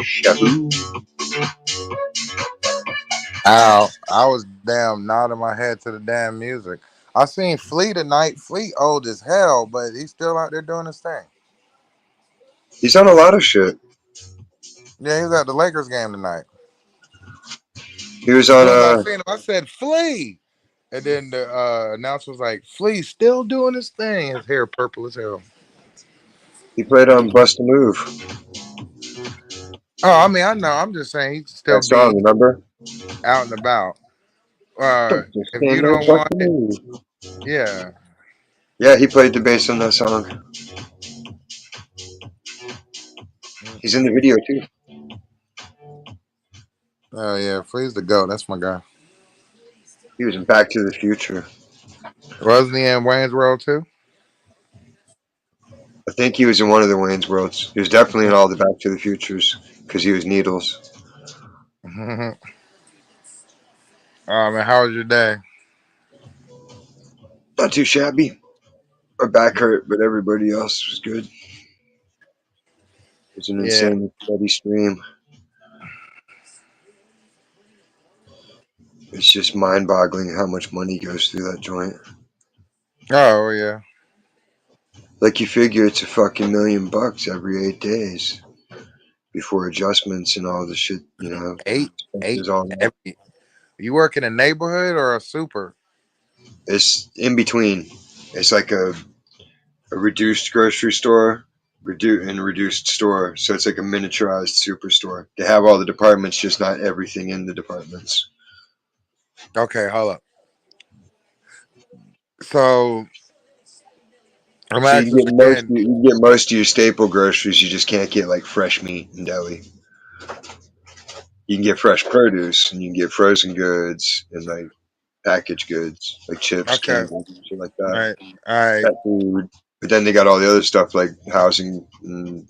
Shahoo. Ow, I was damn nodding my head to the damn music. I seen Flea tonight. Flea old as hell, but he's still out there doing his thing. He's on a lot of shit. Yeah, he was at the Lakers game tonight. He was As on soon as I seen him, I said Flea, and then the announcer was like, "Flea still doing his thing. His hair purple as hell." he played on Bust a Move. Oh, I mean, I know. I'm just saying he still That song, be remember? out and about. Don't just If you stand there, don't bust want a it, move. yeah. Yeah, he played the bass on that song. He's in the video too. Oh yeah, Flea's the goat. That's my guy. He was in Back to the Future. Wasn't he in Wayne's World too? I think he was in one of the Wayne's Worlds. He was definitely in all the Back to the Futures because he was Needles. Oh man, how was your day? Not too shabby. My back hurt, but everybody else was good. It was an Yeah. insane steady stream. It's just mind-boggling how much money goes through that joint. Oh yeah. Like you figure it's a fucking $1,000,000 every 8 days before adjustments and all the shit, Eight, eight. expenses on that. Every, you work in a neighborhood or a super? It's in between. It's like a reduced grocery store, reduced store. So it's like a miniaturized superstore. They have all the departments, just not everything in the departments. Okay, hold up. So I'm So you can asking get most again. you can get most of your staple groceries. You just can't get like fresh meat in deli. You can get fresh produce and you can get frozen goods and like packaged goods like chips, Okay, candy, shit like all that. right, all right. Pet food. But then they got all the other stuff like housing and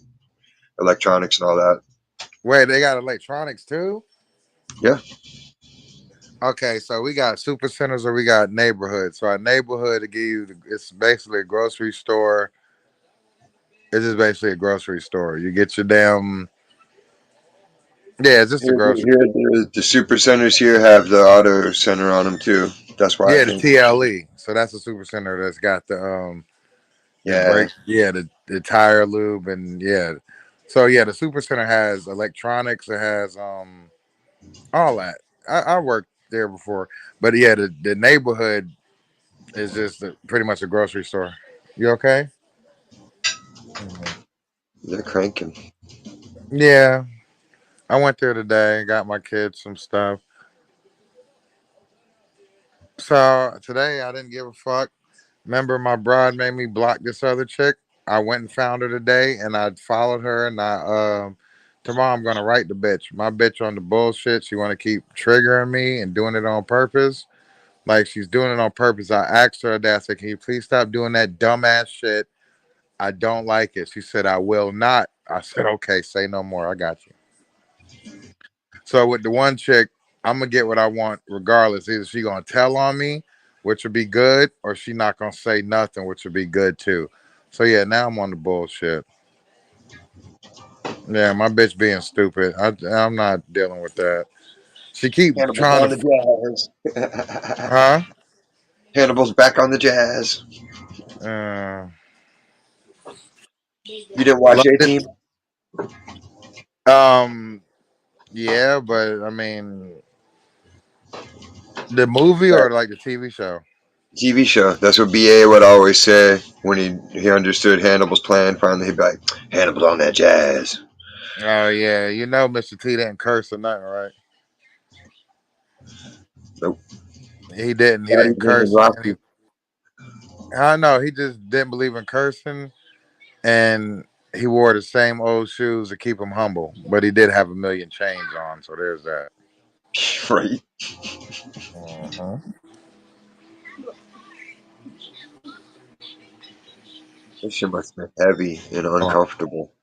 electronics and all that. Wait, they got electronics too? Yeah. Okay, so we got super centers or we got neighborhoods. So our neighborhood to give you, it's basically a grocery store. It's just basically a grocery store. You get your damn, yeah, it's just a grocery. The super centers here have the auto center on them too. That's why I Yeah, the think. TLE. So that's a super center that's got the Yeah. brake, yeah, the tire lube, and yeah. So yeah, the super center has electronics. It has all that. I worked there before, but yeah, the neighborhood is just pretty much a grocery store. You okay? Mhm. They're cranking. Yeah, I went there today. Got my kids some stuff. So today I didn't give a fuck. Remember, my broad made me block this other chick. I went and found her today, and I followed her, and tomorrow I'm gonna write the bitch. My bitch on the bullshit. She want to keep triggering me and doing it on purpose. Like she's doing it on purpose. I asked her that. I said, "Can you please stop doing that dumbass shit? I don't like it." She said, "I will not." I said, "Okay, say no more. I got you." So with the one chick, I'm gonna get what I want regardless. Either she gonna tell on me, which would be good, or she not gonna say nothing, which would be good too. So yeah, now I'm on the bullshit. Yeah, my bitch being stupid. I'm not dealing with that. She keep Hannibal's trying on to, the jazz. huh? Hannibal's back on the jazz. Uh, You didn't watch love A it. Team? Um, yeah, but I mean, the movie That or like the TV show? TV show. That's what BA would always say when he understood Hannibal's plan. Finally, he'd be like, Hannibal's on that jazz. Oh yeah, you know, Mr. T didn't curse or nothing, right? Nope. He didn't. He Not didn't even in curse. Rocky. I know he just didn't believe in cursing, and he wore the same old shoes to keep him humble. But he did have a million chains on, so there's that. Right. Uh-huh. This shit must have been heavy and Oh. uncomfortable.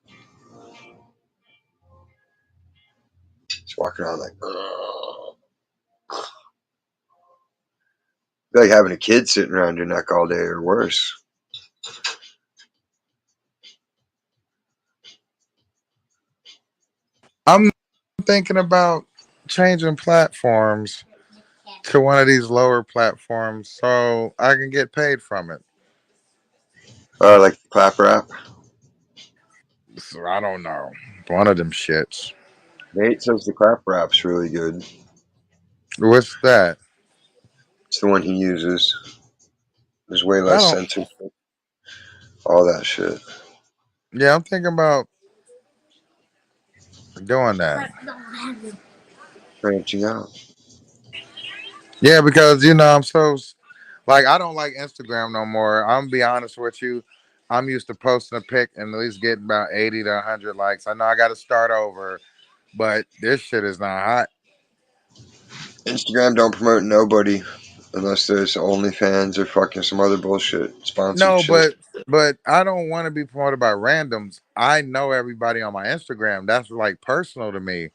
Just walking around like, ugh. Like having a kid sitting around your neck all day or worse. I'm thinking about changing platforms to one of these lower platforms so I can get paid from it. Like the clapper app. So I don't know. One of them shits. Nate says the clapper app's really good. What's that? It's the one he uses. There's way I less don't. censorship. All that shit. Yeah, I'm thinking about doing that. Branching out. Yeah, because I'm so like I don't like Instagram no more. I'm gonna be honest with you. I'm used to posting a pic and at least getting about 80 to 100 likes. I know I got to start over, but this shit is not hot. Instagram don't promote nobody unless there's OnlyFans or fucking some other bullshit. Sponsored No, shit. but I don't want to be promoted by randoms. I know everybody on my Instagram. That's like personal to me.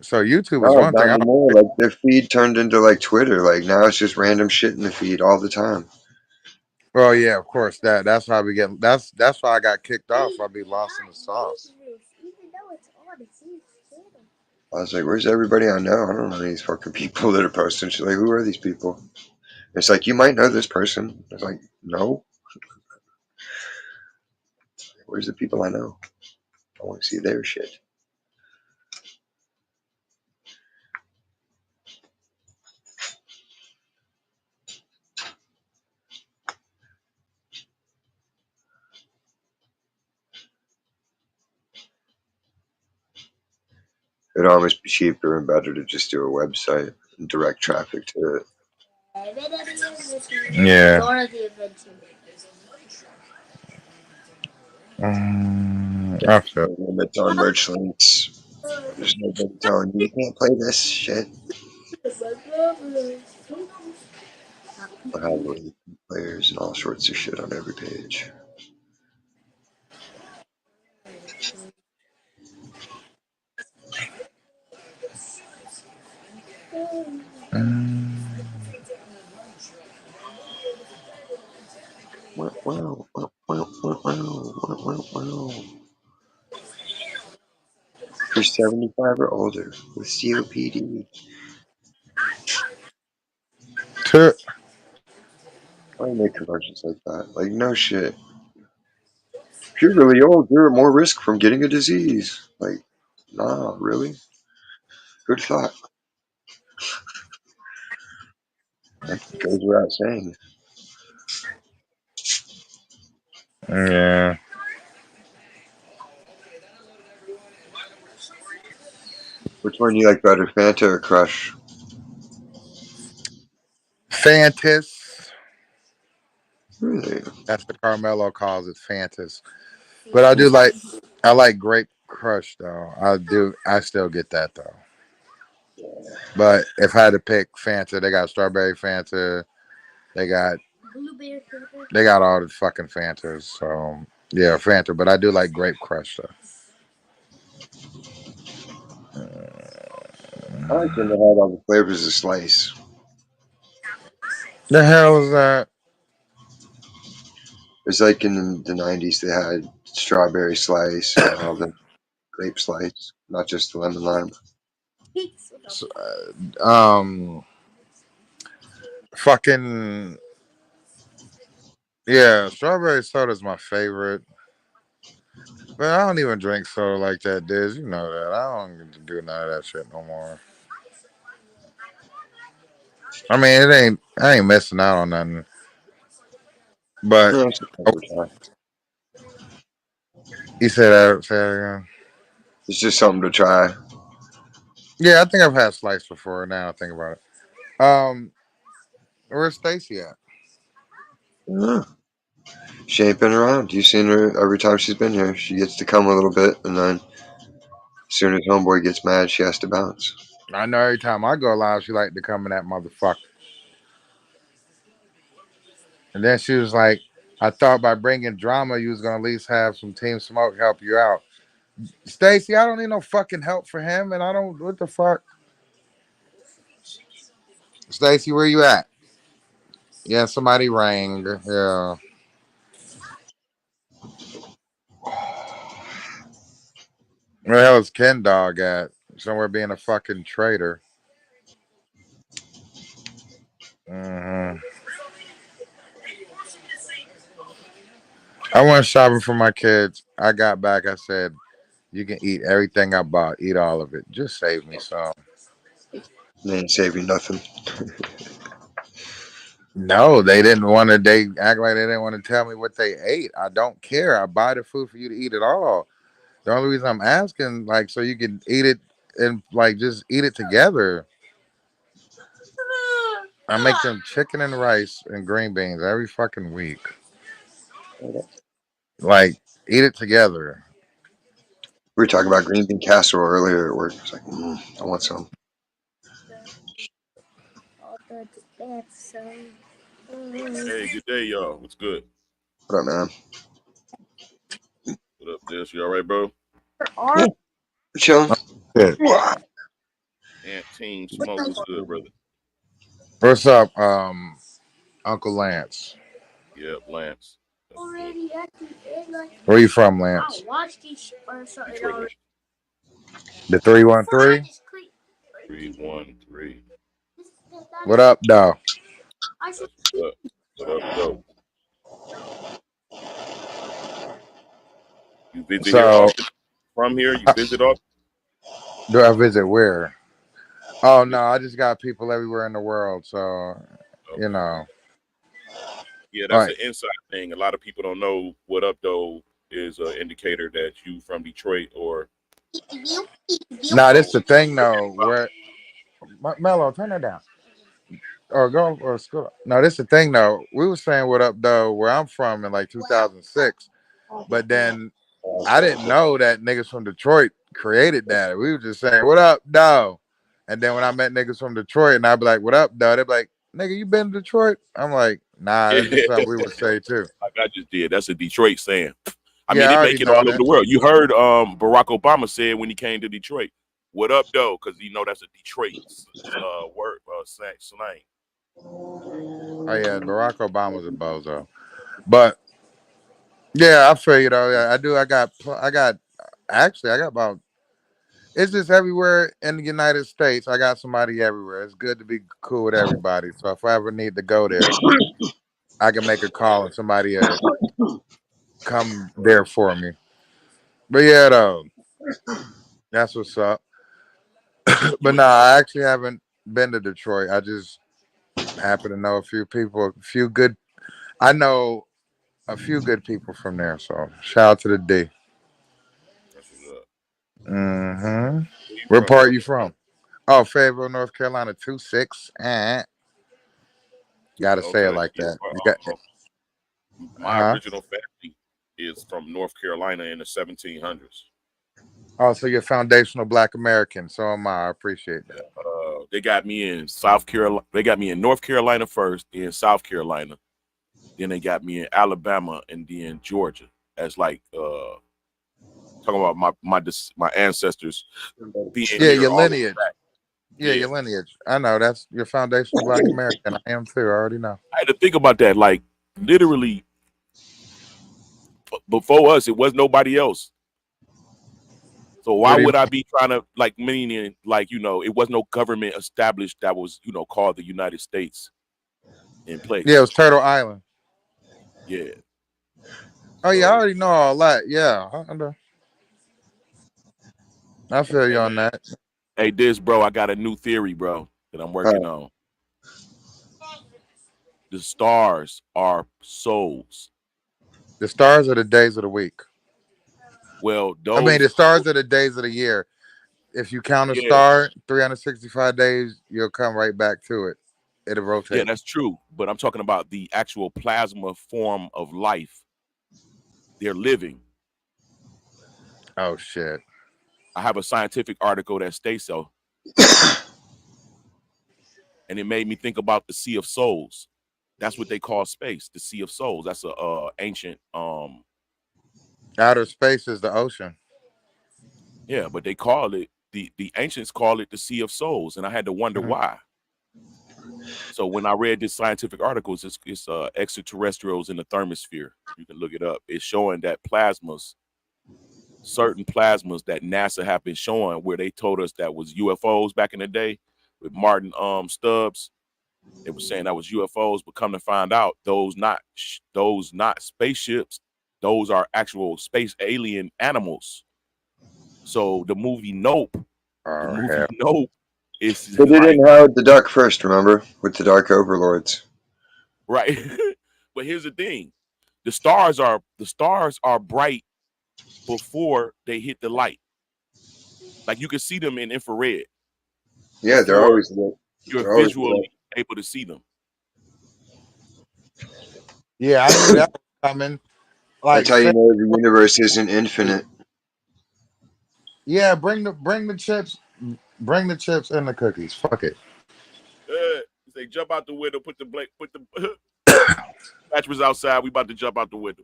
So YouTube is No, one not thing. I don't. anymore. Like their feed turned into like Twitter. Like now it's just random shit in the feed all the time. Well, yeah, of course that's how we get. That's why I got kicked off. I'd be lost in the sauce. I was like, where's everybody I know? I don't know these fucking people that are posting shit. Like, who are these people? It's like, you might know this person. It's like, no. Where's the people I know? I want to see their shit. It'd almost be cheaper and better to just do a website and direct traffic to it. Yeah. I There's feel. no limits on merch links. There's nobody telling you you can't play this shit. I have really players and all sorts of shit on every page. Mm, Wow, wow, wow, wow, wow, wow, wow, wow. If you're 75 or older with COPD, to- why make commercials like that? Like, no shit. If you're really old, you're at more risk from getting a disease. Like, nah, really? Good thought. That goes without saying. yeah. Which one do you like better, Fanta or Crush? Fantas. Really? That's what Carmelo calls it, Fantas. But I do like. I like Grape Crush though. I do. I still get that though. But if I had to pick Fanta, they got strawberry Fanta. They got they got all the fucking Fantas. So yeah, Fanta. But I do like grape crush though. I like when they had all the flavors of Slice. The hell is that? It's like in the '90s they had strawberry Slice and all the grape Slice, not just the lemon lime. S- Um, fucking yeah, strawberry soda is my favorite. But I don't even drink soda like that, Diz. You know that. I don't get to do none of that shit no more. I mean, it ain't. I ain't missing out on nothing. But No, it's just something to try. you said that. Say that again. It's just something to try. Yeah, I think I've had slice before. Now I think about it. Where's Stacy at? Yeah. She ain't been around. You've seen her every time she's been here. She gets to come a little bit, and then as soon as homeboy gets mad, she has to bounce. I know every time I go live, she like to come in that motherfucker. And then she was like, "I thought by bringing drama, you was gonna at least have some Team Smoke help you out." Stacy, I don't need no fucking help for him, and I don't. What the fuck, Stacy? Where you at? Yeah, somebody rang. Yeah. Where the hell is Ken Dog at? Somewhere being a fucking traitor. hmm I went shopping for my kids. I got back. I said, "You can eat everything I bought. Eat all of it. Just save me some." They ain't saving nothing. No, they didn't want to. They act like they didn't want to tell me what they ate. I don't care. I buy the food for you to eat it all. The only reason I'm asking, like, so you can eat it and like just eat it together. I make them chicken and rice and green beans every fucking week. Like, eat it together. We were talking about green bean casserole earlier at work. It's like, I want some. Hey, good day, y'all. What's good? What up, man? What up, Des? You all right, bro? Yeah, we're chilling. Yeah. Ant Team Smoke, what's good, brother? What's up, Uncle Lance? Yep, Lance. That's good. Where you from, Lance? Detroit, Michigan. The 313. 313. What up, though? That's what's up. What up, though? You visit here So, often? From here? You visit often? do I visit where? Oh no, Visit. I just got people everywhere in the world. So, you Okay. know, Yeah, that's like, an inside thing. A lot of people don't know what up, though, is an indicator that you from Detroit or nah, this so. the thing though. Where Mello, turn that down or go or school. No, this the thing though. We were saying what up though, where I'm from in like 2006, but then I didn't know that niggas from Detroit created that. We were just saying what up, though. And then when I met niggas from Detroit, and I'd be like, "What up, though?" They'd be like, "Nigga, you been to Detroit?" I'm like, "Nah, Yeah, that's just something we would say too." like I just did. That's a Detroit saying. I Yeah, mean, I it already make it all know over that. the world. You heard Barack Obama said when he came to Detroit, "What up, though?" Because you know that's a Detroit word slang. Oh yeah, Barack Obama's a bozo. But yeah, I feel you though. Yeah, I do. Actually, I got about. It's just everywhere in the United States. I got somebody everywhere. It's good to be cool with everybody. So if I ever need to go there, I can make a call and somebody come there for me. But yeah, though, that's what's up. But You nah, I actually haven't been to Detroit. I just happen to know a few people, a few good. I know a few good people from there. So shout out to the D. that's what's up. Mm-hmm. Where you Where from, part bro? you from? Oh, Fayetteville, North Carolina, 2-6. Gotta say it Okay, like yeah. that. You got, My huh? original family is from North Carolina in the 1700s. Oh, so you're foundational Black American. So am I. I appreciate that. They got me in South Carolina. They got me in North Carolina first, then South Carolina. Then they got me in Alabama and then Georgia as like talking about my ancestors being Yeah, here your all the way lineage. back. Yeah, Yeah, your lineage. I know that's your foundational Black American. I am too. I already know. I had to think about that. Like literally, before us, it was nobody else. So why What do you would I be trying to like meaning like it was no government established that was called the United States in Yeah, it place. was Turtle Island. Yeah. Oh yeah, I So already know all that. Yeah, I feel you hey on man, that. hey this bro, I got a new theory, bro, that I'm working on. The stars are souls. The stars are the days of the week. Well, I mean, those the stars are the days of the year. If you count a yeah, star, 365 days, you'll come right back to it. It'll yeah, rotate. that's true. But I'm talking about the actual plasma form of life. They're living. Oh shit. I have a scientific article that states so, and it made me think about the Sea of Souls. That's what they call space, the Sea of Souls. That's a ancient Outer space is the ocean. yeah, but they call it the ancients call it the Sea of Souls, and I had to wonder Mhm. why. So when I read this scientific article, it's extraterrestrials in the thermosphere. You can look it up. It's showing that certain plasmas that NASA have been showing, where they told us that was UFOs back in the day with Martin Stubbs. They were saying that was UFOs, but come to find out, those not spaceships. Those are actual space alien animals. So the Oh movie hell. Nope is They did it like in Howard the Duck first, remember? With the Dark Overlords. right. But here's the thing: the stars are bright before they hit the light. Like you can see them in infrared Yeah, they're before always lit. you're They're always lit. visually able to see them. Yeah, I knew that was coming. That's Like, how you say, know the universe isn't infinite. yeah, bring the chips, bring the chips and the cookies. Fuck it. They jump out the window, put the mattress outside. We about to jump out the window.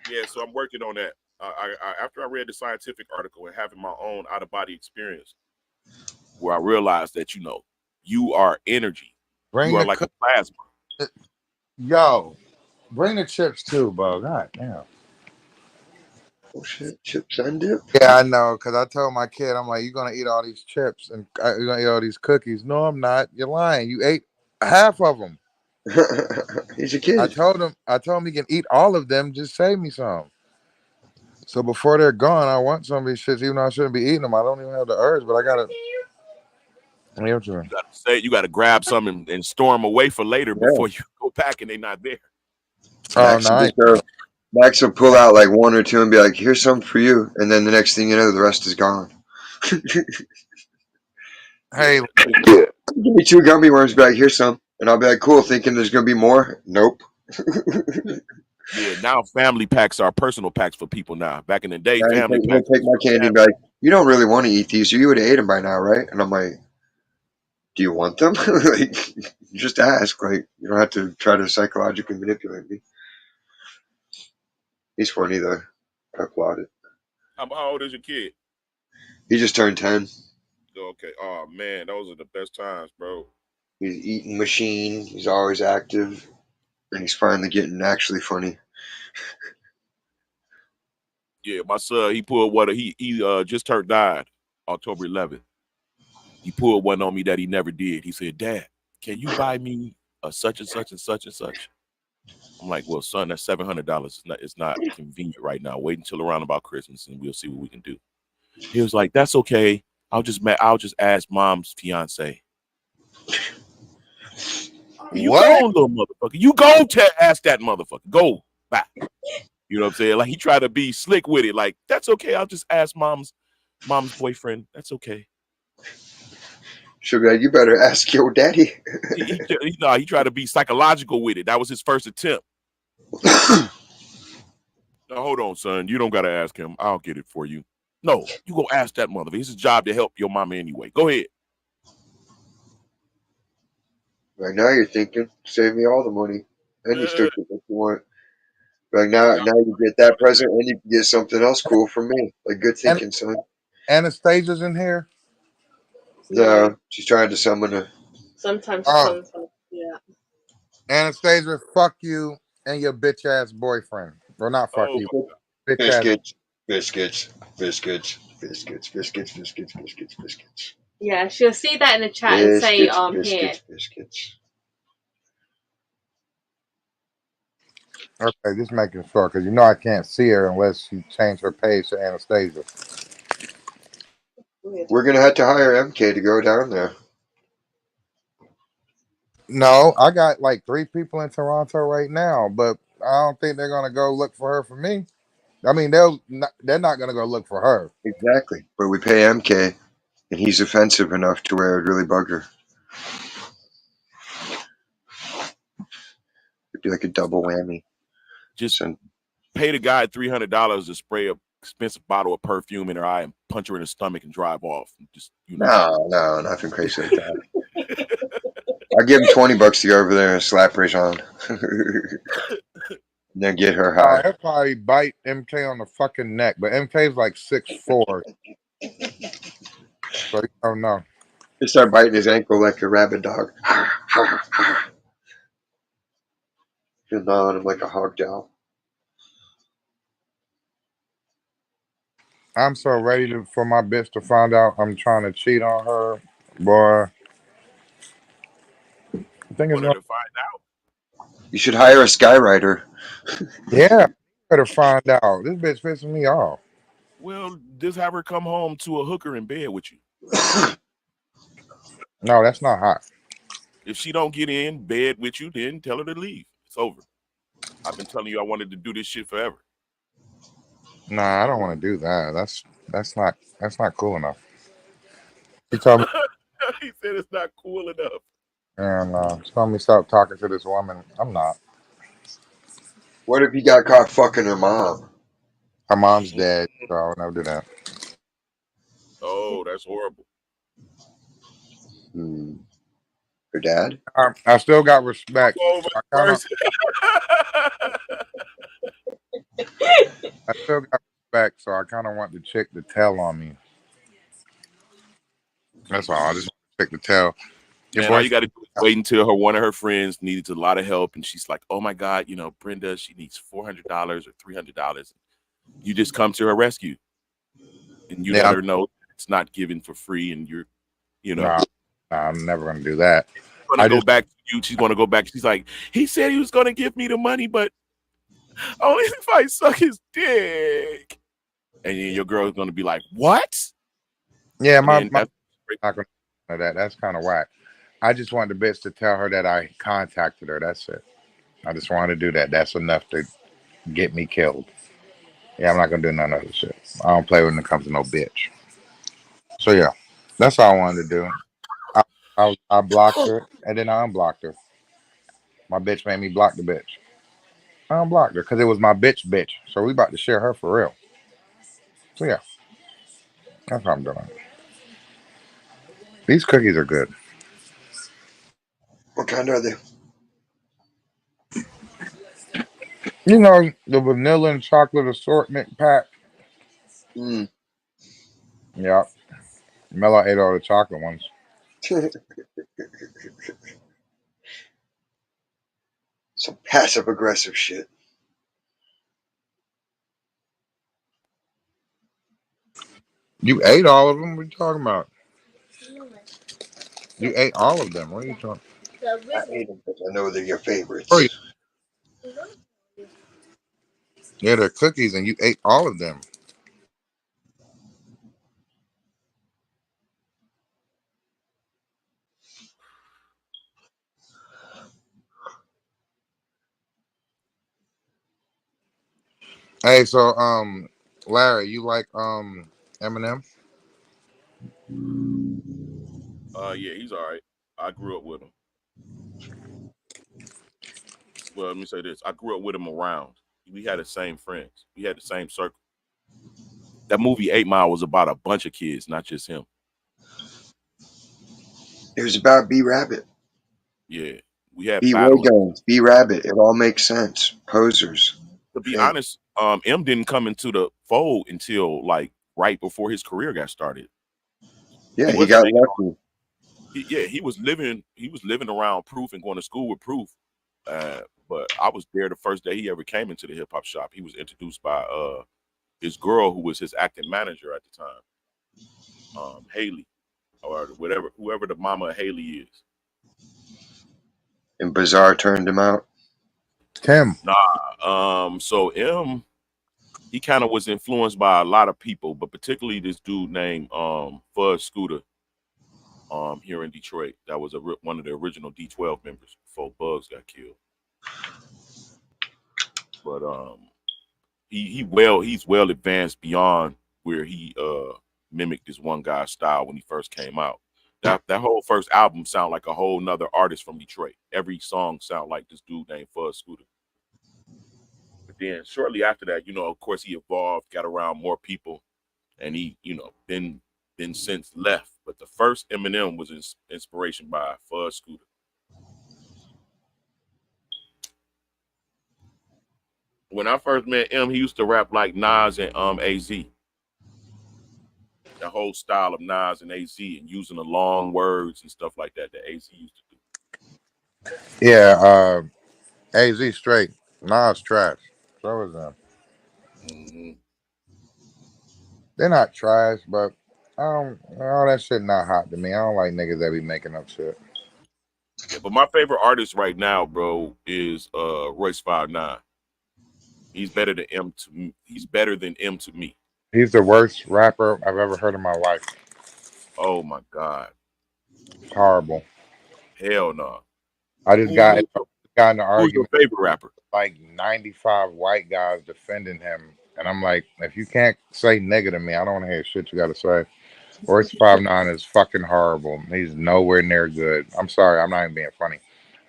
Yeah, so I'm working on that. After I read the scientific article and having my own out of body experience, where I realized that you are energy. You Bring are the like a plasma. yo, bring the chips too, bro. God damn. Oh shit, chips and dip? Yeah, I know, cause I told my kid, I'm like, you're gonna eat all these chips and you're gonna eat all these cookies. No, I'm not. You're lying. You ate half of them. He's a kid. I told him he can eat all of them. Just save me some. So before they're gone, I want some of these shits, even though I shouldn't be eating them. I don't even have the urge, but I gotta. What you doing? You got to grab some and store them away for later Yeah. before you go back and they're not there. Oh Max no, will, I just, ain't. Max will pull out like one or two and be like, here's some for you. And then the next thing you know, the rest is gone. Give Yeah, Hey, me two gummy worms back, here's some. And I'll be like, cool, thinking there's going to be more. Nope. yeah. Now family packs are personal packs for people now. Back in the day, And family he'll packs take was my for candy and be family. like, you don't really want to eat these, or you would have ate them by now, right? And I'm like, do you want them? Like, just ask. Like, you don't have to try to psychologically manipulate me. He's funny though. I applaud it. How old is your kid? He just turned 10. Okay. Oh man, those are the best times, bro. He's eating machine. He's always active, and he's finally getting actually funny. Yeah, my son, he pulled what he just turned 9, October 11th. He pulled one on me that he never did. He said, "Dad, can you buy me a such and such and such and such?" I'm like, "Well, son, that's $700. It's not convenient right now. Wait until around about Christmas, and we'll see what we can do." He was like, "That's okay. I'll just ask mom's fiance." You go what? on, little motherfucker. You go ask that motherfucker. Go back. You know what I'm saying? Like he tried to be slick with it. Like that's okay. I'll just ask mom's boyfriend. That's okay. She'll be like, you better ask your daddy. He tried to be psychological with it. That was his first attempt. Now, hold on, son. You don't got to ask him. I'll get it for you. No, you go ask that motherfucker. It's his job to help your mama anyway. Go ahead. Right now you're thinking, save me all the money, and you still get what you want. Like now you get that present, and you can get something else cool from me. Like good And thinking, son. Anastasia's in here. No, she's trying to summon a. Sometimes she Oh, comes from, yeah. Anastasia, fuck you and your bitch ass boyfriend. Well, not fuck Oh, you, bitch ass. Biscuits, biscuits, biscuits, biscuits, biscuits, biscuits, biscuits, biscuits. Yeah, she'll see that in the chat and say, Biscuits, here. biscuits, biscuits. Okay, just making sure because you know I can't see her unless she changed her page to Anastasia. Weird. We're gonna have to hire MK to go down there. No, I got like 3 people in Toronto right now, but I don't think they're gonna go look for her for me. I mean, they're not gonna go look for her. Exactly. But we pay MK, and he's offensive enough to where it'd really bug her. It'd be like a double whammy. just So, pay the guy $300 to spray a expensive bottle of perfume in her eye and punch her in the stomach and drive off. Just no, nothing crazy like that. I'll give him $20 to go over there and slap Rajon. And then get her high. He'll probably bite MK on the fucking neck, but MK's like 6'4", so you don't know. He start biting his ankle like a rabid dog. Just gnawing him like a hog jowl. I'm so ready for my bitch to find out I'm trying to cheat on her, boy. I think it's want her gonna. to find out. You should hire a skywriter. Yeah, better find out. This bitch pissing me off. Well, just have her come home to a hooker in bed with you. No, that's not hot. If she don't get in bed with you, then tell her to leave. It's over. I've been telling you I wanted to do this shit forever. Nah, I don't want to do that. That's not cool enough. She told me, He said it's not cool enough. and she told me stop talking to this woman. I'm not. What if you got caught fucking her mom? Her mom's dead, so I'll never do that. Oh, that's horrible. Her dad? I still got respect. Over I first. still got respect, so I kind of want the chick to tell on me. That's all. I just want the chick to tell. Your Man, all you boyfriend. got to do is wait until one of her friends needs a lot of help, and she's like, "Oh my God, Brenda, she needs $400 or $300." You just come to her rescue, and you let her know it's not given for free, and Nah, I'm never gonna do that. She's gonna go back to you. She's gonna go back. She's like, he said he was gonna give me the money, but only if I suck his dick. And your girl's gonna be like, "What?" Yeah, my not gonna do that. That's kind of whack. I just want the bitch to tell her that I contacted her. That's it. I just want to do that. That's enough to get me killed. Yeah, I'm not gonna do none of this shit. I don't play when it comes to no bitch. So yeah, that's all I wanted to do. I blocked her and then I unblocked her. My bitch made me block the bitch. I unblocked her because it was my bitch. So we about to share her for real. So yeah, that's what I'm doing. These cookies are good. What kind are they? You know, the vanilla and chocolate assortment pack. Mm. Yeah. Mello ate all the chocolate ones. Some passive aggressive shit. You ate all of them? What are you talking about? You ate all of them. What are you talking I ate them because I know they're your favorites. about? Yeah, they're cookies and you ate all of them. Hey, so Larry, you like Eminem? Yeah, he's all right. I grew up with him. Well, let me say this: I grew up with him around. We had the same friends. We had the same circle. That movie 8 Mile was about a bunch of kids, not just him. It was about B Rabbit, Yeah, we had B Ray battles. Guns, B Rabbit. It all makes sense. Posers, To be fake. honest, M didn't come into the fold until like right before his career got started. Yeah, He he wasn't got making. lucky. Yeah, he was living. He was living around Proof and going to school with Proof. But I was there the first day he ever came into the hip hop shop. He was introduced by his girl who was his acting manager at the time, Haley, or whatever, whoever the mama of Haley is. And Bizarre turned him out. Tim. So M, he kind of was influenced by a lot of people, but particularly this dude named Fuzz Scooter, here in Detroit. That was one of the original D12 members before Bugs got killed. But he's well advanced beyond where he mimicked this one guy's style when he first came out. That whole first album sound like a whole nother artist from Detroit. Every song sound like this dude named Fuzz Scooter. But then shortly after that, of course he evolved, got around more people, and he, been since left. But the first Eminem was inspiration by Fuzz Scooter. When I first met M, he used to rap like Nas and AZ. The whole style of Nas and AZ and using the long words and stuff like that AZ used to do. Yeah, AZ straight. Nas trash. So is them. Mm-hmm. They're not trash, but all that shit not hot to me. I don't like niggas that be making up shit. Yeah, but my favorite artist right now, bro, is Royce 5'9". He's better than M to me. He's better than M to me. He's the worst rapper I've ever heard in my life. Oh my God. It's horrible. Hell no. I just got in an Who's your argument favorite rapper? like 95 white guys defending him. And I'm like, if you can't say nigga to me, I don't want to hear shit you got to say. Royce 5'9" is fucking horrible. He's nowhere near good. I'm sorry, I'm not even being funny.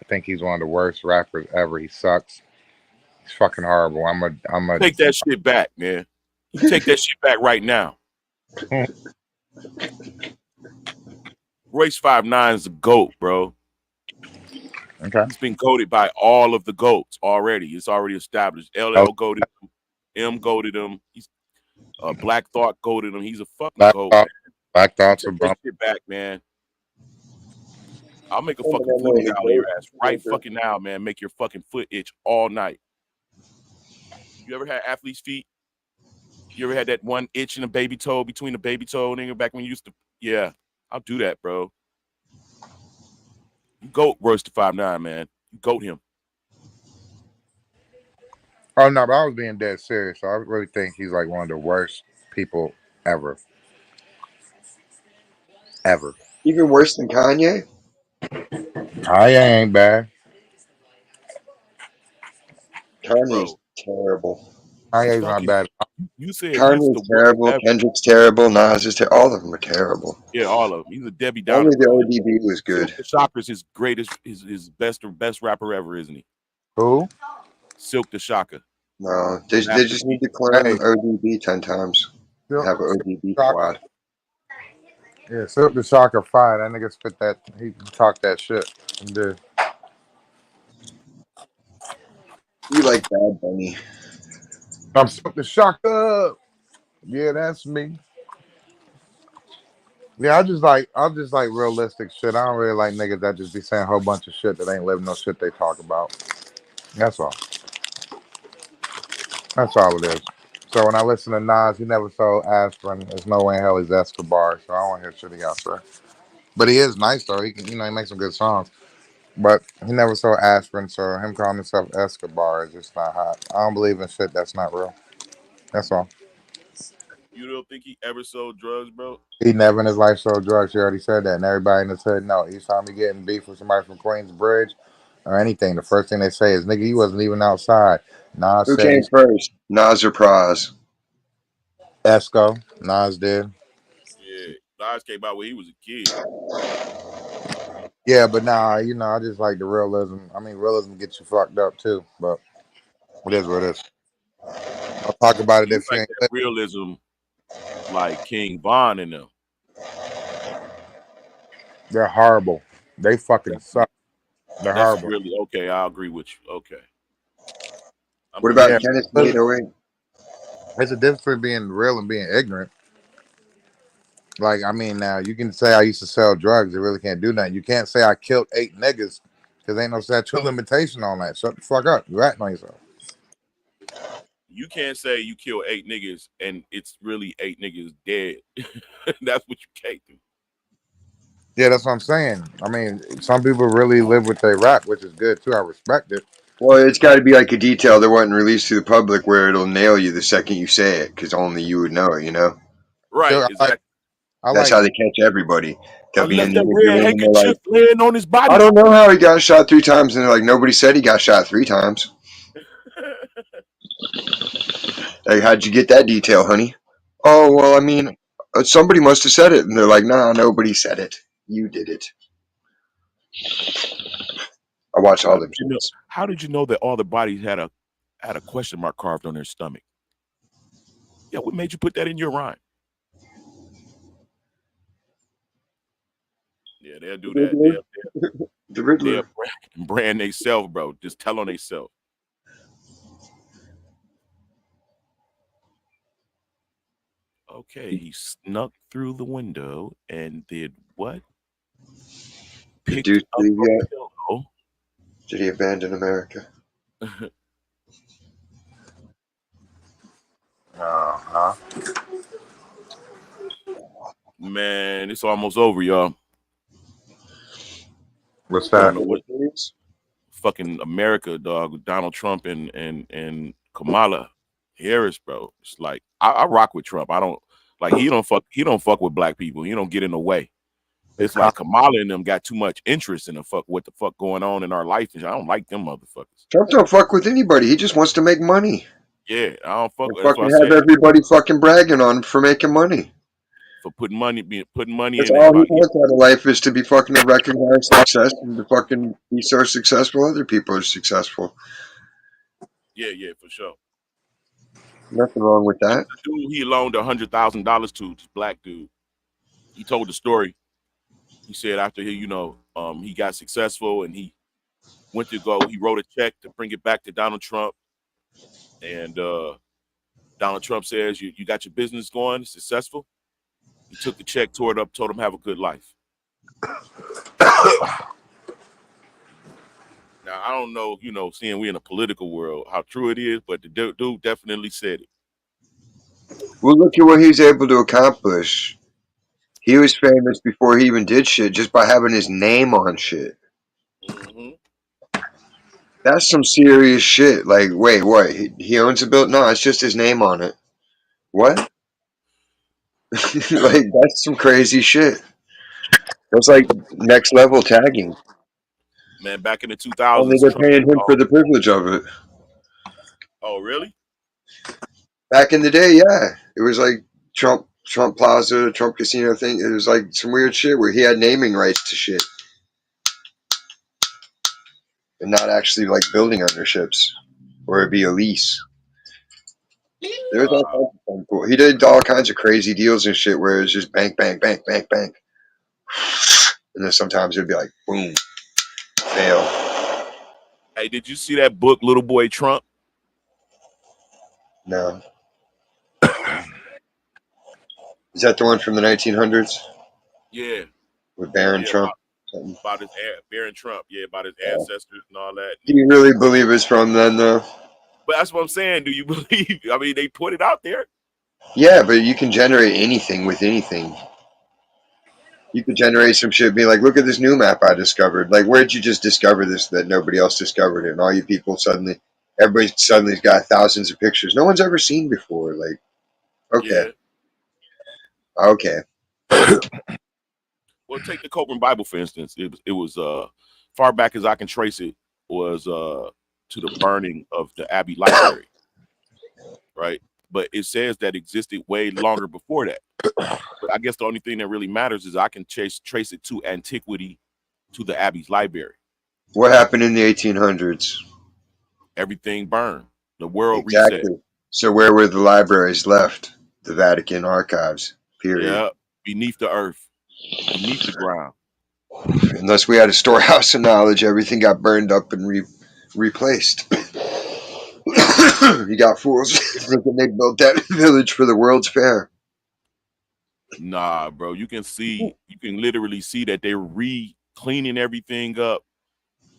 I think he's one of the worst rappers ever. He sucks. He's fucking horrible. Take that shit back, man. You take that shit back right now. Royce 5'9" is a GOAT, bro. Okay. He's been goated by all of the GOATs already. It's already established. LL goated him. M goated him. He's Black Thought goated him. He's a fucking GOAT, man. Black Thought's a Take bum. that shit back, man. I'll make a fucking voodoo doll on your ass right fucking now, man. Make your fucking foot itch all night. You ever had athlete's feet? You ever had that one itch in the baby toe between the baby toe nigga back when you used to? Yeah, I'll do that, bro. You goat Royce to 5'9", man. You goat him. Oh no, but I was being dead serious. So I really think he's like one of the worst people ever. Ever. Even worse than Kanye? Kanye ain't bad. Kanye's Bro, terrible. Kanye's not Skunky, bad. you said he's the Kanye's worst terrible. ever. Kendrick's terrible. Nas is terrible. All of them are terrible. Yeah, all of them. He's a Debbie Only Downer, the bro. ODB was good. Silk the Shocker's his greatest, his best rapper ever, isn't he? Who? Silk the Shocker. No, they just need to clone Hey, ODB 10 times. Have an ODB quad. Yeah, Silk the Shocker fine. That nigga spit that. He talked that shit. He did. You like Bad Bunny. I'm Silk the Shocker. Yeah, that's me. Yeah, I just like realistic shit. I don't really like niggas that just be saying a whole bunch of shit that ain't living no shit they talk about. That's all. That's all it is. So when I listen to Nas, he never sold aspirin. There's no way in hell he's Escobar. So I don't want to hear shit he got to say. But he is nice though. He can, he makes some good songs. But he never sold aspirin. So him calling himself Escobar is just not hot. I don't believe in shit that's not real. That's all. You don't think he ever sold drugs, bro? He never in his life sold drugs. He already said that. And everybody in his hood know. Each time he getting beef with somebody from Queensbridge or anything, the first thing they say is, nigga, you wasn't even outside. Nas Who said came he's first? Nas or Praz? Esco. Nas did. Yeah, Nas came out when he was a kid. Yeah, but nah, I just like the realism. I mean, realism gets you fucked up too, but it is what it is. Don't talk about it You if you like ain't that living. realism, like King Von and them. They're horrible. They fucking suck. They're That's horrible. really okay. I agree with you. Okay, I'm What gonna about Yeah, keep. Kenneth in but 808? it's a difference between being real and being ignorant. Like, I mean, now you can say I used to sell drugs. It really can't do nothing. You can't say I killed 8 niggas because ain't no statute of limitation on that. Shut the fuck up. You acting on yourself. You can't say you kill 8 niggas and it's really 8 niggas dead. That's what you can't do. Yeah, that's what I'm saying. I mean, some people really live with their rap, which is good too. I respect it. Well, it's got to be like a detail that wasn't released to the public where it'll nail you the second you say it because only you would know it, you know? Right, So exactly. I That's like how they catch everybody. I They'll be in left the that interview red room and they're like, handkerchief laying on his I body. don't know how he got shot 3 times. And they're like, nobody said he got shot 3 times. Like, how'd you get that detail, honey? Oh, well, I mean, somebody must have said it. And they're like, nah, nobody said it. You did it. I watch So all them shits. how did you know that all the bodies had a question mark carved on their stomach? Yeah, what made you put that in your rhyme? Yeah, they'll The do that. Riddler. The They'll Riddler. brand themselves, bro. Just tell on themselves. Okay, he snuck through the window and did what? Did Picked Deuce up leave a yet? pillow. Did he abandon America? Uh-huh. Man, it's almost over, y'all. What's I What, don't that? know the what Libertarians? fucking America, dog, with Donald Trump and Kamala Harris, bro. It's like I rock with Trump. I don't like he don't fuck with black people. He don't get in the way. It's It's like Kamala and them got too much interest in the fuck what the fuck going on in our life. And I don't like them motherfuckers. Trump don't fuck with anybody. He just wants to make money. Yeah, I don't fuck. And That's what I fucking have said. everybody fucking bragging on him for making money. For putting money That's in all he everybody. wants out of life is to be fucking a recognized success and to fucking be so successful other people are successful. Yeah, yeah, for sure. Nothing wrong with Like that. the dude he loaned $100,000 to, this black dude. He told the story. He said after he got successful and he went to go, he wrote a check to bring it back to Donald Trump. And Donald Trump says, you got your business going, successful. He took the check, tore it up, told him have a good life. Now I don't know, seeing we in a political world, how true it is, but the dude definitely said it. Well, look at what he was able to accomplish. He was famous before he even did shit just by having his name on shit. Hmm. That's some serious shit. Like, wait, what? He owns a build? No, it's just his name on it. What? Like, that's some crazy shit. That's like next level tagging. Man, back in the Only 2000s, they're Trump. paying him for the privilege of it. Oh, really? Back in the day, yeah, it was like Trump Plaza, Trump Casino thing. It was like some weird shit where he had naming rights to shit and not actually like building ownerships, or it'd be a lease. There's all Wow. kinds of fun cool. He did all kinds of crazy deals and shit where it was just bank, bank, bank, bank, bank, and then sometimes it'd be like boom, fail. Hey, did you see that book, Little Boy Trump? No, is that the one from the 1900s Yeah, with Baron yeah, Trump? Something. about his Baron Trump, yeah, about his Yeah. ancestors and all that. Do you really believe it's from then, though? But that's what I'm saying. Do you believe? I mean, they put it out there. Yeah, but you can generate anything with anything. You could generate some shit, be like, look at this new map I discovered. Like, where'd you just discover this that nobody else discovered it? And all you people suddenly, everybody suddenly's got thousands of pictures no one's ever seen before. Like, okay, Yeah. okay. Well, take the Copeland Bible for instance. It was far back as I can trace it was to the burning of the Abbey Library, right? But it says that existed way longer before that. But I guess the only thing that really matters is I can trace it to antiquity, to the Abbey's library. What happened in the 1800s? Everything burned. The world reset. Exactly. So where were the libraries left? The Vatican archives. Period. Yeah, beneath the earth, beneath the ground. Unless we had a storehouse of knowledge, everything got burned up and replaced. You got fools thinking they built that village for the World's Fair. Nah, bro, you can literally see that they're cleaning everything up.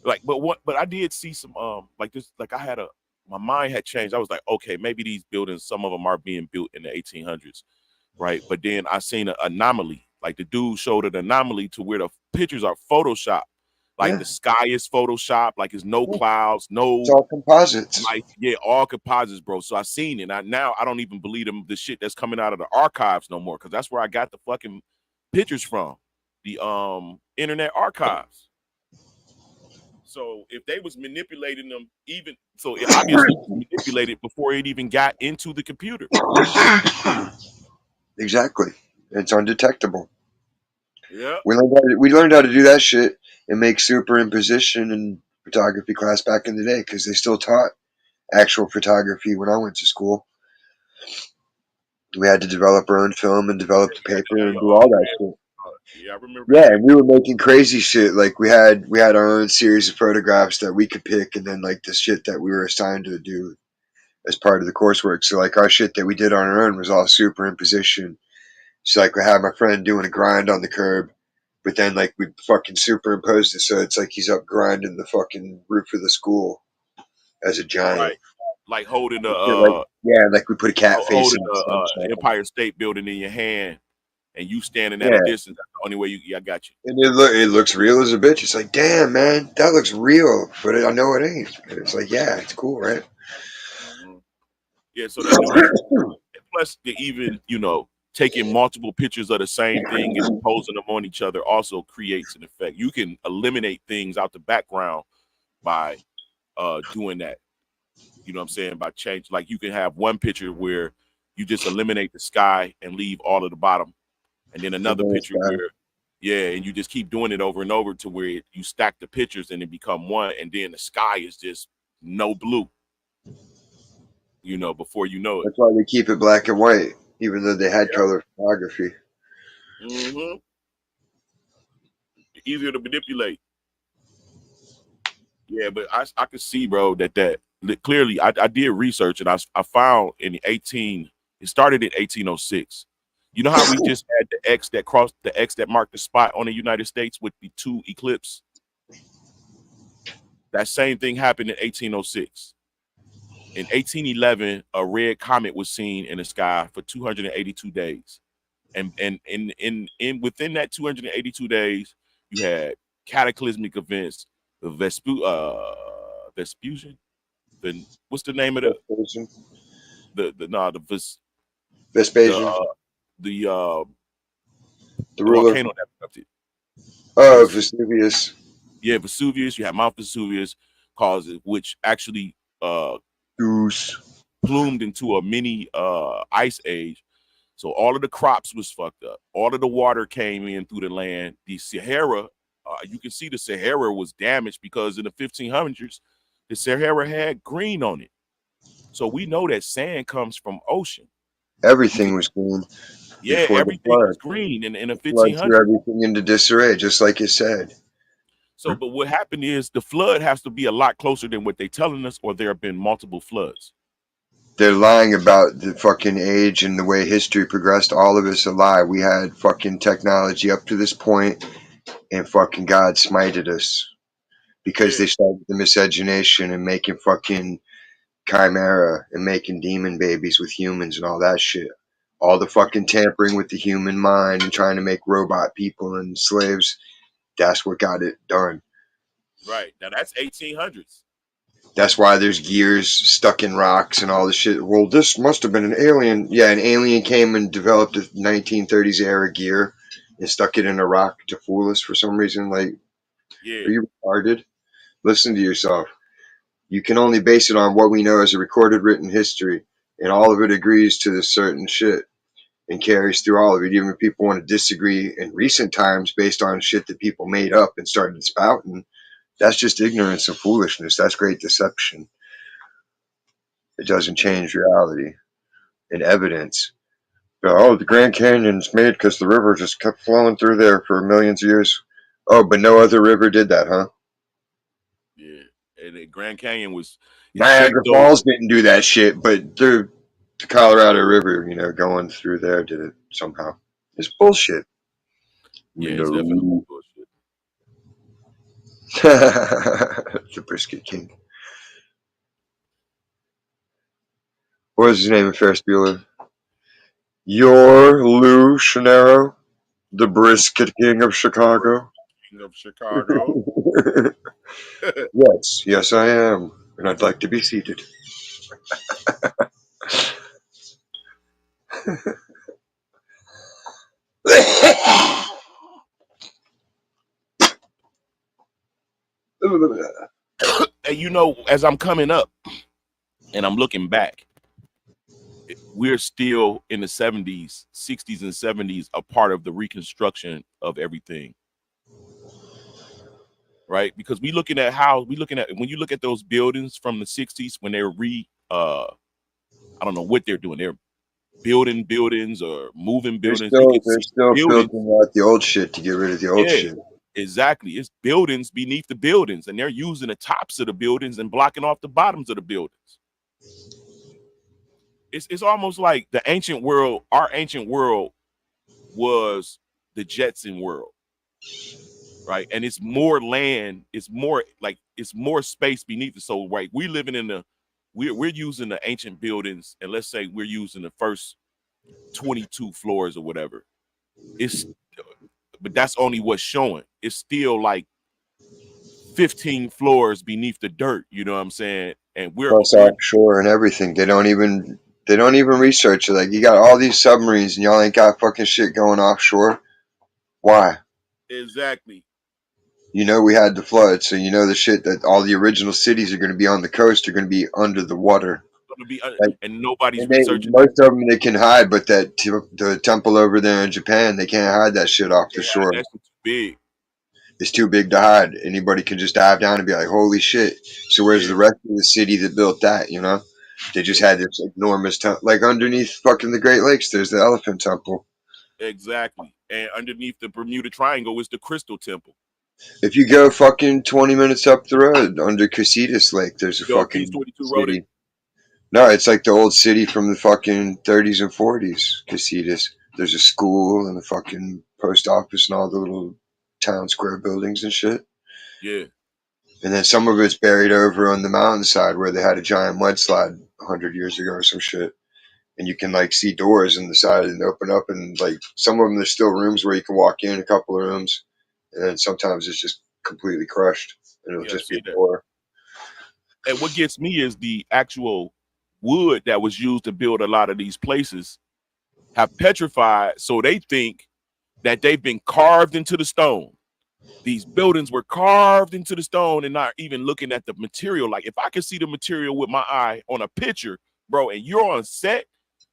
Like, but I did see some like this, like my mind had changed. I was like, okay, maybe these buildings, some of them are being built in the 1800s, right? But then I seen an anomaly. Like the dude showed an anomaly to where the pictures are photoshopped. Like Yeah, the sky is photoshopped, like it's no clouds, it's no all composites. like, yeah, all composites, bro. So I seen it. Now I don't even believe the shit that's coming out of the archives no more, because that's where I got the fucking pictures from, the internet archives. So if they was manipulating them, even so, it obviously was manipulated before it even got into the computer. Exactly. It's undetectable. Yeah, We learned how to do that shit and make superimposition in photography class back in the day because they still taught actual photography when I went to school. We had to develop our own film and develop the you had to paper do and your do all that red. shit. Yeah, I remember Yeah, that. and we were making crazy shit. Like we had our own series of photographs that we could pick, and then like the shit that we were assigned to do as part of the coursework. So like our shit that we did on our own was all superimposition. So like I had my friend doing a grind on the curb, but then like we fucking superimposed it so it's like he's up grinding the fucking roof of the school as a giant. Right, like holding the Like yeah, like we put a cat face holding in the the sunshine. Empire State Building in your hand, and you standing at a Yeah, distance. That's the only way you. Yeah, I got you. and it looks real as a bitch. It's like damn man, that looks real, but I know it ain't. And it's like yeah, it's cool, right? Mhm. Yeah, so they do that. And plus, they even taking multiple pictures of the same thing and posing them on each other also creates an effect. You can eliminate things out the background by doing that. You know what I'm saying? By change, like you can have one picture where you just eliminate the sky and leave all of the bottom, and then And another then it's picture where, yeah, and you just keep doing it over and over to where you stack the pictures and it become one, and then the sky is just no blue. Before you know it. that's why they keep it black and white, even though they had color photography. Mm-hmm. Easier to manipulate. Yeah, but I could see, bro, that clearly I did research, and I found it started in 1806. You know how we just had the X that marked the spot on the United States with the two eclipse? That same thing happened in 1806. In 1811, a red comet was seen in the sky for 282 days. And in within that 282 days, you had cataclysmic events, the Vespuccian, the what's the name of Vespasian. the no the Ves, Vespasian, the the the ruler. volcano that erupted. It Oh, was Vesuvius. Yeah, Vesuvius. You had Mount Vesuvius, which actually Goose. plumed into a mini ice age. So all of the crops was fucked up. All of the water came in through the land. The Sahara, you can see the Sahara was damaged because in the 1500s, the Sahara had green on it. So we know that sand comes from ocean. You Everything can, was green yeah, before the everything was flood. green in the The flood threw 1500s. everything into disarray, just like it said. So, but what happened is the flood has to be a lot closer than what they're telling us, or there have been multiple floods. They're lying about the fucking age and the way history progressed. All of it's a lie. We had fucking technology up to this point, and fucking God smited us because Yeah, they started the miscegenation and making fucking chimera and making demon babies with humans and all that shit. All the fucking tampering with the human mind and trying to make robot people and slaves. That's what got it done. right. Now that's 1800s. That's why there's gears stuck in rocks and all this shit. Well, this must have been an alien. Yeah, an alien came and developed a 1930s era gear and stuck it in a rock to fool us for some reason. Like, Yeah, are you retarded? Listen to yourself. You can only base it on what we know as a recorded written history, and all of it agrees to this certain shit and carries through all of it. Even if people want to disagree in recent times based on shit that people made up and started spouting, that's just ignorance and foolishness. That's great deception. It doesn't change reality and evidence. But, oh, the Grand Canyon's made because the river just kept flowing through there for millions of years. Oh, but no other river did that, huh? Yeah, and the Grand Canyon was it's shaped Niagara though. Falls didn't do that shit, but the Colorado River, going through there did it somehow. It's bullshit. Yeah, it's definitely No. bullshit. The Brisket King. What was his name in Ferris Bueller? You're Lou Chanero, the Brisket King of Chicago. King of Chicago. Yes, I am. And I'd like to be seated. And you know, as I'm coming up and I'm looking back, we're still in the 70s, 60s, and 70s, a part of the reconstruction of everything. Right? Because we looking at when you look at those buildings from the 60s when they're I don't know what they're doing. They're building buildings or moving They're buildings. You still can they're see still buildings. filtering out the old shit to get rid of the old Yeah, shit. exactly. It's buildings beneath the buildings, and they're using the tops of the buildings and blocking off the bottoms of the buildings. It's almost like the ancient world, our ancient world was the Jetson world, right? And it's more land, it's more space beneath it. So right, we're using the ancient buildings, and let's say we're using the first 22 floors or whatever. But that's only what's showing. It's still like 15 floors beneath the dirt, you know what I'm saying? And Plus we're offshore and everything. They don't even research it. Like, you got all these submarines and y'all ain't got fucking shit going offshore. Why? exactly We had the flood, so the shit that all the original cities are going to be on the coast are going to be under the water. gonna be Like, and nobody's and researching that. most of them they can hide, but the temple over there in Japan, they can't hide that shit off the Yeah, shore. that's too big. It's too big to hide. Anybody can just dive down and be like, "Holy shit!" So where's the Yeah, rest of the city that built that? They just yeah, had this enormous temple, like underneath fucking the Great Lakes. There's the Elephant Temple. exactly. And underneath the Bermuda Triangle is the Crystal Temple. If you go fucking 20 minutes up the road under Casitas Lake, there's a Yo, Piece fucking 22 wrote it. city. No, it's like the old city from the fucking 30s and 40s. Casitas. There's a school and a fucking post office and all the little town square buildings and shit. Yeah, And then some of it's buried over on the mountainside where they had a giant mudslide 100 years ago or some shit. And you can like see doors in the side and open up, and like some of them there's still rooms where you can walk in, a couple of rooms, and then sometimes it's just completely crushed and it'll yeah, just be see a that. door. And what gets me is the actual wood that was used to build a lot of these places have petrified, so they think that they've been carved into the stone. These buildings were carved into the stone and not even looking at the material. Like if I can see the material with my eye on a picture, bro, and you're on set,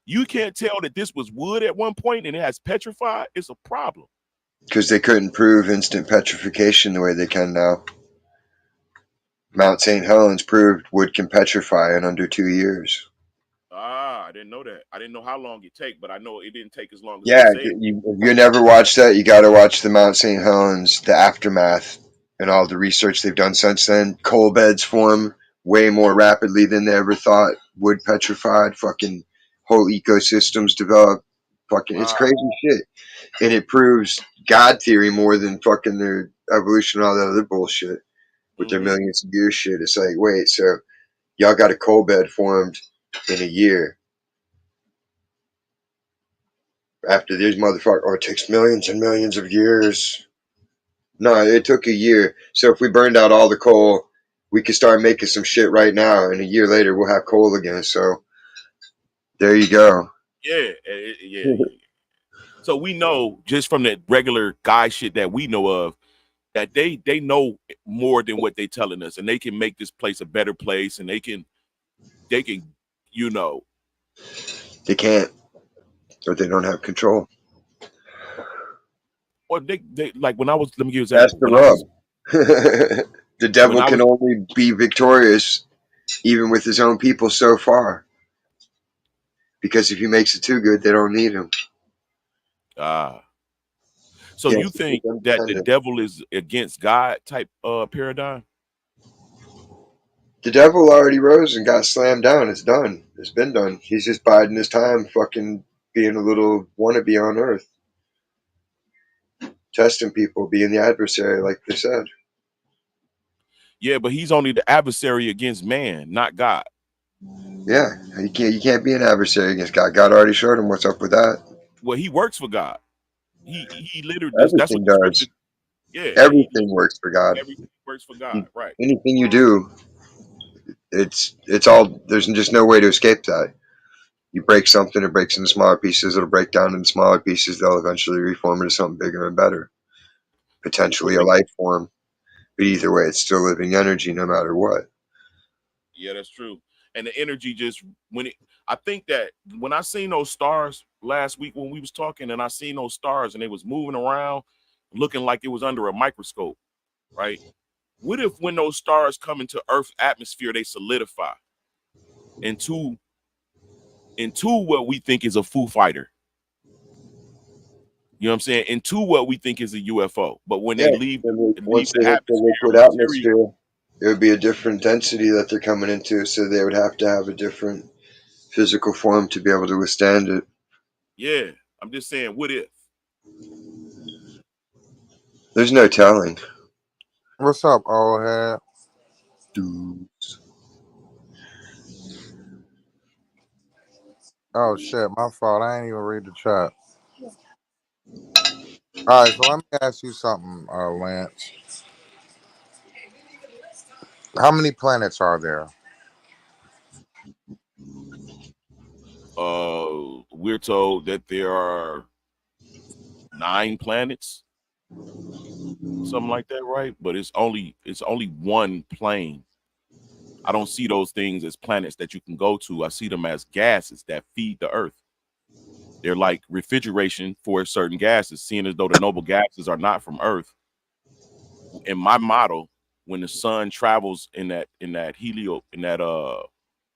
you can't tell that this was wood at one point and it has petrified. It's a problem. Because they couldn't prove instant petrification the way they can now. Mount St. Helens proved wood can petrify in under 2 years. Ah, I didn't know that. I didn't know how long it take, but I know it didn't take as long as they Yeah, say it. if you never watched that, you got to watch the Mount St. Helens, the aftermath, and all the research they've done since then. Coal beds form way more rapidly than they ever thought. Wood petrified, fucking whole ecosystems develop. Fucking, it's Wow. crazy shit. And it proves God theory more than fucking their evolution and all that other bullshit with their Mm-hmm. millions of years shit. It's like, wait, so y'all got a coal bed formed in a year. After these motherfuckers, oh, it takes millions and millions of years. No, it took a year. So if we burned out all the coal, we could start making some shit right now, and a year later we'll have coal again. So there you go. Yeah, yeah. So we know just from the regular guy shit that we know of that they know more than what they telling us, and they can make this place a better place, and they can, you know, They can't, or they don't have control. or they like when I was. Let me give you an That's example. the rub. The When devil I can was only be victorious even with his own people so far. Because if he makes it too good, they don't need him. Ah. So Yeah, you think that the devil is against God type paradigm? the devil already rose and got slammed down. It's done. It's been done. He's just biding his time, fucking being a little wannabe on Earth, testing people, being the adversary, like they said. Yeah, but he's only the adversary against man, not God. Yeah, you can't be an adversary against God. God already showed him what's up with that. Well, he works for God. He literally that's what Everything the scripture. does. Yeah, Everything works for God. everything works for God, right? Anything you do, it's all. There's just no way to escape that. You break something, it breaks into smaller pieces. It'll break down into smaller pieces. They'll eventually reform into something bigger and better. Well, Potentially a life form, but either way, it's still living energy, no matter what. yeah, that's true. And the energy just when it. I think that when I seen those stars last week when we was talking, and I seen those stars and they was moving around, looking like it was under a microscope, right? What if when those stars come into Earth's atmosphere, they solidify into what we think is a Foo Fighter? You know what I'm saying? Into what we think is a UFO. But when Yeah, they leave once they the hit the atmosphere, liquid material. atmosphere, it would be a different density that they're coming into, so they would have to have a different physical form to be able to withstand it. Yeah, I'm just saying, what if? There's no telling. What's up, old head? Dudes. Oh shit, my fault. I ain't even read the chat. All right, so let me ask you something, Lance. How many planets are there? We're told that there are 9 planets, something like that, right? But it's only one plane. I don't see those things as planets that you can go to. I see them as gases that feed the earth. They're like refrigeration for certain gases, seeing as though the noble gases are not from earth. In my model, when the sun travels in that helio in that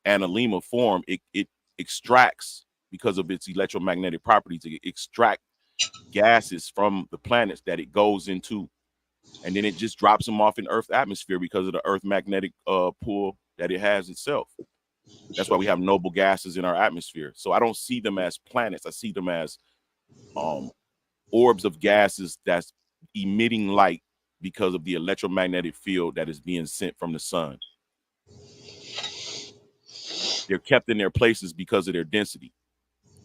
analemma form, it extracts because of its electromagnetic properties. It extract gases from the planets that it goes into, and then it just drops them off in Earth's atmosphere because of the Earth magnetic pull that it has itself. That's why we have noble gases in our atmosphere. So I don't see them as planets. I see them as um, orbs of gases that's emitting light because of the electromagnetic field that is being sent from the sun. They're kept in their places because of their density.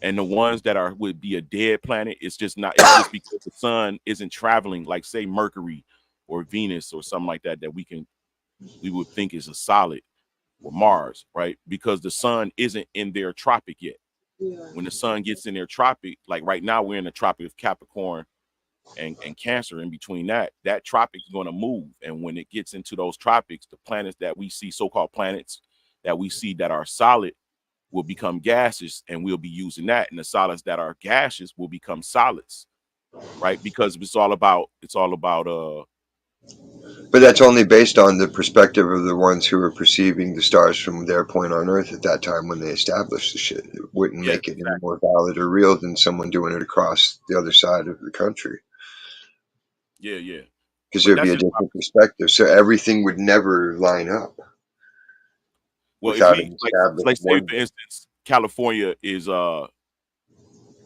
And the ones that would be a dead planet, it's just not. It's just because the sun isn't traveling, like say Mercury or Venus or something like that, that we would think is a solid, or Mars, right? Because the sun isn't in their tropic yet. Yeah. When the sun gets in their tropic, like right now we're in the tropic of Capricorn and Cancer. In between that tropic is going to move, and when it gets into those tropics, the planets that we see, so-called planets that we see that are solid, will become gaseous, and we'll be using that, and the solids that are gaseous will become solids, right? Because it's all about But that's only based on the perspective of the ones who were perceiving the stars from their point on Earth at that time when they established the shit. It wouldn't yeah, make it any exactly. more valid or real than someone doing it across the other side of the country. Yeah, Because but there'd be that's a just different perspective. So everything would never line up well, if without we an like established say for oneness. instance California is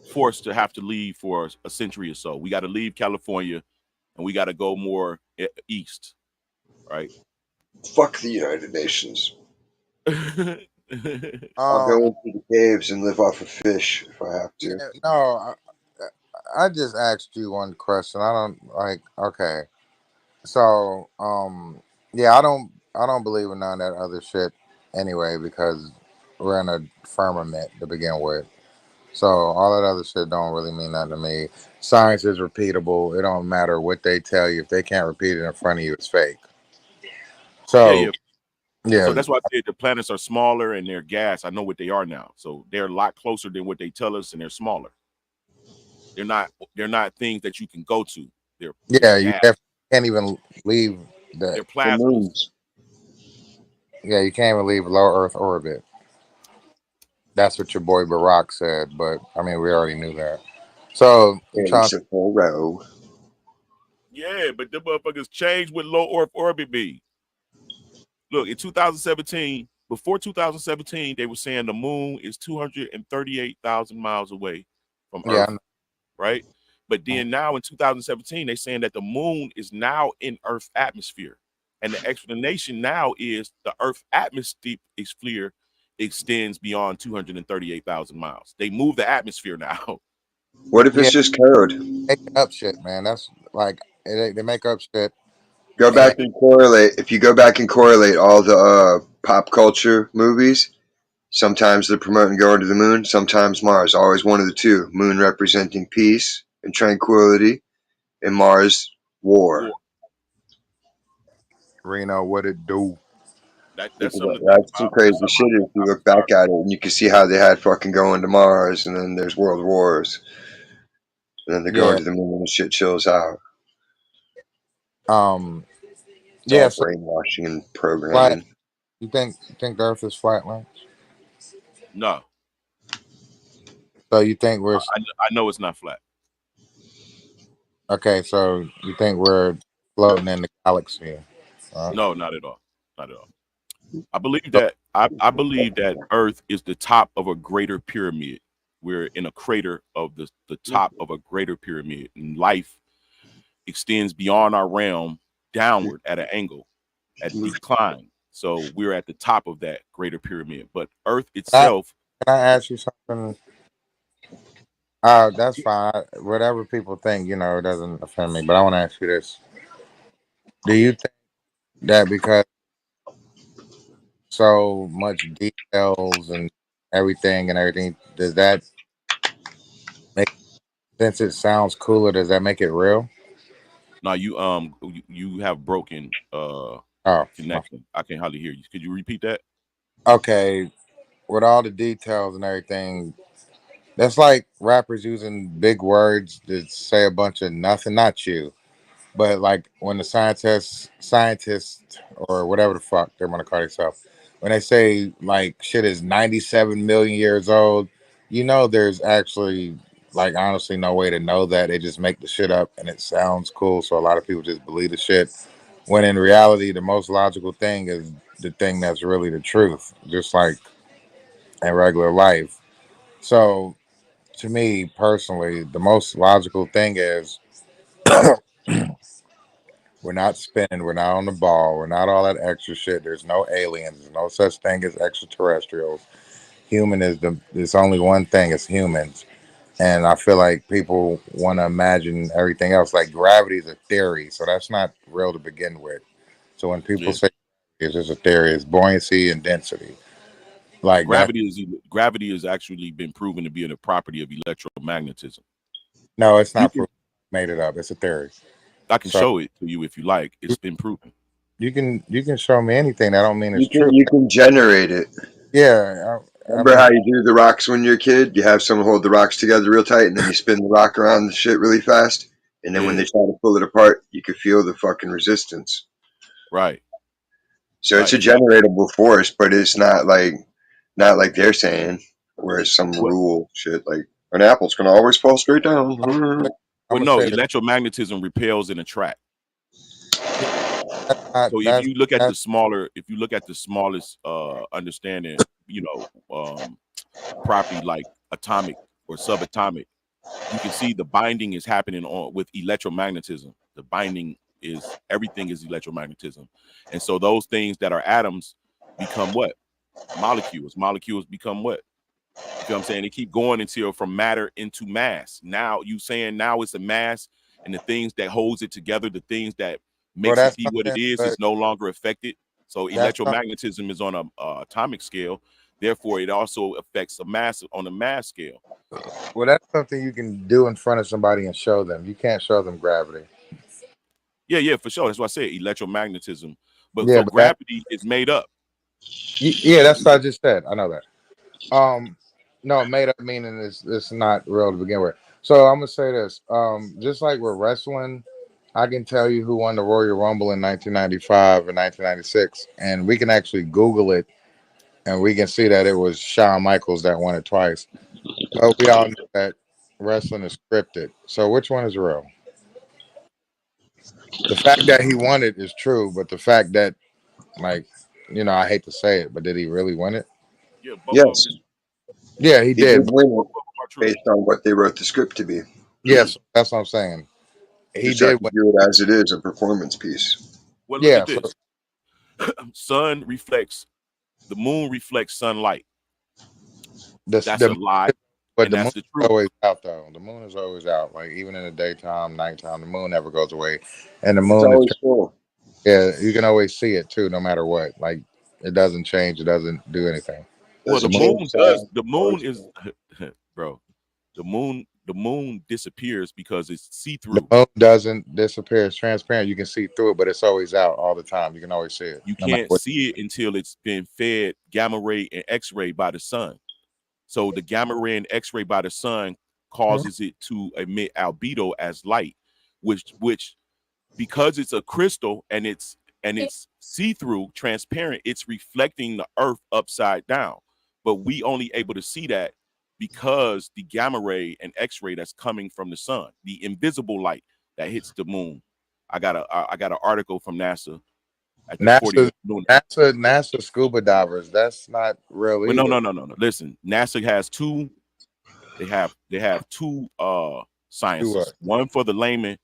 forced to have to leave for a century or so. We got to leave California and we got to go more east, right? Fuck the United Nations. Yeah, I'll go Um, into the caves and live off of fish if I have to. yeah, no, I just asked you one question. I don't like. Okay, so yeah, I don't believe in none of that other shit anyway because we're in a firmament to begin with. So all that other shit don't really mean nothing to me. Science is repeatable. It don't matter what they tell you. If they can't repeat it in front of you, it's fake. So yeah. So yeah, that's why I said the planets are smaller and they're gas. I know what they are now. So they're a lot closer than what they tell us, and they're smaller. They're not things that you can go to. They're yeah, you gas. definitely can't even leave the They're The plasmas. moons. Yeah, you can't even leave low Earth orbit. That's what your boy Barack said, but I mean, we already knew that. So you trying? It's a full row. Yeah, but the motherfuckers changed what low Earth orbit be. Look, in 2017, before 2017, they were saying the moon is 238,000 miles away from Yeah, Earth, right? But then now in 2017, they're saying that the moon is now in Earth's atmosphere. And the explanation now is the Earth atmosphere extends beyond 238,000 miles. They move the atmosphere now. What if it's yeah, just code? making up shit, man. That's like they make up shit, Go and back and correlate. If you go back and correlate all the pop culture movies, sometimes they're promoting going to the moon, sometimes Mars. Always one of the two. Moon representing peace and tranquility, and Mars war. War. Reno, what it do? That's something to think That's some about. crazy That's something shit if you I look start. back at it, and you can see how they had fucking going to Mars, and then there's world wars, and then they're going Yeah, to the moon and shit chills out. um, It's yeah. all So brainwashing and flat. programming. You think the Earth is flatland? No, So you think we're I know it's not flat. okay? So you think we're floating in the galaxy? Right? No, not at all. Not at all. I believe So, that I believe that Earth is the top of a greater pyramid. We're in a crater of the top of a greater pyramid, and life extends beyond our realm downward at an angle, at decline. So we're at the top of that greater pyramid. But Earth can I, itself, can I ask you something? That's fine. Whatever people think, it doesn't offend me. But I want to ask you this: do you think that because so much details and everything, does that make since it sounds cooler? Does that make it real? now you have broken Oh, connection. I can hardly hear you. Could you repeat that? okay. With all the details and everything, that's like rappers using big words to say a bunch of nothing. Not you, but like when the scientists or whatever the fuck they're gonna call themselves, when they say like shit is 97 million years old, there's actually like honestly no way to know that. They just make the shit up and it sounds cool, so a lot of people just believe the shit. When in reality, the most logical thing is the thing that's really the truth, just like in regular life. So to me personally, the most logical thing is we're not spinning, we're not on the ball, we're not all that extra shit. There's no aliens, there's no such thing as extraterrestrials. Human is there's only one thing, it's humans. And I feel like people want to imagine everything else. Like gravity is a theory, so that's not real to begin with. So when people Yeah. say it's just a theory, it's buoyancy and density. Like that. Gravity has actually been proven to be a property of electromagnetism. No, it's You not can proof. Made it up. It's a theory. I can So show it to you if you like. It's been proven. you can show me anything. That don't mean it's You can true. you can generate it. Yeah, I Remember mean, how you do the rocks when you're a kid? You have someone hold the rocks together real tight, and then you spin the rock around the shit really fast. And then when they Yeah, try to pull it apart, you can feel the fucking resistance. right, So it's right. a Exactly. generatable force, but it's not like they're saying, where it's some Well, rule shit like an apple's gonna always fall straight down. I'm well, gonna no, say this. electromagnetism repels and attracts. Yeah, that's not So if that's you look at the that's smaller, if you look at the smallest understanding, property like atomic or subatomic, you can see the binding is happening on with electromagnetism. The binding is everything is electromagnetism, and so those things that are atoms become what molecules. Molecules become what you feel. I'm saying they keep going until from matter into mass. Now you saying now it's a mass, and the things that holds it together, the things that well, makes it that's be what it something, is but no longer affected. So that's some- electromagnetism is on a atomic scale. Therefore, it also affects a mass on a mass scale. well, that's something you can do in front of somebody and show them. You can't show them gravity. Yeah, yeah, for sure. That's why I said electromagnetism. But Yeah, so but that gravity is made up. yeah, that's what I just said. I know that. No, made up meaning it's not real to begin with. So I'm gonna say this. Just like we're wrestling, I can tell you who won the Royal Rumble in 1995 and 1996, and we can actually Google it, and we can see that it was Shawn Michaels that won it twice. But we all know that wrestling is scripted. So which one is real? The fact that he won it is true, but the fact that, like, I hate to say it, but did he really win it? Yeah, both of them Yes, is Yeah, he he did did. win both it of them are true. based on what they wrote the script to be. Yes, that's what I'm saying. You He just have did to win. view it as it is, a performance piece. Well, look Yeah, at so this. Sun reflects the moon reflects sunlight. That's a the lie, but and the moon that's the is truth. always out though. The moon is always out. Like even in the daytime, nighttime, the moon never goes away, and the It's moon is always full. yeah. You can always see it too, no matter what. Like it doesn't change. It doesn't do anything. Well, Doesn't the change moon does. size. The moon Always is, full. bro. The moon disappears because it's see The through. moon doesn't disappear. It's transparent. You can see through it, but it's always out all the time. You can always see it, You no matter can't what. see it until it's been fed gamma ray and X ray by the sun. So the gamma ray and X ray by the sun causes it to emit albedo as light, which because it's a crystal and it's see-through, transparent, it's reflecting the earth upside down. But we only able to see that because the gamma ray and X-ray that's coming from the sun, the invisible light that hits the moon. I got an article from NASA at the NASA, 40th lunar. NASA scuba divers. That's not real Well, no, either. no, no, no, no. Listen, NASA has two. They have two Do sciences. what? One for the layman,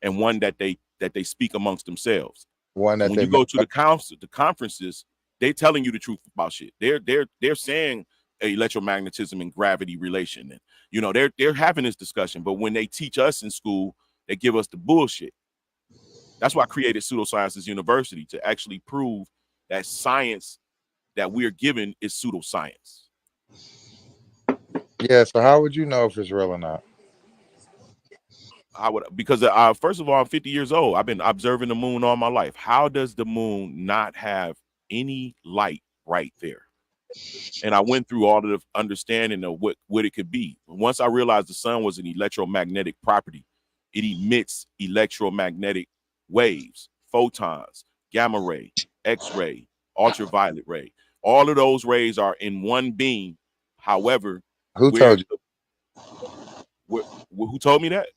and one that they speak amongst themselves. One So that when they you make go to the conferences, they're telling you the truth about shit. They're saying electromagnetism and gravity relation, and they're having this discussion. But when they teach us in school, they give us the bullshit. That's why I created Pseudosciences University to actually prove that science that we're given is pseudoscience. Yeah. So how would you know if it's real or not? How would because first of all, I'm 50 years old. I've been observing the moon all my life. How does the moon not have any light right there? And I went through all of the understanding of what it could be. Once I realized the sun was an electromagnetic property, it emits electromagnetic waves, photons, gamma ray, X-ray, ultraviolet ray. All of those rays are in one beam. However, Who where, told you? where who told me that?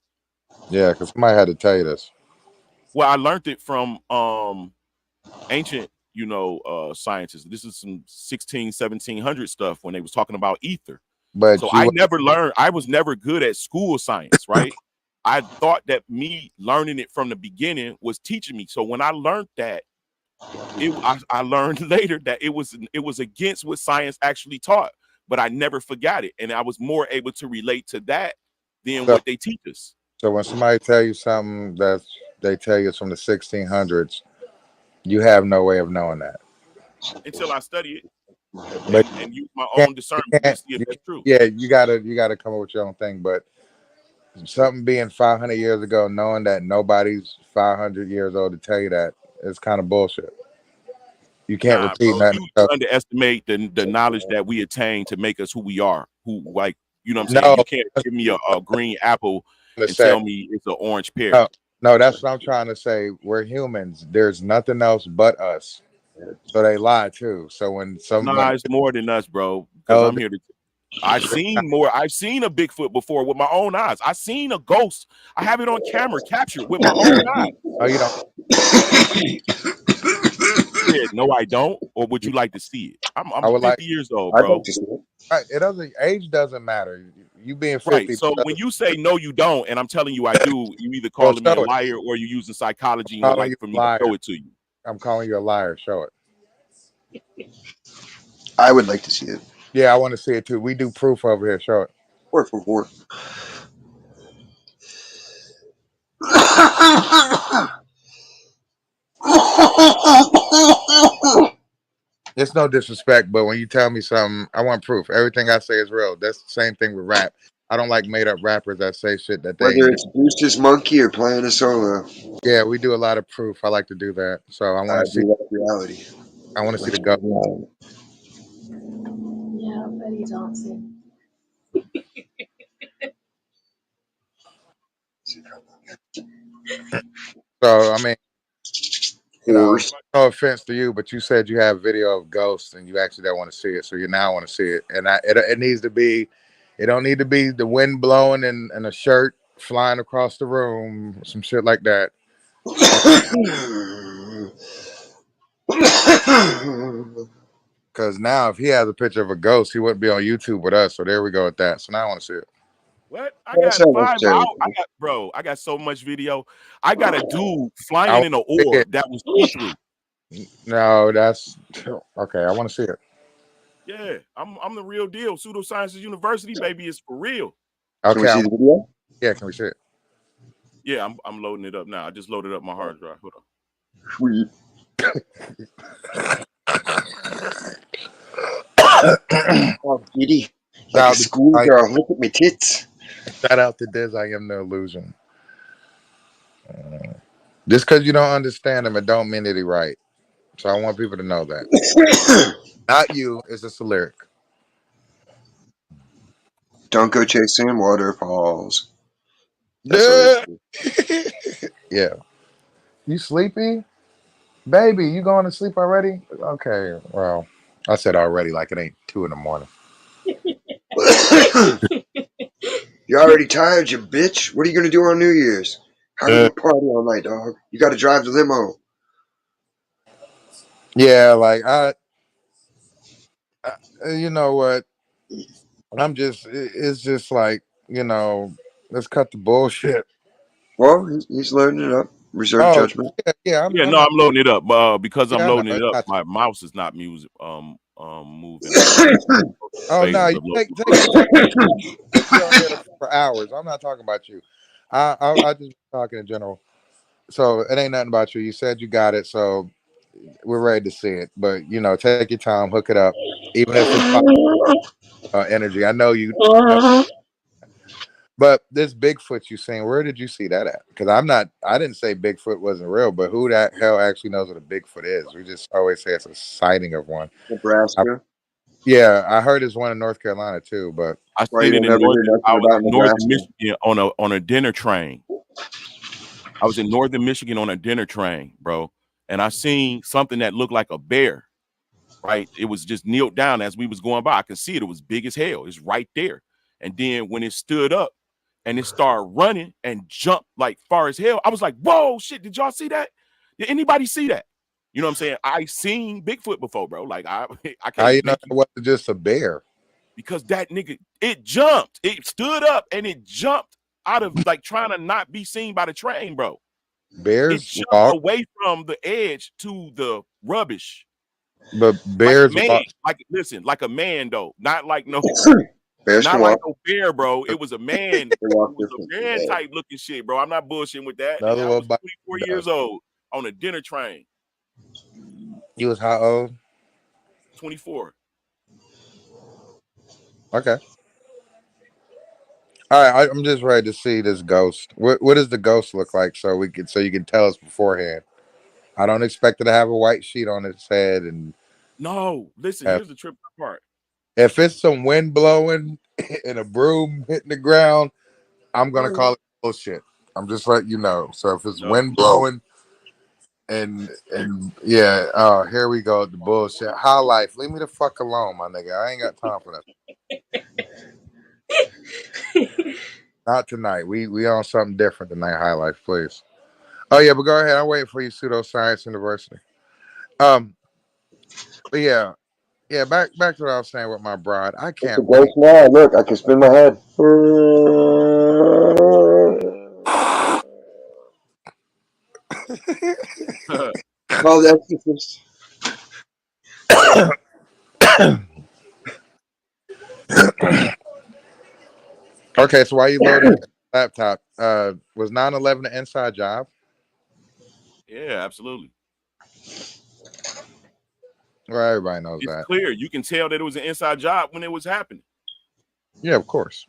Yeah, because somebody had to tell you this. Well, I learned it from ancient, scientists. This is some 1700 stuff when they was talking about ether. So But I you, never learned, I was never good at school science, right? I thought that me learning it from the beginning was teaching me. So when I learned that, I learned later that it was against what science actually taught, but I never forgot it. And I was more able to relate to that than so what they teach us so when somebody tell you something that they tell you it's from the 1600s, you have no way of knowing that. until I study it But and use my you own you discernment to can't, see if that's true. yeah, you gotta come up with your own thing. But something being 500 years ago, knowing that nobody's 500 years old to tell you that is kind of bullshit. You can't Nah, repeat bro, nothing. you underestimate the knowledge that we attain to make us who we are. Who like you know what I'm saying? No, You can't give me a green apple I'm and say tell me it's an orange pear. no, no. That's what I'm trying to say. We're humans. There's nothing else but us. So they lie too. So when Nah, it's more than us, bro. Because no, I'm here to. I've seen more. I've seen a Bigfoot before with my own eyes. I seen a ghost. I have it on camera, captured with my own eyes. no, you don't. You said no, I don't. Or would you like to see it? I I'm would like. 50 years old, I'd like bro. to see it. Right, it doesn't. Age doesn't matter. You being Right. 50 So when doesn't. you say no, you don't, and I'm telling you I do, you either Well, calling me a show it. liar or you using psychology and would Calling like you for a me to liar. show it to you. I'm calling you a liar. Show it. I would like to see it. Yeah, I want to see it too. We do proof over here. Show it. Or for war. It's no disrespect, but when you tell me something, I want proof. Everything I say is real. That's the same thing with rap. I don't like made up rappers that say shit that they Whether ain't. it's Brewster's Monkey or playing a solo, Yeah, we do a lot of proof. I like to do that. So I I want to see. do like reality. I want to see Like the go. reality. Yeah, belly dancing. So I mean, you know, Horse. no offense to you, but you said you have video of ghosts and you actually don't want to see it, so you now want to see it, and it needs to be. It don't need to be the wind blowing and a shirt flying across the room, some shit like that. Because now, if he has a picture of a ghost, he wouldn't be on YouTube with us. So there we go with that. So now I want to see it. What? I That's got not 5 necessary. out. I got so much video. I got a dude I flying want in an to see orb it. that was see-through. No, that's okay. I want to see it. Yeah, I'm the real deal. Pseudosciences University, baby, is for real. Can we Okay, see the video? yeah, can we see it? Yeah, I'm loading it up now. I just loaded up my hard drive. Hold on. Sweet. Oh, giddy. Like a schoolgirl. Look at my tits. Shout out to Diz. I am the illusion. Just because you don't understand him, it don't mean that he right. So I want people to know that. Not you. It's just a lyric. Don't go chasing waterfalls. That's what it is. Yeah. You sleepy? Baby, you going to sleep already? Okay. Well, I said already like it ain't 2 a.m. You're already tired, you bitch. What are you gonna do on New Year's? How are you gonna party all night, dog? You gotta drive the limo. Yeah, like you know what? It's just like, let's cut the bullshit. Well, he's loading it up. Reserve Oh, judgment. yeah, Yeah, I'm no, not. I'm loading it up. Because I'm Yeah, I know. loading it It's up, not. my mouse is not moving Oh no, phases you of load. take your time. You be on here for hours. I'm not talking about you. I just talking in general. So it ain't nothing about you. You said you got it, so we're ready to see it. But take your time, hook it up, even if it's energy. I know you know. But this Bigfoot you seen, where did you see that at? Because I didn't say Bigfoot wasn't real, but who that hell actually knows what a Bigfoot is? We just always say it's a sighting of one. Nebraska. Yeah, I heard there's one in North Carolina too, but I Why seen you it will in never hear northern. I nothing was about in northern Nebraska? Michigan on a dinner train. I was in northern Michigan on a dinner train, bro, and I seen something that looked like a bear. Right, it was just kneeled down as we was going by. I could see it. It was big as hell. It's right there. And then when it stood up and it started running and jumped like far as hell, I was like, "Whoa, shit! Did y'all see that? Did anybody see that?" You know what I'm saying? I seen Bigfoot before, bro. Like I I how can't you know make it you wasn't just a bear? because that nigga it jumped. It stood up and it jumped out of like trying to not be seen by the train, bro. It Bears jumped walk, away from the edge to the rubbish. but Like a bears man, walk. like a man though, not like no, Bears not can like walk. no bear, bro. It was a man. It They walk was different. a man type looking shit, bro. I'm not bullshitting with that. And Another I one was by 24 years old on a dinner train. you was how old? 24. Okay. All right, I'm just ready to see this ghost. What does the ghost look like so you can tell us beforehand? I don't expect it to have a white sheet on its head and No, listen. have, Here's the trip part. if it's some wind blowing and a broom hitting the ground, I'm gonna call it bullshit. I'm just letting you know. So if it's No, wind blowing and yeah, here we go, the bullshit. High life, leave me the fuck alone, my nigga. I ain't got time for that. Not tonight. We on something different tonight. High life, please. Oh yeah, but go ahead. I'm waiting for you, Pseudoscience University. Um, but yeah. Back to what I was saying with my bride. I It's a can't ghost wait. now. Look, I can spin my head. Call the exorcist. Okay, so why you loading your laptop? Was 9/11 an inside job? yeah, absolutely. Well, everybody knows It's that. clear. You can tell that it was an inside job when it was happening. Yeah, of course.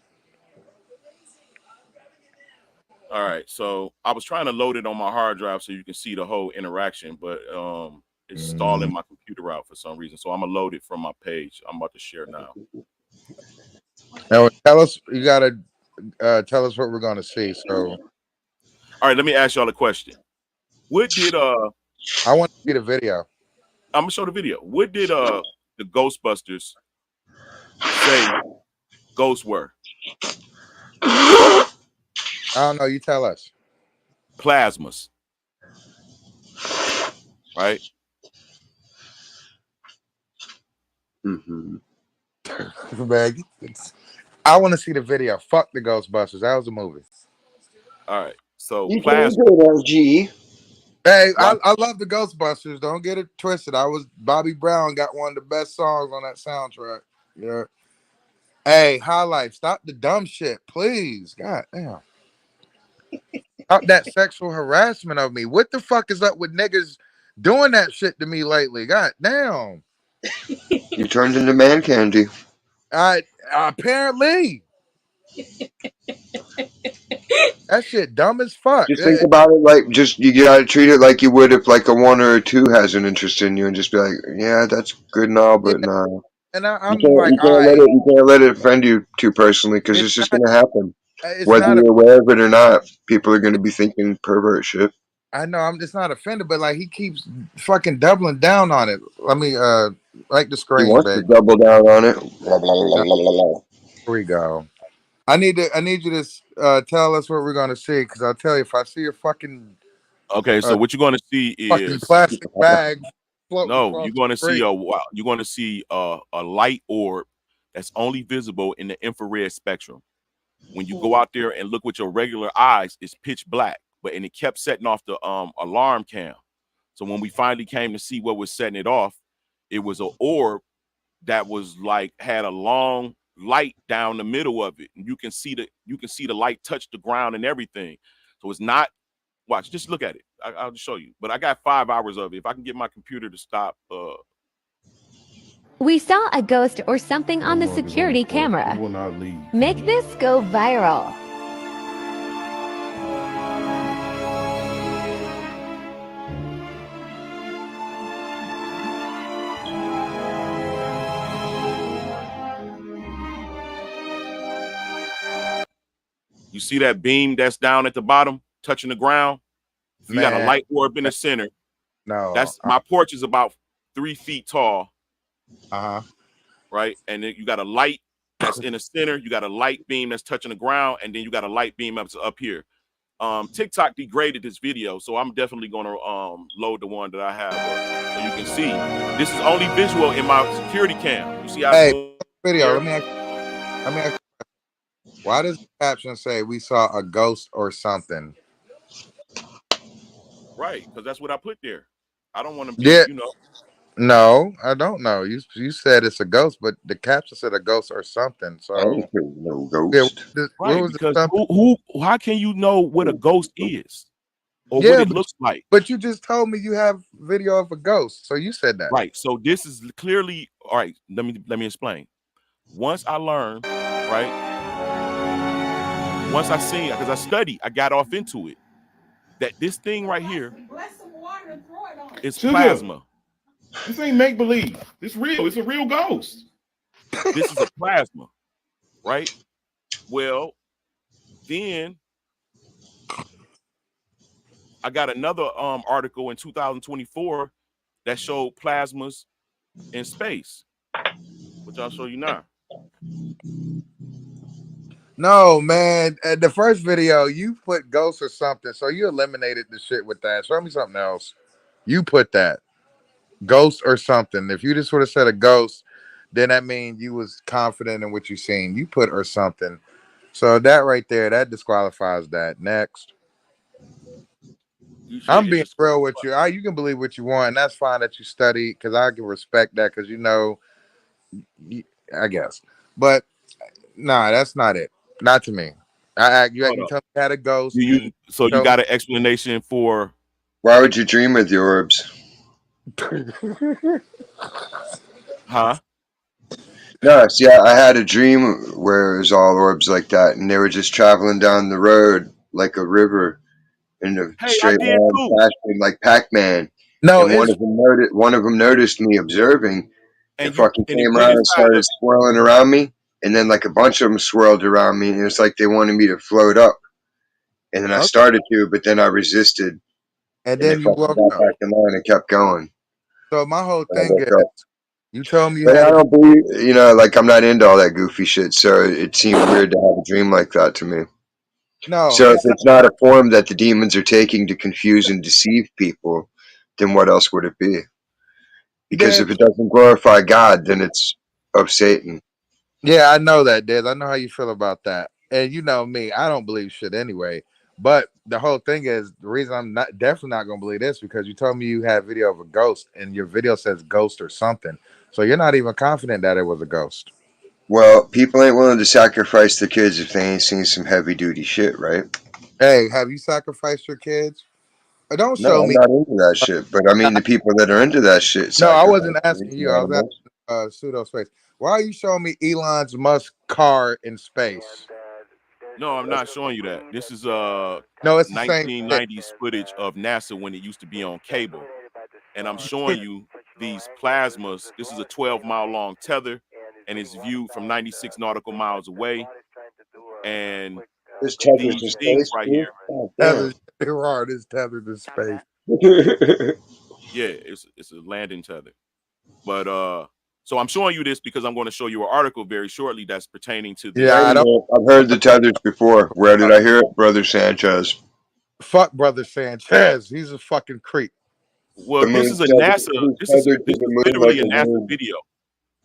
All right, so I was trying to load it on my hard drive so you can see the whole interaction, but it's stalling my computer out for some reason. So I'm gonna load it from my page. I'm about to share now. Now tell us. You gotta tell us what we're gonna see. So All right, let me ask y'all a question. What did I want to see the video. I'm gonna show the video. What did the Ghostbusters say ghosts were? I don't know. You tell us. Plasmas, right? Mm-hmm. Man, I want to see the video. Fuck the Ghostbusters. That was a movie. All right. So You can plasma. enjoy that, G. Hey, Right. I love the Ghostbusters. Don't get it twisted. Bobby Brown got one of the best songs on that soundtrack. Yeah. Hey, High Life, stop the dumb shit, please. God damn. Stop that sexual harassment of me. What the fuck is up with niggas doing that shit to me lately? God damn. You turned into man candy. I apparently that shit dumb as fuck. Just think about it like you gotta treat it like you would if like a one or a two has an interest in you, and just be like, yeah, that's good and all, Yeah, but nah. and You I'm can't like, you all can't let right, it offend you too personally because it's it's just not gonna happen. it's Whether not a you're aware of it or not, people are gonna be thinking pervert shit. I know I'm just not offended, but like he keeps fucking doubling down on it. Let me like the He screen, wants to babe. double down on it. Uh, Here we go. I need you to tell us what we're gonna see, because I'll tell you, if I see a fucking Okay. So what you're gonna see fucking is plastic bag floating no. across You're the gonna see screen. you're gonna see a light orb that's only visible in the infrared spectrum. When you go out there and look with your regular eyes, it's pitch black. And it kept setting off the alarm cam. So when we finally came to see what was setting it off, it was an orb that was like had a long light down the middle of it. And you can see the light touch the ground and everything. So it's not watch, just look at it. I'll just show you. But I got 5 hours of it. If I can get my computer to stop We saw a ghost or something on the security camera. Make this go viral. you see that beam that's down at the bottom touching the ground? If you got a Man, light orb in the center, no. that's my porch is about 3 feet tall. Right? And then you got a light that's in the center, you got a light beam that's touching the ground, and then you got a light beam up here. TikTok degraded this video, so I'm definitely gonna load the one that I have so you can see. This is only visual in my security cam. You see how Video, let me ask, why does the caption say we saw a ghost or something? Right, because that's what I put there. I don't want to be, Yeah. you know. No, I don't know. You said it's a ghost, but the caption said a ghost or something. So No ghost. yeah, Right, what was because something? how can you know what a ghost is or what Yeah, it looks like? but you just told me you have video of a ghost, so you said that. Right. So this is clearly all right. Let me explain. Once I learned, right? Once I seen, because I studied, I got off into it. That this thing right here is plasma. This ain't make believe. It's real. It's a real ghost. This is a plasma, right? Well, then I got another article in 2024 that showed plasmas in space, which I'll show you now. No, man. The first video, you put ghosts or something, so you eliminated the shit with that. Show me something else. You put that ghost or something. If you just would have said a ghost, then that means you was confident in what you seen. You put or something. So that right there, that disqualifies that. Next. I'm being real with you. You can believe what you want, and that's fine that you study, because I can respect that, because I guess. But nah, that's not it. Not to me. You tell me you had a ghost. So you got an explanation for why would you dream of the orbs? Huh? No, see, I had a dream where it was all orbs like that, and they were just traveling down the road like a river in a straight line fashion, like Pac-Man. No, and one of them noticed me observing, and fucking came around and started swirling around me, and then like a bunch of them swirled around me, and it's like they wanted me to float up, and then I started to, but then I resisted, And and they then you fucking woke got up. back in line and kept going. So my whole And I thing woke is, up. you told me you But had I a don't believe, like I'm not into all that goofy shit. So it seemed weird to have a dream like that to me. no. So if It's not. it's not a form that the demons are taking to confuse and deceive people, then what else would it be? Because Des, if it doesn't glorify God, then it's of Satan. yeah, I know that, Des. I know how you feel about that. And you know me, I don't believe shit anyway. But the whole thing is the reason I'm not definitely not gonna believe this because you told me you had video of a ghost and your video says ghost or something. So you're not even confident that it was a ghost. Well, people ain't willing to sacrifice their kids if they ain't seen some heavy duty shit, right? Hey, have you sacrificed your kids? Don't No, show I'm me. not into that shit. But I mean, the people that are into that shit No, I sacrifice wasn't asking you. I was animals. asking pseudo space. Why are you showing me Elon's Musk car in space? No, I'm not showing you that. This is No, it's the same shit. 1990s footage of NASA when it used to be on cable. And I'm showing you these plasmas. This is a 12-mile long tether, and it's viewed from 96 nautical miles away. And There's tethers in these things space, right dude. here, God damn. Tethered, there are this tethered to space. yeah, it's a landing tether. But so I'm showing you this because I'm going to show you an article very shortly that's pertaining to Yeah, Wait the. a I don't minute. I've heard the tethers before. Where did I hear it? Brother Sanchez. fuck brother Sanchez. He's a fucking creep. Well, The this moon's is a tethered. NASA. He's This is tethered to this the is moon like literally a a NASA loon. video.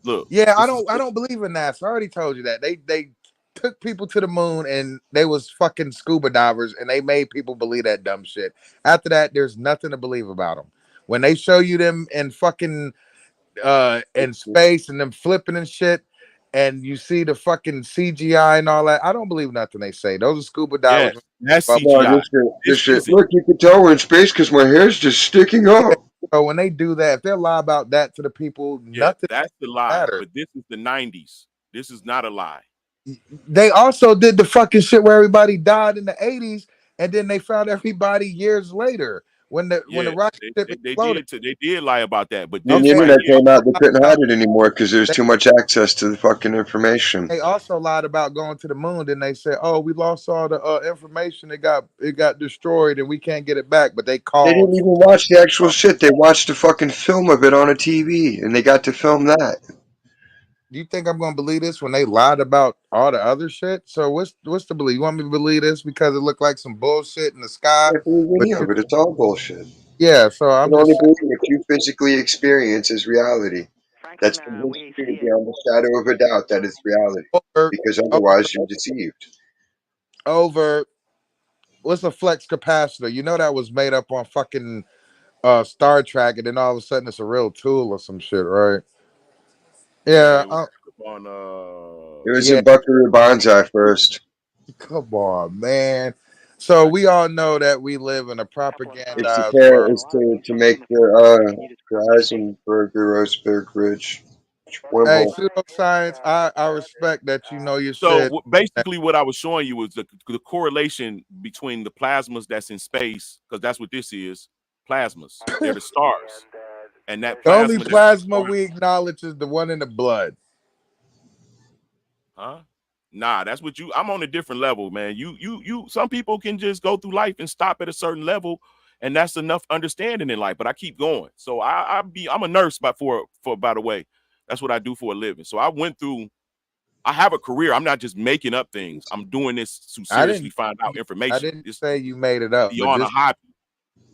Look, Yeah, I this is don't believe in NASA. I already told you that. They took people to the moon and they was fucking scuba divers and they made people believe that dumb shit. After that, there's nothing to believe about them. When they show you them in fucking in space and them flipping and shit, and you see the fucking CGI and all that, I don't believe nothing they say. Those are scuba divers. yes, that's But No, CGI. this This shit. isn't. Look, you can tell we're in space because my hair's just sticking up. so when they do that, if they lie about that to the people, Yeah, nothing that's the lie. matters. But this is the 90s. This is not a lie. They also did the fucking shit where everybody died in the 80s, and then they found everybody years later when the Yeah, rocket they, ship they, they exploded. did they did lie about that. But When Okay, the this right internet here, came out, they lied couldn't hide about- it anymore because there's they, too much access to the fucking information. they also lied about going to the moon. Then they said, "Oh, we lost all the information. It got destroyed, and we can't get it back." But they They called. didn't even watch the actual shit. They watched a fucking film of it on a TV, and they got to film that. Do you think I'm gonna believe this when they lied about all the other shit? So what's the belief? You want me to believe this because it looked like some bullshit in the sky? I believe But any of it. It's all bullshit. yeah, so You I'm can only just believe what you physically experience as reality. That's convinced you beyond the shadow of a doubt that it's reality, over because over otherwise you're deceived. over. What's a flux capacitor? You know that was made up on fucking Star Trek, and then all of a sudden it's a real tool or some shit, right? yeah, Yeah, it was on It was yeah. in Buckaroo Banzai first. Come on, man. So we all know that we live in a It's to propagandized tear, world. it's to make the Eisenberg Roseberg Ridge Hey, wormhole. pseudoscience, I respect that you know your So shit. basically, what I was showing you was the correlation between the plasmas that's in space, because that's what this is. Plasmas. They're the stars, and that The only plasma that's plasma we acknowledge is the one in the blood. huh? Nah, that's what you. I'm on a different level, man. You. Some people can just go through life and stop at a certain level, and that's enough understanding in life. But I keep going. So I'm a nurse, by the way, that's what I do for a living. So I went through. I have a career. I'm not just making up things. I'm doing this to I seriously didn't find out I information. didn't It's say you made it up, but beyond a just hobby.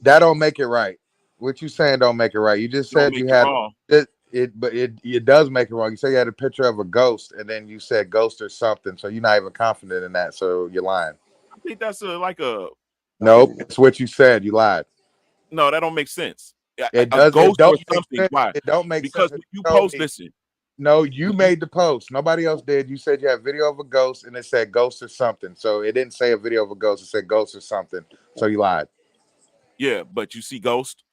that don't make it right. What you saying don't make it right. You just Don't said make you it had wrong. it does make it wrong. You said you had a picture of a ghost, and then you said ghost or something. So you're not even confident in that. So you're lying. I think that's like a Nope, it's what you said. You lied. no. That don't make sense. It A does. It ghost or don't make something. sense. Why? It don't make sense. Because If when you you told post, me listen. no, you When you made the post. Nobody else did. You said you had video of a ghost, and it said ghost or something. So it didn't say a video of a ghost. It said ghost or something. So you lied. yeah, but you see ghost.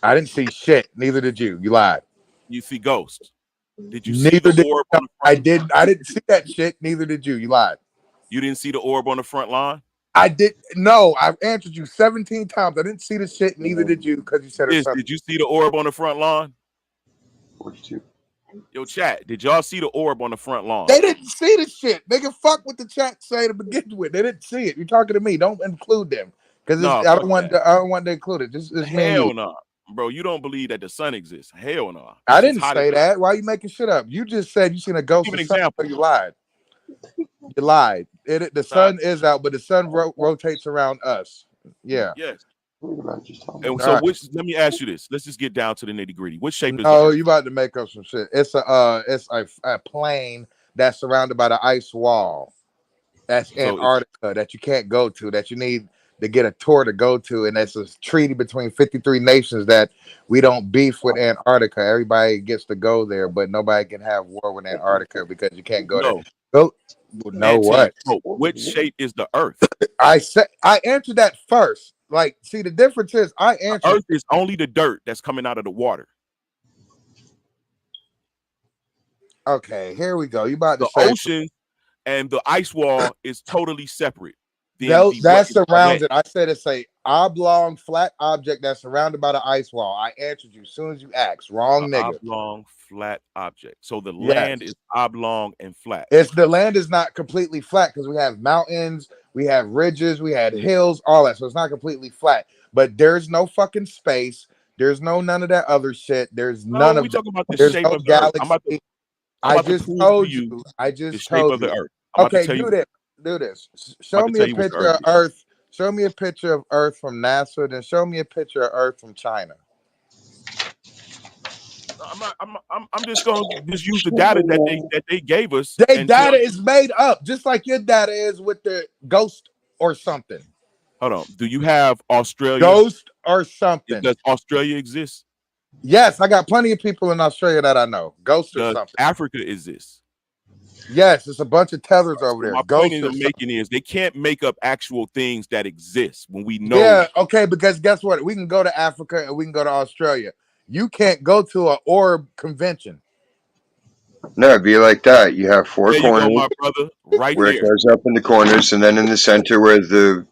I didn't see shit. Neither did you. You lied. You see ghost. Did you see the Neither did orb no, on the front? I didn't. I didn't see that shit. Neither did you. You lied. You didn't see the orb on the front lawn. I did. No, I've answered you 17 times. I didn't see the shit. Neither did you because you said or something. Did you see the orb on the front lawn? 42. Yo, chat. Did y'all see the orb on the front lawn? They didn't see the shit. They can fuck what the chat say to begin with. They didn't see it. You're talking to me. Don't include them. Because No, I fuck that. don't want to include it. Just it's me and you. Hell no, bro. You don't believe that the sun exists? Hell no. I It's didn't hot say as- that. Why are you making shit up? You just said you seen a ghost Give or an something. example. So you lied. You lied. The sun is out, but the sun rotates around us. Yeah. Yes. Just And so, All right. let me ask you this. Let's just get down to the nitty gritty. What shape is the No, Earth? you about to make up some shit. It's a plane that's surrounded by the ice wall. That's So Antarctica that you can't go to, that you need to get a tour to go to, and that's a treaty between 53 nations that we don't beef with Antarctica. Everybody gets to go there, but nobody can have war with Antarctica because you can't go there. no, Go. No, Anton, what? no. What shape is the Earth? I said I answered that first. Like, see, the difference is I The answered. Earth is only the dirt that's coming out of the water. Okay, here we go. You about to The say ocean and the ice wall is totally separate. that surrounds it. I said it's a oblong, flat object that's surrounded by the ice wall. I answered you as soon as you asked. Wrong, nigga. Oblong, flat object. So the Yes. land is oblong and flat. It's the land is not completely flat because we have mountains, we have ridges, we had hills, all that. So it's not completely flat. But there's no fucking space. There's none of that other shit. There's none we of talking about the there's shape no of the Earth. galaxy. I'm I about to just prove told to you you. I the just shape told of the you. Earth. I'm about to Okay, tell you. do this. I'm Show about to me tell a you what the picture of Earth is. Earth. Show me a picture of Earth from NASA. Then show me a picture of Earth from China. I'm just gonna just use the data that they gave us. Their and tell data you- is made up, just like your data is with the ghost or something. Hold on. Do you have Australia? Ghost or something. Does Australia exist? Yes, I got plenty of people in Australia that I know. Ghost or Does something. Africa exist? Yes, it's a bunch of tethers over there. My Ghost point or I'm making is they can't make up actual things that exist when we know. Yeah, okay, because guess what? We can go to Africa and we can go to Australia. You can't go to an orb convention. No, it'd be like that. You have four There you corners go, my brother, right where there. it goes up in the corners, and then in the center where the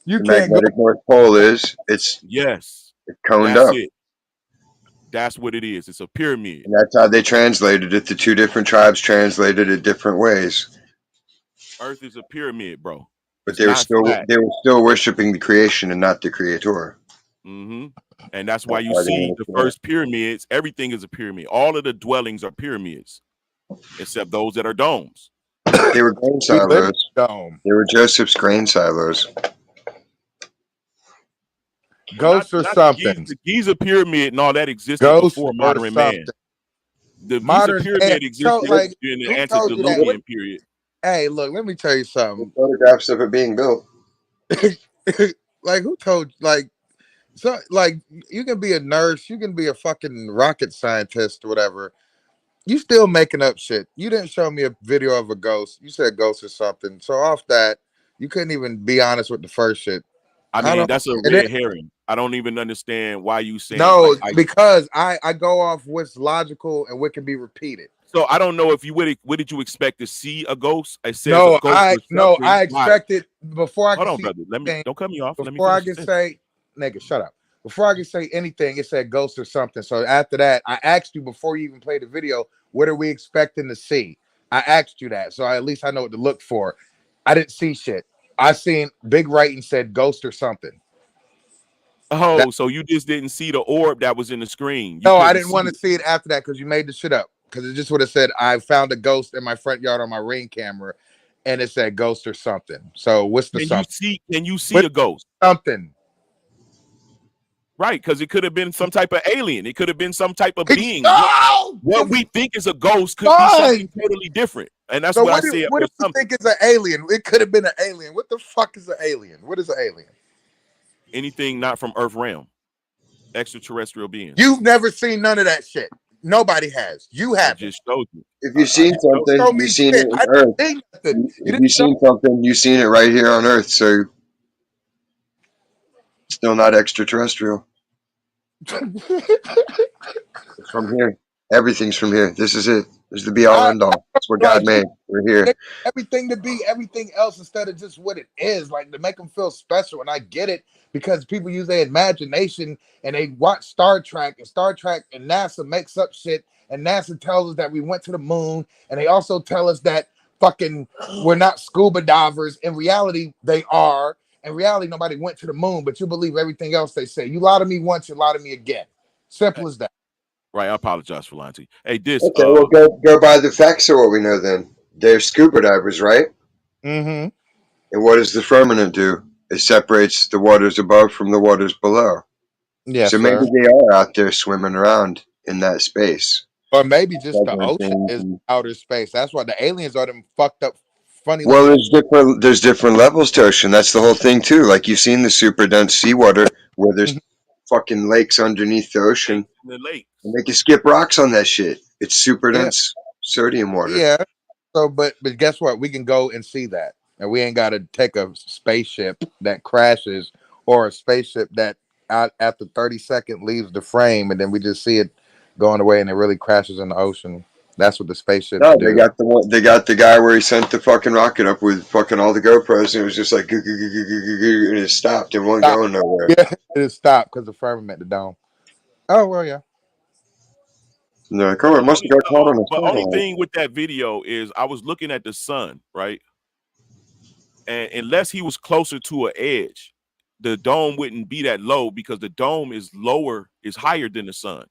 Can't magnetic North Pole is, it's Yes, coned that's up. it. That's what it is. It's a pyramid. And that's how they translated it. The two different tribes translated it different ways. Earth is a pyramid, bro. But It's they were not flat. still worshiping the creation and not the creator. Mm-hmm. And that's why That's you why they see wanna the see first pyramids. Everything is a pyramid. All of the dwellings are pyramids, except those that are domes. They were grain We live in silos. a dome. They were Joseph's grain silos. Ghost or something. The Giza pyramid and all that existed Ghost before or modern man. something. The Modern Giza pyramid man. existed So, like, during the who told you that? antediluvian period. Hey, look, let me tell you something. Photographs of it being built. Like, who told, like, so, like, you can be a nurse, you can be a fucking rocket scientist or whatever. You still making up shit. You didn't show me a video of a ghost. You said ghost or something. So off that, you couldn't even be honest with the first shit. I mean, that's a and red then- herring. I don't even understand why you saying No, like, because I go off what's logical and what can be repeated. so I don't know if you what did you expect to see a ghost? It says No, a ghost I or no, something. I Why? expected before I Hold could on, see brother. Let me anything, don't cut me off. Let me before I finish could this. say, nigga, shut up. Before I could say anything, it said ghost or something. So after that, I asked you before you even played the video, what are we expecting to see? I asked you that, so at least I know what to look for. I didn't see shit. I seen big writing said ghost or something. Oh, so you just didn't see the orb that was in the screen. No, I didn't want to see it after that because you made the shit up. Because it just would have said I found a ghost in my front yard on my Ring camera, and it said ghost or something. So what's the something? Can you see a ghost? Something. Right, because it could have been some type of alien. It could have been some type of being. No! What we think is a ghost could be something totally different. And that's So what I what said. if you think it's an alien? It could have been an alien. What the fuck is an alien? What is an alien? Anything not from Earth realm. Extraterrestrial beings. You've never seen none of that shit. Nobody has. You I have. just showed you. If you've seen something, you've seen it on Earth. If you've seen something, you've seen it right here on Earth. So still not extraterrestrial. It's from here. Everything's from here. This is it. This is the be all end all. That's what God made. We're here. Everything to be everything else instead of just what it is, like to make them feel special. And I get it because people use their imagination and they watch Star Trek and NASA makes up shit. And NASA tells us that we went to the moon. And they also tell us that fucking we're not scuba divers. In reality, they are. In reality, nobody went to the moon, but you believe everything else they say. You lie to me once, you lie to me again. Simple as that. Right. I apologize for lying to you. Hey, this Okay, well, go by the facts of what we know then. They're scuba divers, right? Mm-hmm. And what does the firmament do? It separates the waters above from the waters below. Yes, So maybe sir. they are out there swimming around in that space. Or maybe just the Covering ocean things is and- outer space. That's why the aliens are them fucked up, funny Well, looking. there's different levels to ocean. That's the whole thing too. Like you've seen the super dense seawater where there's Mhm. fucking lakes underneath the ocean, in the lake. and they can skip rocks on that shit. It's super Yeah, dense sodium water. yeah. So, but guess what? We can go and see that, and we ain't got to take a spaceship that crashes or a spaceship that after 30 seconds leaves the frame, and then we just see it going away, and it really crashes in the ocean. That's what the spaceships No, they do. got the one. They got the guy where he sent the fucking rocket up with fucking all the GoPros, and it was just like, and it stopped. It wasn't Stop. going nowhere. Yeah, it stopped because the firmament, the dome. Oh well, yeah. No, like, oh, it must have got caught on a But only satellite. thing with that video is I was looking at the sun, right? And unless he was closer to an edge, the dome wouldn't be that low because the dome is higher than the sun.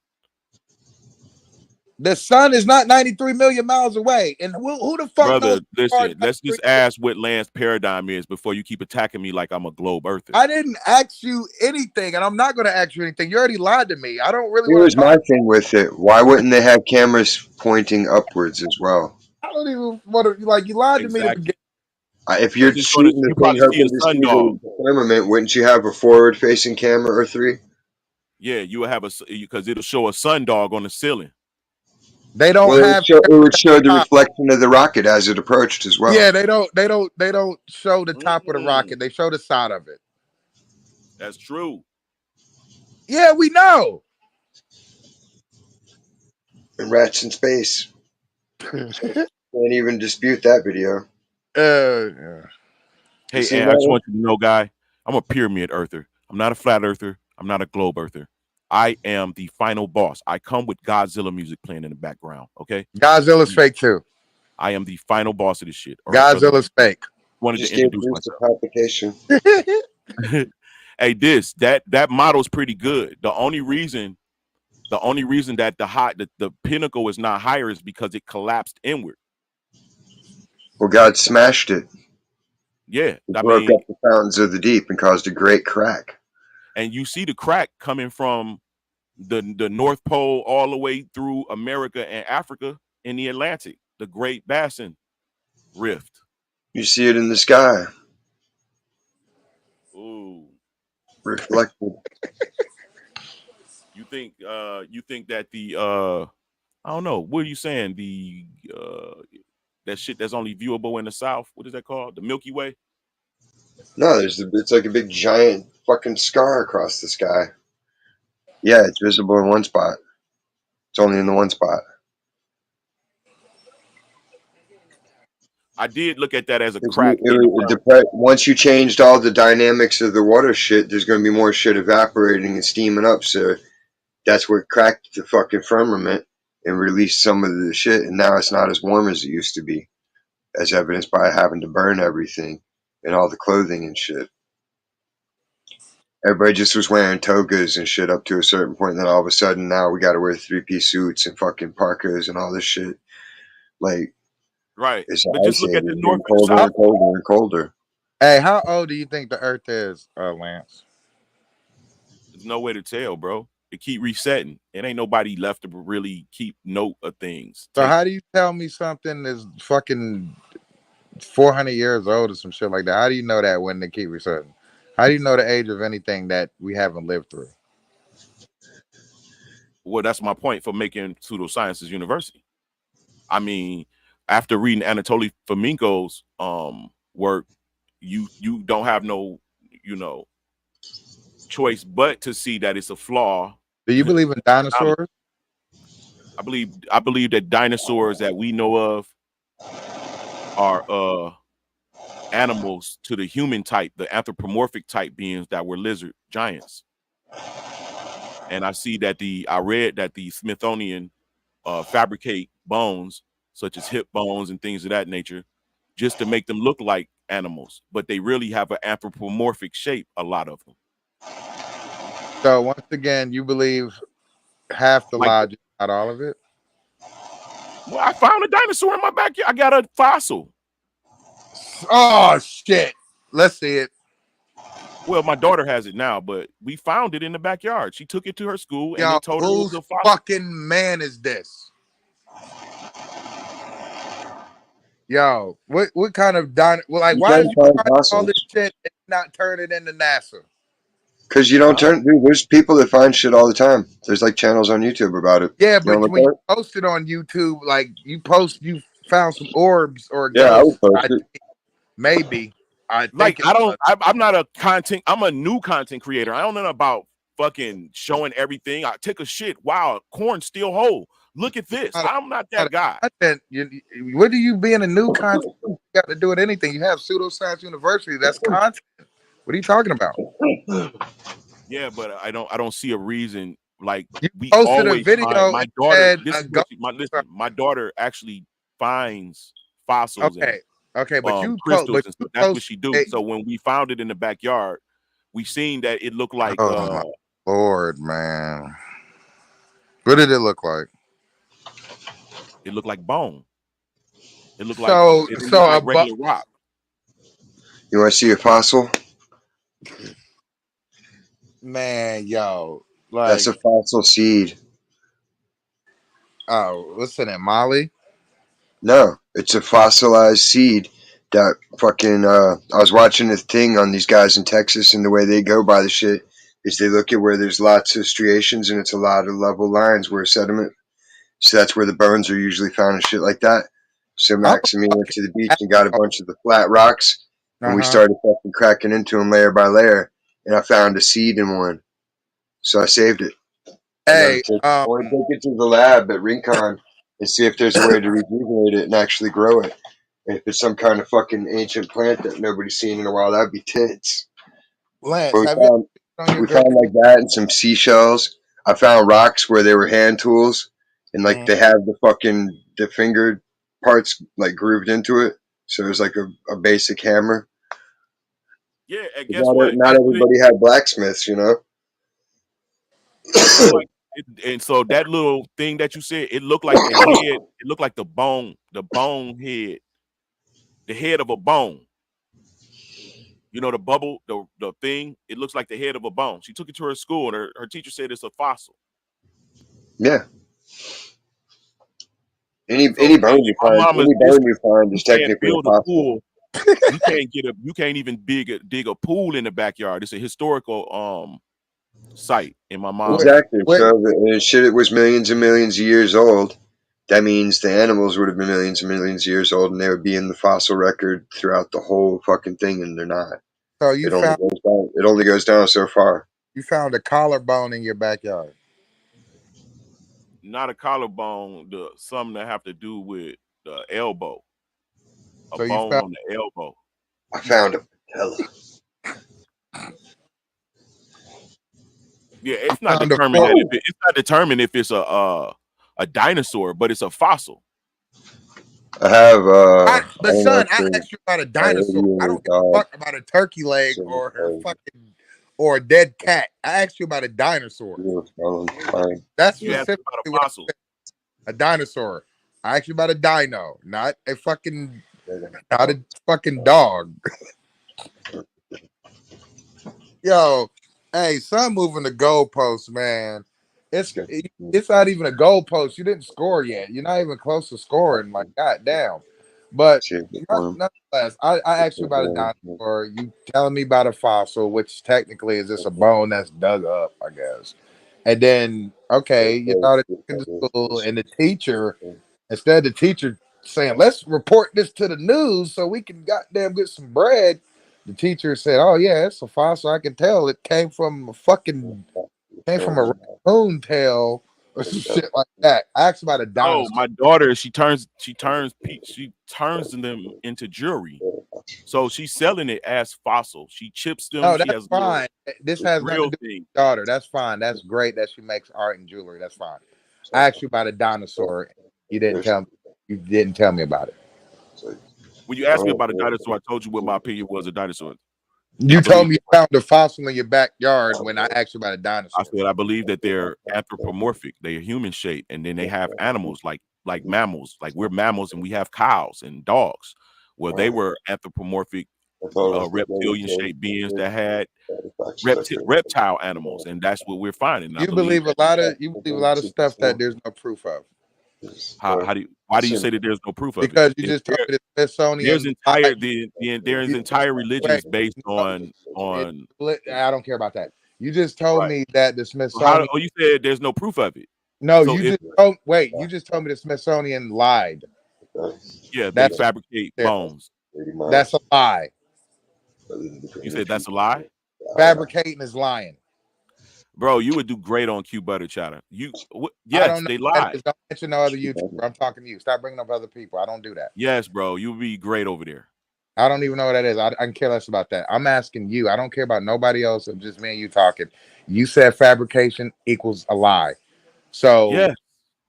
The sun is not 93 million miles away, and who the fuck Brother, knows? listen, let's just ask what Lance paradigm is before you keep attacking me like I'm a globe earther. I didn't ask you anything, and I'm not going to ask you anything. You already lied to me. I don't really Here want was to talk. my thing with it. Why wouldn't they have cameras pointing upwards as well? I don't even want to. Like, you lied to me to Exactly. begin. If you're You shooting the thing probably see hoping the to sun see dog. the firmament, wouldn't you have a forward-facing camera or three? Yeah, you will have because it'll show a sun dog on the ceiling. They don't Well, have. it would show the reflection of the rocket as it approached as well. Yeah, they don't show the top of the rocket. They show the side of it. That's true. Yeah, we know. And Rats in Space. Can't even dispute that video. Yeah. Hey, seen and I that just one? want you to know, guy, I'm a pyramid earther. I'm not a flat earther. I'm not a globe earther. I am the final boss. I come with Godzilla music playing in the background. Okay. Godzilla's fake too. I am the final boss of this shit. All right, brother. Godzilla's fake. Wanted Just to gave introduce Bruce a myself. palpitation. Hey, that model's pretty good. The only reason that the pinnacle is not higher is because it collapsed inward. Well, God smashed it. Yeah, It I broke mean, up the fountains of the deep and caused a great crack. and you see the crack coming from the North Pole all the way through America and Africa in the Atlantic, the Great Basin Rift. You see it in the sky, Ooh, reflected. you think that the I don't know, what are you saying? The that shit that's only viewable in the South. What is that called? The Milky Way? No, it's like a big giant fucking scar across the sky. Yeah, it's visible in one spot. It's only in the one spot. I did look at that as a crack. Once you changed all the dynamics of the water shit, there's going to be more shit evaporating and steaming up. So that's what cracked the fucking firmament and released some of the shit. And now it's not as warm as it used to be, as evidenced by having to burn everything and all the clothing and shit. Everybody just was wearing togas and shit up to a certain point, and then all of a sudden now we got to wear 3-piece suits and fucking parkas and all this shit. Like, Right. it's But just look at the getting North and the colder South. and colder and colder. Hey, how old do you think the Earth is, Lance? There's no way to tell, bro. It keep resetting. It ain't nobody left to really keep note of things. So how do you tell me something is fucking 400 years old or some shit like that? How do you know that when they keep resetting? How do you know the age of anything that we haven't lived through? Well, that's my point for making pseudosciences university. I mean, after reading Anatoly Fomenko's work, you don't have no, choice but to see that it's a flaw. Do you believe in dinosaurs? I believe that dinosaurs that we know of are animals to the human type, the anthropomorphic type beings that were lizard giants. And I read that the Smithsonian fabricate bones such as hip bones and things of that nature just to make them look like animals, but they really have an anthropomorphic shape, a lot of them. So once again, you believe half the Like, logic, not all of it? well, I found a dinosaur in my backyard. I got a fossil. Oh shit! Let's see it. Well, my daughter has it now, but we found it in the backyard. She took it to her school and Yo, they told her it was whose a fossil. fucking man is this? Yo, what kind of well, like, You why can is you find finding all this fossils. shit and not turn it into NASA? Because you don't turn, dude, there's people that find shit all the time. There's like channels on YouTube about it. Yeah, You but don't look when at you it? post it on YouTube, like you found some orbs or Yeah, I would ghosts. post it. Maybe. I think Like, I'm not a content, I'm a new content creator. I don't know about fucking showing everything. I take a shit. Wow, corn still whole. Look at this. I'm not that guy. What do you being a new content got to do with anything? You have Pseudoscience University. That's content. What are you talking about? Yeah, but I don't see a reason. Like, You we posted a always video find my and daughter. said This a is what ghost. my daughter actually finds fossils Okay, and but you crystals and stuff. That's what post she do. So when we found it in the backyard, we seen that it looked like oh my Lord, man. What did it look like? it looked like bone. It looked So like regular rock. You want to see a fossil? Man, yo, like, That's a fossil seed. Oh, what's in it, Molly? No, it's a fossilized seed that fucking, I was watching a thing on these guys in Texas, and the way they go by the shit is they look at where there's lots of striations and it's a lot of level lines where sediment. So that's where the bones are usually found and shit like that. So Max and me went to the beach and got a bunch of the flat rocks, and we started fucking cracking into them layer by layer, and I found a seed in one. So I saved it. Hey, I want to take it to the lab at Rincon and see if there's a way to rejuvenate it and actually grow it. If it's some kind of fucking ancient plant that nobody's seen in a while, that'd be tits. Lance, But we found like that and some seashells. I found rocks where they were hand tools, and like they have the fingered parts like grooved into it. So it was like a basic hammer. Yeah, and guess what? Not everybody had blacksmiths, you know. And so that little thing that you said, it looked like the head. It looked like the bone head, the head of a bone. You know, the bubble, the thing. It looks like the head of a bone. She took it to her school, and her teacher said it's a fossil. Yeah. Any bone you find is technically a fossil. You can't even dig a pool in the backyard. It's a historical site in my mom's. Exactly. So shit, it was millions and millions of years old. That means the animals would have been millions and millions of years old, and they would be in the fossil record throughout the whole fucking thing, and they're not. So it only goes down so far. You found a collarbone in your backyard. Not a collarbone. Something that have to do with the elbow. A bone on the elbow. I found a patella. Yeah, it's not determined if it's a dinosaur, but it's a fossil. I have. I asked you about a dinosaur. I don't give a fuck about a turkey leg or a dead cat. I asked you about a dinosaur. That's specifically what I said. A dinosaur. I asked you about a dino, not a fucking dog. Yo, hey, son, moving the goalpost, man. It's not even a goalpost. You didn't score yet. You're not even close to scoring. Like, goddamn. But nonetheless, I asked you about a dinosaur. You telling me about a fossil, which technically is just a bone that's dug up, I guess. And then, okay, you thought it in the school, and the teacher, instead of the teacher saying, "Let's report this to the news so we can goddamn get some bread," the teacher said, "Oh yeah, it's a fossil. I can tell it came from a raccoon tail or some shit like that." I asked about a dinosaur. Oh, my daughter, she turns them into jewelry. So she's selling it as fossil. She chips them. No, that's fine. This has nothing to do with your daughter. That's fine. That's great that she makes art and jewelry. That's fine. I asked you about a dinosaur. You didn't tell me about it. when you asked me about a dinosaur, I told you what my opinion was of dinosaurs. You told me you found a fossil in your backyard when I asked you about a dinosaur. I said I believe that they're anthropomorphic. They are human shaped, and then they have animals like mammals. Like we're mammals, and we have cows and dogs. Well, they were anthropomorphic, reptilian shaped beings that had reptile animals, and that's what we're finding. You believe a lot of stuff that there's no proof of. Why do you say that there's no proof of because it? you just told me the Smithsonian. There's entire religions based on. I don't care about that. You just told me that the Smithsonian. You said there's no proof of it. No, so you just told me the Smithsonian lied. Yeah, they fabricate bones. That's a lie. You said that's a lie? Fabricating is lying. Bro, you would do great on Q Butter Chatter. Yes, they lie. Don't mention no other YouTuber. I'm talking to you. Stop bringing up other people. I don't do that. Yes, bro, you would be great over there. I don't even know what that is. I can care less about that. I'm asking you. I don't care about nobody else. It's just me and you talking. You said fabrication equals a lie. So yeah,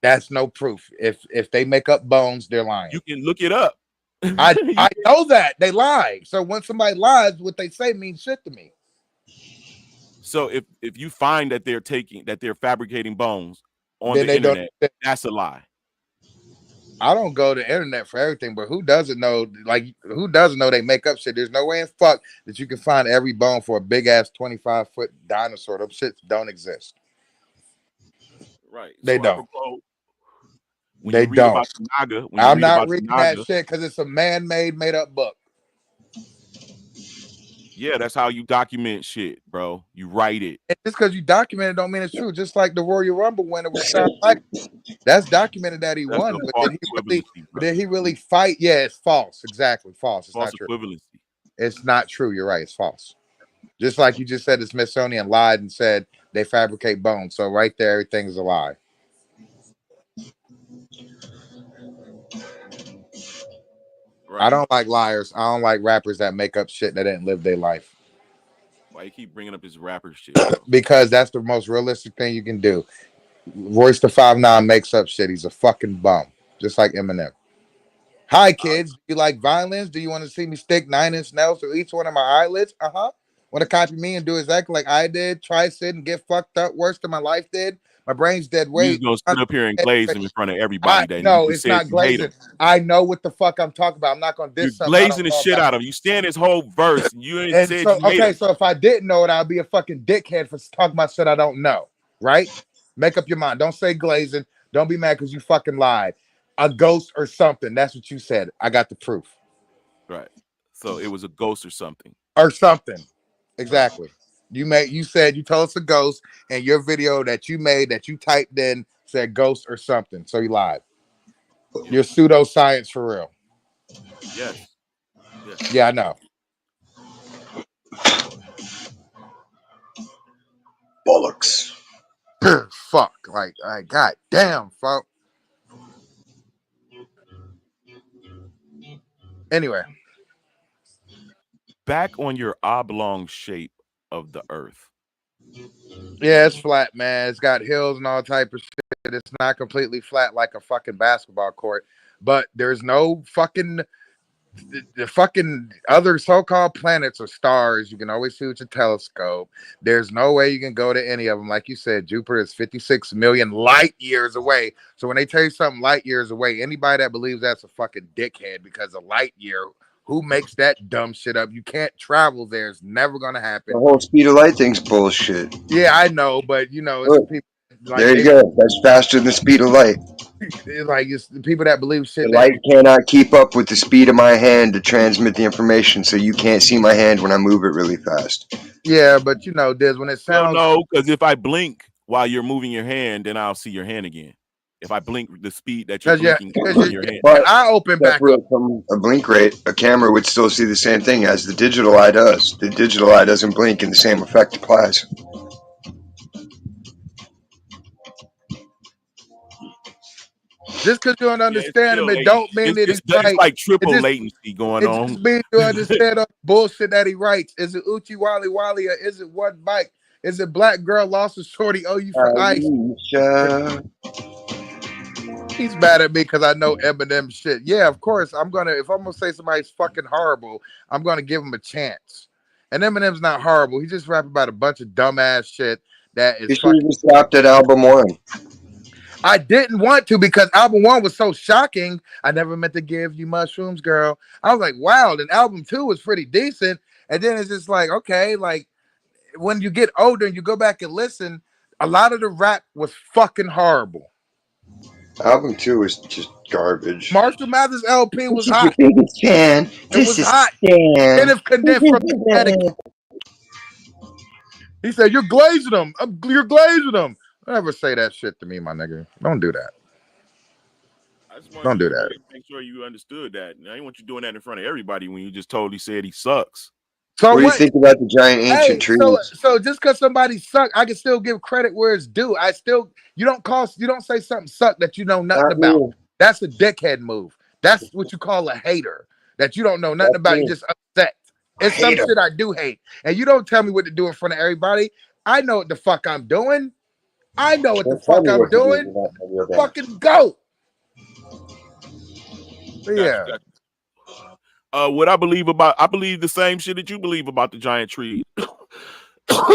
that's no proof. If they make up bones, they're lying. You can look it up. I know that they lie. So when somebody lies, what they say means shit to me. So if you find that they're fabricating bones on the internet, that's a lie. I don't go to the internet for everything, but who doesn't know? Like, who doesn't know they make up shit? There's no way in fuck that you can find every bone for a big ass 25-foot dinosaur. Those shits don't exist. Right. They don't. They don't. I'm not reading that shit because it's a man-made, made-up book. Yeah, that's how you document shit, bro. You write it. And just because you document it don't mean it's true. Just like the Royal Rumble winner with Shawn Michaels. That's documented that he won, but did he really fight? Yeah, it's false. Exactly, false. It's not true. Equivalency. It's not true. You're right. It's false. Just like you just said, the Smithsonian lied and said they fabricate bones. So right there, everything's a lie. Right. I don't like liars. I don't like rappers that make up shit that didn't live their life. Why you keep bringing up this rapper shit? Because that's the most realistic thing you can do. Royce the 5'9" makes up shit. He's a fucking bum, just like Eminem. Hi, kids. Do you like violence? Do you want to see me stick 9-inch nails through each one of my eyelids? Want to copy me and do exactly like I did? Try sit and get fucked up worse than my life did? My brain's dead weight. You're gonna sit up here and glaze him in front of everybody. No, it's not glazing. I know what the fuck I'm talking about. I'm not gonna diss something. You're glazing the shit out of him. You stand this whole verse and you ain't said so, okay, so if I didn't know it, I'd be a fucking dickhead for talking about shit I don't know. Right? Make up your mind. Don't say glazing. Don't be mad because you fucking lied. A ghost or something. That's what you said. I got the proof. Right. So it was a ghost or something. Or something. Exactly. You said you told us a ghost, and your video that you made that you typed in said ghost or something. So you lied. You're pseudoscience for real. Yes. Yeah, I know. Bollocks. Fuck. Like, god damn, fuck. Anyway. Back on your oblong shape of the earth. Yeah, it's flat, man. It's got hills and all type of shit. It's not completely flat like a fucking basketball court, but there's no fucking the fucking other so-called planets or stars. You can always see with your telescope. There's no way you can go to any of them. Like you said, Jupiter is 56 million light years away. So when they tell you something light years away, anybody that believes that's a fucking dickhead because a light year. Who makes that dumb shit up? You can't travel there. It's never going to happen. The whole speed of light thing's bullshit. Yeah, I know, but you know, it's people. Like, there you go. That's faster than the speed of light. It's the people that believe shit. The light cannot keep up with the speed of my hand to transmit the information, so you can't see my hand when I move it really fast. Yeah, but you know, Diz, when it sounds... No, because if I blink while you're moving your hand, then I'll see your hand again. If I blink the speed that you're blinking your hand. But I open back up. From a blink rate, a camera would still see the same thing as the digital eye does. The digital eye doesn't blink and the same effect applies. Just because you don't understand them, it don't mean that it's right. It's like triple latency going on. It just means you understand the bullshit that he writes. Is it Uchi Wally Wally or is it one bike? Is it black girl lost a shorty? Oh, you for ice? He's mad at me because I know Eminem shit. Yeah, of course. If I'm gonna say somebody's fucking horrible, I'm gonna give him a chance. And Eminem's not horrible. He just rapping about a bunch of dumbass shit that is You should fucking. have just stopped at album 1. I didn't want to because album 1 was so shocking. I never meant to give you mushrooms, girl. I was like, wow. Then album 2 was pretty decent. And then it's just like, okay, like when you get older and you go back and listen, a lot of the rap was fucking horrible. Album 2 was just garbage. Marshall Mathers LP was This is your hot. biggest fan. It This was is hot. Stan. Kenneth Kniff from Connecticut. He said, "You're glazing them. You're glazing them." Don't ever say that shit to me, my nigga. Don't do that. I just wanted Don't do to that. make sure you understood that. I didn't want you doing that in front of everybody when you just totally said he sucks. So What do you what? think about the giant ancient Hey, trees? so just because somebody suck, I can still give credit where it's due. You don't say something suck that you know nothing Not about. me. That's a dickhead move. That's what you call a hater. That you don't know nothing That's about. You me. just upset. It's some Hater. shit I do hate, and you don't tell me what to do in front of everybody. I know what the fuck I'm doing. I know what the Don't tell fuck me I'm what to do. doing. You're not my real dad. Fucking go. But Gotcha, yeah. What I believe the same shit that you believe about the giant tree.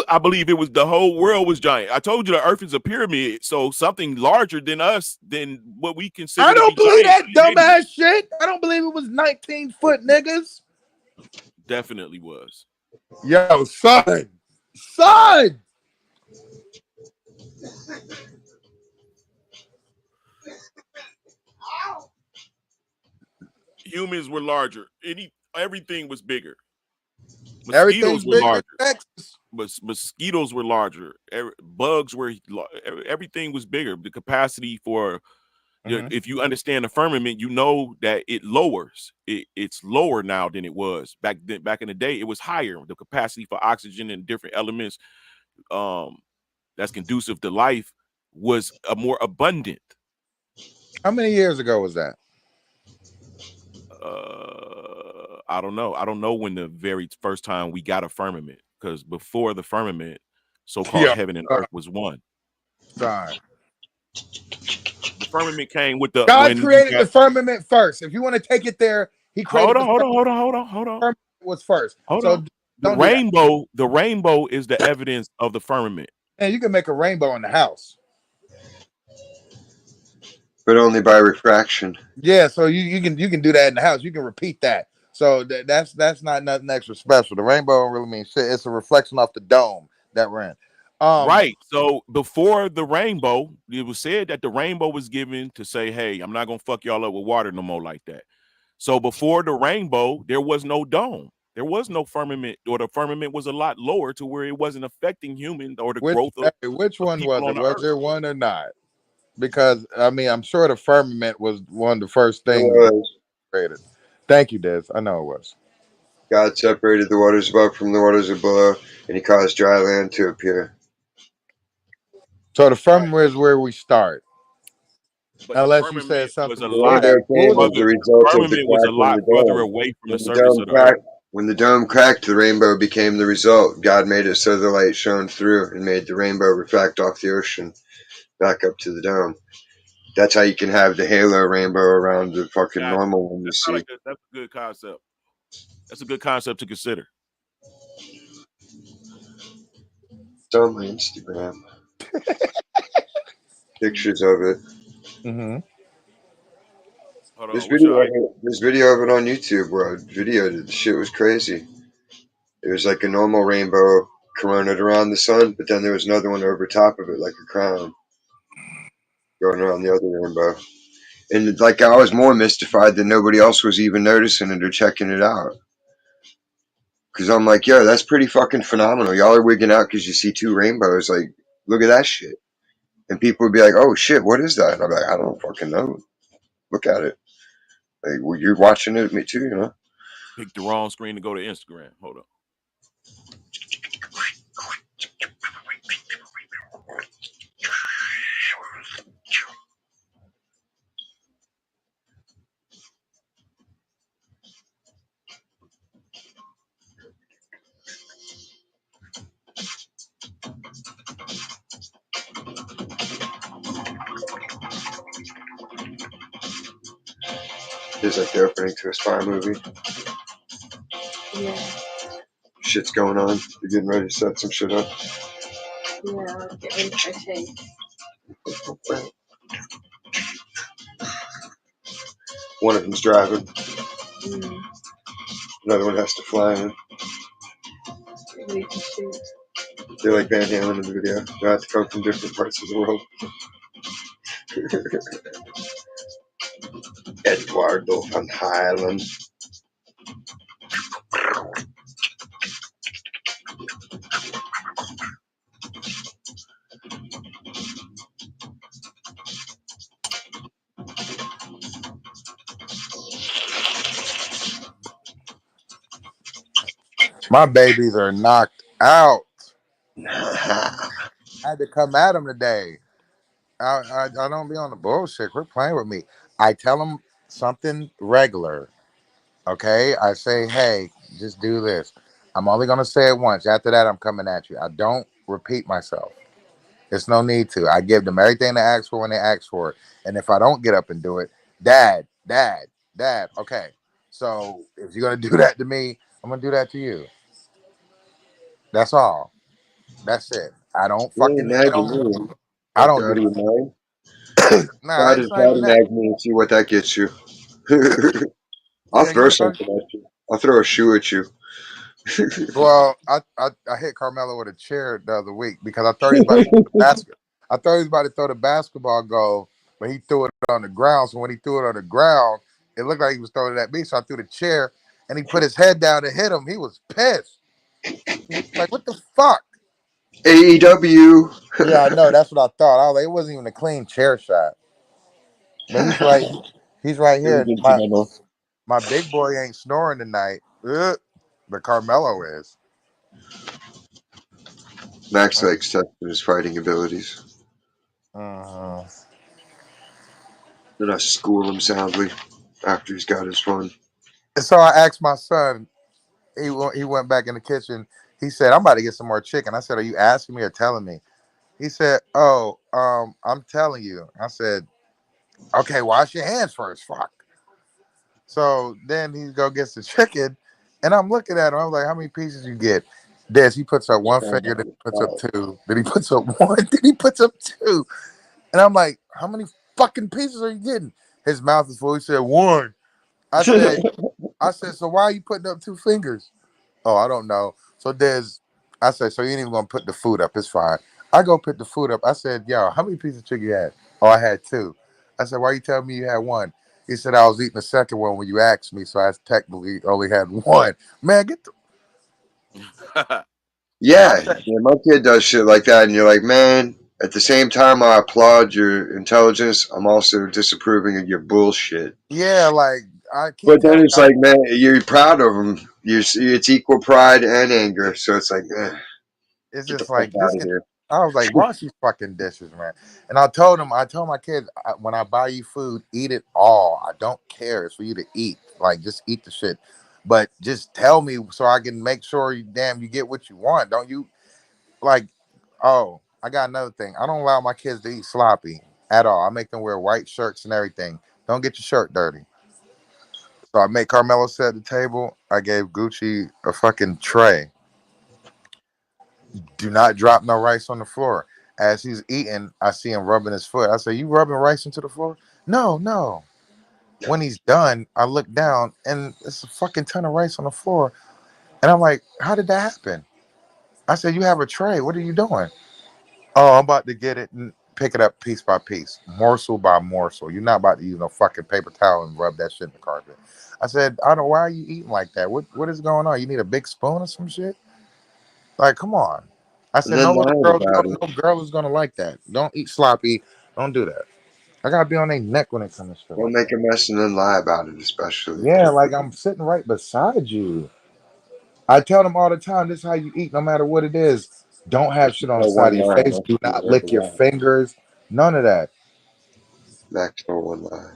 I believe it was the whole world was giant. I told you the earth is a pyramid, so something larger than us, than what we consider I to be don't believe giant. that dumbass shit. I don't believe it was 19-foot niggas. Definitely was. Yo, son. Humans were larger. Everything was bigger. Everything's Mosquitoes were bigger in larger. Texas. Mosquitoes were larger. Bugs were. Everything was bigger. The capacity for, if you understand the firmament, you know that it lowers. It's lower now than it was back then. Back in the day, it was higher. The capacity for oxygen and different elements, that's conducive to life, was more abundant. How many years ago was that? I don't know. I don't know when the very first time we got a firmament, because before the firmament, so-called heaven and earth was one. Sorry. The firmament came with the God created the firmament first. If you want to take it there, he created hold on. firmament was first. Hold so on. don't do that. The rainbow is the evidence of the firmament. And you can make a rainbow in the house. But only by refraction. Yeah, so you can do that in the house. You can repeat that. So that's not nothing extra special. The rainbow don't really mean shit. It's a reflection off the dome that ran. Right. So before the rainbow, it was said that the rainbow was given to say, hey, I'm not gonna fuck y'all up with water no more like that. So before the rainbow, there was no dome. There was no firmament, or the firmament was a lot lower to where it wasn't affecting humans or the growth of which one was people it? on the Was earth. there one or not? Because I mean, I'm sure the firmament was one of the first things created. Thank you, Des. I know it was. God separated the waters above from the waters below, and he caused dry land to appear. So the firmament is where we start. But Unless you said something The before rainbow that. came as a result of the firmament was a crack in lot the further dome. away from When the the surface dome of the earth. cracked, when the dome cracked, the rainbow became the result. God made it so the light shone through and made the rainbow reflect off the ocean back up to the dome. That's how you can have the halo rainbow around the fucking normal one you see. That's a good concept. That's a good concept to consider. It's on my Instagram. Pictures of it. Mm-hmm. Hold There's on, video of it on YouTube where I videoed it. The shit was crazy. It was like a normal rainbow coronaed around the sun, but then there was another one over top of it, like a crown, going around the other rainbow. And like I was more mystified that nobody else was even noticing it or checking it out. Because I'm like, yo, that's pretty fucking phenomenal. Y'all are wigging out because you see two rainbows. Like, look at that shit. And people would be like, oh shit, what is that? And I'm like, I don't fucking know. Look at it. Like, well, you're watching it, me too, you know? Pick the wrong screen to go to Instagram. Hold up. It's like the opening to a spy movie. Yeah. Shit's going on. They're getting ready to set some shit up. Yeah. Get info too. One of them's driving. Mm. Another one has to fly in. We can shoot. They're like Van Halen in the video. They have to come from different parts of the world. Eduardo van Halen. My babies are knocked out. I had to come at them today. I don't be on the bullshit. Quit playing with me. I tell them something regular. Okay. I say, hey, just do this. I'm only gonna say it once. After that, I'm coming at you. I don't repeat myself. There's no need to. I give them everything they ask for when they ask for it. And if I don't get up and do it, dad, dad, dad. Okay. So if you're gonna do that to me, I'm gonna do that to you. That's all. That's it. I don't Really fucking hit nagging them. me. I Fucked don't out do of your that. mind. Nah, Try it's to, not try even to that. nag me and see what that gets you. I'll Yeah, you throw know. something at you. I'll throw a shoe at you. Well, I hit Carmelo with a chair the other week because I thought he was about to throw the basket. I thought he was about to throw the basketball goal, but he threw it on the ground. So when he threw it on the ground, it looked like he was throwing it at me. So I threw the chair, and he put his head down and hit him. He was pissed. He was like, "What the fuck?" AEW. Yeah, I know. That's what I thought. I was like, it wasn't even a clean chair shot. But he's right. He's right It was here. incidental. My big boy ain't snoring tonight. Ugh. But Carmelo is. Max likes testing his fighting abilities. Uh-huh. Then I school him soundly after he's got his fun. And so I asked my son. He went back in the kitchen. He said, "I'm about to get some more chicken." I said, "Are you asking me or telling me?" He said, "Oh, I'm telling you." I said, "Okay, wash your hands first, fuck." So then he go gets the chicken, and I'm looking at him. I'm like, "How many pieces you get?" Des, he puts up one finger, then he puts up two, then he puts up one, then he puts up two, and I'm like, "How many fucking pieces are you getting?" His mouth is full. He said, "One." I said, "So why are you putting up two fingers?" "Oh, I don't know." So I said, "So you ain't even gonna put the food up? It's fine." I go put the food up. I said, "Yo, how many pieces of chicken you had?" "Oh, I had two." I said, "Why you telling me you had one?" He said, "I was eating the second one when you asked me, so I technically only had one." Man, get the. I Yeah, said, yeah, my kid does shit like that, and you're like, man. At the same time, I applaud your intelligence. I'm also disapproving of your bullshit. yeah, like I keep But then telling. it's like, man, you're proud of him. It's equal pride and anger. So it's like, It's get the just fuck like out just of get. here. I was like, wash these fucking dishes, man. And I told my kids, when I buy you food, eat it all. I don't care. It's for you to eat. Like, just eat the shit. But just tell me so I can make sure you get what you want. Don't you like? Oh, I got another thing. I don't allow my kids to eat sloppy at all. I make them wear white shirts and everything. Don't get your shirt dirty. So I make Carmelo sit at the table. I gave Gucci a fucking tray. Do not drop no rice on the floor. As he's eating, I see him rubbing his foot. I say, "You rubbing rice into the floor?" "No, no." When he's done, I look down and it's a fucking ton of rice on the floor. And I'm like, "How did that happen?" I said, "You have a tray. What are you doing?" "Oh, I'm about to get it and pick it up piece by piece, morsel by morsel. You're not about to use no fucking paper towel and rub that shit in the carpet." I said, "I don't know. Why are you eating like that? What is going on? You need a big spoon or some shit? Like, come on." I And said, then "No little lying girl, about it. no girl is gonna like that. Don't eat sloppy. Don't do that." I gotta be on their neck when it comes to shit Don't like make that. a mess and then lie about it, especially. Yeah, like I'm sitting right beside you. I tell them all the time, this is how you eat, no matter what it is. Don't have Just shit on the tell side one of your lie. face. Don't Do you not ever lick your lie. fingers. None of that. Max told one lie.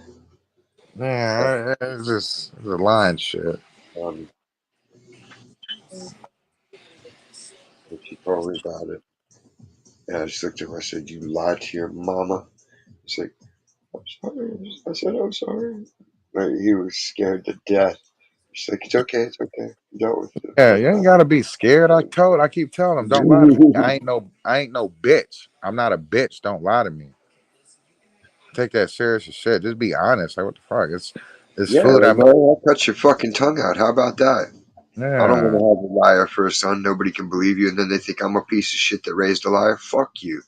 Man, it's a lying shit. Um, and she told me about it. And I just looked at her. I said, "You lied to your mama." She's like, "I'm sorry." I said, "I'm sorry." Like, he was scared to death. She's like, it's okay, it's okay. I dealt with it. Yeah, you ain't gotta be scared. I keep telling them, don't lie to me. I ain't no bitch. I'm not a bitch. Don't lie to me. Take that serious as shit. Just be honest. Like what the fuck? It's Yeah, food. like, I'll cut your fucking tongue out. How about that? I don't want Yeah. to have a liar for a son. Nobody can believe you, and then they think I'm a piece of shit that raised a liar. Fuck you.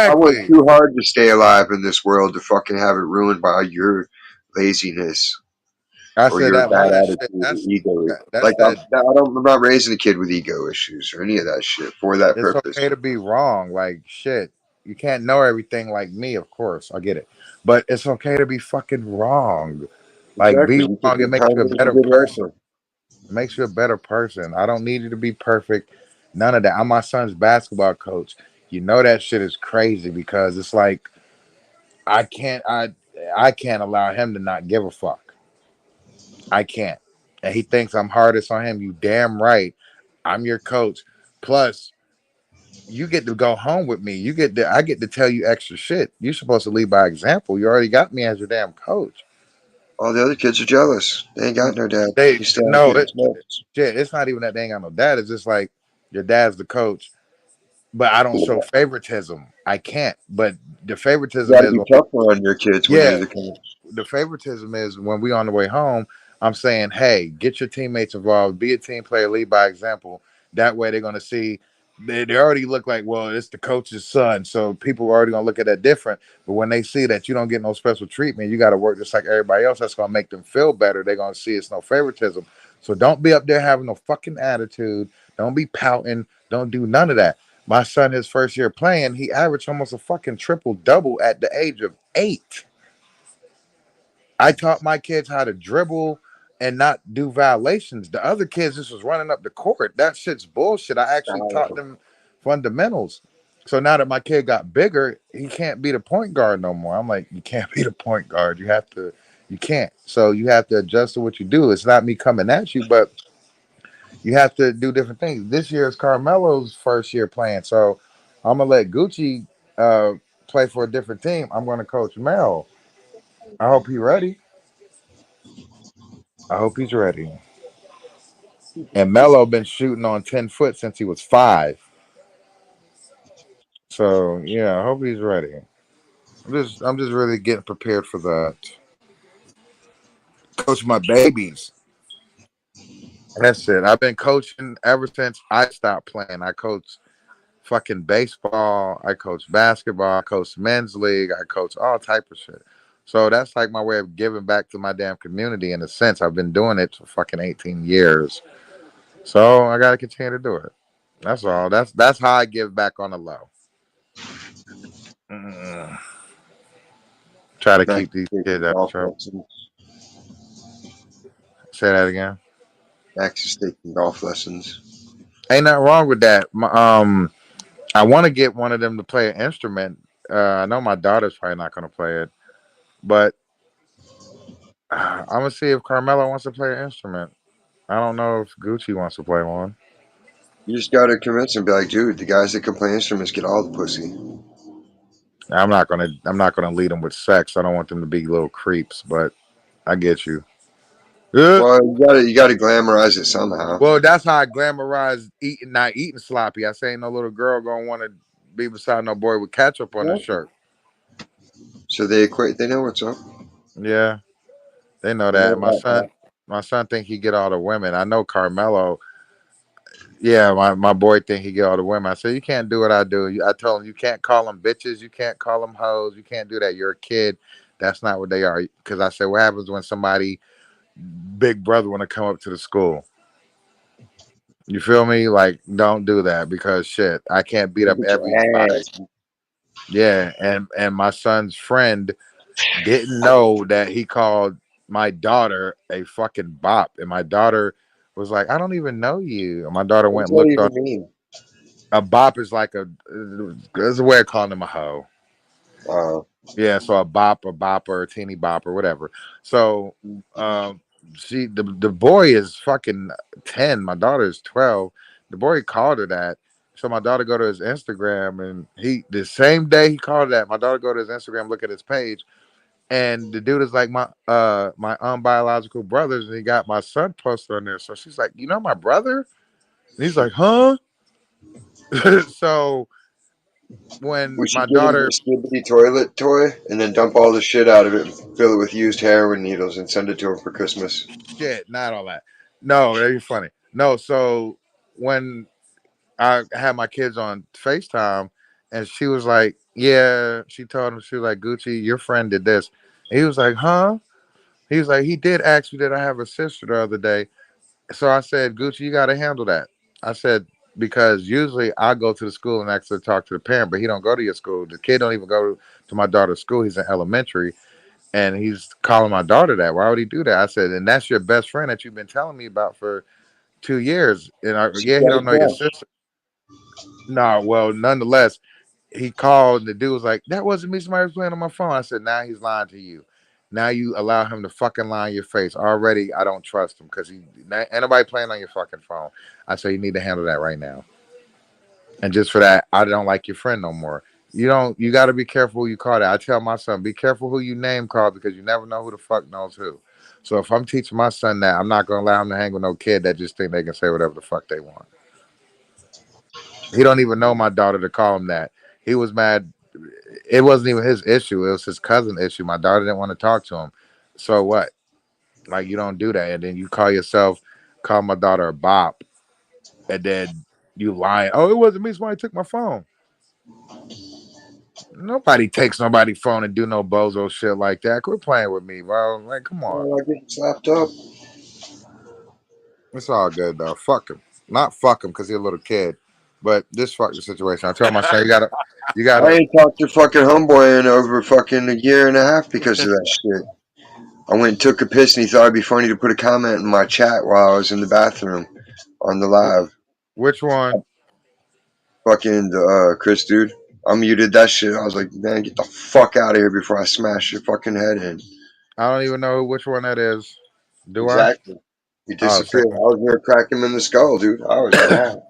I work Exactly. too hard to stay alive in this world to fucking have it ruined by your laziness I or said your that all bad that shit. attitude or ego. That's Like that. I'm not raising a kid with ego issues or any of that shit for that It's purpose. okay to be wrong. Like shit. You can't know everything like me, of course. I get it. But it's okay to be fucking wrong. Like Exactly. be You can wrong. It makes you a sometimes it's a better good person. lesson. It makes you a better person. I don't need you to be perfect. None of that. I'm my son's basketball coach. You know that shit is crazy because it's like I can't I can't allow him to not give a fuck. I can't. And he thinks I'm hardest on him. You damn right. I'm your coach. Plus, you get to go home with me. I get to tell you extra shit. You're supposed to lead by example. You already got me as your damn coach. All the other kids are jealous. They ain't got no dad. They You still out no getting it, smoked. shit. It's not even that they ain't got no dad. It's just like your dad's the coach, but I don't show favoritism. I can't. But the You favoritism got to is be when we, tougher on your kids when you're yeah, the coach. the favoritism is when we on the way home. I'm saying, hey, get your teammates involved, be a team player, lead by example. That way, they're gonna see. They already look like, well, it's the coach's son, so people are already gonna look at that different. But when they see that you don't get no special treatment, you got to work just like everybody else. That's gonna make them feel better. They're gonna see it's no favoritism. So don't be up there having no fucking attitude. Don't be pouting. Don't do none of that. My son, his first year playing, he averaged almost a fucking triple double at the age of 8. I taught my kids how to dribble and not do violations. The other kids just was running up the court. That shit's bullshit. I actually taught them fundamentals. So now that my kid got bigger, he can't be the point guard no more. I'm like, you can't be the point guard. You can't. So you have to adjust to what you do. It's not me coming at you, but you have to do different things. This year is Carmelo's first year playing. So I'm gonna let Gucci uh, play for a different team. I'm gonna coach Mel. I hope he's ready. I hope he's ready. And Melo been shooting on 10 foot since he was 5. So yeah, I hope he's ready. I'm just really getting prepared for that. Coach my babies. That's it. I've been coaching ever since I stopped playing. I coach fucking baseball. I coach basketball. I coach men's league. I coach all type of shit. So that's like my way of giving back to my damn community in a sense. I've been doing it for fucking 18 years. So I gotta continue to do it. That's all. That's how I give back on the low. Mm. Try to Back keep to these kids taking out of golf trouble. lessons. Say that again. Max is taking golf lessons. Ain't nothing wrong with that. I want to get one of them to play an instrument. I know my daughter's probably not going to play it, but I'm gonna see if Carmelo wants to play an instrument. I don't know if Gucci wants to play one. You just gotta convince him, be like, dude, the guys that can play instruments get all the pussy. I'm not gonna lead them with sex. I don't want them to be little creeps, but I get you. Uh, Well, you gotta glamorize it somehow. Well, that's how I glamorize eating, not eating sloppy. I say ain't no little girl gonna want to be beside no boy with ketchup on his Yeah. shirt. So they equate. They know what's up. Yeah, they know They know that. about that. My son think he get all the women. I know Carmelo. Yeah, my boy think he get all the women. I said you can't do what I do. I told him you can't call them bitches. You can't call them hoes. You can't do that. You're a kid. That's not what they are. Because I said, what happens when somebody big brother want to come up to the school? You feel me? Like, don't do that because shit, I can't beat You up get your everybody. ass. Yeah, and my son's friend didn't know that he called my daughter a fucking bop, and my daughter was like, "I don't even know you." And my daughter What went does and that looked even on. mean? A bop is like there's a way of calling him a hoe. Uh, Yeah, so a bopper, a teeny bopper, whatever. So, um, the boy is fucking 10. My daughter is 12. The boy called her that. So my daughter go to his Instagram and he the same day he called her that. My daughter go to his Instagram, look at his page. And the dude is like my unbiological brothers, and he got my son posted on there. So she's like, you know my brother? And he's like, huh? So when We my should get him daughter the Skibbity toilet toy and then dump all the shit out of it and fill it with used heroin needles and send it to him for Christmas. shit, not all that. No, that'd be funny. No, so when I had my kids on FaceTime and she was like, yeah, she told him, she was like, Gucci, your friend did this. And he was like, huh? He was like, he did ask me that I have a sister the other day. So I said, Gucci, you got to handle that. I said, because usually I go to the school and actually talk to the parent, but he don't go to your school. The kid don't even go to my daughter's school. He's in elementary, and he's calling my daughter that. Why would he do that? I said, and that's your best friend that you've been telling me about for 2 years. And She's yeah, he got a don't know your crush. sister. No, well, nonetheless, he called. And the dude was like, "That wasn't me. Somebody was playing on my phone." I said, "Now he's lying to you. Now you allow him to fucking lie in your face. Already, I don't trust him because ain't nobody playing on your fucking phone." I said, "You need to handle that right now." And just for that, I don't like your friend no more. You don't. You got to be careful who you call that. I tell my son, be careful who you name call because you never know who the fuck knows who. So if I'm teaching my son that, I'm not gonna allow him to hang with no kid that just think they can say whatever the fuck they want. He don't even know my daughter to call him that. He was mad. It wasn't even his issue. It was his cousin issue. My daughter didn't want to talk to him. So what? Like you don't do that, and then you call my daughter a bop, and then you lying. Oh, it wasn't me. Somebody took my phone. Nobody takes nobody's phone and do no bozo shit like that. Quit playing with me, bro. Like, come on. Oh, I get slapped up. It's all good though. Fuck him. Not fuck him because he's a little kid, but this fuck the situation. I tell my son, you I gotta. ain't talked to fucking homeboy in over fucking a year and a half because of that shit. I went and took a piss and he thought it'd be funny to put a comment in my chat while I was in the bathroom on the live. Which one? Fucking Chris, dude. I muted that shit. I was like, man, get the fuck out of here before I smash your fucking head in. I don't even know which one that is. Do I? Exactly. He Oh, disappeared. send I it. was gonna crack him in the skull, dude. I was mad.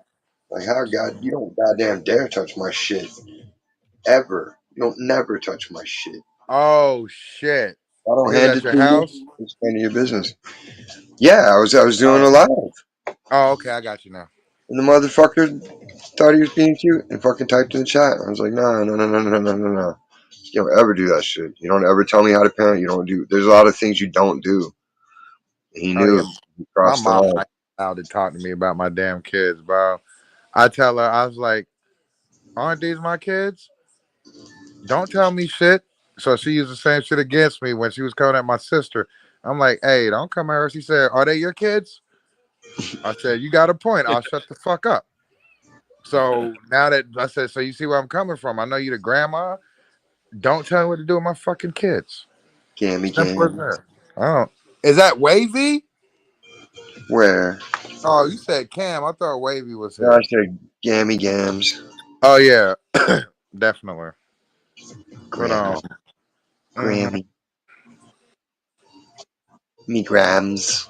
Like, how God, you don't goddamn dare touch my shit ever. You don't never touch my shit. Oh shit! I don't He was hand at it your to you. house. It's none of your business. Yeah, I was doing a Oh, live, oh, okay, I got you now. and the motherfucker thought he was being cute and fucking typed in the chat. I was like, no, no, no, no, no, no, no, no. You don't ever do that shit. You don't ever tell me how to parent. You don't do. There's a lot of things you don't do. And he Oh knew yeah, it. He my crossed the mom line. not allowed to talk to me about my damn kids, bro. I tell her, I was like, "Aren't these my kids? Don't tell me shit." So she used the same shit against me when she was coming at my sister. I'm like, "Hey, don't come at her." She said, "Are they your kids?" I said, "You got a point. I'll shut the fuck up." So now that I said, so you see where I'm coming from. I know you the grandma. Don't tell me what to do with my fucking kids. Gammy Simple as gam. that. I don't. Is that Wavy? Where? Oh, you said Cam. I thought Wavy was No, I here. said gammy gams. Oh yeah, definitely. But Grammy. mhm. Grammy. Me grams.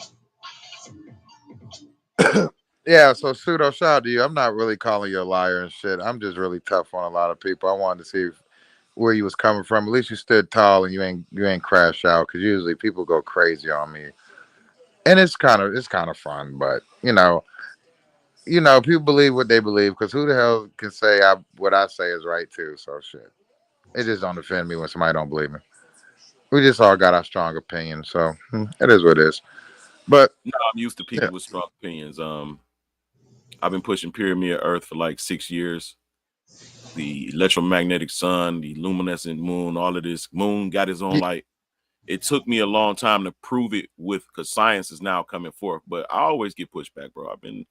Yeah. So pseudo shout out to you. I'm not really calling you a liar and shit. I'm just really tough on a lot of people. I wanted to see where you was coming from. At least you stood tall and you ain't crash out because usually people go crazy on me, and it's kind of fun. But people believe what they believe because who the hell can say what I say is right too? So shit. It just don't offend me when somebody don't believe me. We just all got our strong opinions, so it is what it is. But No, I'm used to yeah, people with strong opinions. I've been pushing Pyramid Earth for like 6 years. The electromagnetic sun, the luminescent moon, all of this. Moon got his own light. It took me a long time to prove it because science is now coming forth. But I always get pushed back, bro. I've been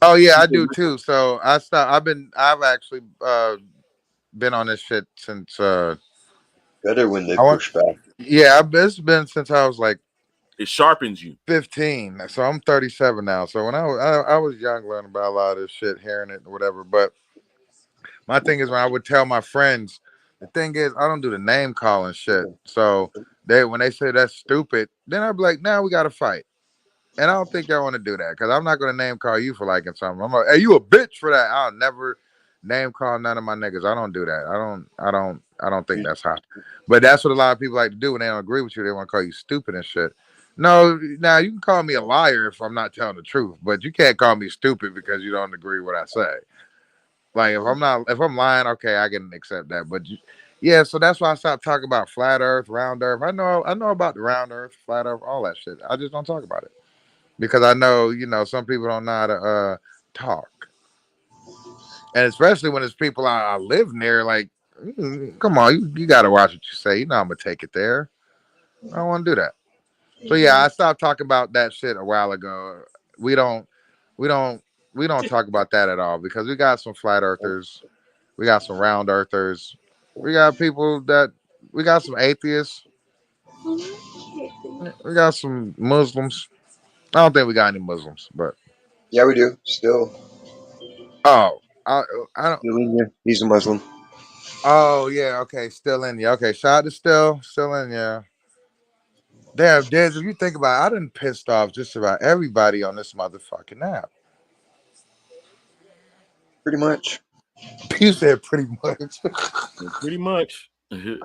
oh yeah, I people. do too. So I stopped. I've actually been on this shit since Better when they I want. push back. Yeah, it's been since I was like It sharpens you. 15. So I'm 37 now. So when I was young, learning about a lot of this shit, hearing it or whatever. But my thing is when I would tell my friends, the thing is I don't do the name calling shit. So when they say that's stupid, then I'd be like, now we got to fight. And I don't think y'all want to do that because I'm not going to name call you for liking something. I'm like, hey, you a bitch for that. I'll name call none of my niggas. I don't do that. I don't think that's hot. But that's what a lot of people like to do when they don't agree with you. They want to call you stupid and shit. No, now you can call me a liar if I'm not telling the truth, but you can't call me stupid because you don't agree with what I say. Like if I'm lying, okay, I can accept that. But yeah, so that's why I stopped talking about flat Earth, round Earth. I know about the round Earth, flat Earth, all that shit. I just don't talk about it because I know some people don't know how to talk, and especially when it's people I live near. Like, come on, you got to watch what you say. You know I'm gonna take it there. I don't want to do that. So yeah, I stopped talking about that shit a while ago. We don't, we don't, we don't talk about that at all because we got some flat earthers, we got some round earthers, we got people that we got some atheists, we got some Muslims. I don't think we got any Muslims, but Yeah, we do. Still. oh, I, I don't. Still in here. He's a Muslim. Oh yeah, okay, still in you. Okay, shout out to still in you. Damn, Dez, if you think about it, I done pissed off just about everybody on this motherfucking app. Pretty much. You said pretty much. Pretty much. There's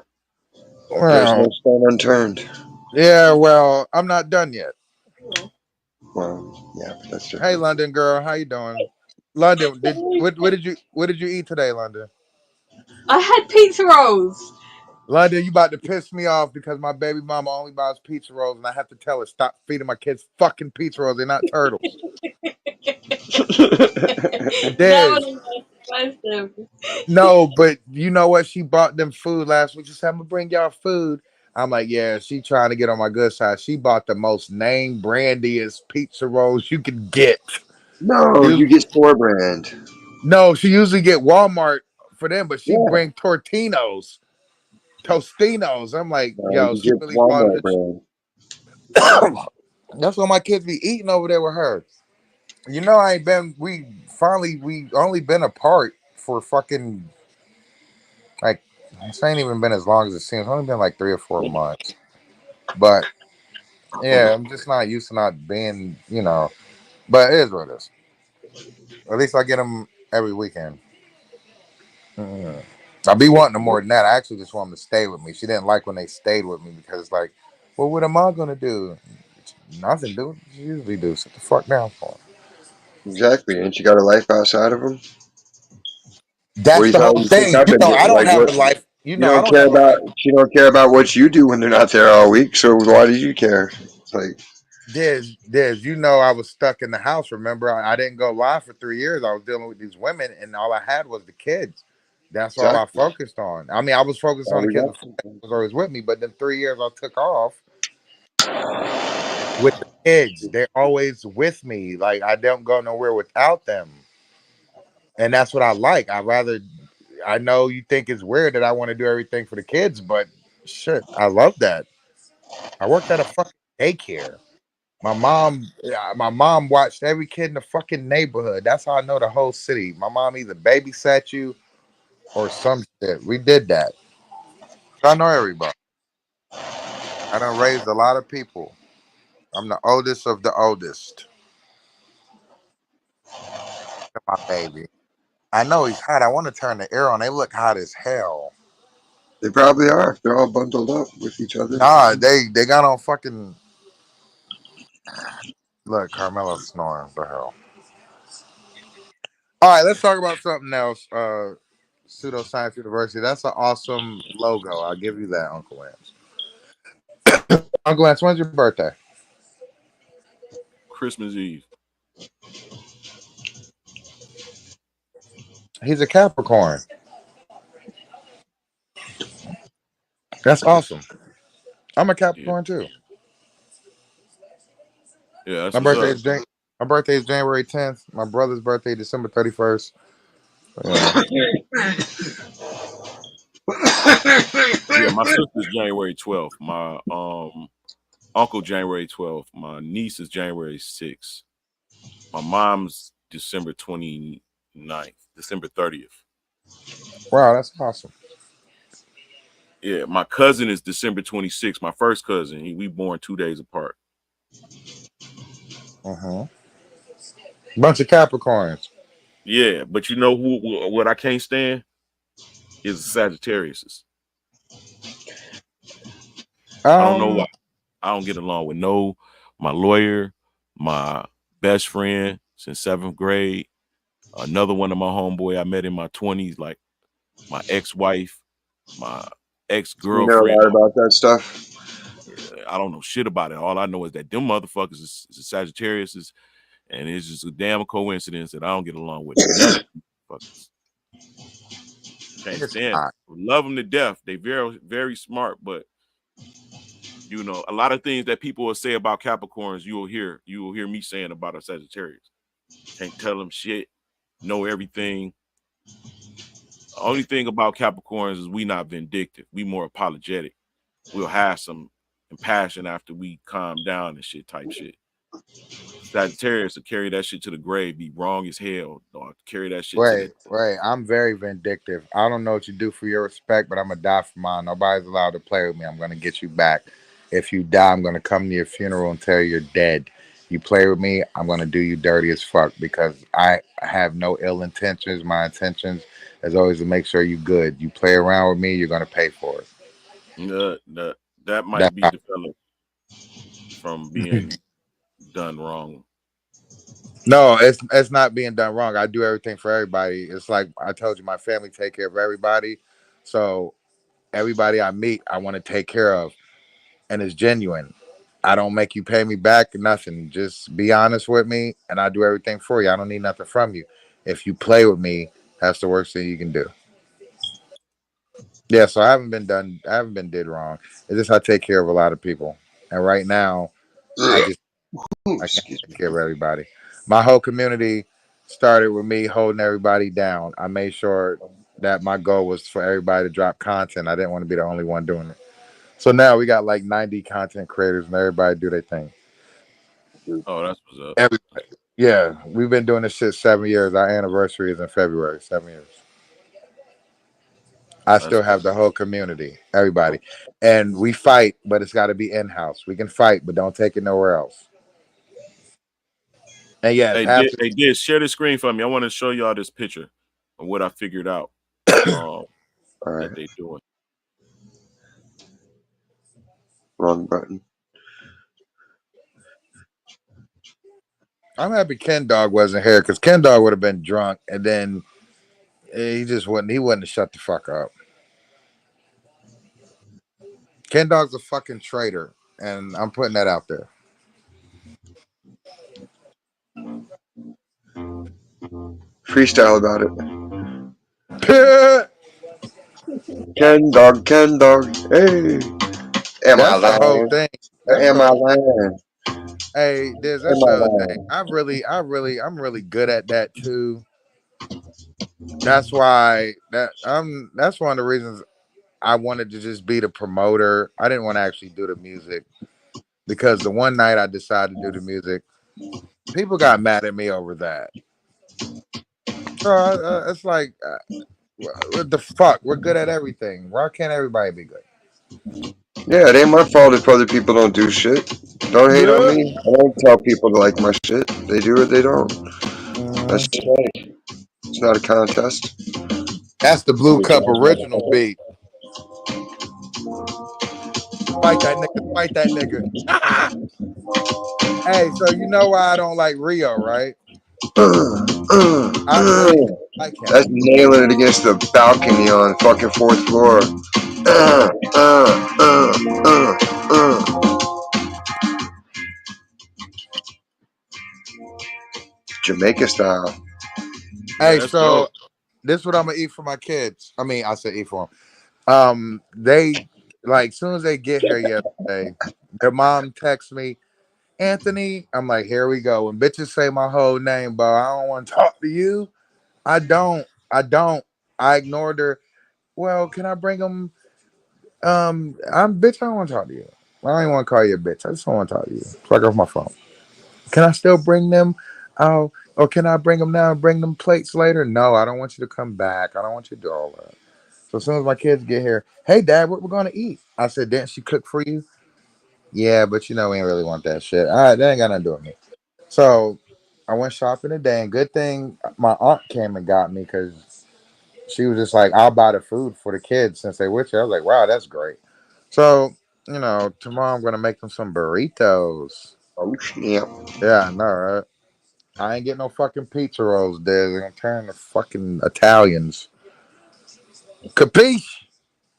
Well, no stone unturned. yeah, well, I'm not done yet. Well, yeah, but that's Hey, different. London girl, how you doing? London, what did you eat today, London? I had pizza rolls. London, you about to piss me off because my baby mama only buys pizza rolls, and I have to tell her stop feeding my kids fucking pizza rolls. They're not turtles. That Dez, was expensive. no, but you know what? She bought them food last week. She said, I'm gonna bring y'all food. I'm like, yeah, she trying to get on my good side. She bought the most name brandiest pizza rolls you can get. No, You you get store brand. No, she usually get Walmart for them, but she Yeah. bring Tostinos. I'm like, No, yo, you she get really bought Walmart it. brand. That's what my kids be eating over there with her. You know, I ain't been. We only been apart for fucking like it ain't even been as long as it seems. It's only been like 3 or 4 months. But yeah, I'm just not used to not being, But it is what it is. At least I get them every weekend. Mhm. I be wanting them more than that. I actually just want them to stay with me. She didn't like when they stayed with me because it's like, well, what am I gonna do? Nothing, dude. She usually do. Sit the fuck down for 'em. Exactly. Ain't you got a life outside of them? What do That's you the thought whole you pick thing. up and I don't like have what? a life. You I don't don't care have a about. life. She don't care about what you do when they're not there all week. So why do you care? It's like Des, I was stuck in the house. Remember, I didn't go live for 3 years. I was dealing with these women, and all I had was the kids. That's all I exactly. focused on. I mean, I was focused on All the we kids got. before they was always with me, but then 3 years I took off with the kids. They're always with me. Like I don't go nowhere without them, and that's what I like. I know you think it's weird that I want to do everything for the kids, but shit, I love that. I worked at a fucking daycare. My mom watched every kid in the fucking neighborhood. That's how I know the whole city. My mom either babysat you or some shit. We did that. I know everybody. I done raised a lot of people. I'm the oldest of the oldest. My baby. I know he's hot. I want to turn the air on. They look hot as hell. They probably are. They're all bundled up with each other. Nah, they got on fucking. Look, Carmelo snoring. The hell. All right, let's talk about something else. Pseudoscience University. That's an awesome logo. I'll give you that, Uncle Lance. Uncle Lance, when's your birthday? Christmas Eve. He's a Capricorn. That's awesome. I'm a Yeah. Capricorn too. Yeah, that's My what's birthday up. is my birthday is January 10th. My brother's birthday December 31st. Yeah. Yeah, my sister's January 12th. My uncle January 12th. My niece is January 6th. My mom's December 29th, December 30th. Wow, that's awesome. Yeah, my cousin is December 26th. My first cousin. We born 2 days apart. Uh-huh. Bunch of Capricorns. Yeah, but you know what I can't stand is the Sagittarius. I don't know Um, why. I don't get along with no my lawyer, my best friend since seventh grade, another one of my homeboy I met in my 20s, like my ex-wife, my You know a ex-girlfriend. lot about that stuff. I don't know shit about it. All I know is that them motherfuckers is Sagittarius, and it's just a damn coincidence that I don't get along with none of them motherfuckers. Can't it's stand not. them. Love them to death. They very, very smart, but a lot of things that people will say about Capricorns, you will hear me saying about a Sagittarius. Can't tell them shit, know everything. Only thing about Capricorns is we not vindictive. We more apologetic. We'll have some compassion after we calm down and shit type shit. Sagittarius will carry that shit to the grave, be wrong as hell, or carry that shit to the. Wait. I'm very vindictive. I don't know what you do for your respect, but I'm gonna die for mine. Nobody's allowed to play with me. I'm gonna get you back. If you die, I'm gonna come to your funeral and tell you you're dead. You play with me, I'm gonna do you dirty as fuck because I have no ill intentions. My intentions is always to make sure you good. You play around with me, you're gonna pay for it. That That's might be how. developed from being done wrong. No, it's not being done wrong. I do everything for everybody. It's like I told you, my family take care of everybody. So everybody I meet, I want to take care of, and it's genuine. I don't make you pay me back, nothing. Just be honest with me, and I do everything for you. I don't need nothing from you. If you play with me, that's the worst thing you can do. Yeah, so I haven't been done. I haven't been did wrong. It's just I take care of a lot of people, and right now, I just I can't Excuse take me. care of everybody. My whole community started with me holding everybody down. I made sure that my goal was for everybody to drop content. I didn't want to be the only one doing it. So now we got like 90 content creators and everybody do their thing. Oh, that's what's up. Every Yeah, we've been doing this shit 7 years. Our anniversary is in February. 7 years. I That's still have dope. the whole community, everybody, and we fight, but it's got to be in house. We can fight, but don't take it nowhere else. And yes, half the Hey, did share the screen for me. I want to show y'all this picture of what I figured out. Um, All right, that they doing. wrong button. I'm happy Ken Dog wasn't here because Ken Dog would have been drunk, and then he just wouldn't. He wouldn't have shut the fuck up. Ken Dog's a fucking traitor, and I'm putting that out there. Freestyle about it. That's Ken dog. Hey, am I the whole lying? thing. That's Am the I whole. lying? Hey, Diz, Am that's the I other thing. lying? I'm really good at that too. That's why that's one of the reasons I wanted to just be the promoter. I didn't want to actually do the music because the one night I decided to do the music, people got mad at me over that. So it's like, what the fuck? We're good at everything. Why can't everybody be good? Yeah, it ain't my fault if other people don't do shit. Don't hate on Yeah. me. I don't tell people to like my shit. They do or they don't. That's Mhm. just me. It's not a contest. That's the Blue Cup Originals, original motherfucker. beat. Fight that nigga. Fight that nigga. Hey, so you know why I don't like Rio, right? I really don't like him. That's nailing it against the balcony on fucking fourth floor. Jamaica style. Yeah, Hey, that's so dope. this is what I'm gonna eat for my kids. I mean, I said eat for them. They like soon as they get here yesterday, their mom texts me, Anthony. I'm like, here we go. When bitches say my whole name, bro, I don't want to talk to you. I don't. I don't. I ignored her. Well, can I bring them? I'm bitch. I don't want to talk to you. I don't even want to call you a bitch. I just don't want to talk to you. Fuck off my phone. Can I still bring them? Oh, or can I bring them now and bring them plates later? No, I don't want you to come back. I don't want you to do all that. So as soon as my kids get here, hey dad, what we're gonna eat? I said, didn't she cook for you? Yeah, but you know we ain't really want that shit. All right, that ain't got nothing to do with me. So I went shopping today, and good thing my aunt came and got me because she was just like, "I'll buy the food for the kids since they with you." I was like, "Wow, that's great." So tomorrow I'm gonna make them some burritos. Oh snap! Yeah, I know, right? I ain't getting no fucking pizza rolls, dude. They're gonna turn to fucking Italians. Capiche?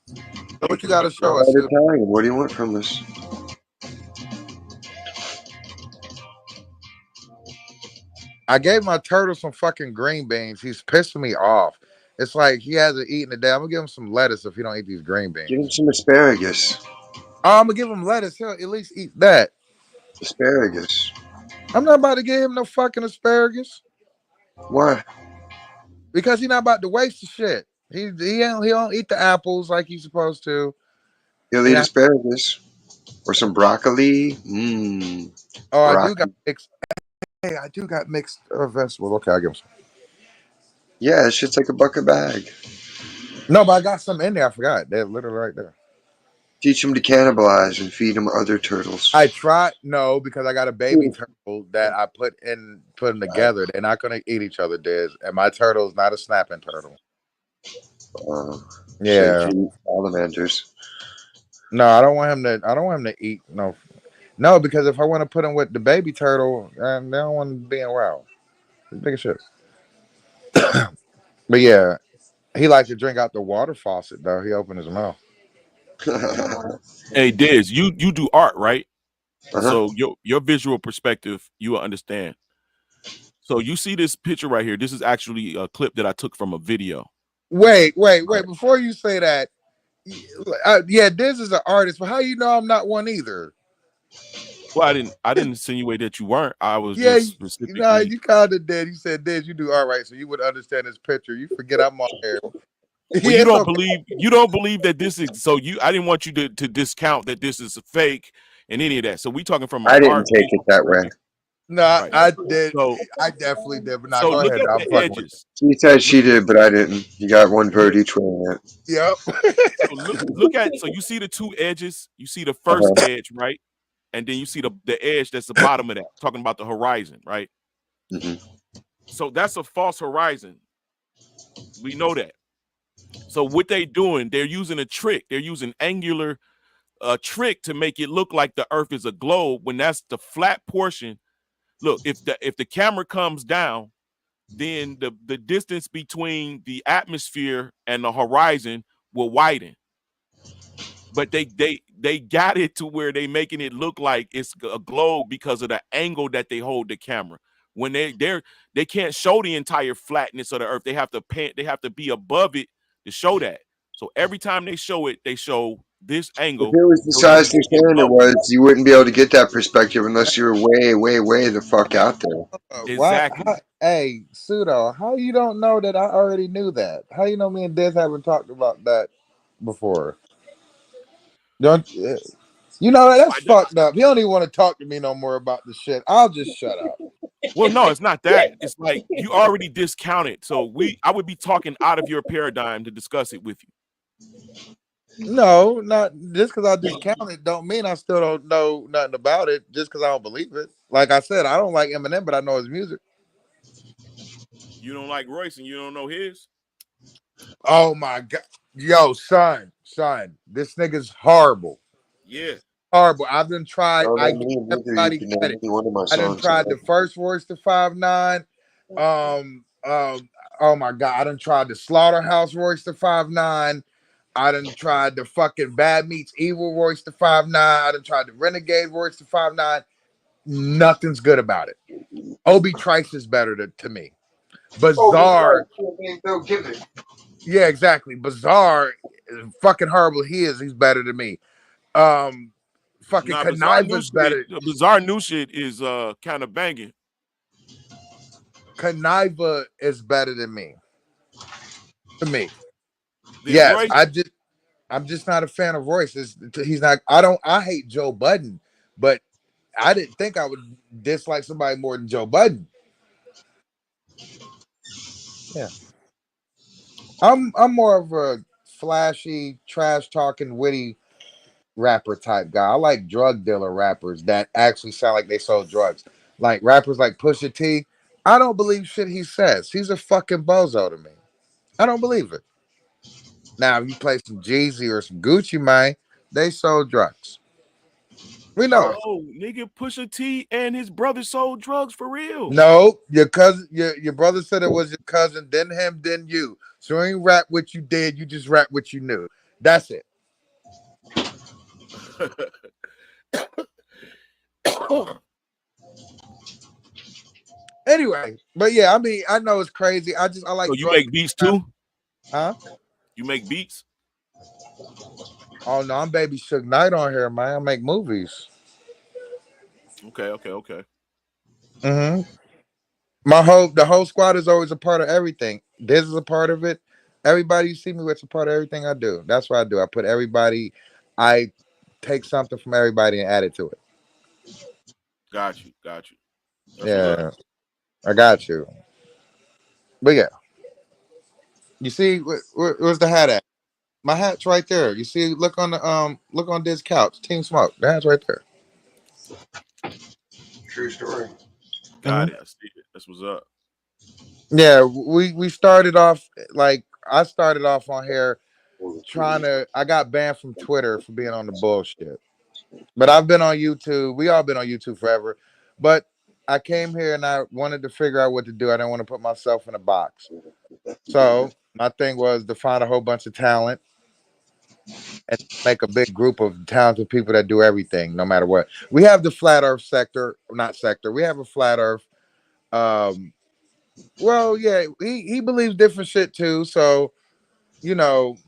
So what you gotta show All us, the Sue? time. What do you want from us? I gave my turtle some fucking green beans. He's pissing me off. It's like he hasn't eaten today. I'm gonna give him some lettuce if he don't eat these green Give him beans. some asparagus. Oh, I'm gonna give him lettuce. He'll at least eat that. Asparagus. I'm not about to give him no fucking asparagus Why? because he's not about to waste the shit. He don't eat the apples like he's supposed to. He'll He eat not, asparagus or some broccoli. Mmm. oh, I do got Broccoli. mixed. Hey, I do got mixed vegetables. Okay, I'll give him some. Yeah, it's just like a bucket bag. No, but I got some in there. I forgot. They're literally right there. Teach him to cannibalize and feed him other turtles. I tried no because I got a baby turtle that I put them together. They're not gonna eat each other, Diz. And my turtle is not a snapping turtle. Should Yeah. feed salamanders. No, I don't want him to. I don't want him to eat. No, because if I want to put him with the baby turtle, they don't want him being wild. He's big as shit. But yeah, he likes to drink out the water faucet though. He opened his mouth. Hey, Dez, you do art, right? Uh-huh. So your visual perspective, you will understand. So you see this picture right here. This is actually a clip that I took from a video. Wait. Before you say that, yeah, Diz is an artist, but how you know I'm not one either? Well, I didn't insinuate that you weren't. I was Yeah, just specifically. you kind of did. You said Diz, you do art right, so you would understand this picture. You forget I'm on here. Well, Yeah, it's okay. you don't believe that this is so you. I didn't want you to discount that this is a fake and any of that. So we talking from an I didn't art take it that way. No, right. I did. So I definitely did, but now so go look ahead. at I'm the fucking with edges. She said she did, but I didn't. You got one vote each way on that. you. Yep. So look at so you see the two edges. You see the first edge, right? And then you see the edge that's the bottom of that. Talking about the horizon, right? Mm-hmm. So that's a false horizon. We know that. So what they doing? They're using a trick. They're using angular trick to make it look like the Earth is a globe when that's the flat portion. Look, if the camera comes down, then the distance between the atmosphere and the horizon will widen. But they got it to where they making it look like it's a globe because of the angle that they hold the camera. When they can't show the entire flatness of the Earth. They have to be above it to show that. So every time they show it, they show this If angle. it was the So it size looks they're like a saying it globe. was, you wouldn't be able to get that perspective unless you were way, way, way the fuck out there. Why? Exactly. Hey, Pseudo, how you don't know that I already knew that? How you know me and Diz haven't talked about that before? Don't you know that's fucked up? He don't even want to talk to me no more about the shit. I'll just shut up. Well, no, it's not that. It's like you already discounted. So I would be talking out of your paradigm to discuss it with you. No, not just because I discount it don't mean I still don't know nothing about it. Just because I don't believe it. Like I said, I don't like Eminem, but I know his music. You don't like Royce and you don't know his? Oh my god, yo, son, this nigga's horrible. Yeah. Horrible. I've been tried. No, I not get me. Neither you everybody can get name it. any one of my I done songs. tried the first Royce to 5'9". Oh my god, I done tried the Slaughterhouse Royce to 5'9". I done tried the fucking Bad Meets Evil Royce to 5'9". I done tried the Renegade Royce to 5'9". Nothing's good about it. Obi Trice is better to me. Bizarre. Yeah, exactly. Bizarre. Fucking horrible. He's better than me. Fucking Nah, Conniva's better. Bizarre new shit is kind of banging. Conniva is better than me. To me. Then Yes, Royce, I'm just not a fan of Royce. He's not. I hate Joe Budden, but I didn't think I would dislike somebody more than Joe Budden. Yeah, I'm more of a flashy, trash talking, witty rapper type guy. I like drug dealer rappers that actually sound like they sold drugs. Like rappers like Pusha T. I don't believe shit he says. He's a fucking bozo to me. I don't believe it. Now, if you play some Jeezy or some Gucci, man, they sold drugs. We know it. Oh, nigga, Pusha T and his brother sold drugs for real. No, your cousin, your brother said it was your cousin, then him, then you. So you ain't rap what you did, you just rap what you knew. That's it. Anyway, but yeah, I mean, I know it's crazy. I like So you drug. make beats too? Huh? You make beats? Oh no, I'm baby Suge Knight on here, man. I make movies. Okay. Mm-hmm. The whole squad is always a part of everything. This is a part of it. Everybody you see me with is a part of everything I do. That's what I do. I put everybody. I take something from everybody and add it to it. Got you. That's what's Yeah, up. I got you. But yeah, you see, where's the hat at? My hat's right there. You see, look on this couch. Team Smoke. The hat's right there. True story. Got Mm-hmm. it. I see it. That's what's up. Yeah, we started off like I started off on here trying to. I got banned from Twitter for being on the bullshit. But I've been on YouTube. We all been on YouTube forever. But I came here and I wanted to figure out what to do. I didn't want to put myself in a box. So my thing was to find a whole bunch of talent and make a big group of talented people that do everything, no matter what. We have the flat earth sector, not sector. We have a flat earth. Um, well, yeah, he believes different shit too. So,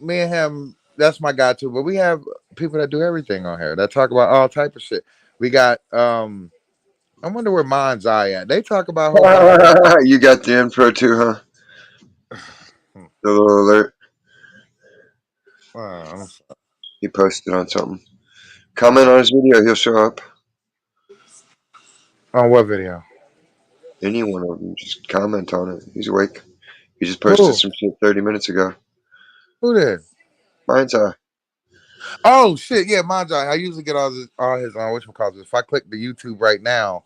me and him, that's my guy too. But we have people that do everything on here that talk about all type of shit. We got I wonder where Mind's Eye at. They talk about a whole bunch. You got the info too, huh? The little alert Uh, he posted on something. Comment on his video, he'll show up. on what video? Any one of them, just comment on it. He's awake. He just posted Who? some shit 30 minutes ago. Who did? Mine's Oh shit, yeah, Mind's Eye. I usually get all his whatchamacallit. If I click the YouTube right now,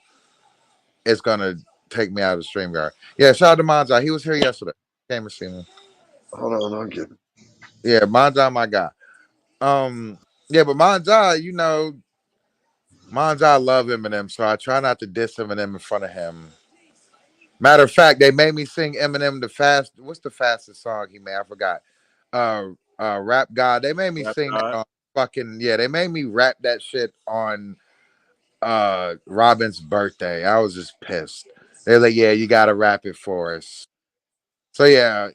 it's gonna take me out of the StreamYard. Yeah, shout out to Mind's Eye. He was here yesterday. Came and seen me. Hold on, I'll get it. Yeah, Mind's Eye, my guy. Yeah, but Mind's Eye, Mind's Eye love Eminem, so I try not to diss Eminem in front of him. Matter of fact, they made me sing Eminem what's the fastest song he made? I forgot. Rap God. They made me Rap sing that God. on they made me rap that shit on Robin's birthday. I was just pissed. They're like, yeah, you gotta rap it for us. So yeah,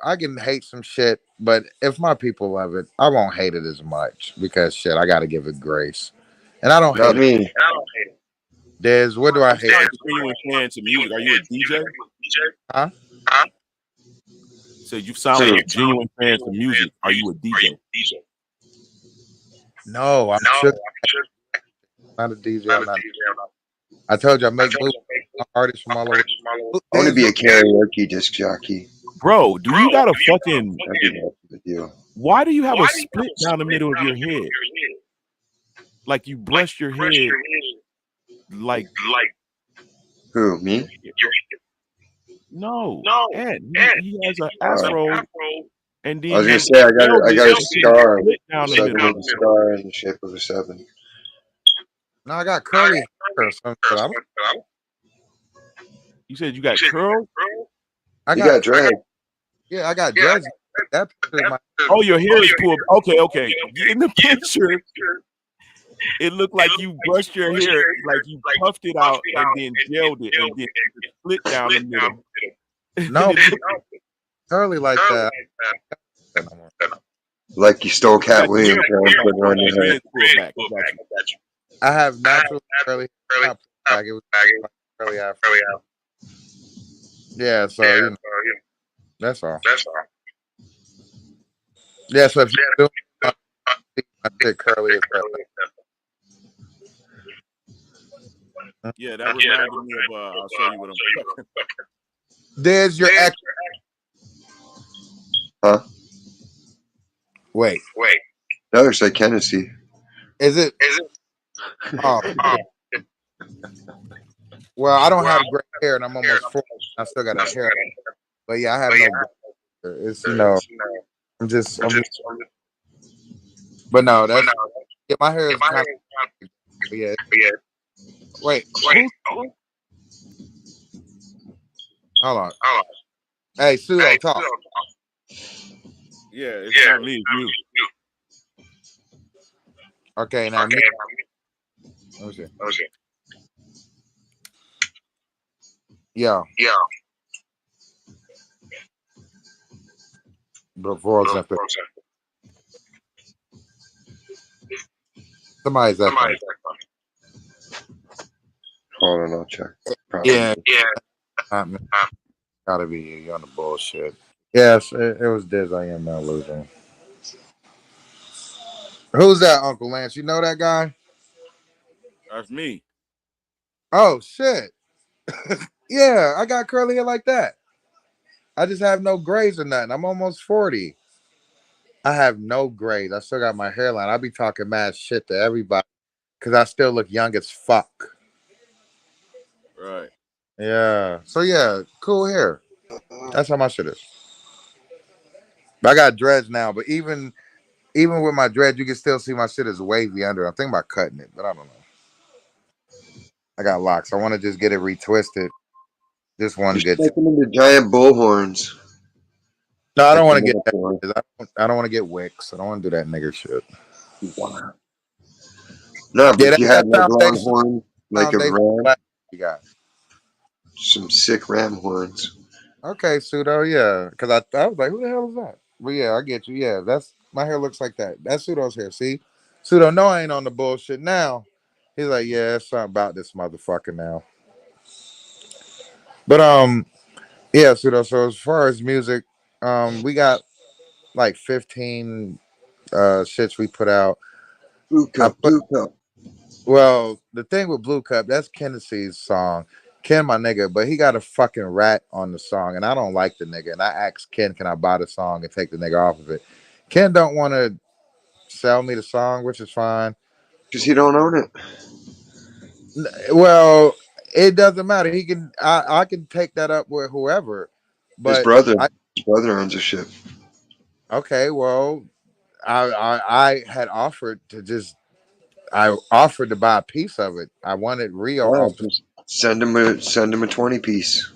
I can hate some shit, but if my people love it, I won't hate it as much because shit, I gotta give it grace. And I don't Not hate it. me. Des, what do I You hate sound it? like a genuine fan to music. Are you a DJ? Huh? So you sound like a genuine fan to music. Are you a DJ? No, I'm sure not a DJ. I'm not. I told you I make movies. Artists from all over. I want to Des, be a karaoke disc jockey. Bro, do you got a fucking... That'd be the deal. Why do you have a split down the middle of your head? Like you brush your head like... Who, me? No. Ed, he has an afro and then I was gonna say I got a scar. split down the Seven middle. with a scar in the shape of a 7. no, I got curly hair or something. I don't. You said you got curls? I You got got dread. yeah, I got dreads. That picture is my. Oh, your hair is pulled. Okay. In the picture, it looked like you brushed your hair, like you puffed it out and then gelled it and then split down the middle. No, curly like that. Like you stole Cat Williams and put it on your head. I have natural curly hair. Not back. It was like curly afro. Yeah, so that's all. Yeah, so if you do my shit curly as hell. Yeah, that reminded me of. I'll show you what I'm talking. There's your ex. Huh? Wait, No, it's like Hennessy. is it? Oh, Well, I don't have gray hair, and I'm almost 40. I still got a hair, but yeah, I have no gray hair. It's I'm just. But no, that's yeah. My hair is kind of yeah. Wait, who's hold on? Hey, pseudo talk. Yeah, it's not me, it's you. Okay, now me. Let me see. Yeah, before I was up there. Somebody's echoing. Hold on, I'll check. Probably. Yeah, gotta be you on the bullshit. Yes, it was Diz. I am now losing. Who's that, Uncle Lance? You know that guy? That's me. Oh shit. Yeah, I got curly hair like that. I just have no grays or nothing. I'm almost 40. I have no grays. I still got my hairline. I be talking mad shit to everybody because I still look young as fuck. Right. Yeah. So yeah, cool hair. That's how my shit is. But I got dreads now. But even with my dreads, you can still see my shit is wavy under. I'm thinking about cutting it, but I don't know. I got locks. I want to just get it retwisted. This one Just good. make them into giant bull horns. No, I don't want to Like get the that. metaphor. I don't want to get wicks. I don't want to do that nigger shit. Wow. No, but Yeah, if you that's had that like long foundation. horn, like a Foundation ram, black you got. some sick ram horns. Okay, pseudo. Yeah, because I was like, who the hell is that? But yeah, I get you. Yeah, that's my hair looks like that. That's pseudo's hair. See, pseudo. No, I ain't on the bullshit now. He's like, yeah, it's something about this motherfucker now. But yeah, pseudo. So as far as music, we got like 15 shits we put out. Blue I cup, put blue cup. well, the thing with Blue Cup, that's Kennessy's song. Ken, my nigga, but he got a fucking rat on the song, and I don't like the nigga. And I asked Ken, can I buy the song and take the nigga off of it? Ken don't want to sell me the song, which is fine. Because he don't own it. Well, it doesn't matter. He can, I can take that up with whoever. His But brother, I, his brother owns the shit. okay, well, I had offered to just, I offered to buy a piece of it. I wanted Rio Yeah, off just send him a 20 piece.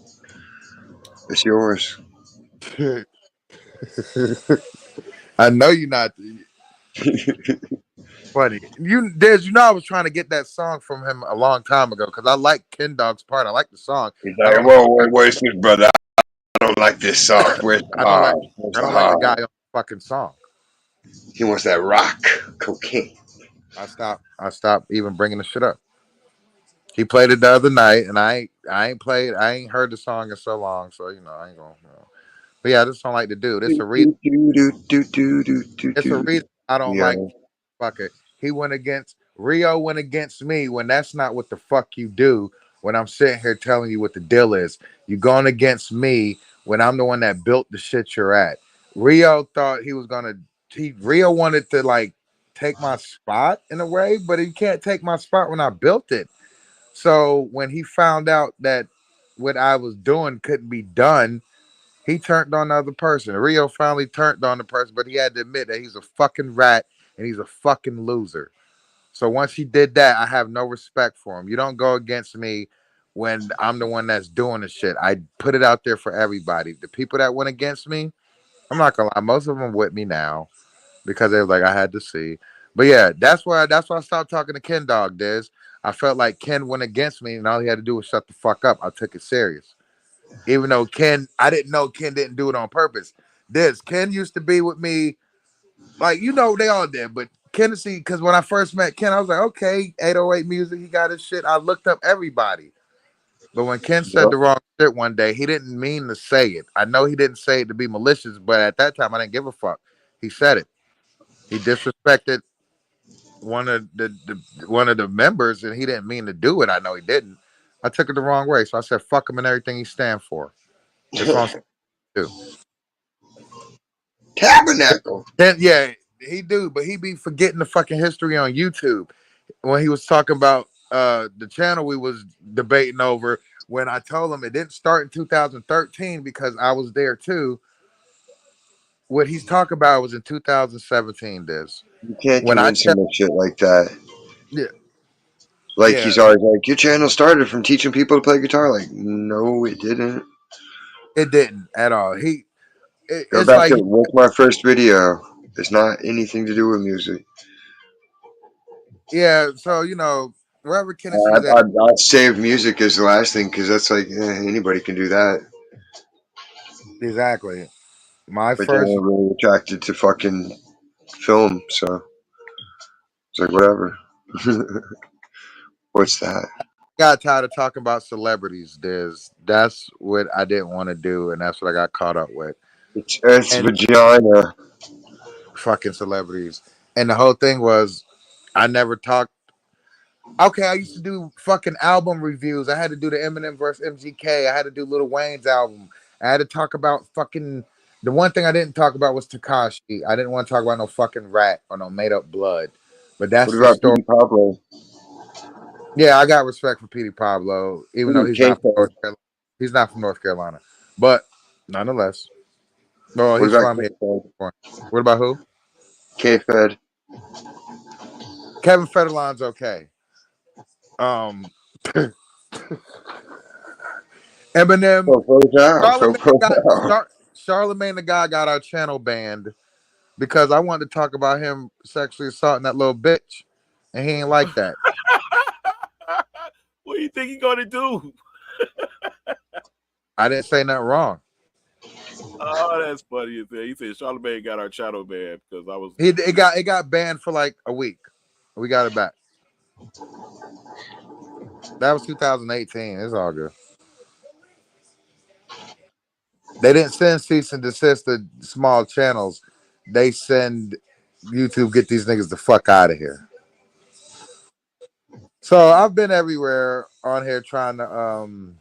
It's yours. the. I know you're not. Funny. Des, I was trying to get that song from him a long time ago because I like Ken Dog's part. I like the song. He's I like, don't know. whoa, where's this brother? I don't like this song. Where's the I don't like. hard? Where's I the don't like the hard? guy on the fucking song. He wants that rock cocaine. I stopped. I stopped even bringing the shit up. He played it the other night, and I ain't played. I ain't heard the song in so long, so I ain't gonna. But yeah, I just don't like the dude. It's Do, a reason. do, do, do, do, do, do, It's a do. reason I don't Yeah. like fucker. He went against Rio went against me when that's not what the fuck you do when I'm sitting here telling you what the deal is. You going against me when I'm the one that built the shit you're at. Rio thought he was gonna Rio wanted to like take my spot in a way, but he can't take my spot when I built it. So when he found out that what I was doing couldn't be done, he turned on the other person. Rio finally turned on the person, but he had to admit that he's a fucking rat and he's a fucking loser. So once he did that, I have no respect for him. You don't go against me when I'm the one that's doing the shit. I put it out there for everybody. The people that went against me, I'm not gonna lie, most of them with me now because they was like, I had to see. But yeah, that's why I stopped talking to Ken Dog, Diz. I felt like Ken went against me and all he had to do was shut the fuck up. I took it serious. Even though I didn't know Ken didn't do it on purpose. Ken used to be with me, like, they all did, but Kennedy, because when I first met Ken, I was like, okay, 808 music, he got his shit. I looked up everybody. But when Ken said Yep. the wrong shit one day, he didn't mean to say it. I know he didn't say it to be malicious, but at that time, I didn't give a fuck. He said it. He disrespected one of the members, and he didn't mean to do it. I know he didn't. I took it the wrong way, so I said, fuck him and everything he stand for. It's on too. Tabernacle. Then yeah, he do, but he be forgetting the fucking history on YouTube when he was talking about the channel we was debating over, when I told him it didn't start in 2013 because I was there too. What he's talking about was in 2017. This You can't when I convince him of shit like that. yeah Like yeah he's always like, your channel started from teaching people to play guitar. Like, no, it didn't. it didn't at all. Go It's back to like what's my first video. It's not anything to do with music. yeah. So wherever Kennessy's at, I'd save music as the last thing because that's like anybody can do that. exactly. My But then first I'm really attracted to fucking film, so it's like whatever. What's that? got tired of talking about celebrities. That's what I didn't want to do, and that's what I got caught up with. It's Earth's And vagina. fucking celebrities. And the whole thing was, I never talked. Okay, I used to do fucking album reviews. I had to do the Eminem versus MGK. I had to do Lil Wayne's album. I had to talk about fucking. The one thing I didn't talk about was Takashi. I didn't want to talk about no fucking rat or no made up blood. But What that's the about story. Petey Pablo? Yeah, I got respect for Petey Pablo, even though Ooh, he's not from K-Fed. North Carolina. He's not from North Carolina, but nonetheless, well, What he's about from here. K-Fed? What about who? K-Fed. Kevin Federline's okay. Eminem, Popo's out. Charlemagne Popo's got out. Charlemagne the guy got our channel banned because I wanted to talk about him sexually assaulting that little bitch, and he ain't like that. What do you think he gonna do? I didn't say nothing wrong. Oh, that's funny as hell. He said Charlamagne got our channel banned because I was. It got banned for like a week. We got it back. That was 2018. It's all good. They didn't send cease and desist to small channels. They send YouTube, get these niggas the fuck out of here. So I've been everywhere on here trying to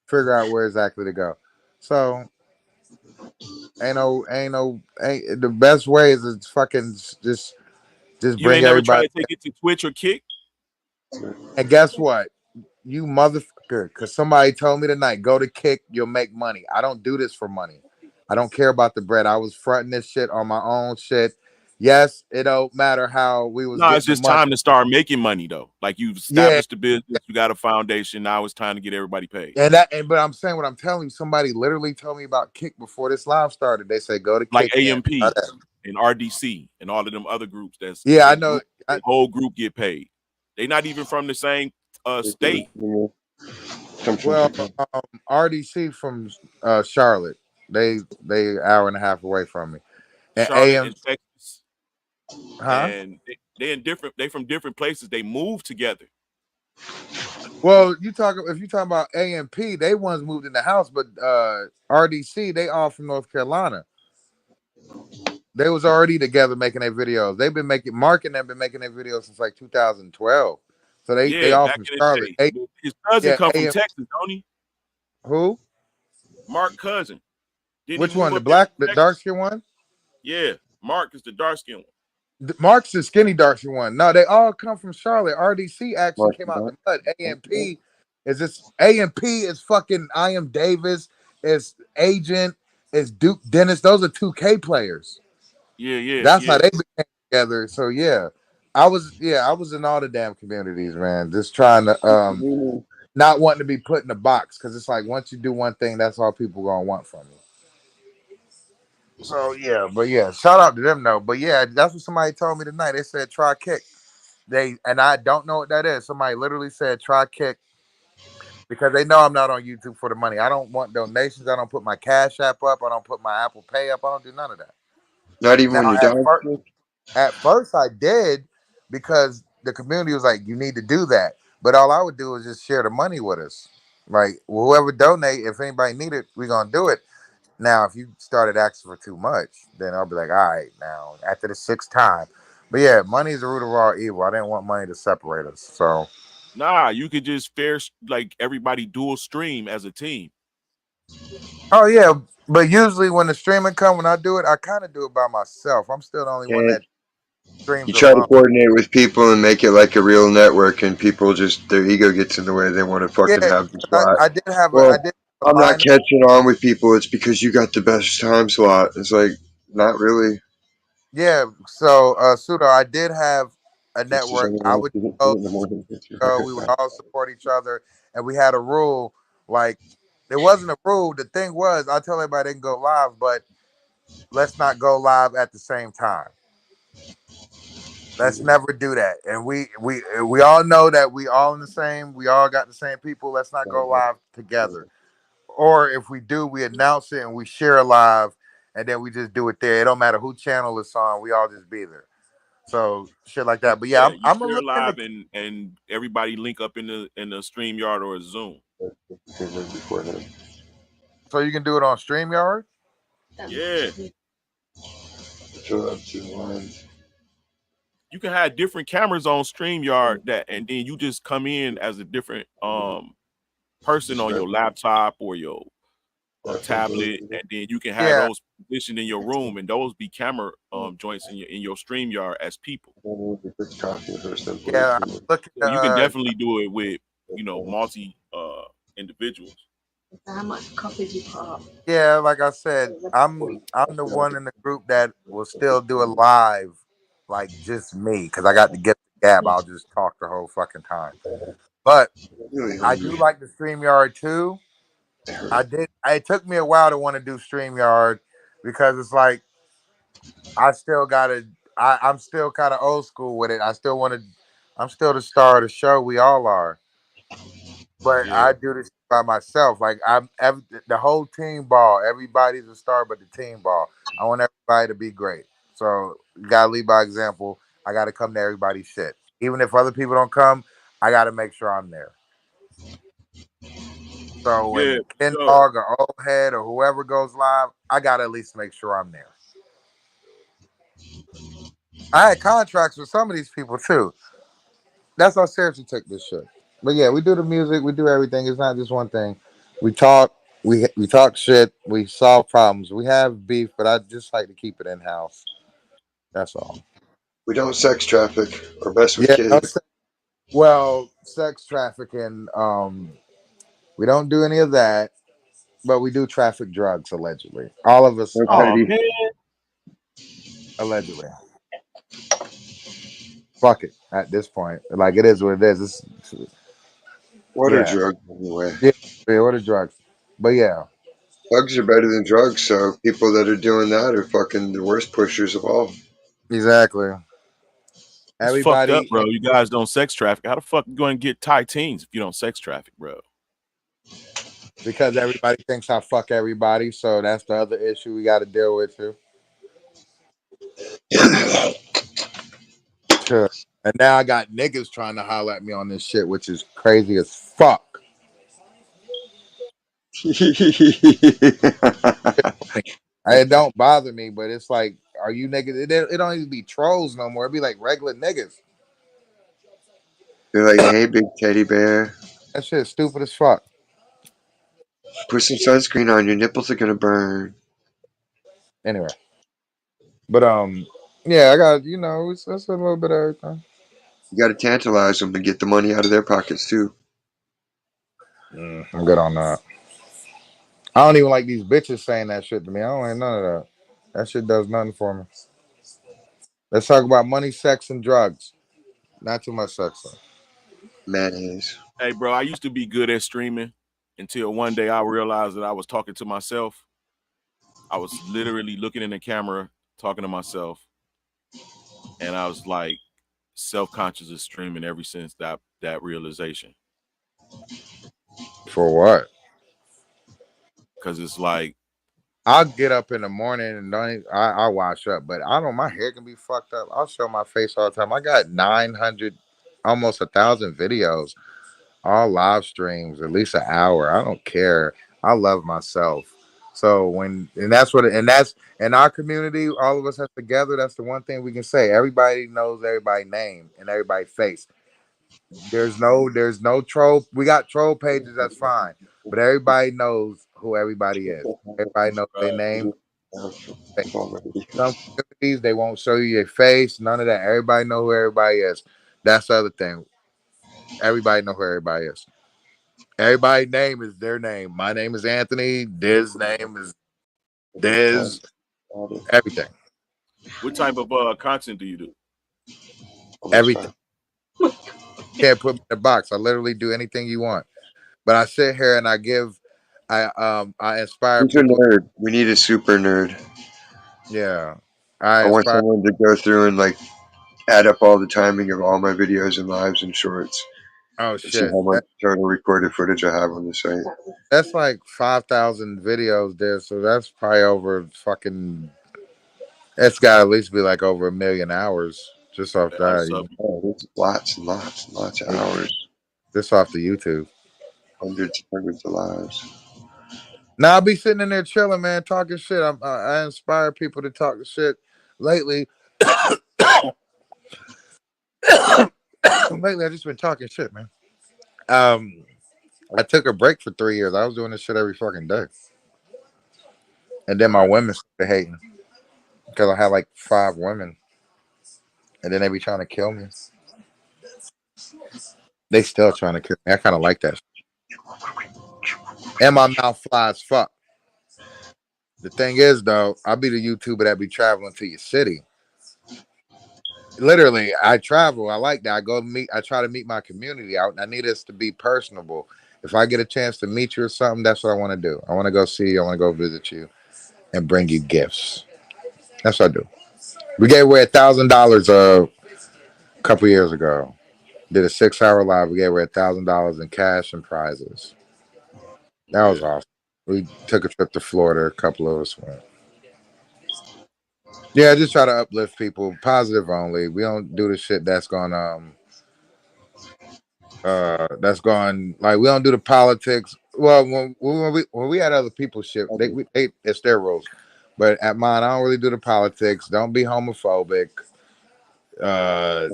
figure out where exactly to go. So ain't the best way is to fucking just You bring ain't never tried everybody. to take it to Twitch or Kick? And guess what? You motherfucker, because somebody told me tonight, go to Kick, you'll make money. I don't do this for money. I don't care about the bread. I was fronting this shit on my own shit. Yes, it don't matter how we was No, it's getting the just money. time to start making money though. Like you've Yeah, established the business, you got a foundation. Now it's time to get everybody paid. but I'm saying what I'm telling you. Somebody literally told me about Kick before this live started. They say go to Like Kick. AMP and RDC and all of them other groups. Yeah, I know. The whole group get paid. They not even from the same state. Well, RDC from Charlotte. They hour and a half away from me. And Charlotte AM, and Texas, huh? and they in different. They from different places. They move together. Well, if you talking about AMP, they ones moved in the house, but RDC, they all from North Carolina. They was already together making their videos. They've been making Mark and them been making their videos since like 2012. So they Yeah, all back from in Charlotte. the day. His cousin Yeah, come from AM, Texas, don't he? who? Mark cousin. Didn't he Which move one? up there from The Texas? dark skin one? Yeah, Mark is the dark skin one. Mark's the skinny dark skin one. No, they all come from Charlotte. RDC actually came out the mud. AMP is this AMP is fucking I Am Davis, it's Agent, it's Duke Dennis. Those are 2K players. That's how they became together. So I was in all the damn communities, man. Just trying to not wanting to be put in a box because it's like once you do one thing, that's all people gonna want from you. So shout out to them though. But yeah, that's what somebody told me tonight. They said try Kick. And I don't know what that is. Somebody literally said try Kick because they know I'm not on YouTube for the money. I don't want donations. I don't put my Cash App up. I don't put my Apple Pay up. I don't do none of that. Not even when Now you're down. at first I did because the community was like, you need to do that. But all I would do is just share the money with us. Like whoever donate, if anybody need it, we're gonna do it. Now, if you started asking for too much, then I'll be like, all right, now after the sixth time. But yeah, money is the root of all evil. I didn't want money to separate us. So Nah, you could just like everybody dual stream as a team. oh yeah, but usually when the streaming come, when I do it, I kind of do it by myself. I'm still the only one that streams You try to alone. coordinate with people and make it like a real network, and people just their ego gets in the way. They want to fucking Yeah, have the slot. I did have a Well, a I'm not line. catching on with people. It's because you got the best time slot. It's like not really. Yeah, so pseudo, I did have a It's just network. anyone I wants would to get to go, it in the morning. we would all support each other, and we had a rule. Like, there wasn't a rule. The thing was, I tell everybody they can go live, but let's not go live at the same time. Let's never do that. And we all know that we all in the same. We all got the same people. Let's not go live together. Or if we do, we announce it and we share a live, and then we just do it there. It don't matter who channel it's on. We all just be there. So shit like that. But yeah, Yeah, I'm you I'm a share look into. live and everybody link up in the StreamYard or a Zoom. So you can do it on StreamYard. Yeah. Fill up 2 lines. You can have different cameras on StreamYard that and then you just come in as a different person on your laptop or your tablet, and then you can have Yeah, those positioned in your room, and those be camera joints in your StreamYard as people. yeah. Look at So you can definitely do it with multi individuals. How much coffee do you put up? yeah. Like I said, I'm the one in the group that will still do it live, like just me, because I got to get the gab. I'll just talk the whole fucking time. But Really I do hungry. like the StreamYard too. I did. It took me a while to want to do StreamYard because it's like I still gotta. I'm still kind of old school with it. I still want to. I'm still the star of the show. We all are. But Yeah, I do this by myself. Like the whole team ball. Everybody's a star, but the team ball. I want everybody to be great. So you gotta lead by example. I gotta come to everybody's shit. Even if other people don't come, I gotta make sure I'm there. So yeah. when Ken So Dog or Old Head or whoever goes live, I gotta at least make sure I'm there. I had contracts with some of these people too. That's how seriously took this shit. But yeah, we do the music, we do everything. It's not just one thing. We talk, we talk shit, we solve problems. We have beef, but I just like to keep it in house. That's all. We don't sex traffic or mess with Yeah. kids. Well, sex trafficking. We don't do any of that, but we do traffic drugs allegedly. All of us, No oh petty. man, allegedly. Fuck it. At this point, like it is what it is. What are Yeah, drugs anyway? yeah. Yeah, what are drugs? But yeah, Drugs are better than drugs, so people that are doing that are fucking the worst pushers of all. exactly. it's fucked up, Everybody, bro. You guys don't sex traffic. How the fuck you going to get Thai teens if you don't sex traffic, bro? because everybody thinks I fuck everybody, so that's the other issue we got to deal with too. Sure. And now I got niggas trying to holler at me on this shit, which is crazy as fuck. It don't bother me, but it's like, are you niggas? It don't even be trolls no more. It be like regular niggas. They're like, hey, big teddy bear, That shit is stupid as fuck. put some sunscreen on. Your nipples are gonna burn. Anyway, but yeah, I got it's a little bit of everything. You got to tantalize them and get the money out of their pockets too. I'm good on that. I don't even like these bitches saying that shit to me. I don't like none of that. That shit does nothing for me. Let's talk about money, sex, and drugs. Not too much sex though. Mayonnaise. Hey, bro, I used to be good at streaming until one day I realized that I was talking to myself. I was literally looking in the camera, talking to myself, and I was like self-conscious of streaming ever since that realization. For what? Because it's like, I'll get up in the morning and I wash up, but I don't. My hair can be fucked up. I'll show my face all the time. I got 900, almost 1,000 videos, all live streams, at least an hour. I don't care. I love myself. So that's in our community, all of us have together. That's the one thing we can say. Everybody knows everybody's name and everybody's face. There's no troll. We got troll pages. That's fine, but everybody knows who everybody is. Everybody knows their name. Some communities they won't show you your face, none of that. Everybody know who everybody is. That's the other thing. Everybody know who everybody is. Everybody's name is their name. My name is Anthony. Diz's name is Diz. Everything. What type of content do you do? Everything. Can't put me in a box. I literally do anything you want. But I sit here and I inspire Who's a people. nerd? We need a super nerd. Yeah. I I want inspire. someone to go through and like add up all the timing of all my videos and lives and shorts Oh and see shit. how much total recorded footage I have on the site. That's like 5,000 videos there, so that's probably over fucking. It's got to at least be like over 1,000,000 hours just off That's that. Oh, there's lots and lots and lots of hours, Just off the YouTube. hundreds and hundreds of lives. Now I'll be sitting in there chilling, man, talking shit. I inspire people to talk shit. Lately, lately I just been talking shit, man. I took a break for 3 years. I was doing this shit every fucking day, and then my right. women started hating because I had like 5 women, and then they be trying to kill me. They still trying to kill me. I kind of like that. And my mouth fly as fuck. The thing is, though, I'll be the YouTuber that be traveling to your city. Literally, I travel. I like that. I go to meet. I try to meet my community out. I need us to be personable. If I get a chance to meet you or something, that's what I want to do. I want to go see you. I want to go visit you and bring you gifts. That's what I do. We gave away $1,000 a couple years ago. Did a 6-hour live. We gave away $1,000 in cash and prizes. That was Yeah. awesome. We took a trip to Florida. A couple of us went. Yeah, I just try to uplift people, positive only. We don't do the shit that's gone like we don't do the politics. Well, when we had other people's shit, they it's their rules. But at mine, I don't really do the politics. Don't be homophobic. Uh,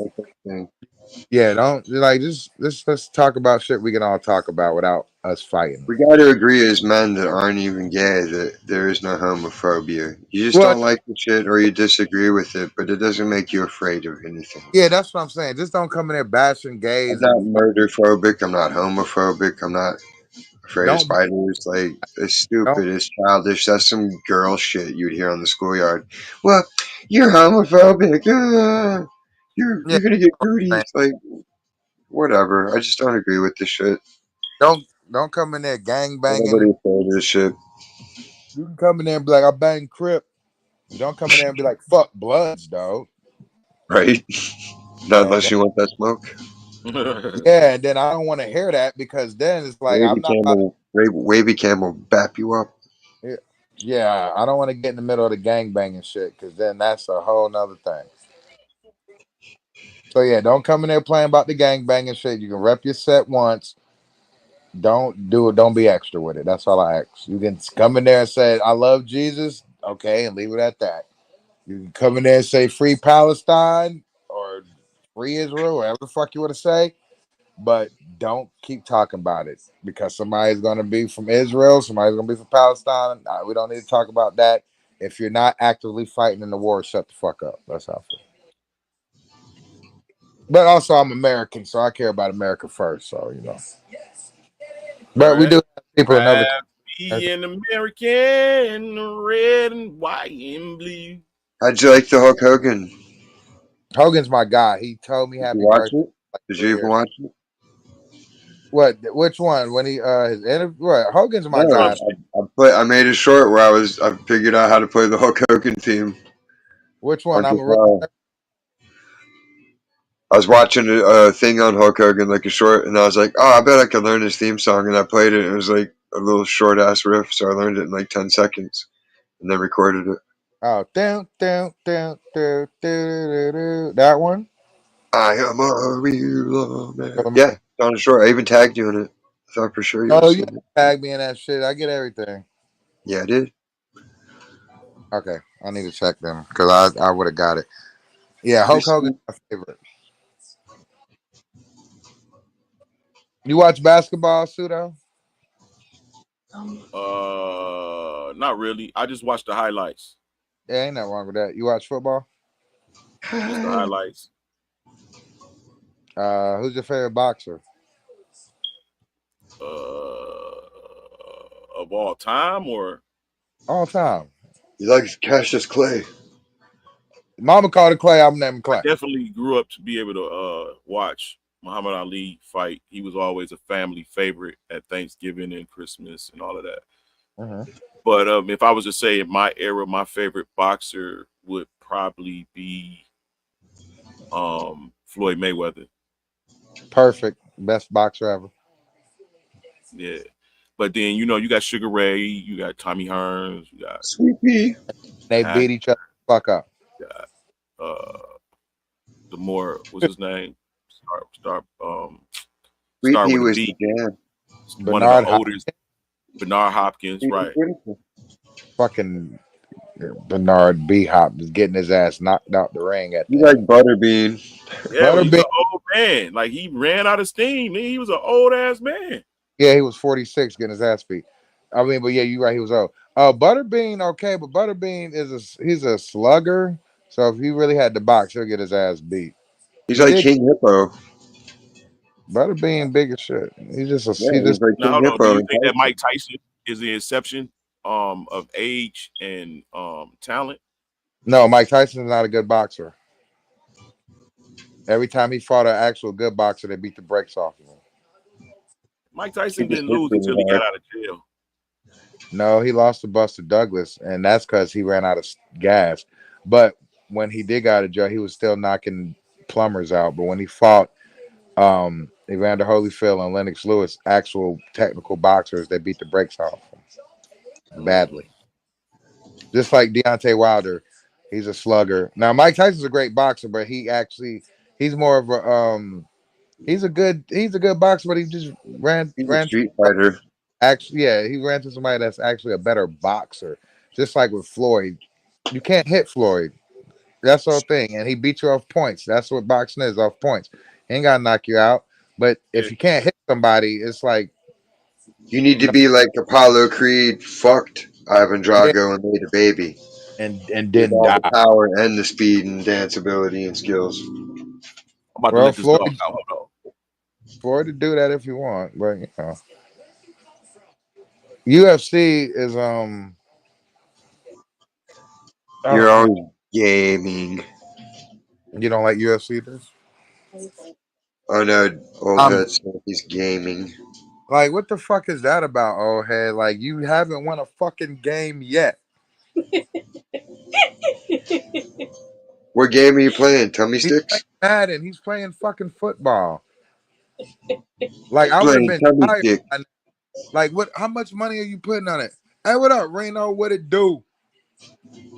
yeah, don't like just let's talk about shit we can all talk about without us fighting. We got to agree as men that aren't even gay that there is no homophobia. You just Well, don't like the shit or you disagree with it, but it doesn't make you afraid of anything. yeah, that's what I'm saying. Just don't come in there bashing I'm gays not and murder phobic. I'm not homophobic. I'm not afraid of don't spiders. Like, it's don't. stupid. It's childish. That's some girl shit you'd hear on the schoolyard. Well, you're homophobic. Yeah, You're gonna get cooties. Like, whatever. I just don't agree with this shit. don't come in there gang Nobody banging. afraid of this shit, You can come in there and be like, I bang Crip. You don't come in there and be like, fuck Bloods, dog. right? Not And unless you want that smoke. yeah, and then I don't want to hear that because then it's like I'm not about Wavy Cam will bap you up. to, yeah, I don't want to get in the middle of the gang banging shit because then that's a whole nother thing. So yeah, don't come in there playing about the gang banging shit. You can rep your set once. Don't do it. Don't be extra with it. That's all I ask. You can come in there and say, I love Jesus. Okay, and leave it at that. You can come in there and say free Palestine or free Israel, whatever the fuck you want to say. But don't keep talking about it because somebody's going to be from Israel, somebody's going to be from Palestine. Nah, we don't need to talk about that. If you're not actively fighting in the war, shut the fuck up. That's how I feel. But also, I'm American, so I care about America first. So All but we right. do have people in other. Proud to be an American, red and white and blue. How'd you like the Hulk Hogan? Hogan's my guy. He told me Did you happy watch birthday it? like Did 3 you even years. watch it? What? Which one? When he his interview? What? Hogan's my No, guy. Trump I made a short where I figured out how to play the Hulk Hogan theme Which one? on I'm a real. guitar. I was watching a thing on Hulk Hogan, like a short, and I was like, oh, I bet I could learn his theme song. And I played it. And it was like a little short ass riff, so I learned it in like 10 seconds and then recorded it. Oh, down. That one. I am a real man. So, Yeah, it's on the short. I even tagged you in it. I thought for sure you would oh, have you seen it. tag me in that shit. I get everything. Yeah, I did. Okay, I need to check them because I would have got it. Yeah, You Hulk Hogan's my favorite. You watch basketball, Pseudo? Not really. I just watch the highlights. Yeah, ain't nothing wrong with that. You watch football? Just the highlights. Who's your favorite boxer? Of all time, or All time. He likes Cassius Clay. Mama called it Clay. I'm naming I Clay. definitely grew up to be able to watch Muhammad Ali fight. He was always a family favorite at Thanksgiving and Christmas and all of that. Mm-hmm. But if I was to say in my era, my favorite boxer would probably be Floyd Mayweather. Perfect. Best boxer ever. Yeah. But then you got Sugar Ray, you got Tommy Hearns, you got Sweet pea. They Pac, beat each other the fuck up. you got the more what's his name? Sweet Start pea with a was the B. jam. One of the Bernard oldest, Bernard Hopkins, right? fucking Bernard B. Hop is getting his ass knocked out the ring at You the like end. Butterbean. Yeah, but he's Butterbean, an old man. Like he ran out of steam. He was an old ass man. yeah, he was 46 getting his ass beat. I mean, but yeah, you're right. He was old. Butterbean, okay, but Butterbean he's a slugger. So if he really had to box, he'll get his ass beat. He's He like did. King Hippo. Butterbean big as shit. Yeah, He he's just like Now King hold on. Do Hippo you in think that Tyson. Mike Tyson is the exception of age and talent? no. Mike Tyson's not a good boxer. Every time he fought an actual good boxer, they beat the brakes off of him. Mike He Tyson just didn't hits lose really until he got hard. out of jail. No, he lost to Buster Douglas, and that's because he ran out of gas. But when he did go out of jail, he was still knocking plumbers out. But when he fought Evander Holyfield and Lennox Lewis, actual technical boxers, they beat the brakes off him badly. Just like Deontay Wilder, he's a slugger. Now Mike Tyson's a great boxer, but he's more of a he's a good boxer, but he just He's a ran street fighter. actually, yeah, he ran to somebody that's actually a better boxer. Just like with Floyd, you can't hit Floyd. That's the whole thing, and he beat you off points. That's what boxing is, off points. He ain't gotta knock you out. But Yeah, if you can't hit somebody, it's like You need to no, be like Apollo Creed fucked Ivan yeah, Drago and made a baby. and With didn't all the die. power and the speed and dance ability and skills. I'm about to Well, let this dog out. Hold Floyd to do that if you want, but UFC is You're oh, always gaming. you don't like UFC this? Oh no, old I'm head said he's gaming. like, what the fuck is that about, old head? Like, you haven't won a fucking game yet. What game are you playing? Tummy He's playing sticks? Madden. He's playing fucking football. Like, I would have Playing been tummy tired. stick. Like, what? How much money are you putting on it? Hey, what up, Reno? What it do?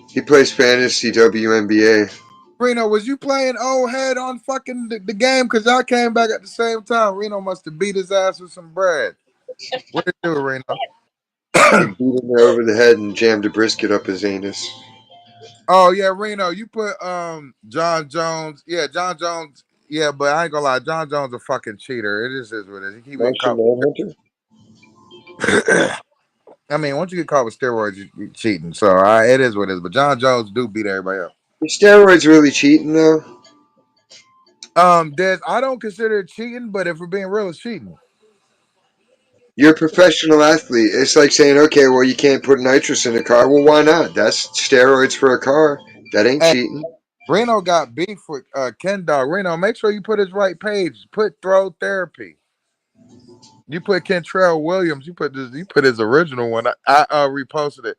He plays fantasy WNBA. Reno, was you playing old head on fucking the game? Cause y'all came back at the same time. Reno must have beat his ass with some bread. What it do, Reno? He beat him over the head and jammed a brisket up his anus. Oh yeah, Reno, you put John Jones. Yeah, John Jones. Yeah, but I ain't gonna lie, John Jones a fucking cheater. It is what it is. He keep getting Martian caught. Manhunter? I mean, once you get caught with steroids, you cheating. So it is what it is. But John Jones do beat everybody else. Is steroids really cheating though? Des, I don't consider it cheating, but if we're being real, it's cheating. You're a professional athlete. It's like saying, okay, well, you can't put nitrous in a car. Well, why not? That's steroids for a car. That ain't Hey, cheating. Reno got beef with Ken Dog. Reno, make sure you put his right page. Put throw therapy. You put Kentrell Williams. You put his original one. I reposted it.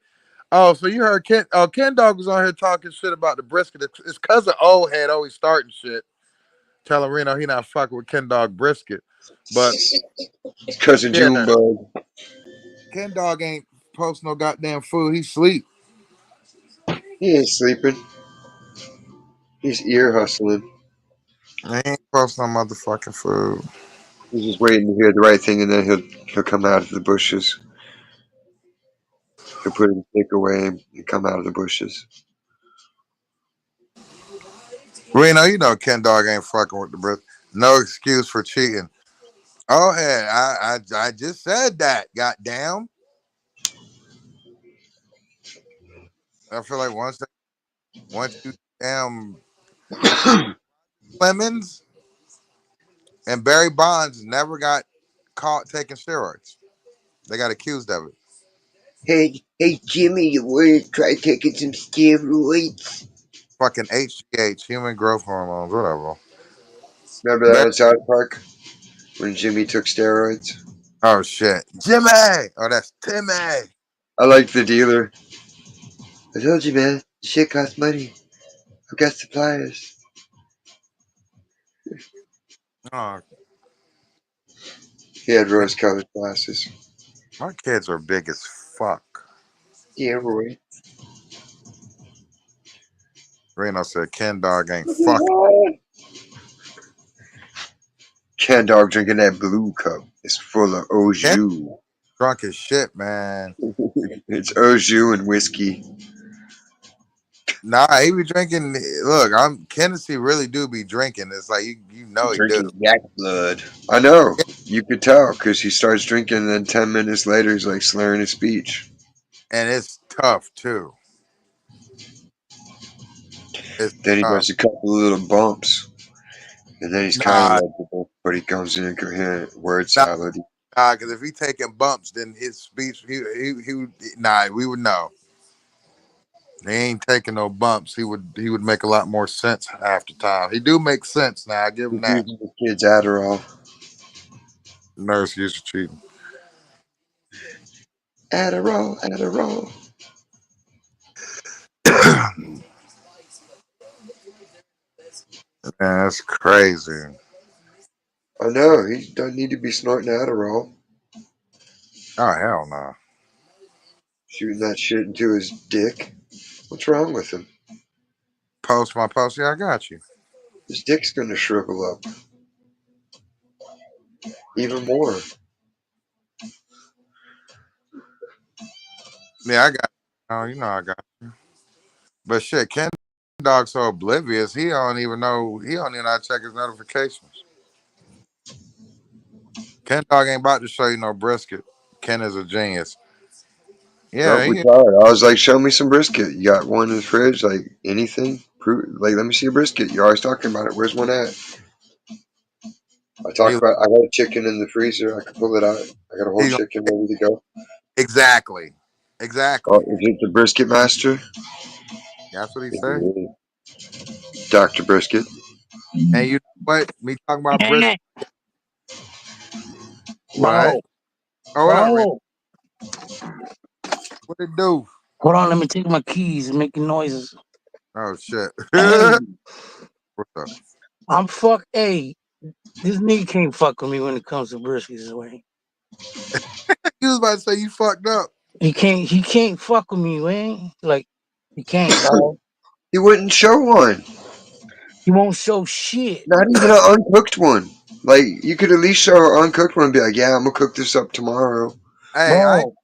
Oh, so you heard Ken? Oh, Ken Dog was on here talking shit about the brisket. His cousin old head always starting shit, telling Reno he not fucking with Ken Dog brisket. But Cousin yeah, Junebug. Ken Dog ain't post no goddamn food. He sleep. He ain't sleeping. He's ear hustling. He ain't post no motherfucking food. He's just waiting to hear the right thing, and then he'll come out of the bushes. He'll put his stick away and come out of the bushes. Reno, you know Ken Dog ain't fucking with the brisket. No excuse for cheating. Oh, hey, I just said that. Goddamn. I feel like once you damn Clemens and Barry Bonds never got caught taking steroids. They got accused of it. Hey, Jimmy, you want to try taking some steroids? Fucking HGH, human growth hormones, whatever. Remember that Barry, on South Park when Jimmy took steroids? oh shit, Jimmy. Oh, that's Timmy. I like the dealer. I told you, man. Shit costs money. I've got suppliers. Oh, He had rose-colored glasses. my kids are big as fuck. Steroids. Reno said Ken Dog ain't fucking. Ken Dog drinking that blue cup. It's full of au Ken jus. drunk as shit, man. It's au jus and whiskey. Nah, he be drinking. Look, Hennessy really do be drinking. It's like you know he do. Drinking yak blood. I know. You could tell because he starts drinking and then 10 minutes later he's like slurring his speech. And it's tough too. It's Then he tough. does a couple of little bumps. And then he's kind of Nah, legible, but he comes in incoherent word nah, salad. because if he taking bumps, then his speech he would nah. We would know. He ain't taking no bumps. He would make a lot more sense half the time. He do make sense now. I give him He's that. using the kid's Adderall. Nurse used to cheating. Adderall, Adderall. Man, that's crazy. I know, he doesn't need to be snorting Adderall. Oh hell no. Shooting that shit into his dick. What's wrong with him? Post my post. Yeah, I got you. His dick's gonna shrivel up. Even more. Yeah, I got you. Oh, you know I got you. But shit, Ken Dog's so oblivious. He don't even know. He don't even know how to check his notifications. Ken Dog ain't about to show you no brisket. Ken is a genius. Nope, Yeah, we he, tried. I was like, show me some brisket. You got one in the fridge? Like, anything? Like, let me see a brisket. You're always talking about it. Where's one at? I he, talk about, I got a chicken in the freezer. I can pull it out. I got a whole he chicken ready to go. exactly, Oh, exactly. is it the brisket master? That's what he said. Yeah. Dr. Brisket. And you know what? Me talking about brisket. What? Bro, Oh, what up, Ren? bro. What it do? Hold on, let me take my keys and making noises. Oh shit. Hey, What's up? hey, this nigga can't fuck with me when it comes to briskets, way. You was about to say you fucked up. He can't fuck with me, man. Like, he can't, dog. He wouldn't show one. He won't show shit. Not even an uncooked one. Like, you could at least show an uncooked one and be like, yeah, I'm going to cook this up tomorrow. Hey, Bro,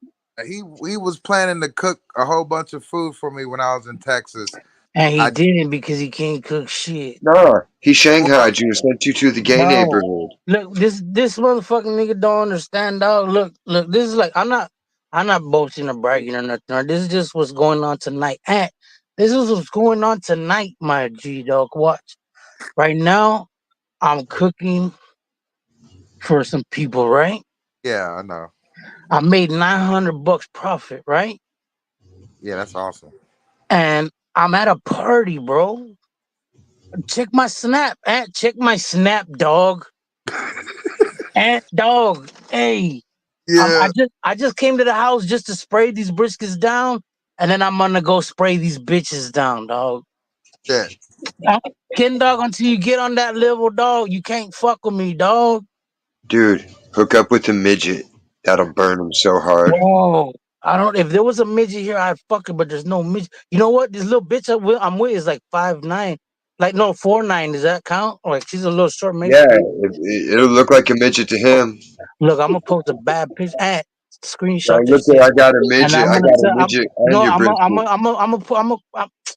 he was planning to cook a whole bunch of food for me when I was in Texas. and he I didn't because he can't cook shit. Nah, he well, shanghaied you and sent you to the gay Bro, neighborhood. look, this motherfucking nigga don't understand, dog. Look, this is like I'm not boasting or bragging or nothing. Right? This is just what's going on tonight. This is what's going on tonight, my G dog. Watch. Right now, I'm cooking for some people, right? yeah, I know. I made $900 profit, right? Yeah, that's awesome. And I'm at a party, bro. Check my snap, check my snap, dog. Dog, hey. Yeah, I just came to the house just to spray these briskets down, and then I'm gonna go spray these bitches down, dog. shit. Ken dog, until you get on that level, dog, you can't fuck with me, dog. Dude, hook up with a midget. That'll burn him so hard. Whoa. I don't. If there was a midget here, I'd fuck her, but there's no midget. You know what? This little bitch I'm with is like 5'9", like no 4'9". Does that count? Like she's a little short, maybe. Yeah, it'll look like a midget to him. Look, I'm gonna post a bad picture. Screenshot Like, this look shit. at, I got a And midget. I'm I gonna got a tell midget you and know your brisket.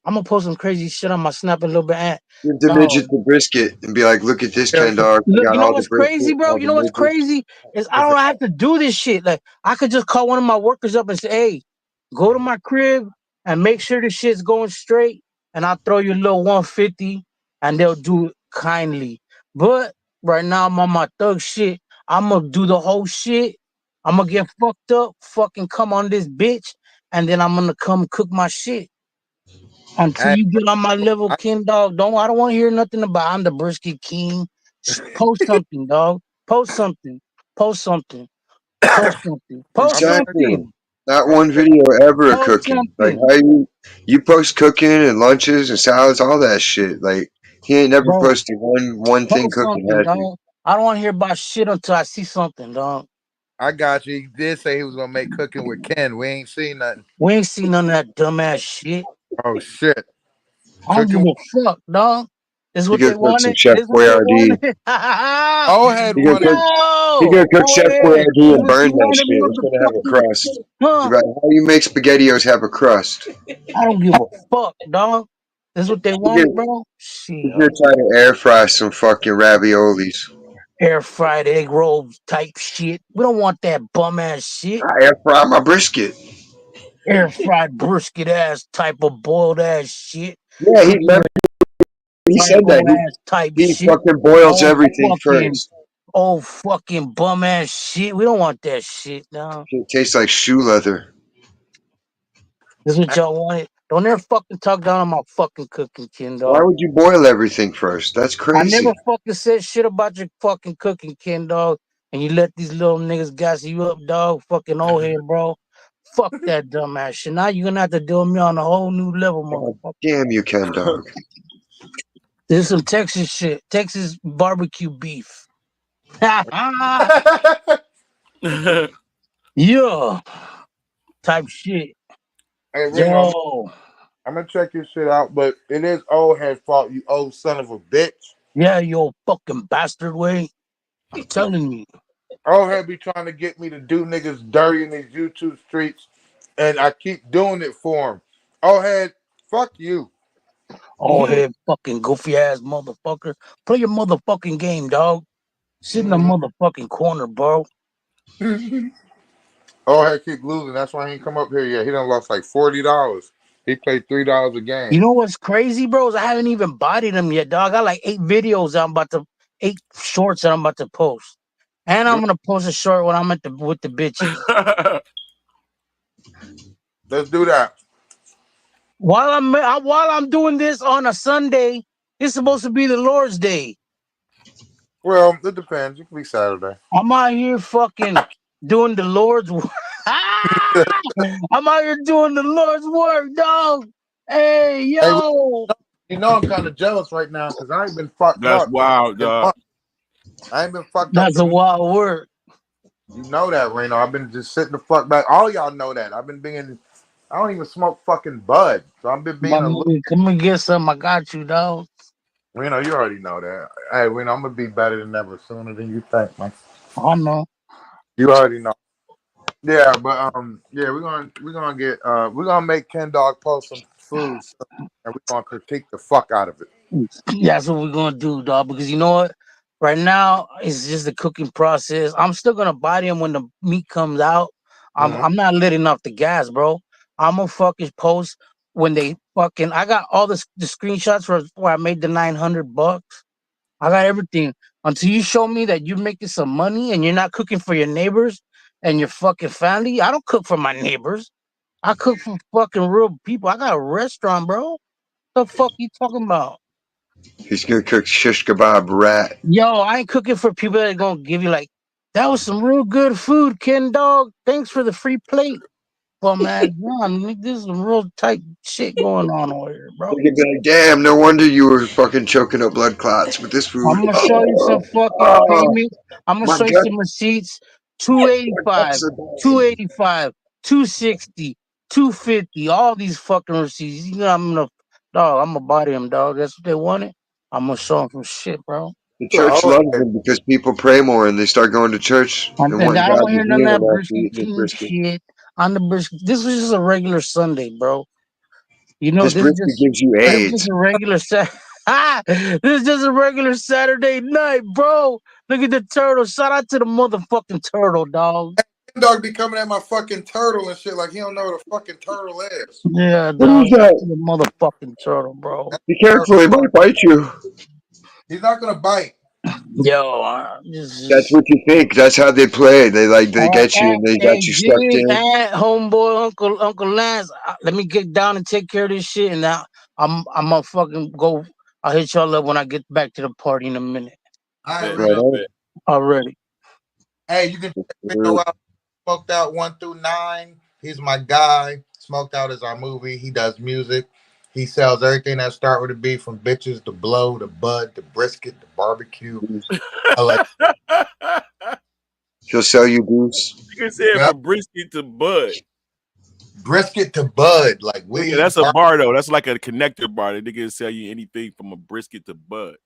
I'm gonna post some crazy shit on my snap a little bit. Give the No, midget the brisket and be like, look at this, Yeah, Ken dog. I look, got you know all the what's crazy, brisket, bro? all You the know what's midget. crazy is I what's don't that? have to do this shit. Like I could just call one of my workers up and say, "Hey, go to my crib. and make sure the shit's going straight, and I'll throw you a little 150, and they'll do it kindly. But right now I'm on my thug shit. I'm gonna do the whole shit. I'm gonna get fucked up, fucking come on this bitch, and then I'm gonna come cook my shit. Until Hey, you get on my level, I, Ken, dog. I don't want to hear nothing about I'm the brisket king. Post something, dog. Post something. Post something. Post something. Post I'm gonna check. Exactly. something. Not I'm gonna one check. video ever of Post cooking. Like something. how you post cooking and lunches and salads, all that shit. Like he ain't never Bro, posted one thing post cooking, something, has he? dog. I don't want to hear about shit until I see something, dog. I got you. He did say he was gonna make cooking with Ken. We ain't seen nothing. We ain't seen none of that dumbass shit. Oh shit. I don't give Cooking. a fuck, dog. This is He what they gonna cook some wanted. Chef This is what they Boyardee. wanted. Old head He gonna wanted. cook. He Yo, gonna cook oh Chef yeah, Boyardee this is and what burn you that wanted, shit. It's gonna have a motherfucker. crust. Huh? He's like, how you make spaghettios have a crust? I don't give a fuck, dog. This is what they He wanted, gonna, bro. Shit, he gonna try to air fry some fucking raviolis. air fried egg rolls type shit. We don't want that bum ass shit. I air fry my brisket. Air fried brisket ass type of boiled ass shit. Yeah, he Fucking remember he said taco that ass type he shit. fucking boils Oh everything fucking, first. oh fucking bum ass shit. We don't want that shit, no. It tastes like shoe leather. This is what y'all wanted. Don't ever fucking talk down on my fucking cooking, Ken, Why dog. would you boil everything first? That's I never crazy. fucking said shit about your fucking cooking, Ken, dog. And you let these little niggas gas you up, dog. Fucking old head, bro. Fuck that dumbass shit. Now you're gonna have to deal with me on a whole new level, God motherfucker. damn you, Ken Dog. This is some Texas shit. Texas barbecue beef. Yeah. Type shit. Hey Reno, Yo. I'm gonna check your shit out, but it is old head fault, you old son of a bitch. Yeah, you old fucking bastard way. I'm telling you. Old head be trying to get me to do niggas dirty in these YouTube streets, and I keep doing it for him. Old head, fuck you. All head fucking goofy ass motherfucker. Play your motherfucking game, dog. Sit in the motherfucking corner, bro. Old head keep losing. That's why he ain't come up here yet. He done lost like $40. He played $3 a You game. know what's crazy, bro? Is I haven't even bodied them yet, dog. I got like 8 videos I'm about to 8 shorts that I'm about to post. And I'm Do- gonna post a short when I'm at the with the bitches. Let's do that. While I'm doing this on a Sunday, it's supposed to be the Lord's Day. Well, it depends. It can be Saturday. I'm out here fucking doing the Lord's work. I'm out here doing the Lord's work, dog. Hey, Hey, yo. you know I'm kind of jealous right now because I ain't been fucked That's up wild, in dog. months. I ain't been fucked up That's a in months. wild word. You know that, Reno. I've been just sitting the fuck back. All y'all know that. I've been being. I don't even smoke fucking bud, so I've been being a little. Come and get some. I got you, dog. Reno, you already know that. Hey, Reno, I'm gonna be better than ever sooner than you think, man. I know. You already know. Yeah, but yeah, we're gonna make Ken Dog post some food, and we're gonna critique the fuck out of it. That's what we're gonna do, dog. Because you know what? Right now, it's just the cooking process. I'm still gonna body them when the meat comes out. I'm Mhm. I'm not letting off the gas, bro. I'm gonna fucking post when they fucking. I got all the screenshots for where I made the $900. I got everything. Until you show me that you're making some money and you're not cooking for your neighbors and your fucking family. I don't cook for my neighbors. I cook for fucking real people. I got a restaurant, bro. The fuck you talking about? He's gonna cook shish kebab rat. Yo, I ain't cooking for people that gonna give you like, that was some real good food, Ken Dog. Thanks for the free plate. Well, man, John, this is some real tight shit going on over here, bro. They're gonna be like, damn, no wonder you were fucking choking up blood clots with this I'm food. gonna show you some Oh, fucking oh, payment. I'm gonna my show you gut, some receipts. my 285, guts are dying. 285, 260, 250. All these fucking receipts. You know I'm gonna, dog. I'm gonna body them, dog. That's what they wanted. I'm gonna show them some shit, bro. The church Oh, loves him because people pray more and they start going to church and And wanting I don't God want to to hear none heal of them that after brisket eating his king brisket. shit on the brisket. This was just a regular Sunday, bro. You know, This brisket gives you this is just AIDS. a regular this is just a regular Saturday night, bro. Look at the turtle. Shout out to the motherfucking turtle, dog. Dog be coming at my fucking turtle and shit like he don't know what a fucking turtle is. Yeah, What dog. is that? The motherfucking turtle, bro. Be careful, he might bite you. He's not gonna bite. Yo, That's what you think. That's how they play. They get you and they got you sucked Jimmy, in. homeboy, Uncle Lance. Let me get down and take care of this shit, and now I'm gonna fucking go. I'll hit y'all up when I get back to the party in a minute. All right, Bet, Right Reno. on. bet. Already. Hey, you can check Reno out. Smoked Out 1 through 9. He's my guy. Smoked Out is our movie. He does music. He sells everything that start with a B, from bitches to blow to bud to brisket to barbecue. He'll sell you booze. You can say it Yep. from brisket to bud. Brisket to bud, like weed. Nigga, that's a bar though. That's like a connector bar. The nigga can sell you anything from a brisket to bud.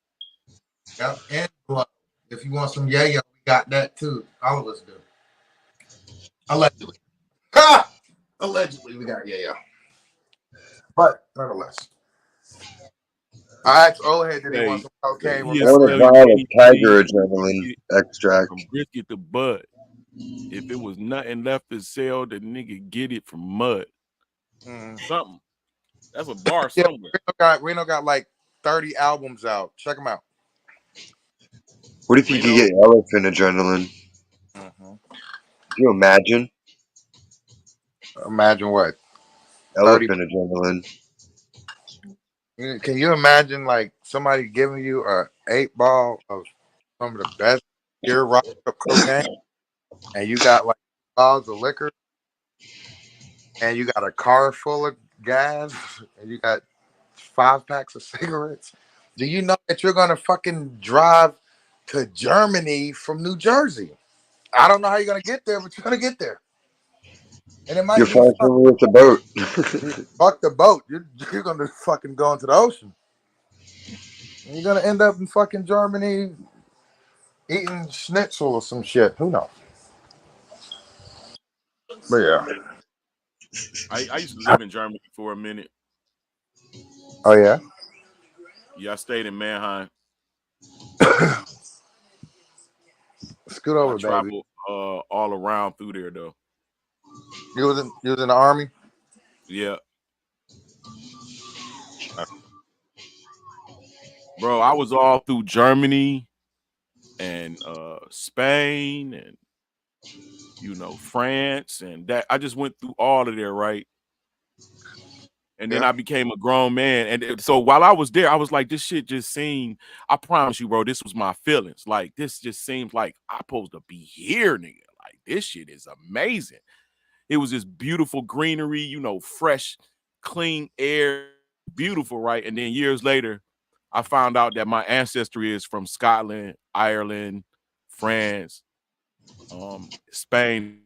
Yep. And blow. If you want some yayo, we got that too. All of us do. Allegedly. Ha! Allegedly, we got yayo. But nonetheless. I asked old head that he wants some cocaine. He I is want a selling you vial of anything tiger from adrenaline extract. brisket to bud. If it was nothing left to sell, the nigga get it from mud. Something. That's a bar Yeah, somewhere. Reno got like 30 albums out. Check them out. What if you could get elephant adrenaline? Can you imagine? Imagine what? Elephant adrenaline. Can you imagine like somebody giving you a 8-ball of some of the best pure rock cocaine, and you got like bottles of liquor, and you got a car full of gas, and you got 5 packs of cigarettes? Do you know that you're gonna fucking drive to Germany from New Jersey? I don't know how you're gonna get there, but you're gonna get there, and it might You're be far fun. from with the boat. Fuck the boat. You're gonna fucking go into the ocean. And you're gonna end up in fucking Germany eating schnitzel or some shit. Who knows? But yeah. I used to live in Germany for a minute. Oh yeah. Yeah, I stayed in Mannheim. Scoot over, I baby. traveled all around through there though. You was in the army? Yeah. Bro, I was all through Germany and Spain and France and that. I just went through all of there, right? And then I became a grown man. And so while I was there, I was like, this shit just seemed, I promise you, bro, this was my feelings. Like, this just seems like I'm supposed to be here, nigga. Like, this shit is amazing. It was this beautiful greenery, fresh, clean air, beautiful, right? And then years later, I found out that my ancestry is from Scotland, Ireland, France, Spain.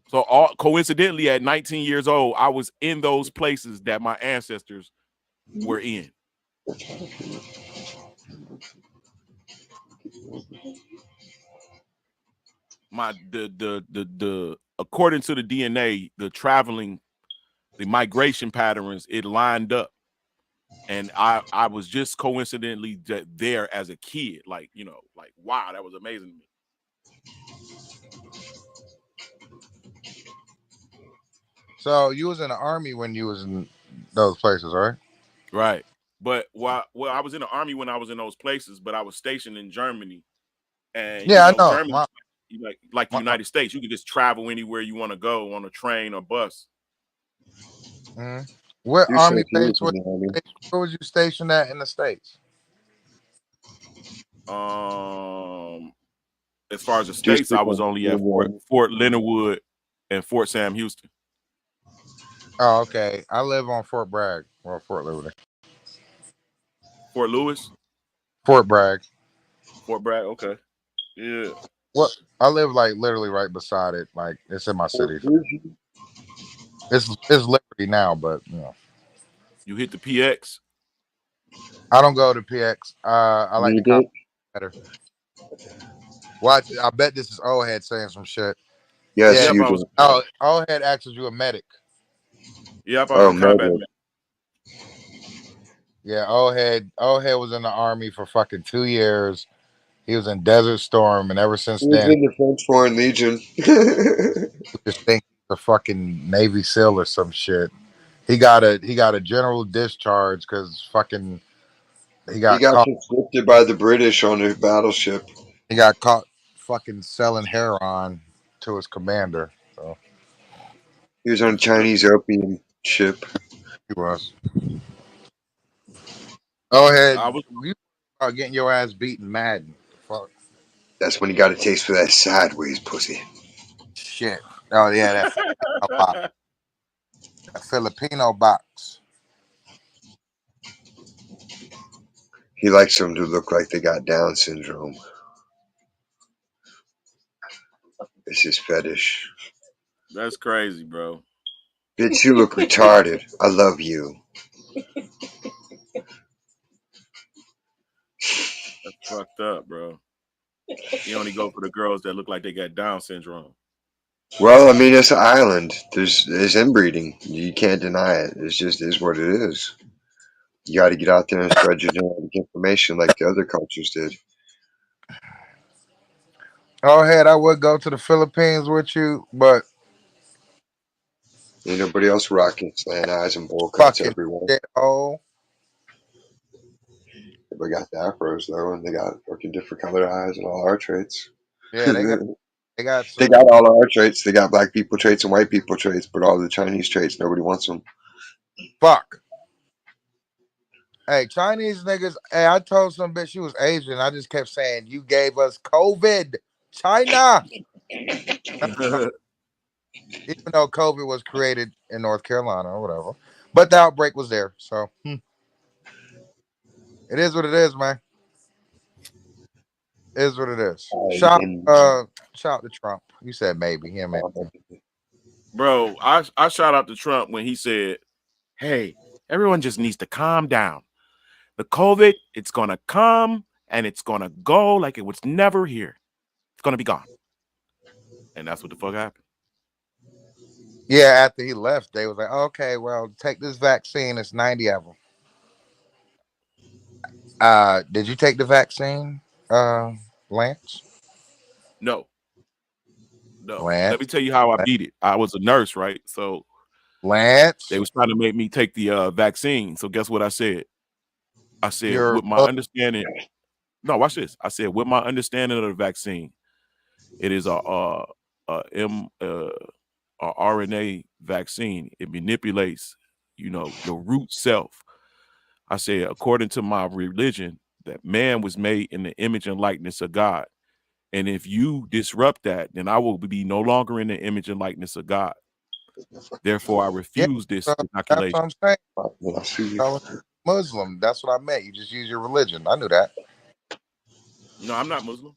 So coincidentally, at 19 years old, I was in those places that my ancestors were in. The according to the DNA, the migration patterns, it lined up. And I was just coincidentally there as a kid. Like, wow, that was amazing to me. So you was in the army when you was in those places, right? Right. But I was in the army when I was in those places, but I was stationed in Germany. And Yeah, I know. Germany, like the United States, you can just travel anywhere you want to go on a train or bus. What You're army so base where was you stationed at in the States? As far as the States, I was only at Fort Leonard Wood and Fort Sam Houston. Oh, okay. I live on Fort Bragg or Fort Liberty. Fort Lewis? Fort Bragg. Fort Bragg, okay. Yeah. What? I live like literally right beside it. Like it's in my city. It's Liberty now, but You hit the PX? I don't go to PX. I like the comp better. Watch. I bet this is old head saying some shit. Yes, you do. Oh, old head asks you a medic. Yeah, I was a combat medic. Yeah, old head was in the army for fucking 2 years. He was in Desert Storm, and ever since He was then, in the French Foreign Legion. we just think he's a fucking Navy SEAL or some shit. He got a general discharge because fucking he He got got caught. conscripted by the British on a battleship. He got caught fucking selling heroin to his commander. So He was on a Chinese opium ship. he was. Go ahead. I was You are getting your ass beaten, Madden. Fuck. That's when he got a taste for that sideways pussy. Shit. Oh yeah, that Filipino box. That Filipino box. He likes them to look like they got Down syndrome. It's his fetish. That's crazy, bro. Bitch, you look retarded. I love you. That's fucked up, bro. He only go for the girls that look like they got Down syndrome. Well, I mean, it's an island. There's inbreeding. You can't deny it. It's just is what it is. You got to get out there and spread your genetic information like the other cultures did. Go ahead. I would go to the Philippines with you, but Ain't nobody else rocking slant eyes and bowl cuts fucking everywhere. shit. Oh, Everybody got the afros though, and they got fucking different colored eyes and all our traits. yeah. They They got got some. all our traits. They got black people traits and white people traits, but all the Chinese traits, nobody wants them. Fuck. Hey, Chinese niggas. Hey, I told some bitch she was Asian. I just kept saying, you gave us COVID. China. Even though COVID was created in North Carolina or whatever. But the outbreak was there. So it is what it is, man. It is what it is. And Shout to Trump. You said maybe. Yeah, man. Bro, I shout out to Trump when he said, hey, everyone just needs to calm down. The COVID, it's going to come and it's going to go like it was never here. It's going to be gone. And that's what the fuck happened. Yeah, after he left, they was like, okay, well, take this vaccine. It's 90 of them. Did you take the vaccine, Lance? No. Let me Lance? tell you how I beat it. I was a nurse, right? So Lance? they was trying to make me take the vaccine. So guess what I said? I said, You're with my understanding. No, watch this. I said, with my understanding of the vaccine, it is a RNA vaccine. It manipulates, your root self. I said, according to my religion, that man was made in the image and likeness of God. And if you disrupt that, then I will be no longer in the image and likeness of God. Therefore, I refuse this that's inoculation. what I'm saying. I was Muslim. That's what I meant. You just use your religion. I knew that. No, I'm not Muslim.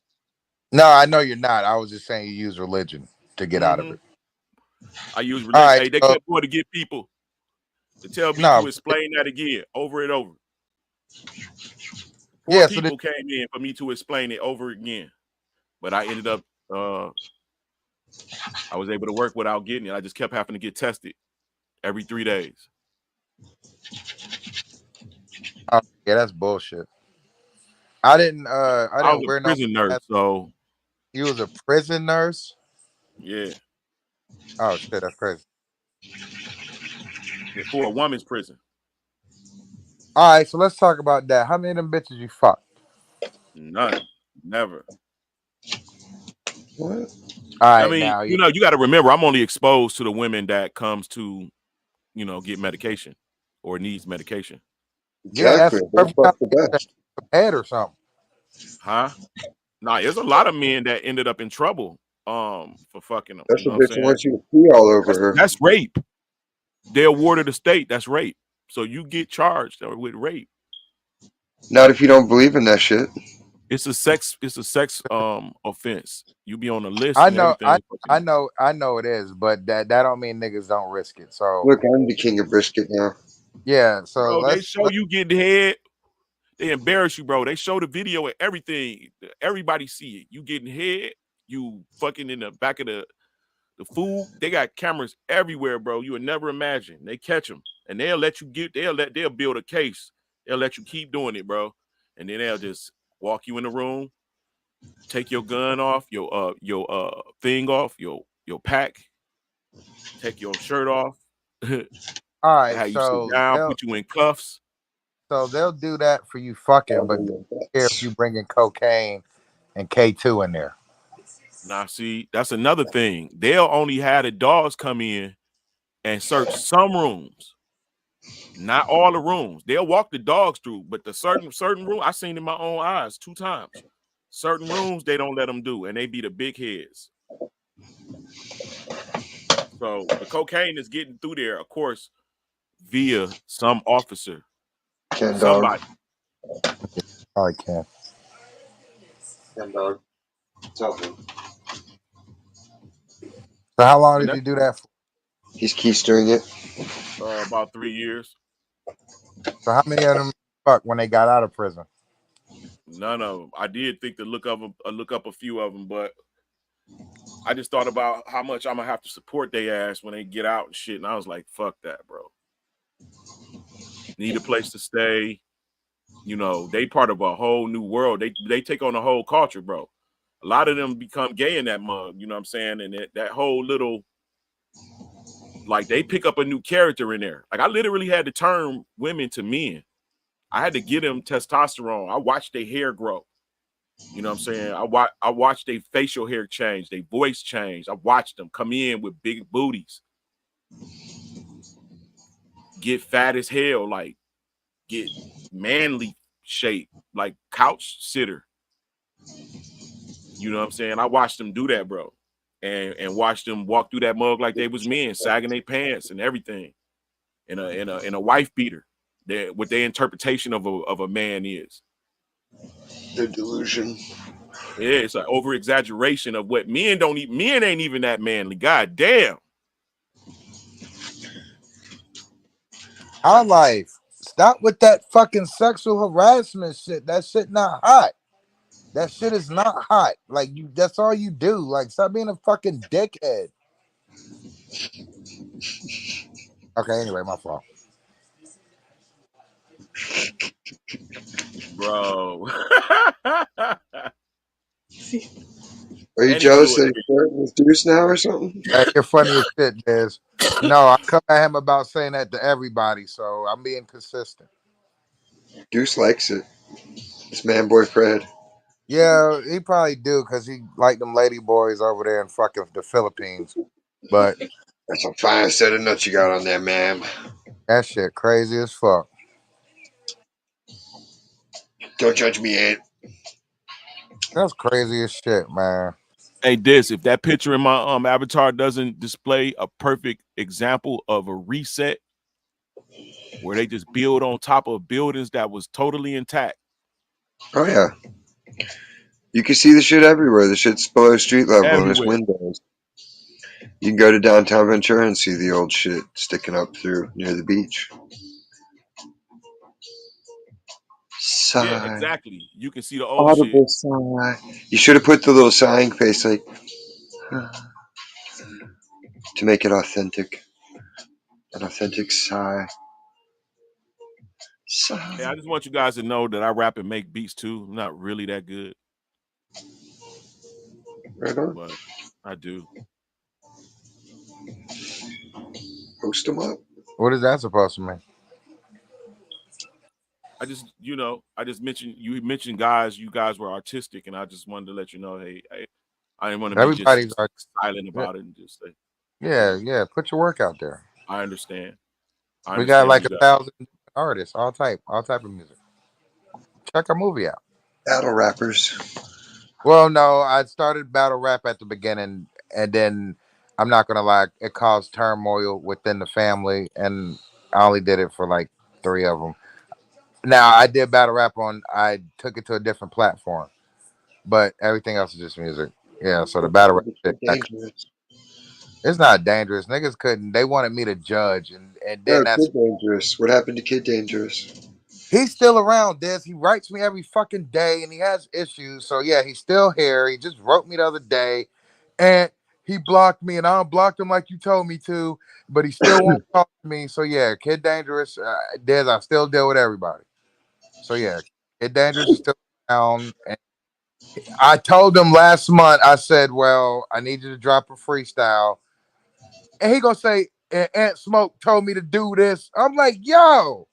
No, I know you're not. I was just saying you use religion to get out of it. I use religion. All right, hey, they kept going to get people to tell me to explain that again, over and over. Four people came in for me to explain it over again. But I ended up, I was able to work without getting it. I just kept having to get tested every 3 days. Oh, yeah, that's bullshit. I didn't was a prison nurse, so you was a prison nurse? Yeah. Oh shit, that's crazy. Yeah, for a woman's prison. All right, so let's talk about that. How many of them bitches you fucked? None. Never. What? All right, I mean, now you got to remember, I'm only exposed to the women that comes to, get medication or needs medication. Exactly. Yeah, that's the best. Head or something. Huh? Nah, there's a lot of men that ended up in trouble for fucking them. That's You know the bitch what I'm wants you to pee all over her. That's rape. They awarded the state. That's rape. So you get charged with rape. Not if you don't believe in that shit. It's a sex offense. You be on the list I and know, everything. I know it is, but that don't mean niggas don't risk it. So look, I'm the king of brisket now. Yeah, so bro, they show you getting head. They embarrass you, bro. They show the video and everything. Everybody see it. You getting head. You fucking in the back of the food. They got cameras everywhere, bro. You would never imagine. They catch them and they'll let you get. They'll build a case. They'll let you keep doing it, bro. And then they'll just walk you in the room. Take your gun off, your thing off, your pack. Take your shirt off. All right, Have you sit down, put you in cuffs. so they'll do that for you fucking, but they don't care if you bringing cocaine and K2 in there. Now, see, that's another thing. They'll only have the dogs come in and search some rooms, not all the rooms. They'll walk the dogs through, but the certain room I seen in my own eyes 2 times. Certain rooms they don't let them do, and they be the big heads. So the cocaine is getting through there, of course, via some officer, Ken Dog. somebody. I can't. Ken Dog. Tell him. So how long And did you do that for? He's keystering it. about 3 years. So how many of them fuck when they got out of prison? None of them. I did think to look up a few of them, but I just thought about how much I'm gonna have to support their ass when they get out and shit, and I was like, "Fuck that, bro." Need a place to stay. You know, they part of a whole new world. They take on the whole culture, bro. A lot of them become gay in that mug. You know what I'm saying? And that whole little, like, they pick up a new character in there. Like, I literally had to turn women to men. I had to get them testosterone. I watched their hair grow. You know what I'm saying? I watched their facial hair change, their voice change. I watched them come in with big booties, get fat as hell, like get manly shape, like couch sitter. You know what I'm saying? I watched them do that, bro, and watched them walk through that mug like they was men, sagging their pants and everything, in a wife beater. What their interpretation of a man is. The delusion. Yeah, it's an over exaggeration of what men don't eat. Men ain't even that manly. God damn. Our life. Stop with that fucking sexual harassment shit. That shit not hot. That shit is not hot. Like you, that's all you do. Like stop being a fucking dickhead. Okay, anyway, my fault. Bro. Are you And he jealous blew that it. he's flirting with Deuce now or something? Hey, you're funny as shit, Diz. No, I come at him about saying that to everybody, so I'm being consistent. Deuce likes it. It's man boy Fred. Yeah, he probably do because he like them lady boys over there in fucking the Philippines. But That's a fine set of nuts you got on there, ma'am. that shit crazy as fuck. Don't judge me, Aunt. That's crazy as shit, man. Hey, if that picture in my avatar doesn't display a perfect example of a reset where they just build on top of buildings that was totally intact. Oh yeah. You can see the shit everywhere. The shit's below street level and it's Everywhere. windows. You can go to downtown Ventura and see the old shit sticking up through near the beach. Yeah, Sigh. exactly. You can see the old shit. Audible sigh. You should have put the little sighing face like to make it authentic. An authentic sigh. Hey, Sigh. I just want you guys to know that I rap and make beats too. I'm not really that good, Right on. but I do. Post them up. What is that supposed to mean? I just mentioned you mentioned guys. You guys were artistic, and I just wanted to let you know, hey, I didn't want to be Everybody's just silent yeah, about it and just say, yeah, yeah. Put your work out there. I understand. I We got understand where like you got. 1,000 artists, all type of music. Check our movie out. Battle rappers. Well, no, I started battle rap at the beginning, and then I'm not gonna lie, it caused turmoil within the family, and I only did it for like 3 of them. Now I did battle rap on. I took it to a different platform, but everything else is just music. Yeah, so the What battle rap happened to shit, Kid Dangerous? it's not dangerous. Niggas couldn't. They wanted me to judge, and then No, that's Kid Dangerous. What happened to Kid Dangerous? he's still around. Des, he writes me every fucking day, and he has issues. So yeah, he's still here. He just wrote me the other day, and he blocked me, and I unblocked him like you told me to, but he still won't talk to me. So yeah, Kid Dangerous, Des, I still deal with everybody. So yeah, Kid Dangerous is still around, I told him last month. I said, "Well, I need you to drop a freestyle," and he gonna say, "Aunt Smoke told me to do this." I'm like, "Yo."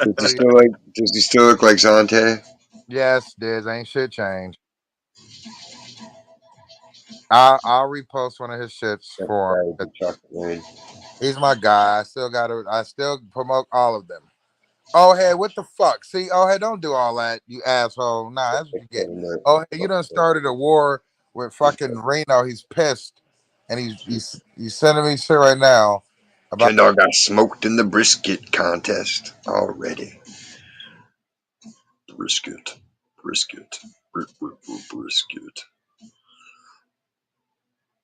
Does he So, yeah. still like? Does he still look like Zante? Yes, Diz, ain't shit changed. I'll repost one of his shits That for guy with him. the chocolate rain. He's my guy. I still promote all of them. Oh hey, what the fuck? See, oh hey, don't do all that, you asshole. Nah, that's what you get. Oh hey, you done started a war with fucking Reno. He's pissed, and he's sending me shit right now about. Ken Dog got smoked in the brisket contest already. Brisket, brisket, brisket.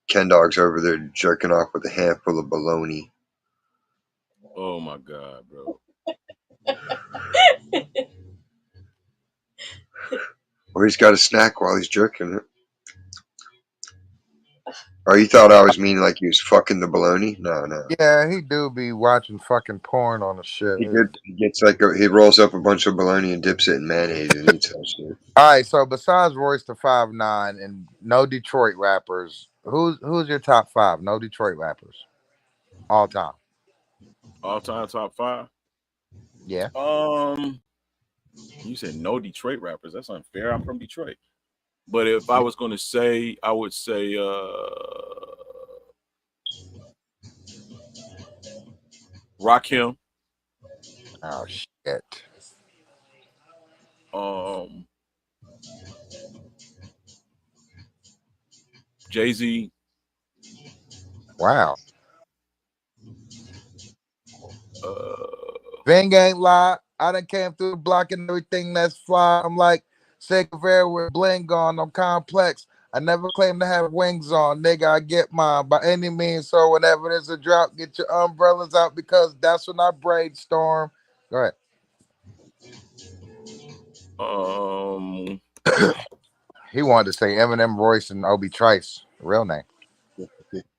Ken Dog's over there jerking off with a handful of bologna. Oh my god, bro. Or he's got a snack while he's jerking it. Or you thought I was meaning like he was fucking the bologna? No, no. Yeah, he do be watching fucking porn on the shit. He gets like he rolls up a bunch of bologna and dips it in mayonnaise and eats that shit. All right, so besides Royce the 5'9" and no Detroit rappers, who's your top five? No Detroit rappers, all time. All time top 5. Yeah. You said no Detroit rappers. That's unfair. I'm from Detroit. But if I was going to say, I would say Rakim, Oh shit. um, Jay-Z, Wow. uh, Ving ain't lie. I done came through the block and everything that's fly. I'm like Secavera with bling on. I'm complex. I never claim to have wings on. Nigga, I get mine by any means. So whenever there's a drought, get your umbrellas out because that's when I brainstorm. Go ahead. um, He wanted to say Eminem, Royce, and Obi Trice. Real name.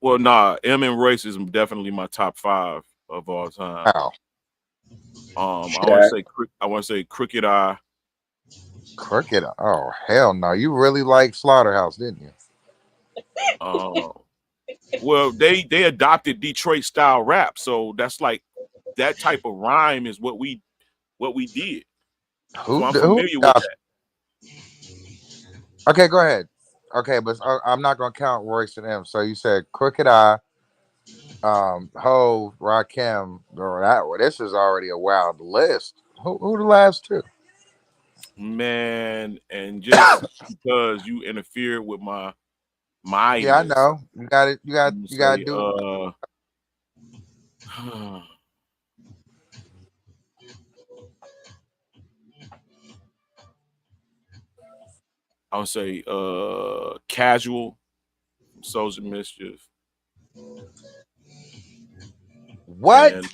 well, nah, M and Royce is definitely my top 5 of all time. Wow. Shaq. I want to say Crooked Eye. Crooked. Oh, hell no. You really like Slaughterhouse, didn't you? Well, they adopted Detroit style rap, so that's like that type of rhyme is what we did. So I'm Who familiar with adopted? that. Okay, go ahead. Okay, but I'm not gonna count Royce and M. So you said Crooked Eye, Ho, Rakim. This is already a wild list. Who the last two? Man, and just because you interfered with my Yeah, I list, know. You got it. I'm gonna You got to say do. I'll say Casual, Souls of Mischief, What? and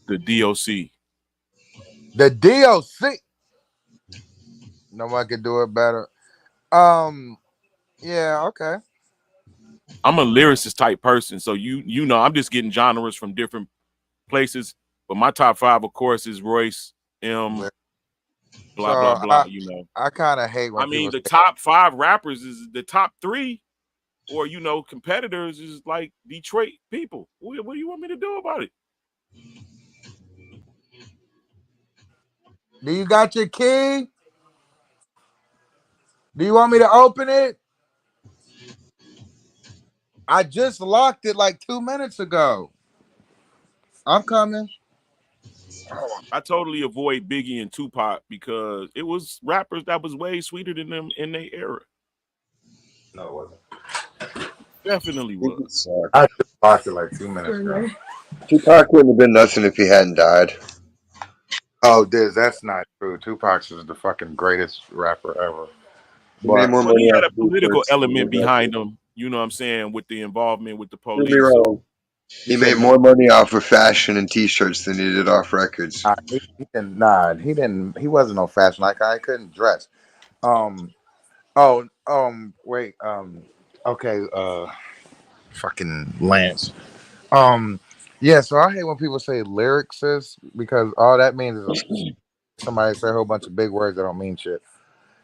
the DOC. The DOC. No one can do it better. Yeah. Okay. I'm a lyricist type person, so you know I'm just getting genres from different places. But my top 5, of course, is Royce, M, So blah blah blah. You know, I kind of hate when I people mean, the say, top 5 rappers is the top 3, or competitors is like Detroit people. What do you want me to do about it? "Do you got your key? Do you want me to open it? I just locked it like 2 minutes ago. I'm coming." I totally avoid Biggie and Tupac because it was rappers that was way sweeter than them in their era. No, it wasn't. Definitely was. I just locked it like 2 minutes ago. Tupac wouldn't have been nothing if he hadn't died. Oh, that's not true. Tupac is the fucking greatest rapper ever. He made But more Well, money he had off a of political T-shirts than he element did behind rapping. him, you know what I'm saying, with the involvement with the Prove me police. So wrong. He made more money off of fashion and T-shirts than he did off records. he didn't. Nah, he didn't. He wasn't no fashion like I couldn't dress. Um. Oh. Wait. Okay. Fucking Lance. Yeah. So I hate when people say lyricist because all that means is Somebody say a whole bunch of big words that don't mean shit.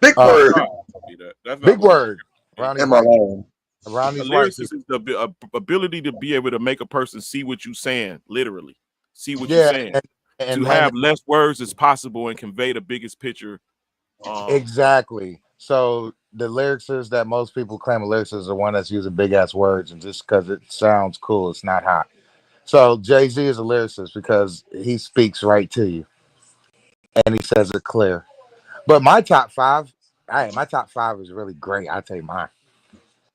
Big Uh, word. That's not big what a word is. around these Am I white people. lying? Around A these white people. lyricist is the ability to be able to make a person see what you're saying, literally see what you're Yeah, saying, and to Wayne have less words as possible and convey the biggest picture. exactly. So the lyricist that most people claim a lyricist is the one that's using big ass words, and just because it sounds cool, it's not hot. So Jay-Z is a lyricist because he speaks right to you and he says it clear. But my top five, my top five is really great. I'll tell you mine.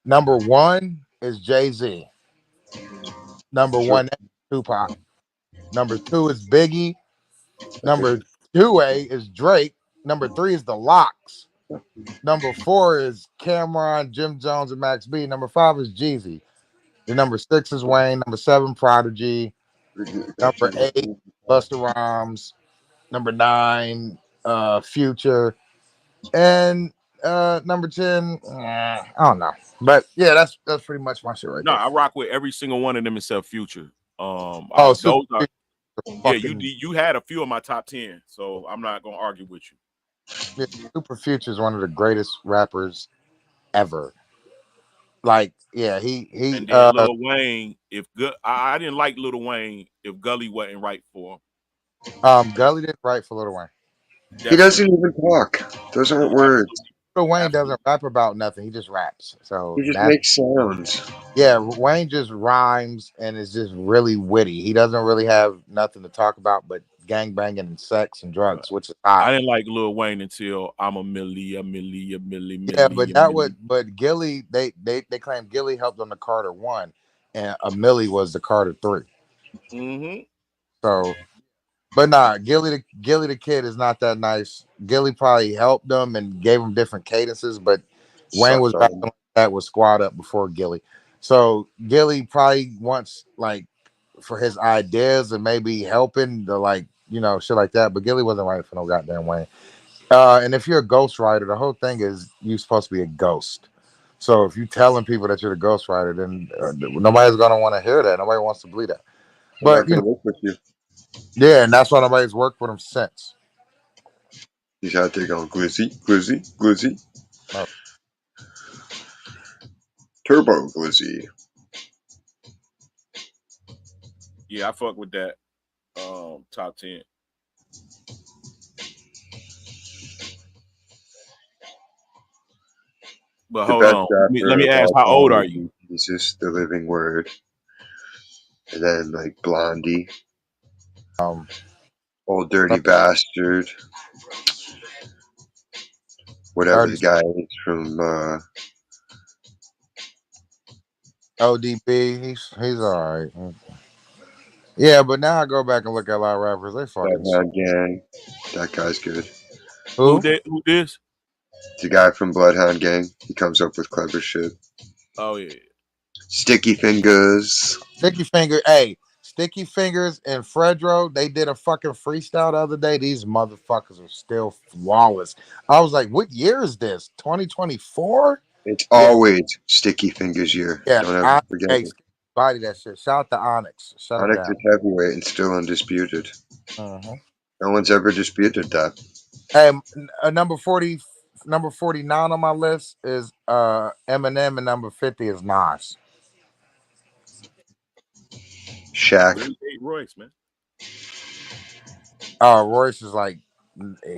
Number one is Jay-Z. Number Sure. one is Tupac. Number two is Biggie. Number two A is Drake. Number three is The Locks. Number four is Cameron, Jim Jones, and Max B. Number five is Jeezy. The number six is Wayne. Number seven, Prodigy. Number eight, Busta Rhymes. Number nine, Future. And number 10, I don't know. But yeah, that's pretty much my shit right No, there. I rock with every single one of them except Future. Oh, Super Those are yeah. fucking You had a few of my top 10, so I'm not gonna argue with you. yeah, Super Future is one of the greatest rappers ever. Like, yeah, he And then Lil Wayne, I didn't like Lil Wayne if Gully wasn't right for him. Gully didn't write for Lil Wayne. He Definitely, doesn't even talk. Those aren't words. Lil Wayne absolutely. doesn't rap about nothing. He just raps. So He just that's makes sounds. yeah, Wayne just rhymes and is just really witty. He doesn't really have nothing to talk about but gangbanging and sex and drugs, which is hot. I didn't like Lil Wayne until I'm a millie, a millie, a millie, Yeah, millie, but a that would millie. but Gilly they claim Gilly helped on the Carter one, and a Millie was the Carter three. Mm-hmm. So, but nah, Gilly the kid is not that nice. Gilly probably helped them and gave them different cadences, but Wayne was Sucked rapping on. like that with Squad Up before Gilly. So Gilly probably wants like for his ideas and maybe helping the like shit like that. But Gilly wasn't right for no goddamn Wayne. And if you're a ghostwriter, the whole thing is you're supposed to be a ghost. So if you're telling people that you're the ghostwriter, then nobody's gonna want to hear that. Nobody wants to believe that. I'm But not gonna work with you. yeah, and that's why nobody's worked with him since. He's out there going glizzy, glizzy, glizzy, No, turbo glizzy. Yeah, I fuck with that. Top 10. But The hold best on. Let rapper me of ask, all how old time are would you? be Jesus, the living word. And then like Blondie, um, old dirty bastard, whatever the 30 guy is from ODB. He's all right. Yeah, but now I go back and look at a lot of rappers. They fucking Bloodhound Gang. That guy's good. Who who? did? Who this? The guy from Bloodhound Gang. He comes up with clever shit. Oh yeah. Sticky Fingers. Sticky Finger. Hey, Sticky Fingers and Fredro. They did a fucking freestyle the other day. These motherfuckers are still flawless. I was like, what year is this? 2024? It's Yeah, always Sticky Fingers year. yeah. Don't ever forget Hey, it. body that shit. Shout out to Onyx. Shut him Onyx down. is heavyweight and still undisputed. Mhm. No one's ever disputed that. Hey, number 40, number 49 on my list is Eminem, and number 50 is Nas. Shaq. Really hate Royce, man. Royce is like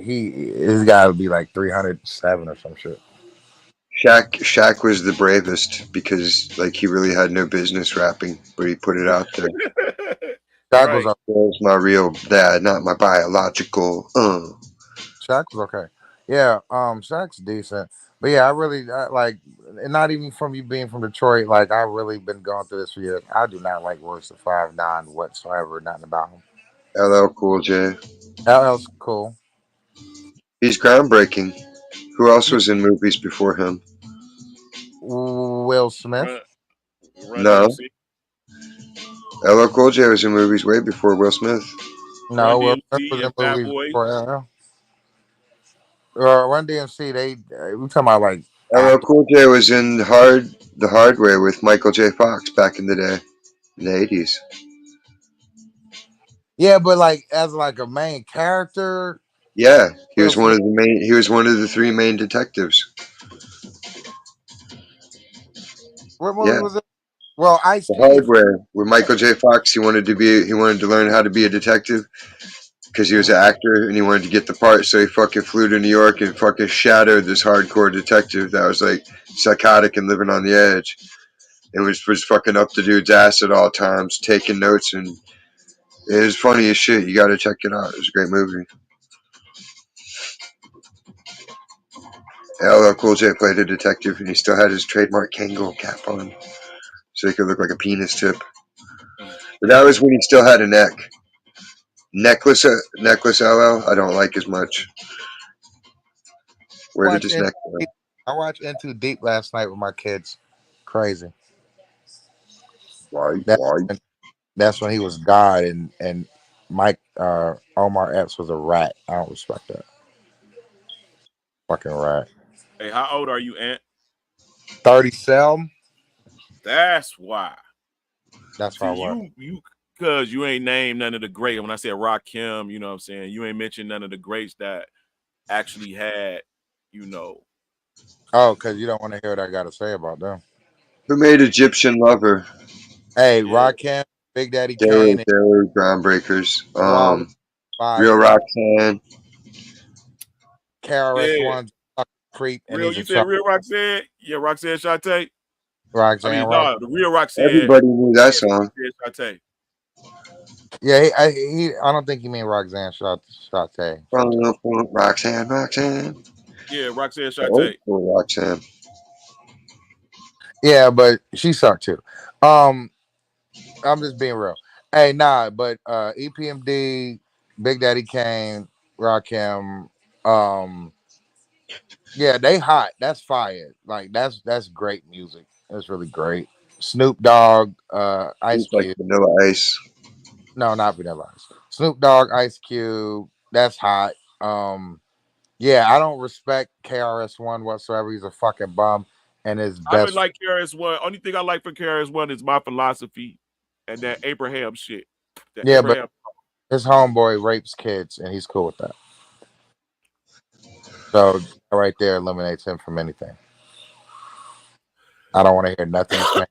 he's got to be like 307 or some shit. Shaq was the bravest because like he really had no business rapping, but he put it out there. Shaq was Right. There's my real dad, not my biological. Shaq was okay. Yeah, Shaq's decent. But yeah, I like, and not even from you being from Detroit, like I really been going through this for years. I do not like Royce the 5'9" whatsoever, nothing about him. LL Cool J. LL's cool. He's groundbreaking. Who else Yeah, was in movies before him? Will Smith. Run, Run No. DMC. LL Cool J was in movies way before Will Smith. Run No, Will Smith was DMC in and Fat movies Boy. before LL. Run DMC, we talking about like LL acting. Cool J was in The Hard Way with Michael J. Fox back in the day, in the 80s. Yeah, but like as like a main character, Yeah, he Will was one Smith. of the main. He was one of the three main detectives. What movie Yeah, was it? Well, Ice The Cube. Hardware with Michael J. Fox. He wanted to learn how to be a detective because he was an actor and he wanted to get the part. So he fucking flew to New York and fucking shadowed this hardcore detective that was like psychotic and living on the edge. And was fucking up the dude's ass at all times, taking notes, and it was funny as shit. You got to check it out. It was a great movie. LL Cool J played a detective, and he still had his trademark Kangol cap on, so he could look like a penis tip. But that was when he still had a neck. Necklace LL, I don't like as much. Where did Watch his Into neck go? Deep. I watched Into Deep last night with my kids. Crazy. Why? That that's when he was God and Mike Omar Epps was a rat. I don't respect that. Fucking rat. Hey, how old are you, Ant? 37. That's why. That's why See, what? because you ain't named none of the great. When I said Rakim, you know what I'm saying? You ain't mentioned none of the greats that actually had, you know. Oh, because you don't want to hear what I got to say about them. Who made Egyptian Lover? Hey, Yeah. Rakim, Big Daddy They were, Kane, and they were groundbreakers. Wally Real Fire, Roxanne. KRS Yeah. One's a creep, and Real, he's you a said chump. real Roxanne? Yeah, Roxanne Shante. I Roxanne, mean, right? no, the real Roxanne. Everybody knew that Yeah, song. Roxanne Shante. Yeah, I don't think you mean Roxanne Shante. Roxanne. Yeah, Roxanne The old Shante. school Roxanne. Yeah, but she sucked too. I'm just being real. Hey, nah, but EPMD, Big Daddy Kane, Rakim, um, yeah, they hot. That's fire. Like that's great music. That's really great. Snoop Dogg, Ice He's like Cube. Vanilla Ice. No, not Vanilla Ice. Snoop Dogg, Ice Cube. That's hot. Yeah, I don't respect KRS One whatsoever. He's a fucking bum, and his I don't best. like KRS-One. Only thing I like for KRS-One is my philosophy and that Abraham shit. The Yeah, but Abraham. his homeboy rapes kids, and he's cool with that. So right there eliminates him from anything. I don't want to hear nothing he's saying.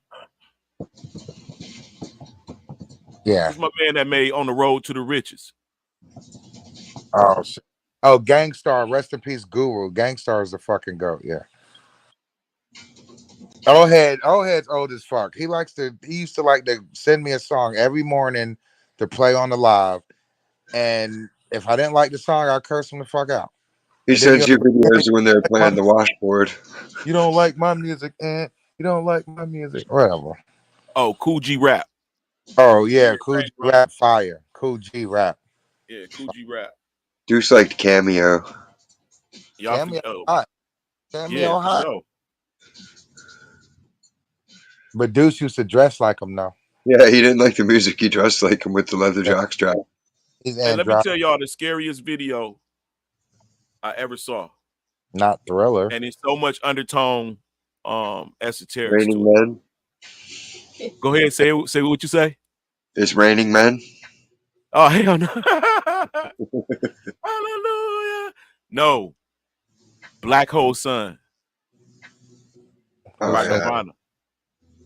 Yeah. This is my man that made On the Road to the Riches. Oh shit. Oh, Gangstar, rest in peace, Guru. Gangstar is the fucking goat. Yeah. Oldhead's old as fuck. He used to like to send me a song every morning to play on the live. And if I didn't like the song, I'd curse him the fuck out. He And then sends he'll you videos when they're like playing the washboard. you don't like my music, and you don't like my music. Whatever. Oh, Cool G Rap. Oh yeah, Where Cool it G came from. Rap fire. Cool G Rap. Yeah, Cool G Rap. Deuce liked Cameo. Y'all Cameo forget. Oh, hot. yeah, Cameo for hot. sure. But Deuce used to dress like him though. Yeah, he didn't like the music. He dressed like him with the leather Yeah, jockstrap. he's Hey, let me androgynous, tell y'all the scariest video I ever saw. not Thriller. And it's so much undertone esoterics Raining to it. Men. Go ahead, say what you say. It's Raining Men. Oh, hell no. Hallelujah. No. Black Hole Sun Oh, by yeah. Nirvana.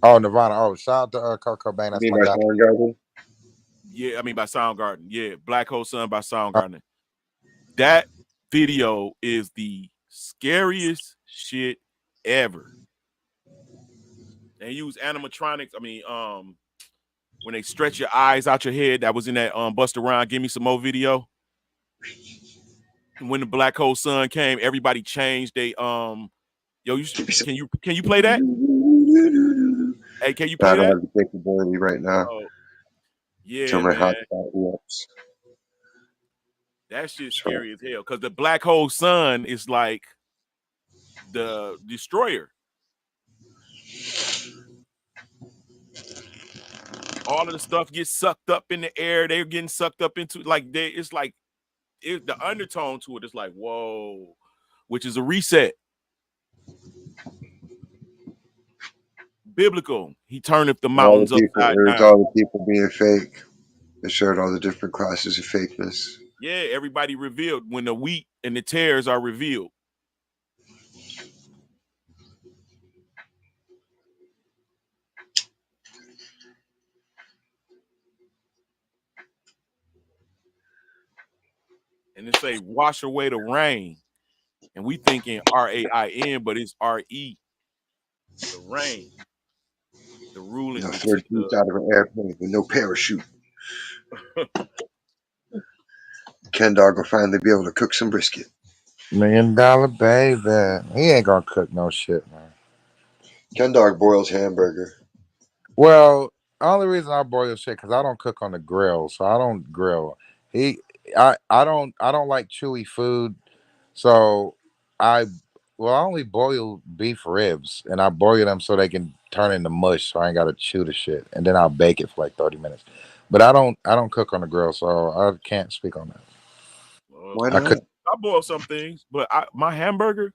Oh, Nirvana. Oh, shout out to Kurt Cobain. You That's mean my by guy. Soundgarden? Yeah, I mean by Soundgarden. Yeah, Black Hole Sun by Oh, Soundgarden. That video is the scariest shit ever. They use animatronics. I mean, when they stretch your eyes out your head, that was in that Busta Rhymes Give Me Some More video. And when the Black Hole Sun came, everybody changed. They can you play that? Hey, can you I play don't that? have the capability right now. Oh, Till yeah, my man. hotspot erupts. That shit's So, scary as hell. Because the Black Hole Sun is like the destroyer. All of the stuff gets sucked up in the air. They're getting sucked up into it's like the undertone to it is like, whoa, which is a reset. Biblical. He turneth the all the mountains people, upside it was down. all the people being fake. It showed all the different classes of fakeness. Yeah, everybody revealed when the wheat and the tares are revealed. And it say wash away the rain. And we thinking RAIN, but it's RE. The rain. The ruling, the 4 teeth out of an airplane with no parachute. Ken Dog will finally be able to cook some brisket. $1 million baby. He ain't gonna cook no shit, man. Ken Dog boils hamburger. Well, only reason I boil shit because I don't cook on the grill, so I don't grill. I don't like chewy food, so I only boil beef ribs, and I boil them so they can turn into mush, so I ain't gotta chew the shit, and then I'll bake it for like 30 minutes. But I don't cook on the grill, so I can't speak on that. Why not? I boil some things, but my hamburger,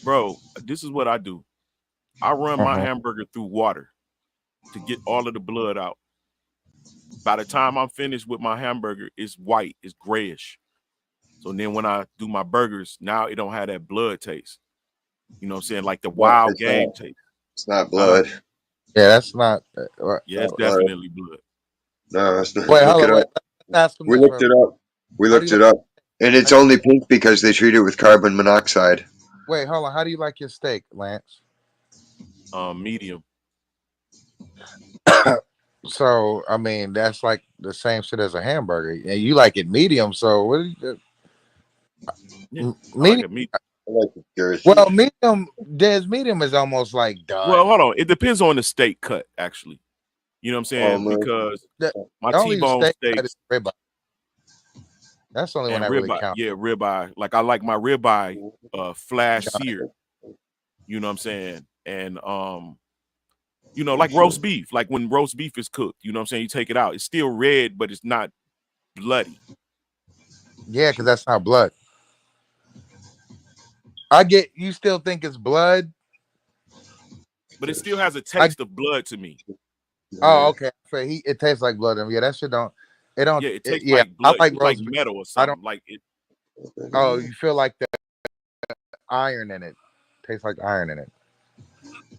bro, this is what I do. I run my hamburger through water to get all of the blood out. By the time I'm finished with my hamburger, it's white, it's grayish. So then when I do my burgers, now it don't have that blood taste. You know what I'm saying? Like the wild game taste. It's not blood. Yeah, that's not. Yeah, it's definitely blood. No, it's not. Wait, Look it up. We looked it up. We looked it up. And it's only pink because they treat it with carbon monoxide. Wait, hold on. How do you like your steak, Lance? Medium. So, I mean, that's like the same shit as a hamburger. And you like it medium, so what is it? Medium. I like it girthy. Well, medium is almost like done. Well, hold on. It depends on the steak cut, actually. You know what I'm saying? Because my T-bone steaks. Ribeye. That's the only one that really counts. Yeah, ribeye. Like I like my ribeye flash seared. You know what I'm saying? And you know, like roast beef. Like when roast beef is cooked, you know what I'm saying? You take it out. It's still red, but it's not bloody. Yeah, because that's not blood. I get you still think it's blood, but it still has a taste of blood to me. Oh, okay. It tastes like blood. Yeah, that shit don't. It don't. Yeah, it tastes like blood. I like metal or something. I don't like it. Oh, you feel like the iron in it. Tastes like iron in it.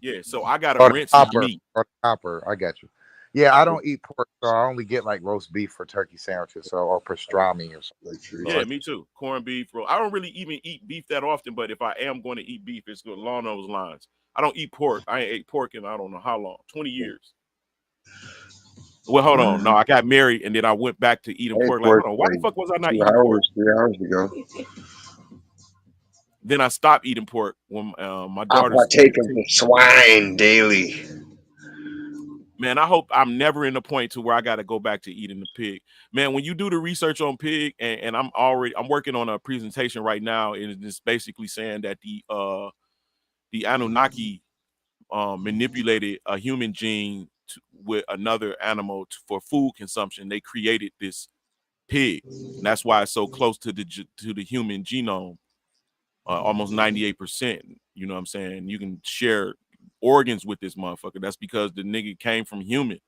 Yeah, so I gotta rinse my meat. Or copper. I got you. Yeah, I don't eat pork, so I only get like roast beef for turkey sandwiches, or pastrami or something. Yeah, me too. Corned beef. I don't really even eat beef that often, but if I am going to eat beef, it's along those lines. I don't eat pork. I ain't ate pork in I don't know how long, 20 years. Well, hold on. No, I got married and then I went back to eating pork. Like, hold on, why the fuck was I not eating pork? 3 hours ago. Then I stopped eating pork when my daughter. I'm taking swine daily. Man, I hope I'm never in the point to where I got to go back to eating the pig. Man, when you do the research on pig, and I'm working on a presentation right now, and it's basically saying that the Anunnaki manipulated a human gene with another animal for food consumption. They created this pig, and that's why it's so close to the human genome, almost 98%. You know what I'm saying? You can share organs with this motherfucker. That's because the nigga came from human,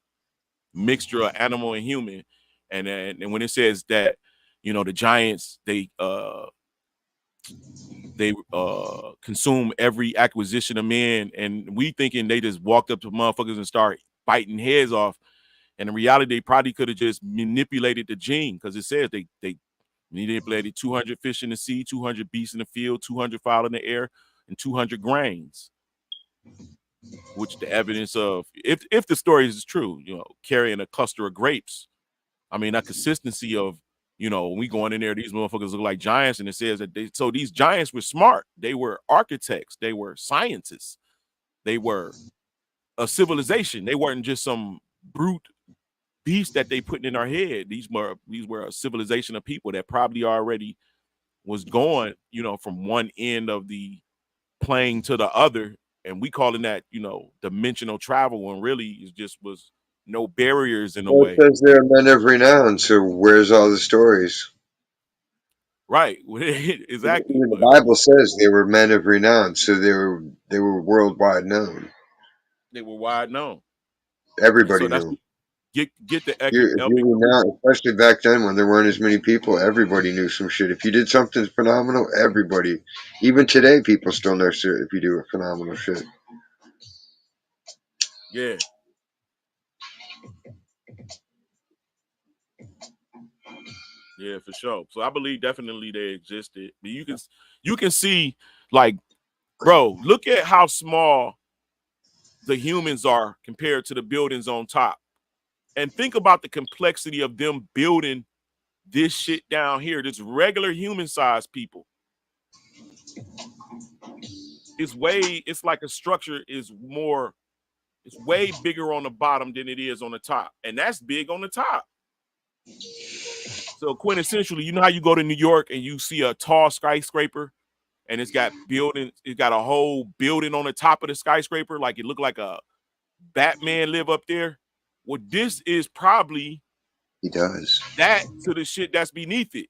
mixture of animal and human. And when it says that, you know, the giants, they consume every acquisition of men, and we thinking they just walked up to motherfuckers and start biting heads off. And in reality, they probably could have just manipulated the gene, because it says they manipulated 200 fish in the sea, 200 beasts in the field, 200 fowl in the air, and 200 grains. Which the evidence of, if the story is true, you know, carrying a cluster of grapes. I mean, that consistency of, you know, when we going in there, these motherfuckers look like giants, and it says that these giants were smart. They were architects. They were scientists. They were a civilization. They weren't just some brute beast that they put in our head. These were a civilization of people that probably already was going, you know, from one end of the plane to the other. And we calling that, you know, dimensional travel, when really it just was no barriers in a way. It says they're men of renown, so where's all the stories? Right, exactly. The Bible says they were men of renown, so they were worldwide known. They were wide known. Everybody knew. Get the If you were now, especially back then when there weren't as many people, everybody knew some shit. If you did something phenomenal, everybody. Even today, people still know shit if you do a phenomenal shit. Yeah. Yeah, for sure. So I believe definitely they existed. But you can see, like, bro, look at how small the humans are compared to the buildings on top. And think about the complexity of them building this shit down here. This regular human sized people. It's like a structure it's way bigger on the bottom than it is on the top. And that's big on the top. So quintessentially, you know how you go to New York and you see a tall skyscraper and it's got a whole building on the top of the skyscraper, like it looked like a Batman live up there. Well, this is probably He does. that to the shit that's beneath it.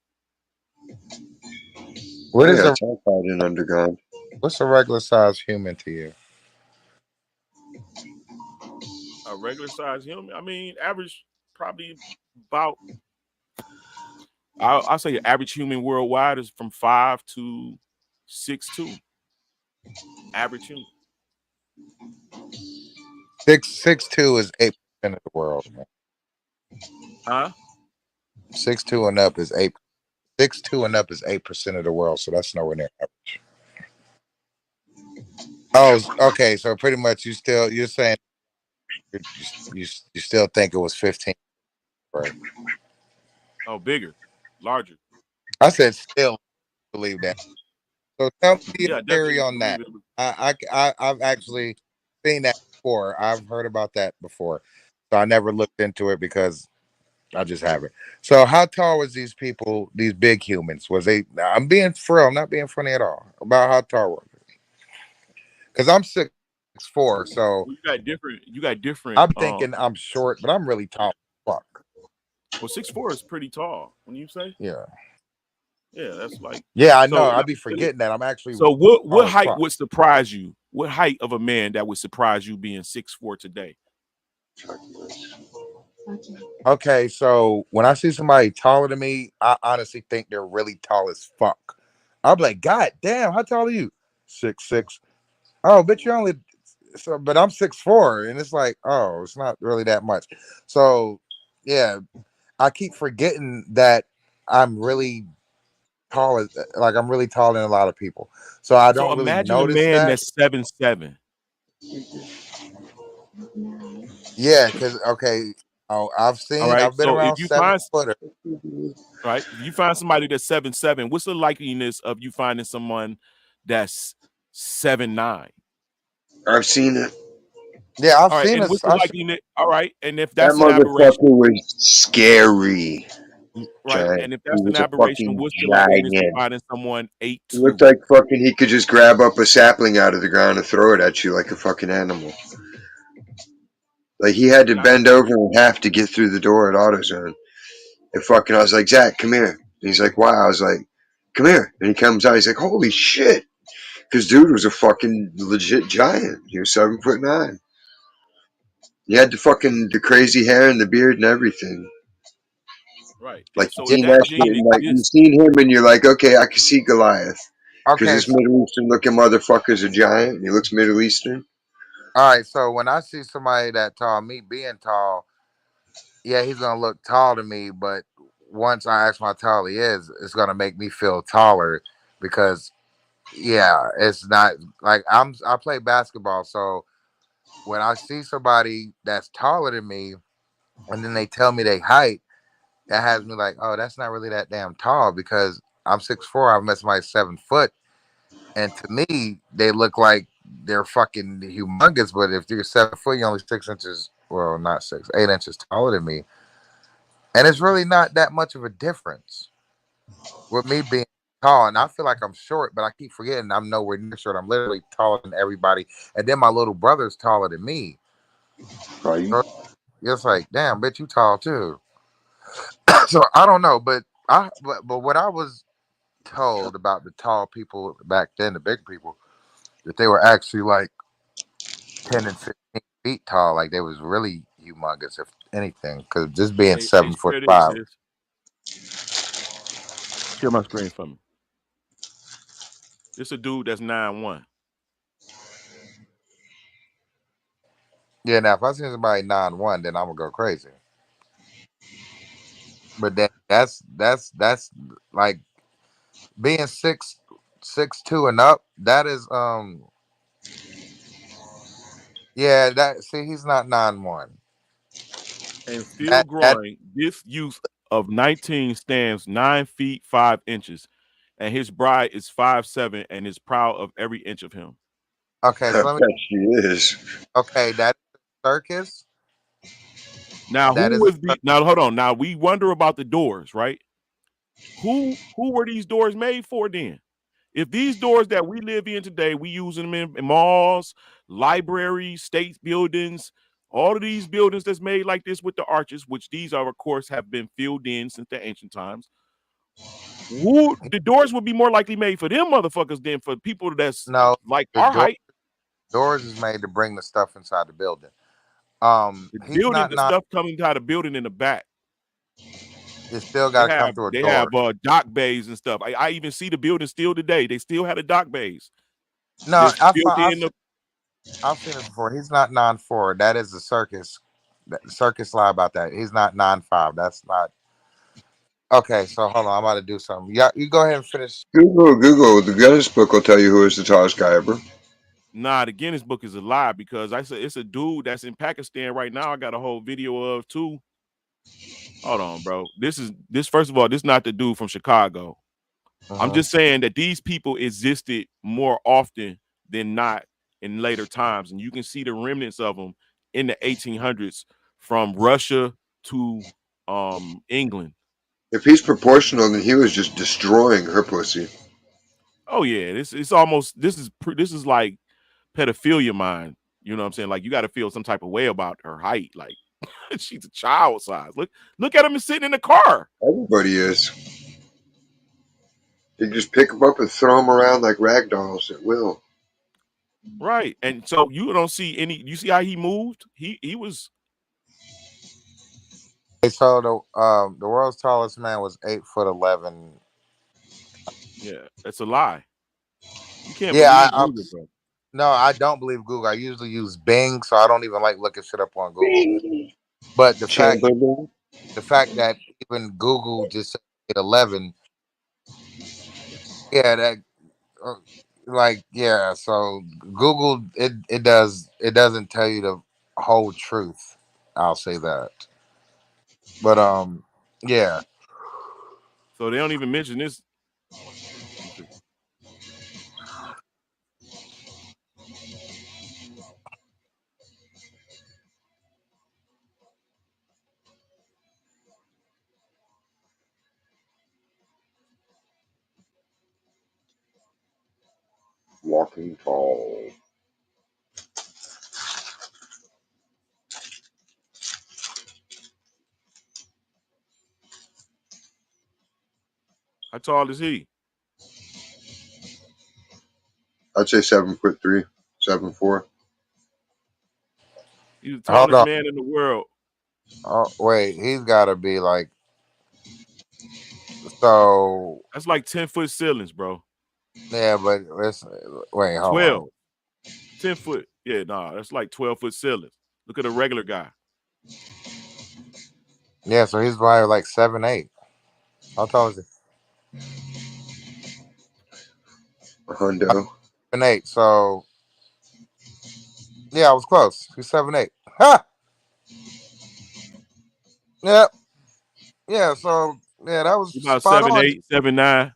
What is Yeah, a it's all out and underground. what's a regular size human to you? A regular size human, I mean, average probably about I'll say the average human worldwide is from 5 to 6'2". Average human. 6'2" is 8% of the world, man. Huh? 6'2" and up is 8. 6'2" and up is 8% of the world, so that's nowhere near average. Oh, okay. So pretty much you're saying you still think it was 15, right? Oh, bigger, larger. I said still believe that. So tell me your Yeah, I theory definitely on believe that. it. I've actually seen that before. I've heard about that before, so I never looked into it because I just haven't. So how tall was these people? These big humans? Was they? I'm being for real. I'm not being funny at all. About how tall were they? Because I'm 6'4", so Well, you got different I'm thinking I'm short, but I'm really tall. Fuck. well, 6'4" is pretty tall. When you say, Yeah. yeah, that's like Yeah, I know. so. I be forgetting that I'm actually So tall what as height fuck. would surprise you? What height of a man that would surprise you being 6'4" today? Okay. Okay, so when I see somebody taller than me, I honestly think they're really tall as fuck. I'll be like, God damn, how tall are you? 6'6". Oh, but you're only so, but I'm 6'4", and it's like, oh, it's not really that much. So, yeah, I keep forgetting that I'm really tall. Like I'm really taller than a lot of people, so I So don't really imagine a notice man that. that's 7'7". Yeah, because okay, oh, All right. I've been So if around you 7 footer. if you find somebody that's 7'7", what's the likeliness of you finding someone that's 7'9"? I've seen it. Yeah, I've All right, seen and what's this. the likeliness? All right, and if That that's an motherfucker aberration, was scary. right, Giant. and if He that's an was a aberration, fucking what's the likeliness of giant. finding someone He looked 8'2"? like fucking he could just grab up a sapling out of the ground and throw it at you like a fucking animal. Like he had to bend over in half to get through the door at AutoZone. And fucking I was like, Zach, come here. And he's like, why? I was like, come here. And he comes out, he's like, holy shit. Because dude was a fucking legit giant. He was 7'9". He had the crazy hair and the beard and everything. Right. Like you So if seen that that shit, gene and like you exists, seen him, and you're like, okay, I can see Goliath because Okay, this so Middle Eastern looking motherfucker's a giant. And he looks Middle Eastern. all right, so when I see somebody that tall, me being tall, yeah, he's gonna look tall to me, but once I ask how tall he is, it's gonna make me feel taller because yeah, it's not like I play basketball, so when I see somebody that's taller than me and then they tell me their height, that has me like, oh, that's not really that damn tall because I'm 6'4", I've met somebody 7 foot, and to me, they look like they're fucking humongous. But if you're 7 foot, you're only 6 inches, well, not 6, 8 inches taller than me, and it's really not that much of a difference with me being tall. And I feel like I'm short, but I keep forgetting I'm nowhere near short. I'm literally taller than everybody, and then my little brother's taller than me. Right? So it's like, damn, bitch, you tall too. So I don't know, but what I was told about the tall people back then, the big people, that they were actually like 10 and 15 feet tall, like they was really humongous, if anything, because just being Hey, 7'5". share this, sis. Share my screen for me. This a dude that's 9'1". Yeah, now if I see somebody 9'1", then I'm gonna go crazy. But then that's like being 6'2" and up. That is yeah, that see he's not 9'1". And still That growing. This youth of 19 stands 9 feet 5 inches, and his bride is 5'7" and is proud of every inch of him. okay, I so let me bet she is. okay, that is a circus. Now, That who is a was the now? Hold on. Now we wonder about the doors, right? Who were these doors made for then? If these doors that we live in today, we use them in malls, libraries, state buildings, all of these buildings that's made like this with the arches, which these are, of course, have been filled in since the ancient times. Who the doors would be more likely made for them motherfuckers than for people that's no like the our height. doors is made to bring the stuff inside the building. The He's building, not the nine. stuff coming out of the building in the back. It still They got to come have through a they door. have dock bays and stuff. I even see the building still today. They still had a dock bays. No, There's built in the I've seen it before. He's not 9'4". That is the circus. The circus lie about that. He's not 9'5". That's not okay. So hold on, I'm about to do something. Yeah, you go ahead and finish. Google. The Guinness Book will tell you who is the tallest guy ever. Nah, the Guinness Book is a lie because I said it's a dude that's in Pakistan right now. I got a whole video of too. Hold on, bro. This first of all, this is not the dude from Chicago. I'm Mhm. just saying that these people existed more often than not in later times, and you can see the remnants of them in the 1800s from Russia to England. If he's proportional, then he was just destroying her pussy. Oh yeah, it's almost this is like pedophilia mind. You know what I'm saying? Like you got to feel some type of way about her height. Like she's a child size. Look at him sitting in the car. Everybody is. You just pick them up and throw them around like rag dolls at will. Right. And so you don't see any you see how he moved? He was So the world's tallest man was 8'11". yeah, that's a lie. You can't Yeah, believe Google, bro. no, I don't believe Google. I usually use Bing, so I don't even like looking shit up on Google. Bing. But Chamberlain. the fact that even Google just said 8'11", yeah, that uh, like yeah. So Google it doesn't tell you the whole truth. I'll say that. But yeah. So they don't even mention this. Let me see. Walking tall. How tall is he? I'd say 7'3", 7'4". He's the Hold tallest on. man in the world. Oh wait, he's got to be like so. That's like 10-foot ceilings, bro. Yeah, but let's wait. Hold on. 12. 10 foot. Yeah, nah, that's like 12-foot ceilings. Look at a regular guy. Yeah, so he's probably like 7'8". How tall is he? A hundo. 7'8". So yeah, I was close. He's 7'8". Ha! Yep. Yeah. So yeah, that was He's about spot on. 7'8", 7'9".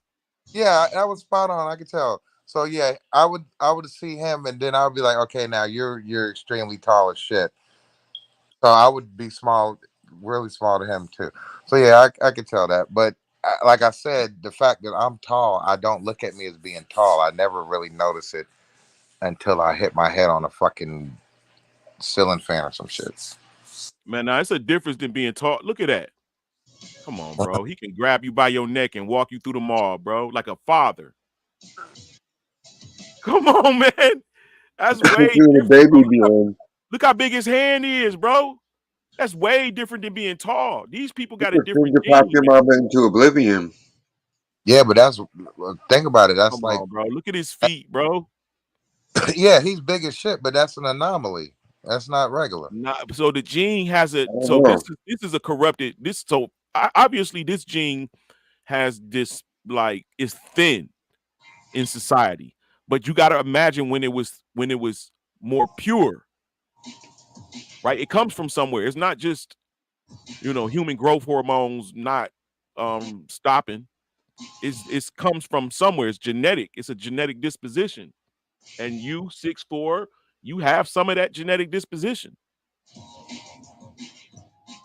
Yeah, that was spot on. I could tell. So yeah, I would see him, and then I would be like, okay, now you're extremely tall as shit. So I would be small, really small to him too. So yeah, I could tell that. But like I said, the fact that I'm tall, I don't look at me as being tall. I never really notice it until I hit my head on a fucking ceiling fan or some shit. Man, now it's a difference than being tall. Look at that. Come on, bro. He can grab you by your neck and walk you through the mall, bro, like a father. Come on, man. That's way Doing a different, bro. baby beyond. Look how big his hand is, bro. That's way different than being tall. These people got a You different finger pop gene, your man. mama into oblivion. Yeah, but that's think about it. That's Come like on, bro. Look at his feet, bro. yeah, he's big as shit, but that's an anomaly. That's not regular. Not so the gene has a I don't so know. this is a corrupted this so obviously this gene has this like it's thin in society, but you got to imagine when it was more pure, right? It comes from somewhere. It's not just human growth hormones not stopping. It comes from somewhere. It's genetic. It's a genetic disposition, and you 6'4", you have some of that genetic disposition.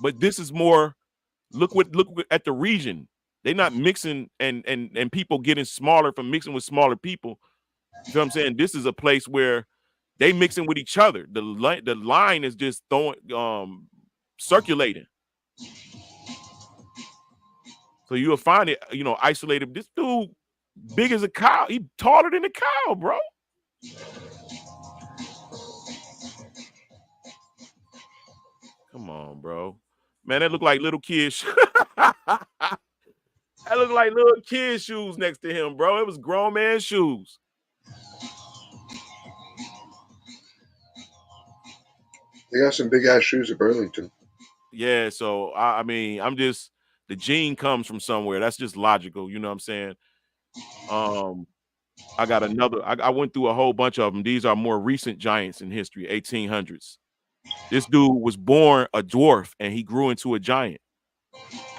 But this is more. Look at the region. They're not mixing and people getting smaller from mixing with smaller people. You feel what I'm saying? This is a place where they mixing with each other. The line is just circulating. So you'll find it, isolated. This dude big as a cow. He taller than a cow, bro. Come on, bro. Man, that look like little kids. That look like little kid shoes next to him, bro. It was grown man shoes. They got some big ass shoes at Burlington. Yeah, so I mean, the gene comes from somewhere. That's just logical, you know what I'm saying? I got another. I went through a whole bunch of them. These are more recent giants in history, 1800s. This dude was born a dwarf and he grew into a giant.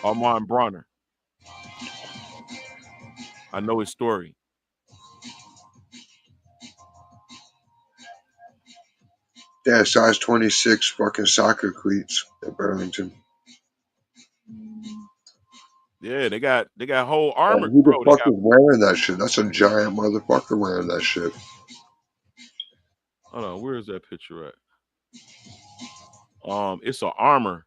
Armand Bronner. I know his story. They have size 26 fucking soccer cleats at Burlington. Yeah, they got whole armor, Who the bro. They fuck got. is wearing that shit? That's a giant motherfucker wearing that shit. Hold on, where is that picture at? It's an armor.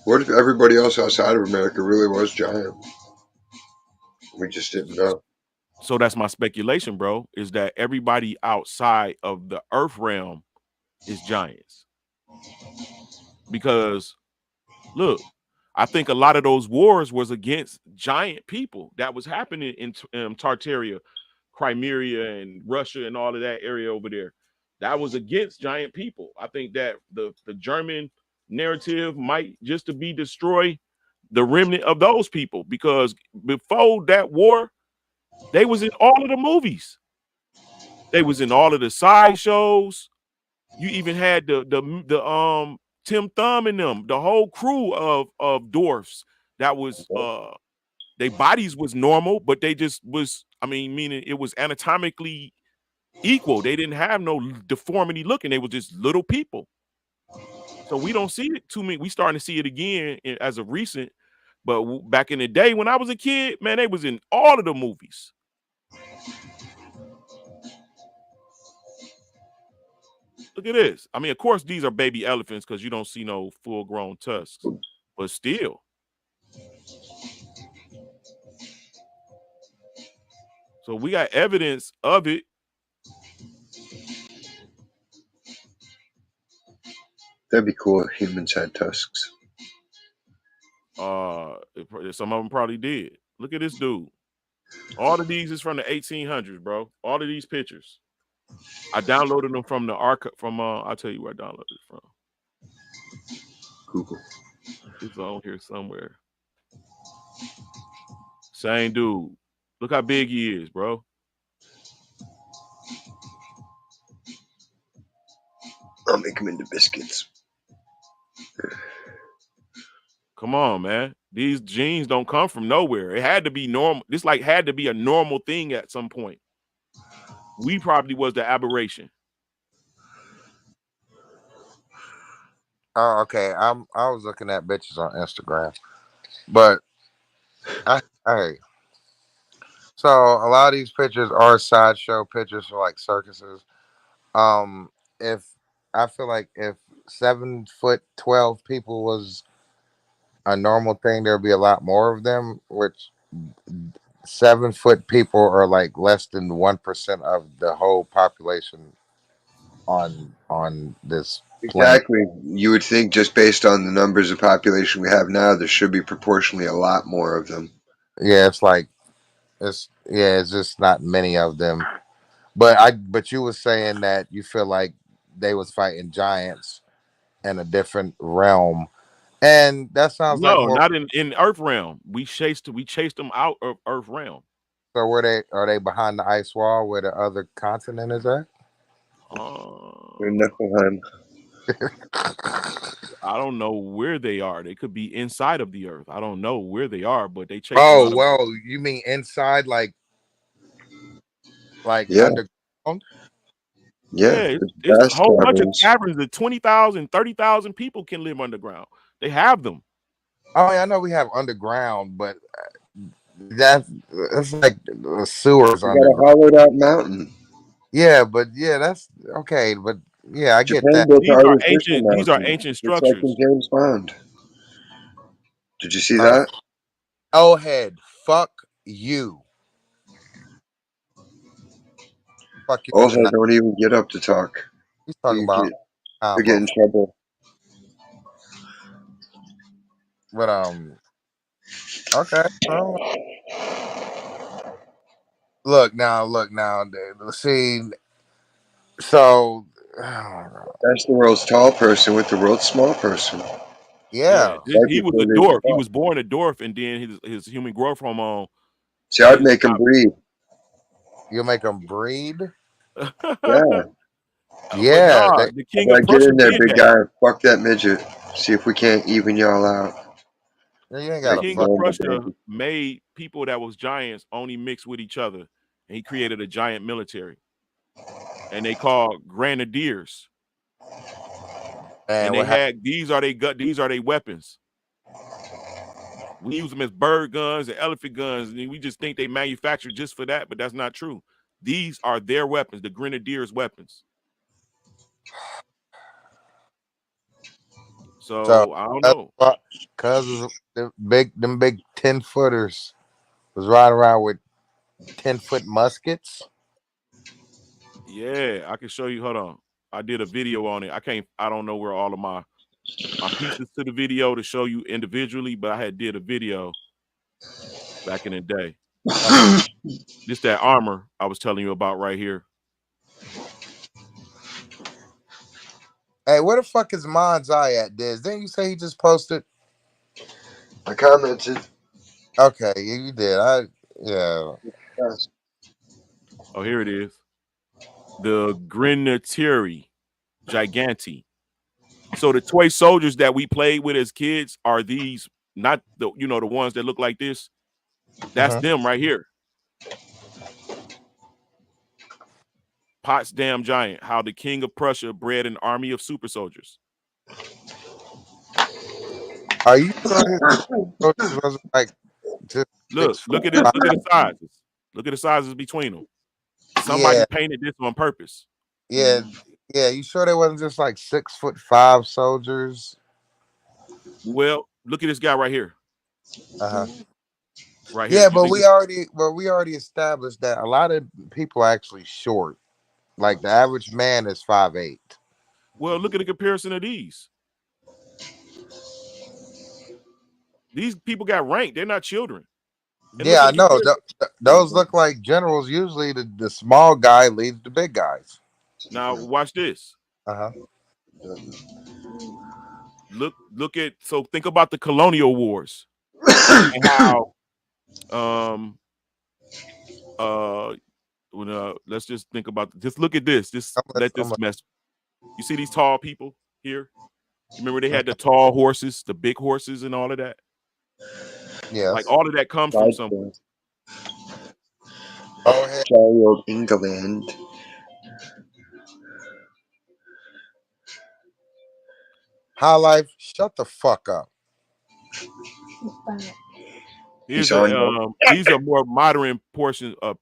What if everybody else outside of America really was giant? We just didn't know. So that's my speculation, bro. Is that everybody outside of the Earth realm is giants? Because look, I think a lot of those wars was against giant people that was happening in Tartaria, Crimea, and Russia, and all of that area over there. That was against giant people. I think that the German narrative might just to be destroy the remnant of those people, because before that war, they was in all of the movies. They was in all of the sideshows. You even had the Tim Thumb and them, the whole crew of dwarfs. That was their bodies was normal, but they just was, I mean, meaning it was anatomically equal. They didn't have no deformity looking. They were just little people. So we don't see it too many. We starting to see it again as of recent. But back in the day when I was a kid, man, they was in all of the movies. Look at this. I mean, of course, these are baby elephants because you don't see no full-grown tusks. But still. So we got evidence of it. That'd be cool if humans had tusks. Some of them probably did. Look at this dude. All of these is from the 1800s, bro. All of these pictures. I downloaded them from the archive. I'll tell you where I downloaded it from. Google. It's on here somewhere. Same dude. Look how big he is, bro. I'll make them into biscuits. Come on, man. These genes don't come from nowhere. It had to be normal. This had to be a normal thing at some point. We probably was the aberration. Oh, okay. I was looking at bitches on Instagram, but hey. So a lot of these pictures are sideshow pictures for like circuses. If I feel like if 7'12" people was a normal thing, there'd be a lot more of them. Which 7 foot people are like less than 1% of the whole population on this planet. Exactly. You would think just based on the numbers of population we have now, there should be proportionally a lot more of them. Yeah, it's like it's just not many of them. But you were saying that you feel like they was fighting giants in a different realm, and that sounds like No, more. not in Earth realm. We chased them out of Earth realm. So are they behind the ice wall where the other continent is at? They're Uh, Niflheim. I don't know where they are. They could be inside of the Earth. I don't know where they are, but they chased them Oh out of. well, you mean inside, like Yeah, underground? yeah. Yeah, There's it's a vast whole bunch of caverns. caverns that 20,000, 30,000 people can live underground. They have them. Oh, yeah, I know we have underground, but it's like the sewers You got a underground. hollowed out mountain. Yeah, but yeah, that's okay. But yeah, I get Japan that. built an These are artificial ancient mountain, just like in structures. James Bond. Did you see Uh, that? oh, head, fuck you, fuck you Old in the head night. don't even get up to talk. He's talking He about get, he'll get in motherfucker. trouble. But okay. So look now. See, so That's the world's tall person with the world's small person. Yeah, yeah. Right he was before a they dwarf. He fuck. was born a dwarf, and then his human growth hormone See, I'd didn't make him stop. breathe. You make them breed. Yeah. But Yeah, nah, they, the I'd king be of like, get Prussia in there, did big that. guy. Fuck that midget. See if we can't even y'all out. you ain't The got to Like king of fuck. normal, Prussia baby. made people that was giants only mix with each other, and he created a giant military, and they called grenadiers. Man, And they what happened? had these are their weapons. We use them as bird guns and elephant guns, and we just think they manufactured just for that, but that's not true. These are their weapons, the grenadiers' weapons. So So I don't that's know. what cause them big 10-footers was riding around with 10-foot muskets. Yeah, I can show you. Hold on. I did a video on it. I don't know where all of my pieces to the video to show you individually, but I had did a video back in the day. This that armor I was telling you about right here. Hey, where the fuck is Mon's Eye at, Diz? Didn't you say he just posted? I commented. Okay, you did. Yeah. Yes. Oh, here it is. The Grenadieri Giganti. So the toy soldiers that we played with as kids are these, not the the ones that look like this. That's Mhm. them right here. Potsdam Giant, how the king of Prussia bred an army of super soldiers. Are you sure his soldiers wasn't like just Look, 6 foot look at five? the sizes. Look at the sizes between them. Somebody Yeah, painted this on purpose. yeah, yeah. You sure they wasn't just like 6'5" soldiers? Well, look at this guy right here. Uh huh. Right here. Yeah, You but think this? we already established that a lot of people are actually short. Like the average man is 5'8". Well, look at the comparison of these. These people got ranked. They're not children. And look Yeah, at I the know. comparison. Those look like generals. Usually, the small guy leads the big guys. Now watch this. Uh huh. Look at so think about the colonial wars and how um when, let's just think about just look at this. Just let this mess. You see these tall people here? You remember they had the tall horses, the big horses, and all of that? Like Yes. all of that comes from somewhere. Go ahead. Jolly old England. High life. Shut the fuck up. He's Here's on a you. these are more modern portion of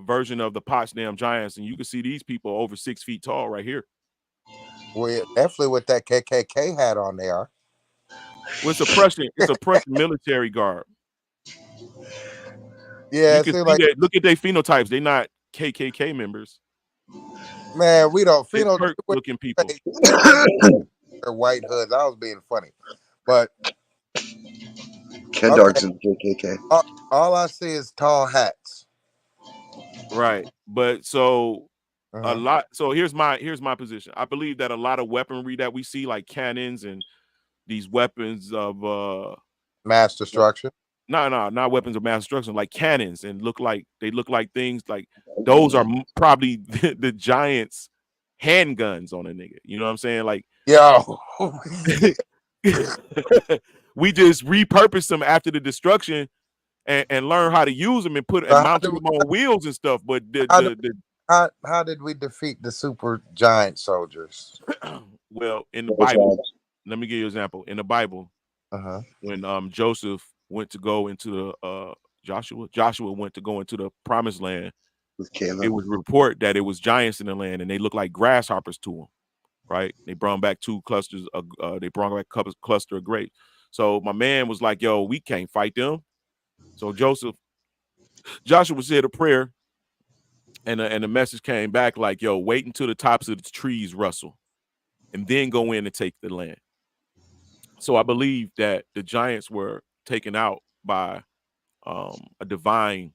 version of the Potsdam Giants, and you can see these people over 6 feet tall right here. We definitely with that KKK hat on there. Well, it's a Prussian military garb. Yeah, You it can seems see like that. Look at their phenotypes. They're not KKK members. Man, we don't They pheno Turk looking people. their white hoods. I was being funny, but Ken okay. Dogs and KKK. All I see is tall hats. Right. But so a Uh-huh. lot. So here's my position. I believe that a lot of weaponry that we see, like cannons and these weapons of Mass destruction. not weapons of mass destruction, like cannons, and look like things like those are probably the Giants handguns on a nigga. You know what I'm saying? Like, Yo. we just repurposed them after the destruction and learn how to use them and So mounted them on wheels and stuff. But how did we defeat the super giant soldiers? well, in the Bible, let me give you an example. In the Bible, Uh-huh. when Joseph went to go into the Joshua went to go into the promised land, With Caleb. it was report that it was giants in the land and they looked like grasshoppers to him. Right? They brought back two clusters of they brought back a cluster of grapes. So my man was like, yo, we can't fight them. So Joshua said a prayer, and the message came back like, yo, wait until the tops of the trees rustle and then go in and take the land. So I believe that the giants were taken out by a divine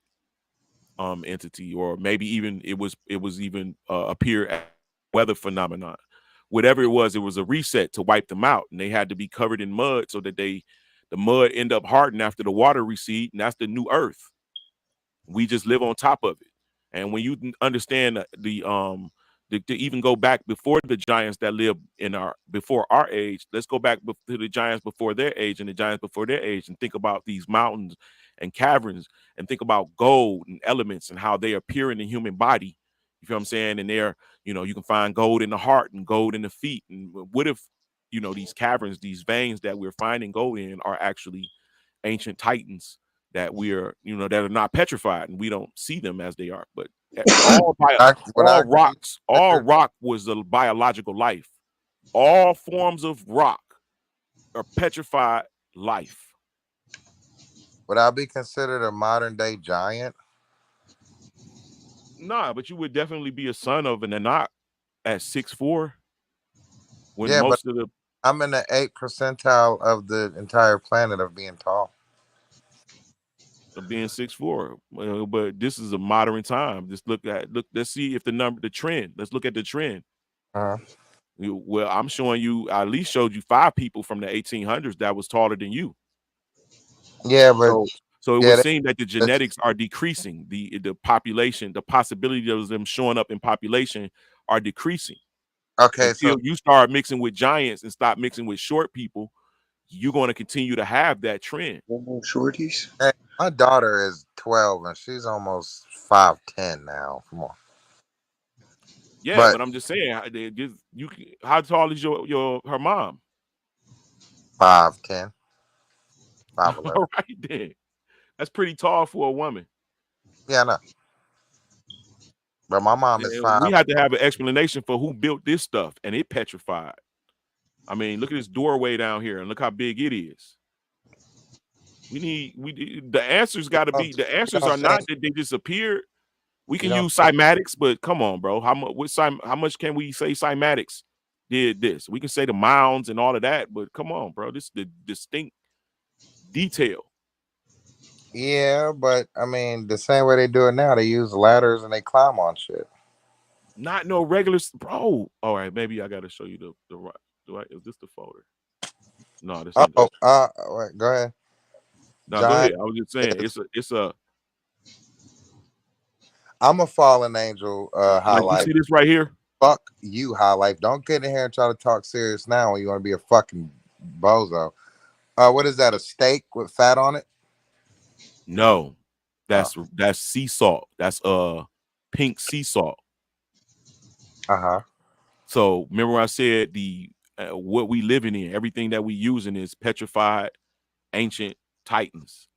entity, or maybe even it was even appear as weather phenomenon. Whatever it was a reset to wipe them out, and they had to be covered in mud so that the mud end up hardened after the water recede, and that's the new earth. We just live on top of it. And when you understand to even go back before the giants that live before our age, let's go back to the giants before their age and the giants before their age, and think about these mountains and caverns, and think about gold and elements and how they appear in the human body. You feel what I'm saying? And you can find gold in the heart and gold in the feet. And what if, these caverns, these veins that we're finding gold in are actually ancient titans that that are not petrified, and we don't see them as they are. But all rock was a biological life. All forms of rock are petrified life. Would I be considered a modern day giant? Nah, but you would definitely be a son of an Anak at 6'4". When Yeah, most but of the I'm in the 8th percentile of the entire planet of being tall. of being 6'4", but this is a modern time. Just let's see if the trend. Let's look at the trend. Uh-huh. Well, I'm showing you. I at least showed you 5 people from the 1800s that was taller than you. Yeah, but so it would seem that the genetics are decreasing. The population, the possibility of them showing up in population are decreasing. Okay, until so you start mixing with giants and stop mixing with short people, you're going to continue to have that trend. Shorties. Hey, my daughter is 12 and she's almost 5'10" now. Come on. Yeah, but I'm just saying, how tall is her mom? 5'10", 5'11". All right, then. That's pretty tall for a woman. Yeah, I know. But my mom is 5. We had to have an explanation for who built this stuff, and it petrified. I mean, look at this doorway down here, and look how big it is. The answers got to be. The answers are not that they disappeared. We can use cymatics, but come on, bro. How much can we say cymatics did this? We can say the mounds and all of that, but come on, bro. This is the distinct detail. Yeah, but I mean, the same way they do it now, they use ladders and they climb on shit. Not no regular, bro. All right, maybe I got to show you the right. Is this the folder? No, this ain't. Wait, go ahead. No, go ahead. I was just saying, it's a. I'm a fallen angel. High like, life. you see this right here? Fuck you, high life. Don't get in here and try to talk serious now when you want to be a fucking bozo. What is that? A steak with fat on it? No, that's sea salt. That's pink sea salt. Uh-huh. So remember I said what we living in, everything that we using is petrified ancient titans.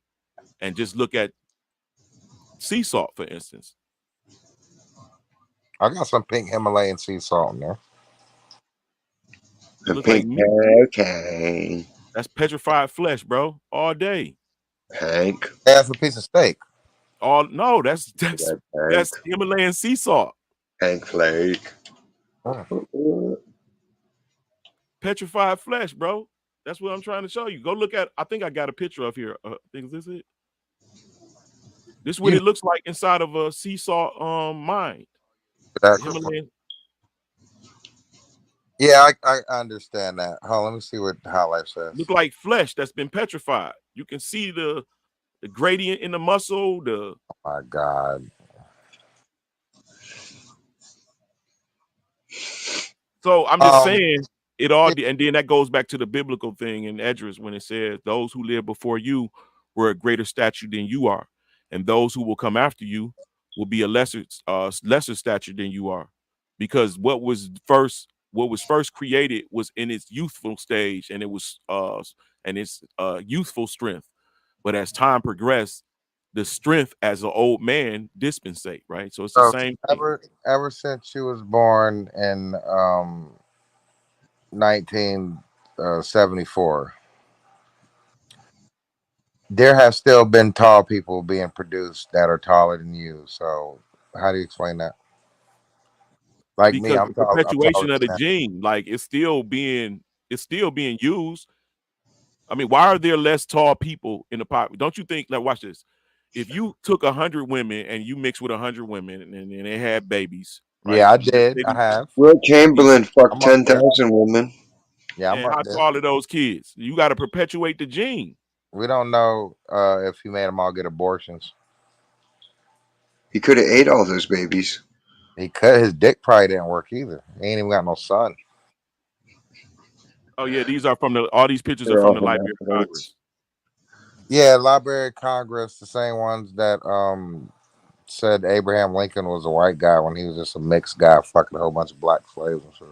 And just look at sea salt, for instance. I got some pink Himalayan sea salt in there. Pink, okay. That's petrified flesh, bro, all day. Hank. That's a piece of steak. No, that's Himalayan sea salt. Hank Flake. Petrified flesh, bro. That's what I'm trying to show you. Go look at. I think I got a picture of here. I think is this it? This is what You it looks like inside of a seesaw mind. that, Himalayan. yeah, I understand that. Hold on, let me see what High Life says. Look like flesh that's been petrified. You can see the gradient in the muscle. Oh my God. So I'm just Um, saying it all, and then that goes back to the biblical thing in Esdras when it says, "Those who live before you were a greater stature than you are, and those who will come after you will be a lesser stature than you are," because what was first created was in its youthful stage, and it was and its youthful strength. But as time progressed, the strength as an old man dispensate, right? So it's the so same thing. ever since she was born in 1974, there have still been tall people being produced that are taller than you. So how do you explain that? Like me, Because I'm the tall. I'm taller perpetuation of the than that. gene, like it's still being used. I mean, why are there less tall people in the pop? Don't you think? Like, watch this. If you took 100 women and you mixed with 100 women and they had babies, right? Yeah, I And let's did. say I have. Will Chamberlain fucked I'm up there. 10,000 women. Yeah, I'm and up how there. tall are those kids? You got to perpetuate the gene. We don't know if he made them all get abortions. He could have ate all those babies. He cut his dick. Probably didn't work either. He ain't even got no son. Oh yeah, these are from all these pictures are They're from all the Library of hermaphrodites. Congress. Yeah, Library of Congress, the same ones that said Abraham Lincoln was a white guy when he was just a mixed guy, fucking a whole bunch of black slaves and shit.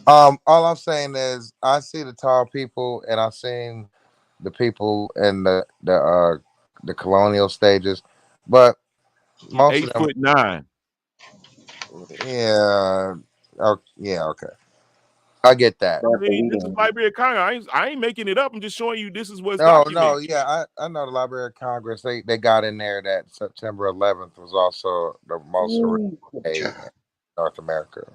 All I'm saying is I see the tall people and I've seen the people in the colonial stages, but He most of eight them, foot nine. yeah, yeah, okay, I get that. I mean, this is Library of Congress. I ain't making it up. I'm just showing you this is what's No, documented. yeah, I know the Library of Congress. They got in there that September 11th was also the most horrific Ooh, good day job. in North America,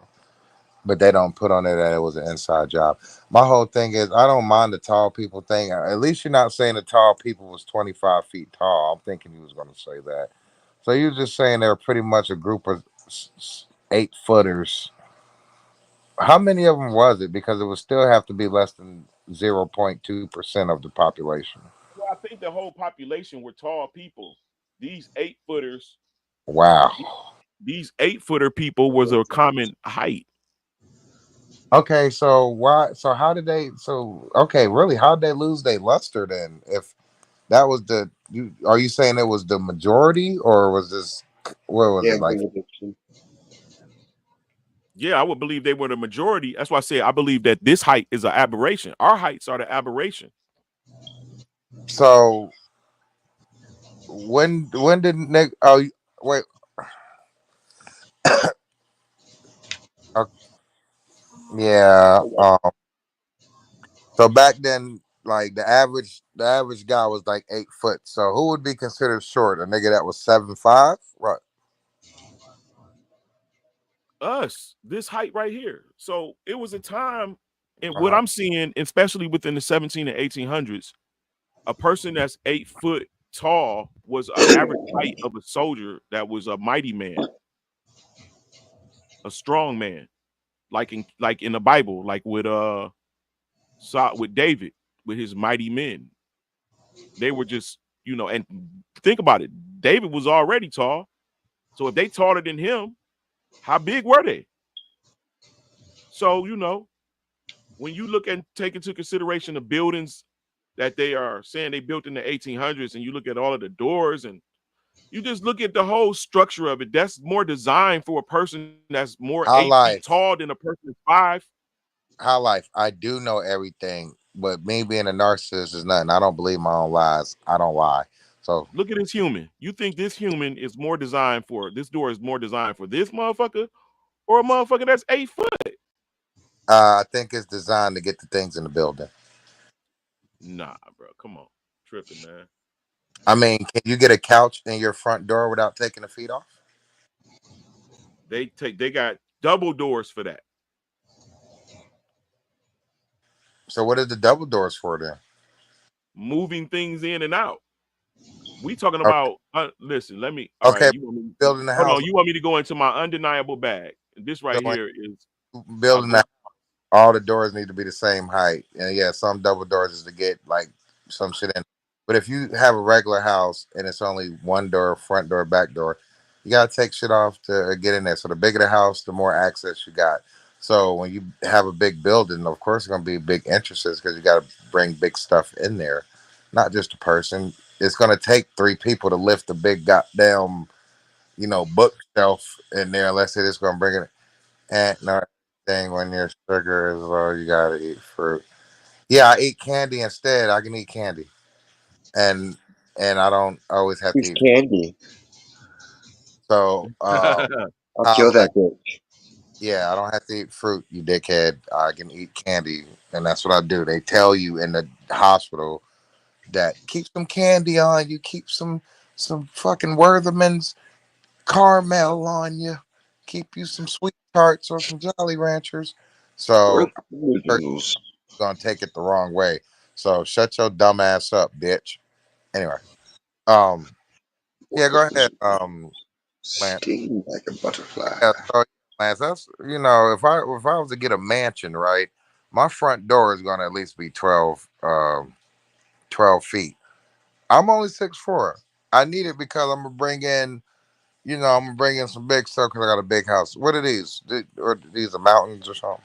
but they don't put on there that it was an inside job. My whole thing is I don't mind the tall people thing. At least you're not saying the tall people was 25 feet tall. I'm thinking you was going to say that. So you're just saying they're pretty much a group of 8 footers. How many of them was it? Because it would still have to be less than 0.2% of the population. Well, I think the whole population were tall people. These 8 footers, Wow. these 8 footer people was a common height. Okay, so why? So how did they? So okay, really, how did they lose their luster then? If that was the, you are you saying it was the majority or was this what was Yeah, it like? benediction. Yeah, I would believe they were the majority. That's why I say I believe that this height is an aberration. Our heights are the aberration. So when did Nick? Oh wait, okay, yeah. So back then, like the average guy was like 8 foot. So who would be considered short? A nigga that was 7'5"? Right. Us, this height right here. So it was a time, and what Uh-huh. I'm seeing, especially within the 17 and 1800s, a person that's 8 foot tall was an average height of a soldier that was a mighty man, a strong man, like in the Bible, like with David, with his mighty men. They were just, and think about it. David was already tall. So if they taller than him, how big were they? So, when you look and take into consideration the buildings that they are saying they built in the 1800s, and you look at all of the doors and you just look at the whole structure of it, that's more designed for a person that's more High 8 feet life. tall than a person that's 5. High life. I do know everything, but me being a narcissist is nothing. I don't believe my own lies. I don't lie. So Look at this human. You think this human is more designed for this door is more designed for this motherfucker or a motherfucker that's 8 foot? I think it's designed to get the things in the building. Nah, bro. Come on. Tripping, man. I mean, can you get a couch in your front door without taking the feet off? They got double doors for that. So what is the double doors for then? Moving things in and out. We talking Okay, about listen, let me all right, okay, you want me building the hold house, on, you want me to go into my undeniable bag. This right going here is I'll building go the all the doors need to be the same height. And yeah, some double doors is to get like some shit in. But if you have a regular house and it's only one door, front door, back door, you gotta take shit off to get in there. So the bigger the house, the more access you got. So when you have a big building, of course, it's gonna be big entrances because you gotta bring big stuff in there, not just a person. It's gonna take three people to lift a big goddamn, bookshelf in there unless it is gonna bring it. And no thing when your sugar is low, you gotta eat fruit. Yeah, I eat candy instead. I can eat candy, and I don't always have to Who's eat. candy? So, I'll I'm kill like, that bitch. yeah, I don't have to eat fruit, you dickhead. I can eat candy, and that's what I do. They tell you in the hospital that keep some candy on you, keep some fucking Wertherman's caramel on you, keep you some sweet tarts or some Jolly Ranchers. So, Earth noodles. gonna take it the wrong way. So shut your dumb ass up, bitch. Anyway, um, yeah, go ahead, Lance. Sting like a butterfly. Yeah, so Lance, that's if I was to get a mansion, right, my front door is gonna at least be 12 feet. I'm only 6'4". I need it because I'm gonna bring in, some big stuff because I got a big house. What are these? Or these are mountains or something?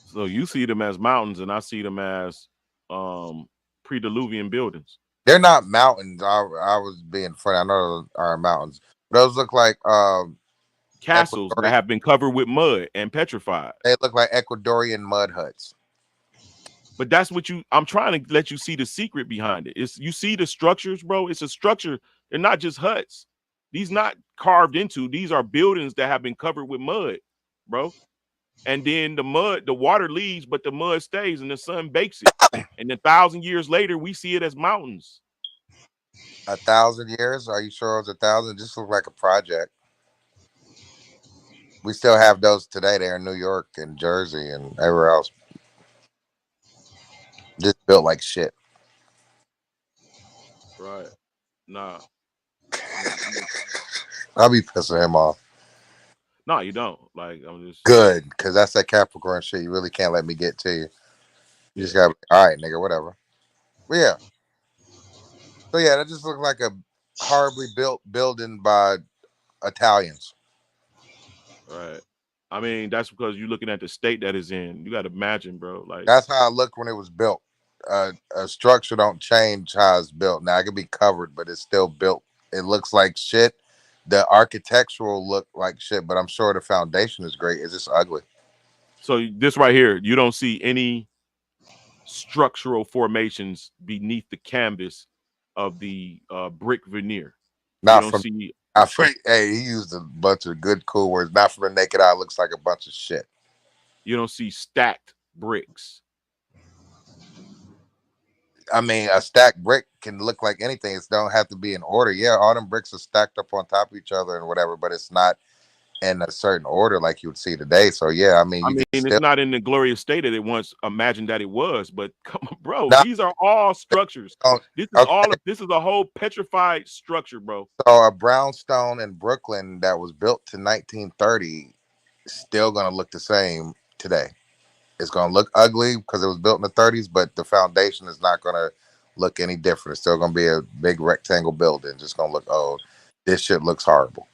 so you see them as mountains and I see them as pre-diluvian buildings. They're not mountains. I was being funny. I know those are mountains. Those look like Castles that Ecuadorian. have been covered with mud and petrified. They look like Ecuadorian mud huts. But that's what I'm trying to let you see the secret behind it. It's you see the structures, bro. It's a structure. They're not just huts. These not carved into. These are buildings that have been covered with mud, bro. And then the water leaves, but the mud stays and the sun bakes it. And 1,000 years later, we see it as mountains. 1,000 years? Are you sure it was 1,000? Just look like a project. We still have those today. They're in New York and Jersey and everywhere else. Just built like shit. Right. Nah. I'll be pissing him off. No, you don't. Like I'm just Good, because that's that Capricorn shit. You really can't let me get to you. You just yeah. gotta be, all right, nigga, whatever. But yeah. So yeah, that just looked like a horribly built building by Italians. Right. I mean, that's because you're looking at the state that is in. You got to imagine, bro. Like, That's how it looked when it was built. A structure don't change how it's built. Now it can be covered, but it's still built. It looks like shit. The architectural look like shit, but I'm sure the foundation is great. It's just ugly. so this right here, you don't see any structural formations beneath the canvas of the brick veneer. You Not don't from. see Hey, he used a bunch of good, cool words. Not from the naked eye, looks like a bunch of shit. stacked bricks. I mean, a stacked brick can look like anything. It don't have to be in order. Yeah, all them bricks are stacked up on top of each other and whatever, but it's not in a certain order like you would see today. So yeah, I mean, I you mean, can it's still not in the glorious state that it once imagined that it was, but come on, bro, not. these are all structures. Okay, This is a whole petrified structure, bro. so a brownstone in Brooklyn that was built to 1930 is still gonna look the same today. It's gonna look ugly because it was built in the 30s, but the foundation is not gonna look any different. It's still gonna be a big rectangle building. Just gonna look old. This shit looks horrible.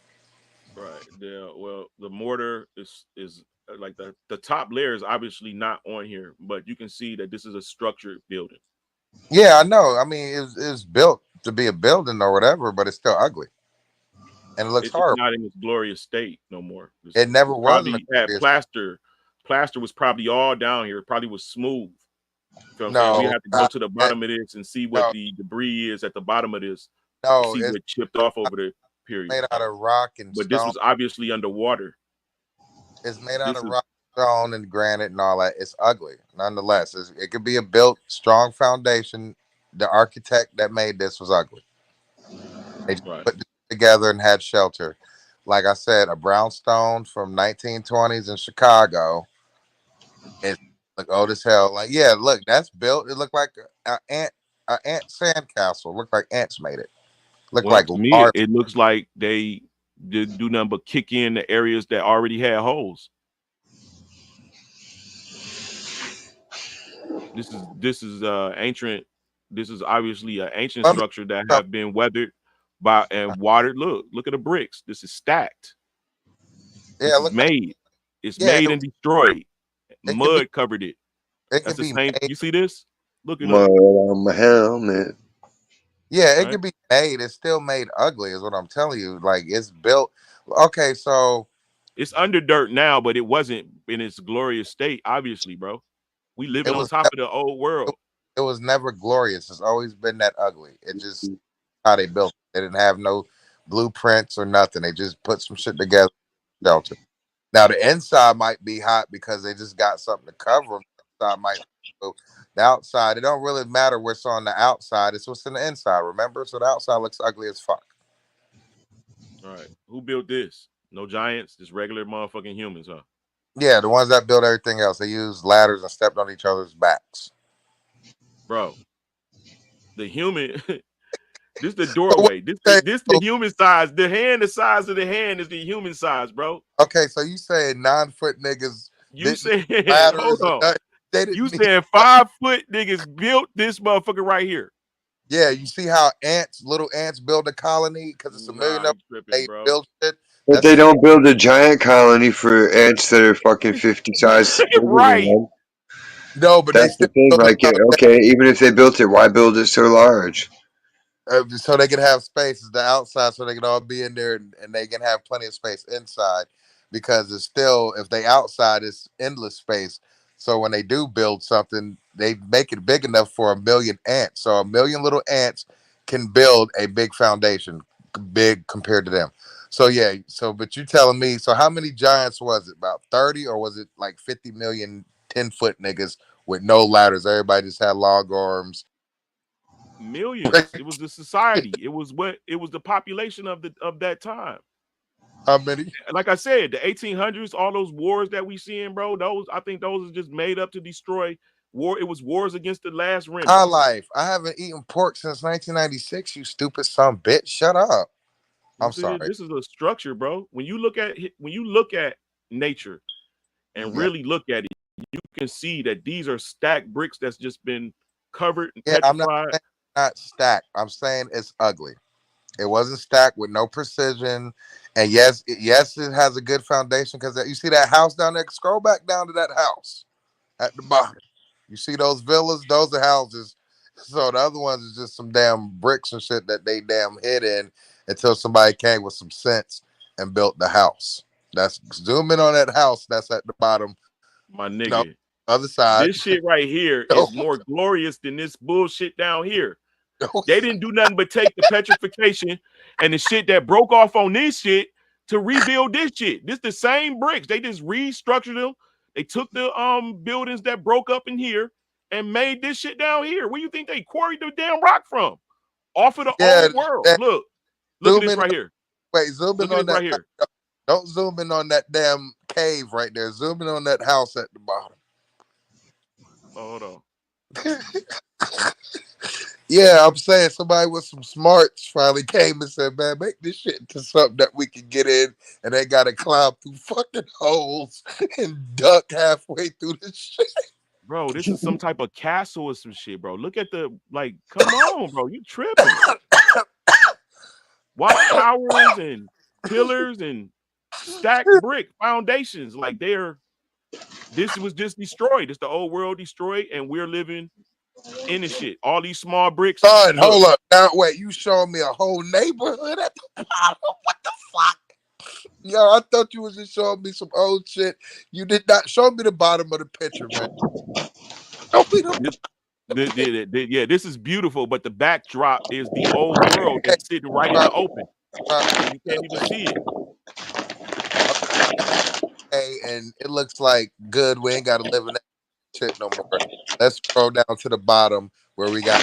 Right. Yeah. Well, the mortar is like the top layer is obviously not on here, but you can see that this is a structured building. Yeah, I know. I mean, it's built to be a building or whatever, but it's still ugly and it looks It's horrible. not in its glorious state no more. It never It's was in a probably had glorious. plaster. Plaster was probably all down here. It probably was smooth. You know what I'm saying? We No, have to go to the bottom of this and see what no, the debris is at the bottom of this to no. see It's what chipped off over the period. made out of rock and But this stone. was obviously underwater. It's made out This of is rock, stone, and granite and all that. It's ugly, nonetheless. It could be a built, strong foundation. The architect that made this was ugly. They just right. put this together and had shelter. like I said, a brownstone from 1920s in Chicago. It look old as hell. Like, yeah, look, that's built. It looked like a ant sandcastle. Looked like ants made it. Looked Well, like to me, large. it looks like they did do nothing but kick in the areas that already had holes. This is ancient. This is obviously an ancient Let me structure that tell have been weathered by and watered. Look at the bricks. This is stacked. you, yeah, This it is look like made. It's yeah, made and destroyed. it can be Mud covered it. it That's can the be same. made. You see this? Look it up. Mud on my helmet. Yeah, it Right. can be made. It's still made ugly, is what I'm telling you. Like it's built. Okay, so It's under dirt now, but it wasn't in its glorious state. Obviously, bro. We it living on was top of the old it, world. it was never glorious. It's always been that ugly. It just how they built it. They didn't have no blueprints or nothing. They just put some shit together. Shelter. Now the inside might be hot because they just got something to cover them. The outside might so the outside. It don't really matter what's on the outside. It's what's in the inside. Remember, so the outside looks ugly as fuck. All right. Who built this? No giants, just regular motherfucking humans, huh? Yeah, the ones that built everything else, they used ladders and stepped on each other's backs. Bro, the human this the So what doorway. This you the, say? this the human size. The size of the hand is the human size, bro. Okay, so you saying 9 foot niggas You didn't said, need hold ladders or on. nothing? They You didn't need. saying 5 foot niggas built this motherfucker right here. Yeah, you see how ants, little ants, build a colony because it's a million Nah, of you tripping, they bro. build shit. But That's they the don't build a giant colony for ants that are fucking 50 size bigger than Right. them. no, but they That's the still thing. build a Like, foundation. okay, even if they built it, why build it so large? So they can have spaces the outside so they can all be in there and they can have plenty of space inside because it's still if they outside it's endless space. So when they do build something they make it big enough for a million ants, so a million little ants can build a big foundation big compared to them. So yeah, so but you telling me, so how many giants was it, about 30 or was it like 50 million 10-foot niggas with no ladders, everybody just had long arms? Millions. It was the society. It was the population of that time. How many? Like I said, the 1800s, all those wars that we seeing, bro, I think those are just made up to destroy war. It was wars against the last High remnants. life. I haven't eaten pork since 1996. You stupid son of a bitch. Shut up. I'm This is sorry. this is a structure, bro. When you look at nature and Yeah, really look at it, you can see that these are stacked bricks that's just been covered and yeah. I'm not petrified. saying not stacked. I'm saying it's ugly. It wasn't stacked with no precision. And yes, it has a good foundation because you see that house down there. Scroll back down to that house at the bottom. You see those villas? Those are houses. So the other ones is just some damn bricks and shit that they damn hid in until somebody came with some sense and built the house. That's zoom in on that house. That's at the bottom. My No, nigga, other side. this shit right here No, is more glorious than this bullshit down here. no. They didn't do nothing but take the petrification and the shit that broke off on this shit to rebuild this shit. This the same bricks. They just restructured them. They took the buildings that broke up in here and made this shit down here. Where you think they quarried the damn rock from? Off of the Yeah, old world. that, Look at zoom this in. right here. Wait, zoom Look in at on this that. right here. Don't zoom in on that damn cave right there. Zoom in on that house at the bottom. Oh, hold on. Yeah, I'm saying somebody with some smarts finally came and said, "Man, make this shit into something that we can get in, and they got to climb through fucking holes and duck halfway through this shit." Bro, this is some type of castle or some shit, bro. Look at come on, bro. You tripping. Watchtowers and pillars and stacked brick foundations. This was just destroyed. It's the old world destroyed, and we're living in the shit. All these small bricks. Son, Look, hold up. Now, wait, you showing me a whole neighborhood at the bottom? What the fuck? Yo, I thought you was just showing me some old shit. You did not show me the bottom of the picture, man. Show me the this, yeah, this is beautiful, but the backdrop is the old world okay, that's sitting right in right, the open, right, and you can't even see it. okay, and it looks like good. We ain't got to live in that shit no more. Let's scroll down to the bottom where we got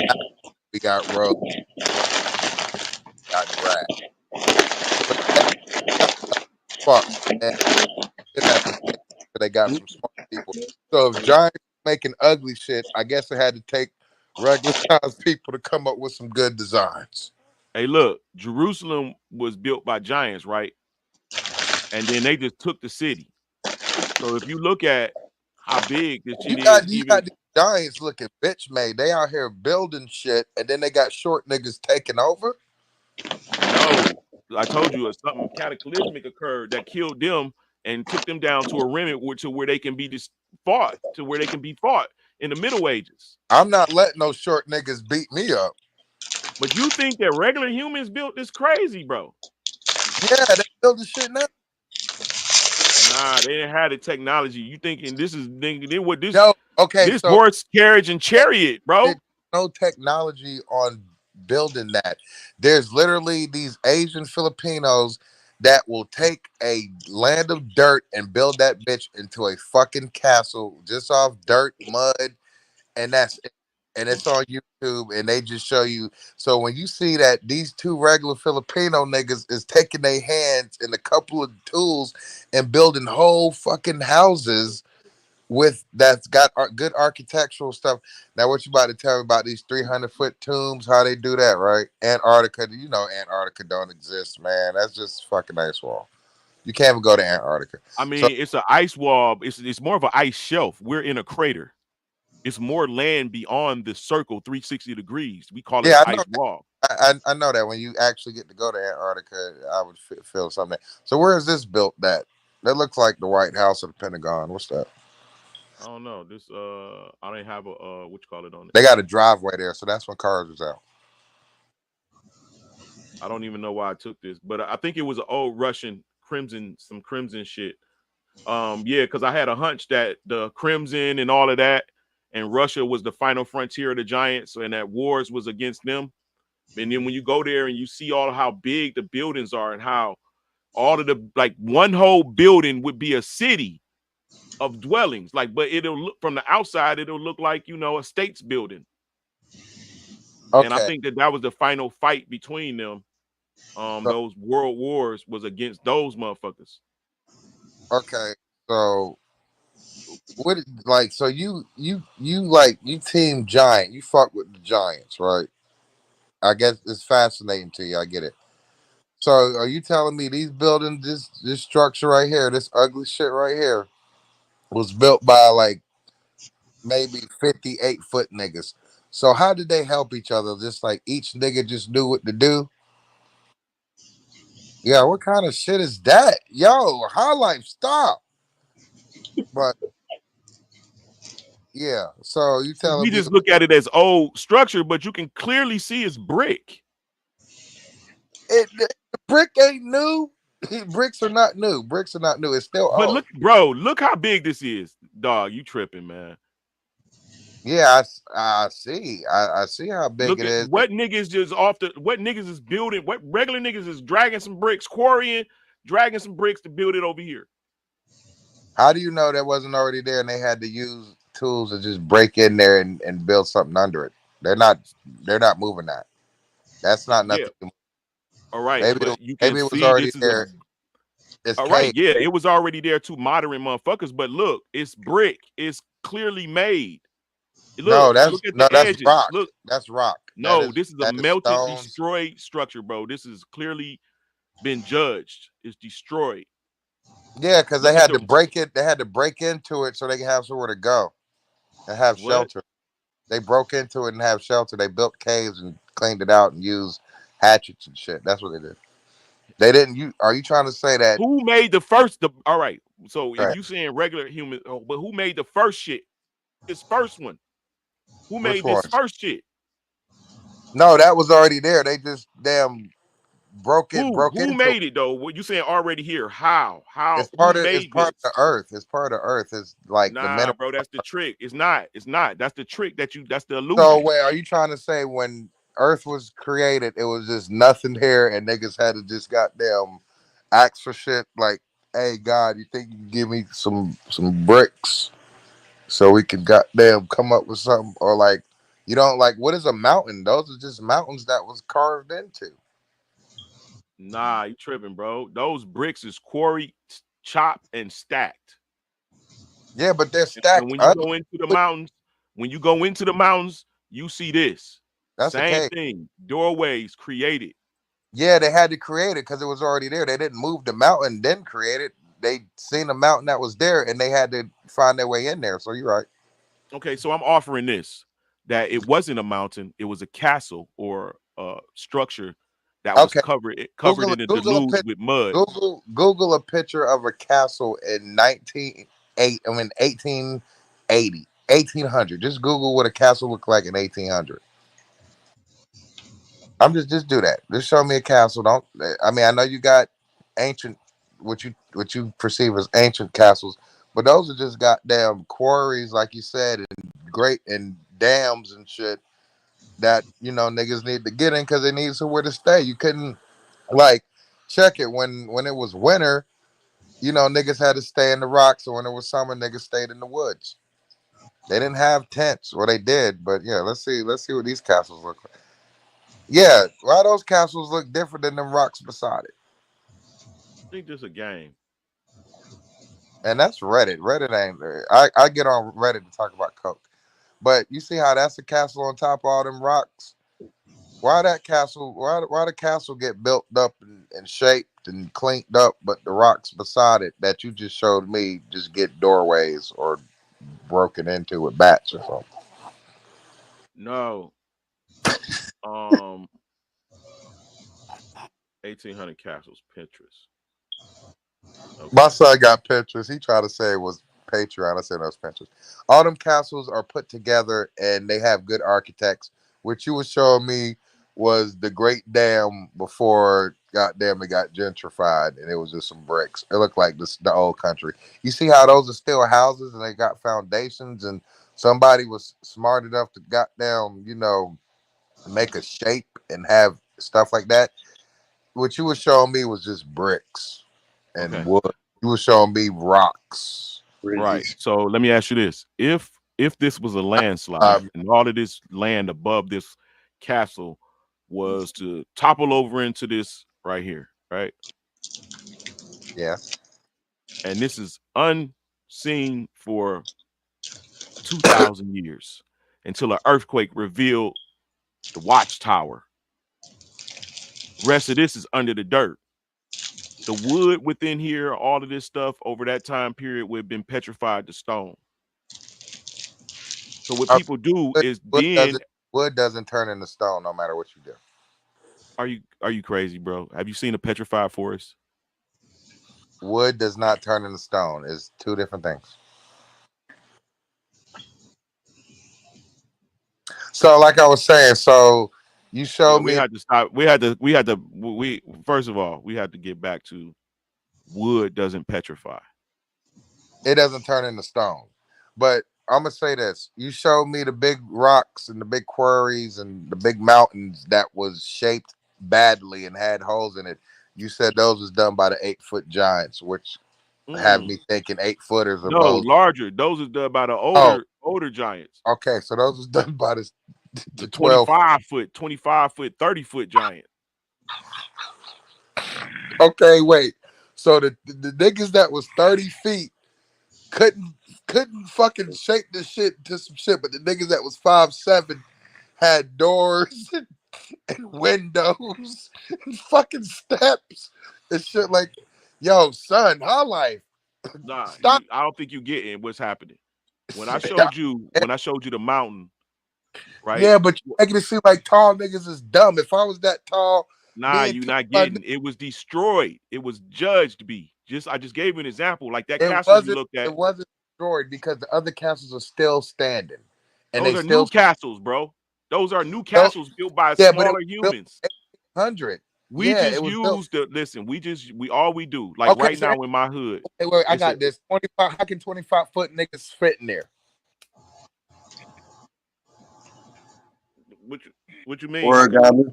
roads, got grass. fuck. And it had to change. They got some smart people. So if Giants making ugly shit, I guess it had to take regular sized people to come up with some good designs. Hey, look, Jerusalem was built by giants, right? And then they just took the city. So if you look at how big this shit is, You got even these Giants looking bitch made. They out here building shit, and then they got short niggas taking over. no, I told you something cataclysmic occurred that killed them and took them down to a remnant to where they can be fought, to where they can be fought in the Middle Ages. I'm not letting those short niggas beat me up. But you think that regular humans built this crazy, bro? Yeah, they building shit now. Nah, they didn't have the technology. You thinking this is what No, okay, this so horse carriage and chariot, bro? no technology on building that. There's literally these Asian Filipinos that will take a land of dirt and build that bitch into a fucking castle just off dirt, mud, and that's it. And it's on YouTube, and they just show you. So when you see that these two regular Filipino niggas is taking their hands and a couple of tools and building whole fucking houses with that's got good architectural stuff. Now, what you about to tell me about these 300-foot tombs? How they do that, right? Antarctica, you know, Antarctica don't exist, man. That's just fucking ice wall. You can't even go to Antarctica. I So mean, it's an ice wall. It's more of an ice shelf. We're in a crater. It's more land beyond the circle, 360 degrees. We call it an yeah, I know. ice wall. I know that when you actually get to go to Antarctica, I would feel something. So where is this built? That looks like the White House or the Pentagon. What's that? I don't know. This I don't have a what you call it on it. They got a driveway there, so that's when cars was out. I don't even know why I took this, but I think it was an old Russian some crimson shit. Yeah, because I had a hunch that the crimson and all of that, and Russia was the final frontier of the giants, and that wars was against them. And then when you go there and you see all how big the buildings are and how all of the like one whole building would be a city of dwellings, like, but it'll look from the outside, it'll look like, you know, a state's building. And I Okay, think that was the final fight between them. so, Those world wars was against those motherfuckers. okay, so what like so you like you team Giant, you fuck with the Giants, right? I guess it's fascinating to you. I get it. So are you telling me these buildings, this structure right here, this ugly shit right here, was built by like maybe 58-foot niggas? So how did they help each other? Just like each nigga just knew what to do. Yeah, what kind of shit is that? Yo, high life, stop. But yeah, so you We telling me just look at it as old structure, but you can clearly see it's brick. the brick ain't new. Bricks are not new. Bricks are not new. It's still But old. look, bro, look how big this is. Dog, you tripping, man. Yeah, I see. I see how big Look it at is. what niggas just what niggas is building, what regular niggas is dragging some bricks, quarrying, dragging some bricks to build it over here. How do you know that wasn't already there and they had to use tools to just break in there and build something under it? They're not moving that. That's not Yeah, nothing. all right, Maybe but you can maybe it was see already this is a there. It's all right, cave. yeah, it was already there to modern motherfuckers, but look, it's brick, it's clearly made. No, Look at the that's edges. rock. Look, That's rock. no, this is a That is melted, stones. destroyed structure, bro. This is clearly been judged. It's destroyed. Yeah, because they Look at had to the break it. They had to break into it so they can have somewhere to go and have what? shelter. They broke into it and have shelter. They built caves and cleaned it out and used hatchets and shit. That's what they did. They didn't. You are you trying to say that? Who made the first? All right. So if Right, you saying regular human, but who made the first shit? This first one. Who which made this ones? first shit? No, that was already there. They just damn broke Who into it. made it though? What you saying already here? How? It's Who it's made part of the this? earth. It's part of the earth. It's like the Nah, mineral. bro, that's the trick. It's not. It's not. That's the trick that's the So illusion. wait, are you trying to say when Earth was created, it was just nothing here, and niggas had to just goddamn ask for shit? Like, hey God, you think you can give me some bricks so we can goddamn come up with something? Or like, you don't like what is a mountain? Those are just mountains that was carved into. Nah, you tripping, bro. Those bricks is quarried, chopped, and stacked. Yeah, but they're And stacked when you up. go into the mountains, you see this. That's a Same cave. thing. Doorways created. Yeah, they had to create it because it was already there. They didn't move the mountain, then create it. They seen a mountain that was there, and they had to find their way in there. So you're right. Okay, so I'm offering this that it wasn't a mountain, it was a castle or a structure that was Okay, covered in a Google a deluge picture. with mud. Google a picture of a castle in 1880, 1800. Just Google what a castle looked like in 1800. I'm just do that. Just show me a castle. Don't I mean I know you got ancient what you perceive as ancient castles, but those are just goddamn quarries, like you said, and great and dams and shit that niggas need to get in because they need somewhere to stay. You couldn't like check it when it was winter. Niggas had to stay in the rocks, or when it was summer, niggas stayed in the woods. They didn't have tents, or they did, but yeah, let's see what these castles look like. Yeah, why those castles look different than them rocks beside it? I think this is a game. And that's Reddit. Reddit ain't. I get on Reddit to talk about coke, but you see how that's a castle on top of all them rocks. Why that castle? Why the castle get built up and shaped and cleaned up, but the rocks beside it that you just showed me just get doorways or broken into with bats or something? No. 1800 castles, Pinterest. Okay. My son got pictures. He tried to say it was Patreon. I said no, it's Pinterest. All them castles are put together and they have good architects. What you was showing me was the Great Dam before goddamn it got gentrified and it was just some bricks. It looked like the old country. You see how those are still houses and they got foundations and somebody was smart enough to goddamn, make a shape and have stuff like that. What you was showing me was just bricks and Okay. wood. You were showing me rocks. Right. So let me ask you this: if this was a landslide and all of this land above this castle was to topple over into this right here, right? Yeah. And this is unseen for 2,000 years until an earthquake revealed the watchtower. Rest of this is under the dirt. The wood within here, all of this stuff over that time period would have been petrified to stone. So what people do is wood doesn't turn into stone no matter what you do. Are you crazy, bro? Have you seen a petrified forest? Wood does not turn into stone. It's two different things. So like I was saying, so you showed me. We had to stop. First of all, we had to get back to wood doesn't petrify. It doesn't turn into stone. But I'm gonna say this: you showed me the big rocks and the big quarries and the big mountains that was shaped badly and had holes in it. You said those was done by the 8-foot giants, which have me thinking 8-footers are no larger. Those is done by the older giants. Okay, so those was done by the 25 foot, 30-foot giant. Okay, wait. So the niggas that was 30 feet couldn't fucking shape the shit to some shit, but the niggas that was 5'7" had doors and windows and fucking steps and shit. Like, yo, son, her life. Nah, stop. I don't think you getting what's happening. When I showed you the mountain, right? Yeah, but you making it seem like tall niggas is dumb. If I was that tall, nah, you not getting. It was destroyed. It was judged to be. I just gave you an example. Like that castle you looked at. It wasn't destroyed because the other castles are still standing. And those are new castles, bro. Those are new castles built by smaller humans. 100. We just used the listen. All we do like okay, right so now in my hood. Wait, I got this. 25. How can 25-foot niggas fit in there? What you mean? Origami.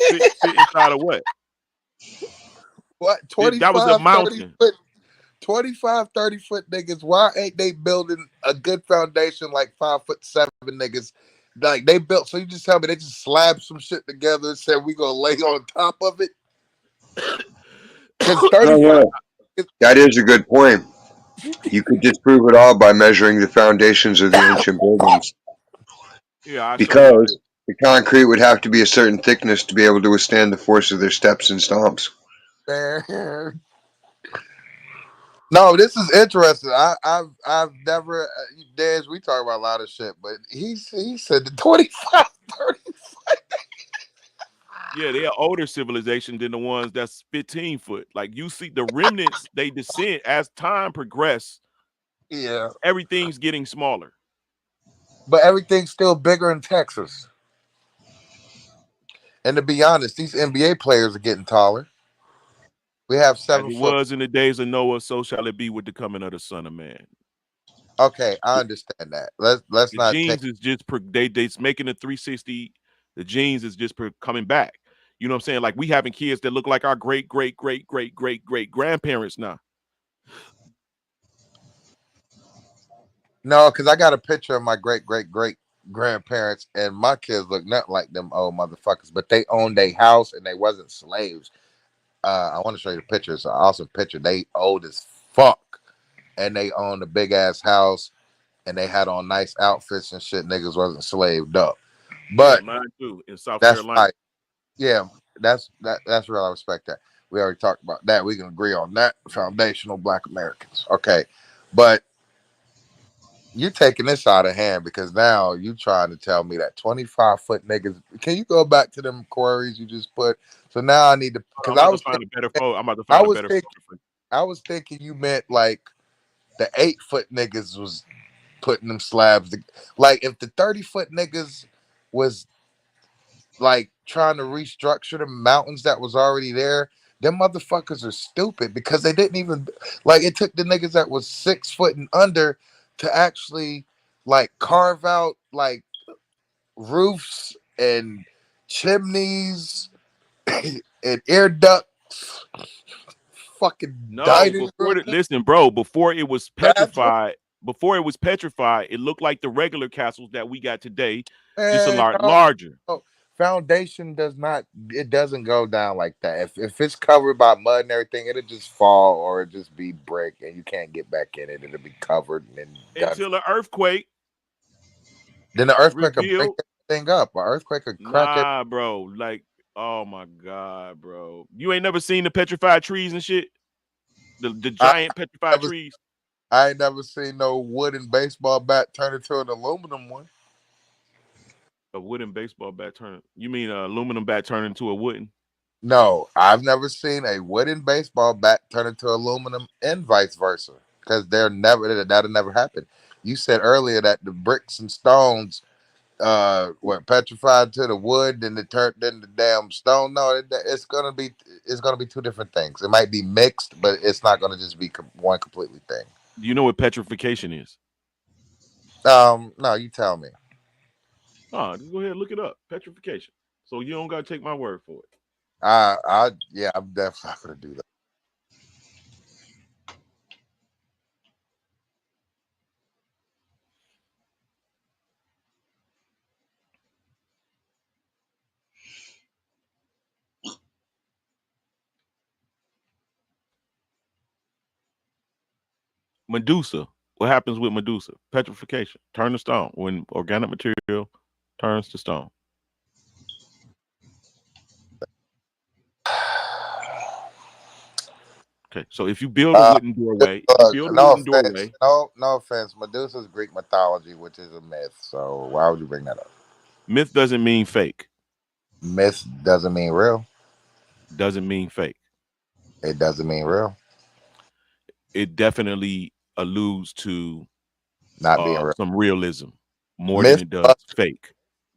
Fit inside of what? What? 25. That was a mountain. 25, 30-foot niggas. Why ain't they building a good foundation like 5'7" niggas? Like they built. So you just tell me they just slapped some shit together and said we gonna lay on top of it. Because 30 Oh, yeah. That is a good point. You could disprove it all by measuring the foundations of the ancient buildings. Yeah, I'll show you. Because the concrete would have to be a certain thickness to be able to withstand the force of their steps and stomps. Man. No, this is interesting. I've never Dez, we talk about a lot of shit, but he said the 25, 30. Yeah, they're older civilization than the ones that's 15 foot. Like you see the remnants, they descend as time progresses. Yeah. Everything's getting smaller. But everything's still bigger in Texas. And to be honest, these NBA players are getting taller. We have As 7 it foot. was in the days of Noah, so shall it be with the coming of the Son of Man. Okay, I understand that. Let's The not take. genes is just they's making a 360. The genes is just coming back. You know what I'm saying? Like we having kids that look like our great grandparents now. No, because I got a picture of my great grandparents, and my kids look nothing like them old motherfuckers. But they owned a house and they wasn't slaves. I want to show you the picture. It's an awesome picture. They old as fuck, and they owned a big ass house, and they had on nice outfits and shit. Niggas wasn't slaved up. Yeah, But mine too in South that's Carolina. right. Yeah, that's real. I respect that. We already talked about that. We can agree on that. Foundational Black Americans. Okay, but you taking this out of hand because now you trying to tell me that 25-foot niggas. Can you go back to them queries you just put? So now I need to because I'm about to find a better photo. I'm about to find a better photo for you. I was thinking you meant like the 8-foot niggas was putting them slabs. Like if the 30-foot niggas was like trying to restructure the mountains that was already there, them motherfuckers are stupid because they didn't even like it took the niggas that was 6 foot and under to actually like carve out like roofs and chimneys and air ducts, fucking No, dining before room. listen, bro, before it was Bathroom. petrified, it looked like the regular castles that we got today, just a Man, lot larger. no. Foundation doesn't go down like that. If it's covered by mud and everything, it'll just fall or it'll just be brick and you can't get back in it. It'll be covered and done. Until an earthquake Then the earthquake will break revealed. that thing up. An earthquake could crack it. Nah, bro. Like, oh my God, bro. You ain't never seen the petrified trees and shit? The giant petrified trees? I ain't never seen no wooden baseball bat turn into an aluminum one. A wooden baseball bat turn. You mean an aluminum bat turn into a wooden? No, I've never seen a wooden baseball bat turn into aluminum and vice versa. Because that'll never happen. You said earlier that the bricks and stones went petrified to the wood, then it turned into damn stone. No, it's gonna be two different things. It might be mixed, but it's not gonna just be one completely thing. Do you know what petrification is? No, you tell me. Oh, just go ahead and look it up. Petrification. So you don't gotta take my word for it. Yeah, I'm definitely not gonna do that. Medusa. What happens with Medusa? Petrification. Turn to stone. When organic material turns to stone. Okay, so if you build a wooden doorway, No offense. Medusa's Greek mythology, which is a myth. So why would you bring that up? Myth doesn't mean fake. Myth doesn't mean real. Doesn't mean fake. It doesn't mean real. It definitely alludes to not being real. Some realism more than it does fake.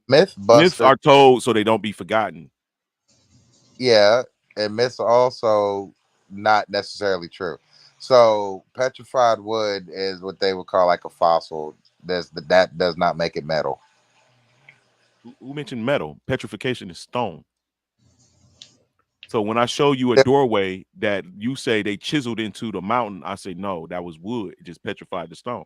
Myths are told so they don't be forgotten. Yeah, and myths are also not necessarily true. So petrified wood is what they would call like a fossil. That does not make it metal. Who mentioned metal? Petrification is stone. So when I show you a doorway that you say they chiseled into the mountain, I say no, that was wood. It just petrified the stone.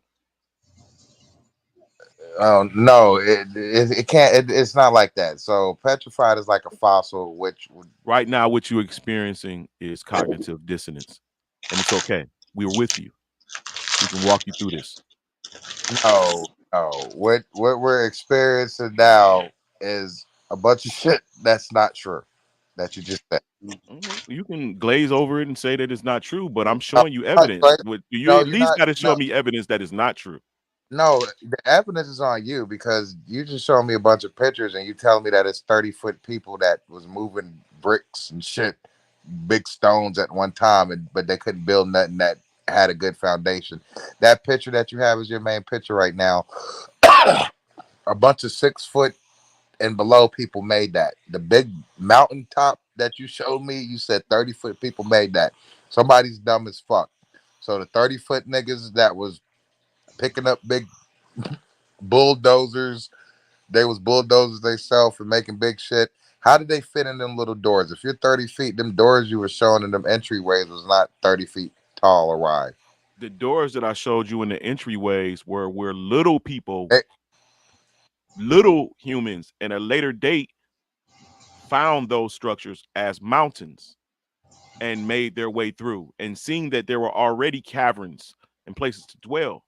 No, it can't. It's not like that. So petrified is like a fossil, which would Right now, what you're experiencing is cognitive dissonance, and it's okay. We're with you. We can walk you through this. no. What we're experiencing now is a bunch of shit that's not true. That you just said. You can glaze over it and say that it's not true, but I'm No, showing you evidence. right? You No, at you're least not. got to show No, me evidence that is not true. no. The evidence is on you because you just showed me a bunch of pictures and you telling me that it's 30-foot people that was moving bricks and shit, big stones at one time, but they couldn't build nothing that had a good foundation. That picture that you have is your main picture right now. A bunch of 6 foot and below people made that. The big mountaintop that you showed me, you said 30-foot people made that. Somebody's dumb as fuck. So the 30-foot niggas that was picking up big bulldozers, they was bulldozers themselves and making big shit. How did they fit in them little doors? If you're 30 feet, them doors you were showing in them entryways was not 30 feet tall or wide. The doors that I showed you in the entryways were where little people, Hey, little humans, in a later date found those structures as mountains and made their way through, and seeing that there were already caverns and places to dwell.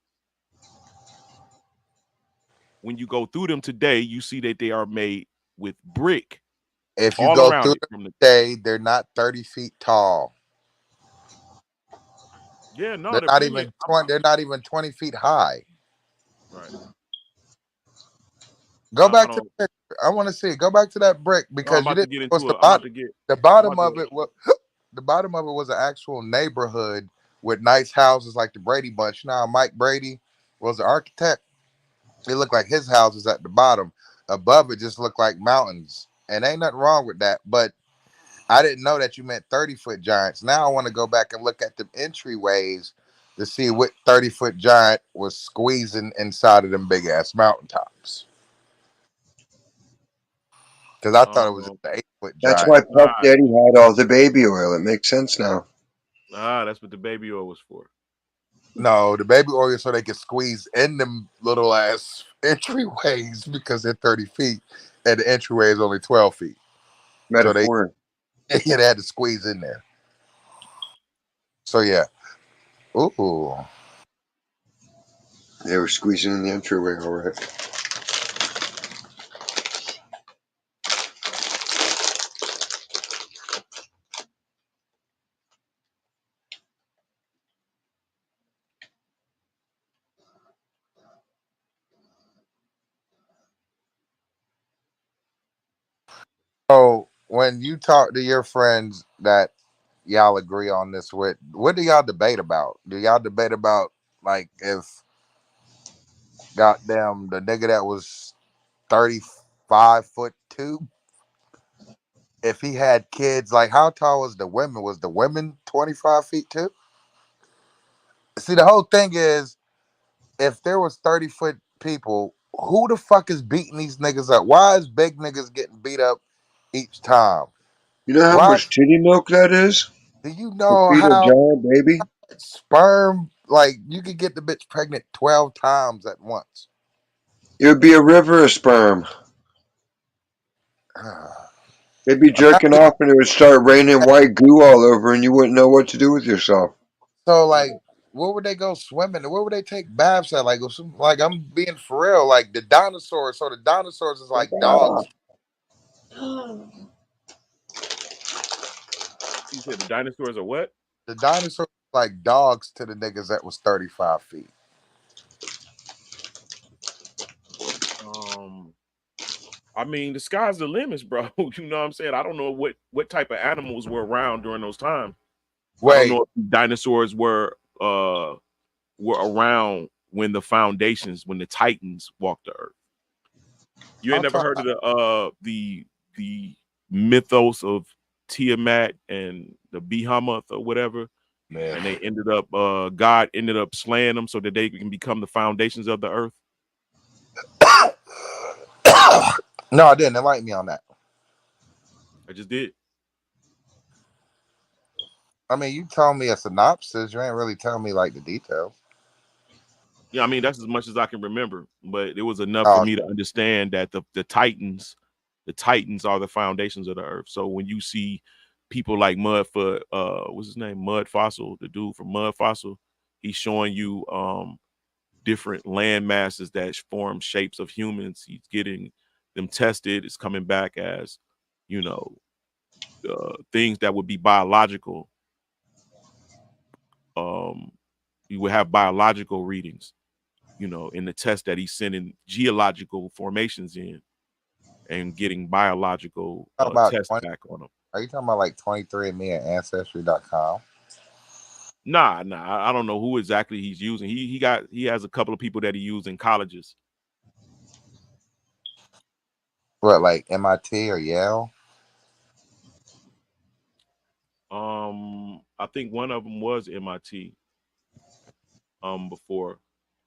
When you go through them today, you see that they are made with brick if you all go around through it. them From the today, they're not 30 feet tall. yeah, no, They're they're not plenty. even 20, they're not even 20 feet high. Right. Go I back to don't. the picture. I want to see it. Go back to that brick No, I'm because you about to didn't get show us into it. I'm about to get. the I'm bottom about of to. it was the bottom of it was an actual neighborhood with nice houses like the Brady Bunch. Now Mike Brady was the architect. It looked like his house is at the bottom. Above it just looked like mountains. And ain't nothing wrong with that. But I didn't know that you meant 30-foot giants. Now I want to go back and look at the entryways to see what 30-foot giant was squeezing inside of them big ass mountaintops. Because I thought it was just Um, an 8-foot That's giant. why Puff nah, Daddy had all the baby oil. It makes sense now. that's what the baby oil was for. No, the baby oil so they can squeeze in them little ass entryways because they're 30 feet and the entryway is only 12 feet. So they Metaphor. yeah, they had to squeeze in there. So yeah. Ooh. They were squeezing in the entryway, all right. So when you talk to your friends that y'all agree on this with, what do y'all debate about? Do y'all debate about like if goddamn the nigga that was 35'2", if he had kids, like how tall was the women? Was the women 25 feet too? See, the whole thing is if there was 30-foot people, who the fuck is beating these niggas up? Why is big niggas getting beat up each time? You know how Why much titty milk that is do you to know feed a how giant baby? sperm, like you could get the bitch pregnant 12 times at once? It would be a river of sperm. They'd be jerking Imagine- off and it would start raining white goo all over and you wouldn't know what to do with yourself. so like where would they go swimming? Where would they take baths at? Like I'm being for real. Like the dinosaurs. So the dinosaurs is like dogs. You said the dinosaurs are what? The dinosaurs like dogs to the niggas that was 35 feet. Um, I mean, the sky's the limits, bro. You know what I'm saying? I don't know what type of animals were around during those times. I don't Wait, know if dinosaurs were around when when the Titans walked the earth. You ain't I'm never talking. heard of the mythos of Tiamat and the Behemoth or whatever? Man. And they ended up God ended up slaying them so that they can become the foundations of the earth. No, I didn't enlighten me on that. I just did. I mean, you told me a synopsis. You ain't really telling me like the details. Yeah, I mean that's as much as I can remember, but it was enough for Oh, me to understand that the Titans are the foundations of the earth. So when you see people like Mudfoot, what's his name, Mud Fossil, the dude from Mud Fossil, he's showing you different land masses that form shapes of humans. He's getting them tested. It's coming back as, you know, things that would be biological. You would have biological readings, you know, in the test that he's sending geological formations in and getting biological about tests 20. back on them. Are you talking about like 23andMe and Ancestry.com? Nah, I don't know who exactly he's using. He has a couple of people that he used in colleges. What, like MIT or Yale? I think one of them was MIT before,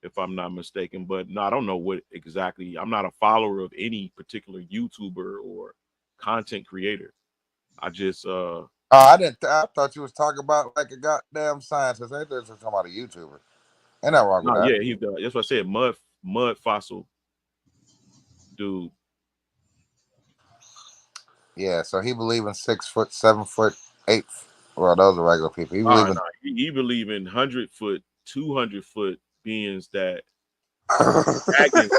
if I'm not mistaken. But no, I don't know what exactly. I'm not a follower of any particular YouTuber or content creator. I just Oh, I didn't. I thought you was talking about like a goddamn scientist. I thought you was talking about a YouTuber. Ain't nothing wrong with no, that. yeah, he's the that's what I said, mud fossil dude. Yeah, so he believe in 6 foot, 7 foot, 8. Well, those are regular people. He believe in. He believe in 100-foot, 200-foot beings that dragon,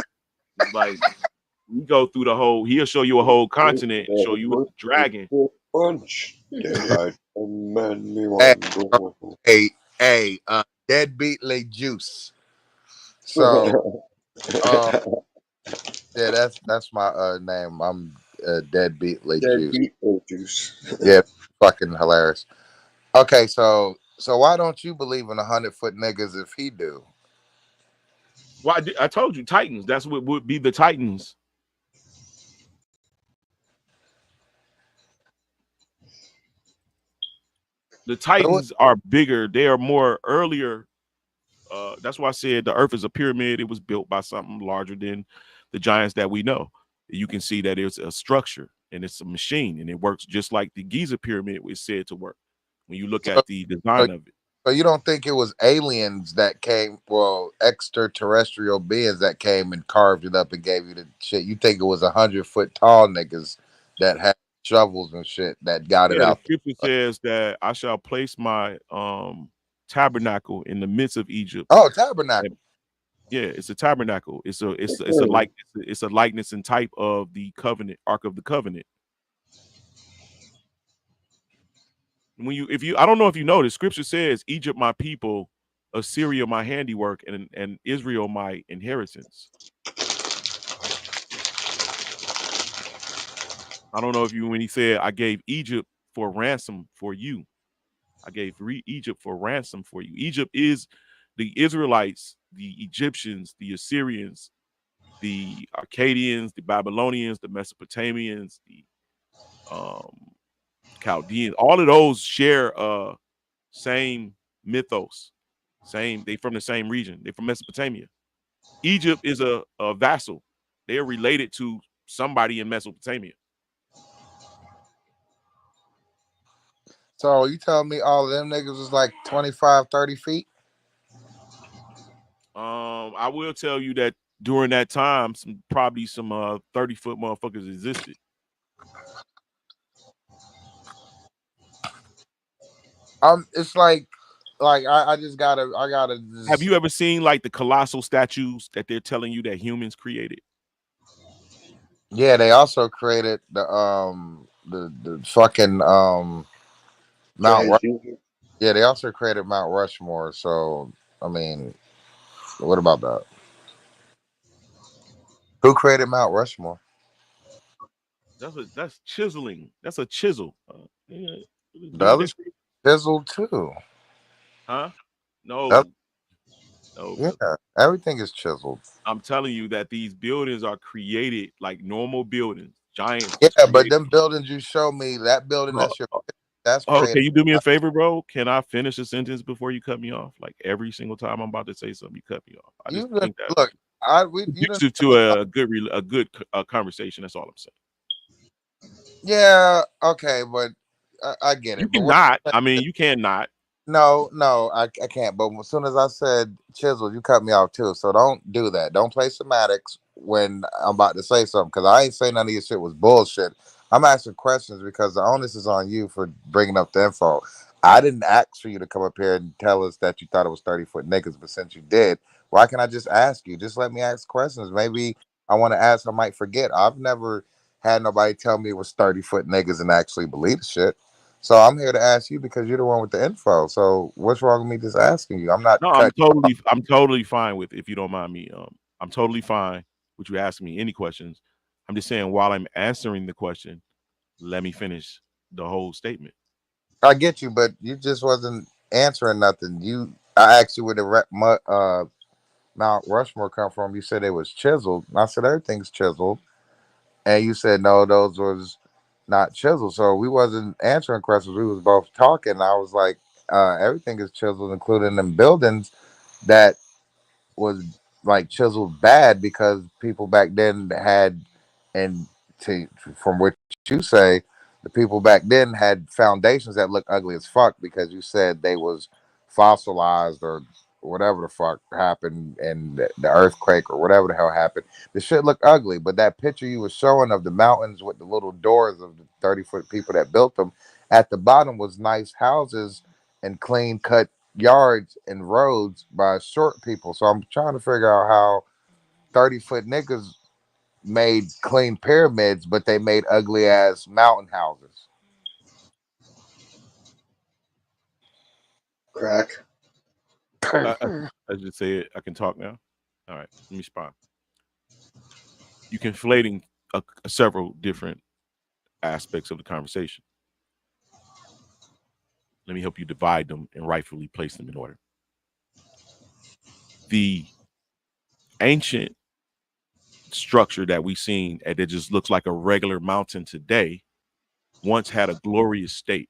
like we go through the whole. He'll show you a whole continent, show you a dragon. Bunch. Daylight, man, me Hey, want hey, deadbeat late juice. So, uh, yeah, that's my name. I'm deadbeat late juice. Deadbeat juice. Yeah, fucking hilarious. Okay, so why don't you believe in 100-foot niggas if he do? Well, I told you Titans. That's what would be the Titans. The Titans are bigger. They are more earlier. That's why I said the Earth is a pyramid. It was built by something larger than the giants that we know. You can see that it's a structure and it's a machine, and it works just like the Giza pyramid was said to work. When you look at the design of it. So you don't think it was aliens that came, well, extraterrestrial beings that came and carved it up and gave you the shit? You think it was 100-foot tall niggas that had shovels and shit that got it Yeah, the out? scripture says that I shall place my tabernacle in the midst of Egypt. Oh, tabernacle. Yeah, it's a tabernacle. It's a likeness and type of the covenant, Ark of the Covenant. When I don't know if you know, the scripture says Egypt my people, Assyria my handiwork, and Israel my inheritance. I don't know if when he said I gave Egypt for ransom for you. I gave Egypt for ransom for you. Egypt is the Israelites, the Egyptians, the Assyrians, the Akkadians, the Babylonians, the Mesopotamians, the Chaldeans. All of those share same mythos. They from the same region. They're from Mesopotamia. Egypt is a vassal. They're related to somebody in Mesopotamia. So you telling me all of them niggas was like 25, 30 feet? I will tell you that during that time, probably some 30-foot motherfuckers existed. It's like I gotta. Have you ever seen like the colossal statues that they're telling you that humans created? Yeah, they also created the fucking Mount. Yeah, they also created Mount Rushmore. So I mean, what about that? Who created Mount Rushmore? That's chiseling. That's a chisel. Yeah, The other chiseled too. Huh? No. Yeah, everything is chiseled. I'm telling you that these buildings are created like normal buildings. Giants. Yeah, but them buildings you show me, that building that's created. Can you do me a favor, bro? Can I finish a sentence before you cut me off? Like every single time I'm about to say something, you cut me off. I just think that look, you to a good conversation. That's all I'm saying. Yeah, okay, but I get it. You cannot. I mean, you cannot. No, I can't. But as soon as I said chisel, you cut me off too. So don't do that. Don't play semantics when I'm about to say something because I ain't say none of your shit was bullshit. I'm asking questions because the onus is on you for bringing up the info. I didn't ask for you to come up here and tell us that you thought it was 30-foot niggas, but since you did, why can't I just ask you? Just let me ask questions. Maybe I want to ask, I might forget. I've never had nobody tell me it was 30-foot niggas and actually believe the shit. So I'm here to ask you because you're the one with the info. So what's wrong with me just asking you? I'm not No, cutting. I'm totally fine with if you don't mind me. I'm totally fine with you asking me any questions. I'm just saying while I'm answering the question, let me finish the whole statement. I get you, but you just wasn't answering nothing. I asked you where the Mount Rushmore come from. You said it was chiseled. I said everything's chiseled, and you said no, those was not chiseled. So we wasn't answering questions. We was both talking. I was like, everything is chiseled, including them buildings that was like chiseled bad because people back then had, and from what you say, the people back then had foundations that look ugly as fuck because you said they was fossilized or whatever the fuck happened and the earthquake or whatever the hell happened. The shit looked ugly, but that picture you was showing of the mountains with the little doors of the 30-foot people that built them at the bottom was nice houses and clean cut yards and roads by short people. So I'm trying to figure out how 30-foot niggas made clean pyramids, but they made ugly ass mountain houses. Crack. I just say it. I can talk now. All right, let me respond. You conflating several different aspects of the conversation. Let me help you divide them and rightfully place them in order. The ancient structure that we seen and it just looks like a regular mountain today once had a glorious state.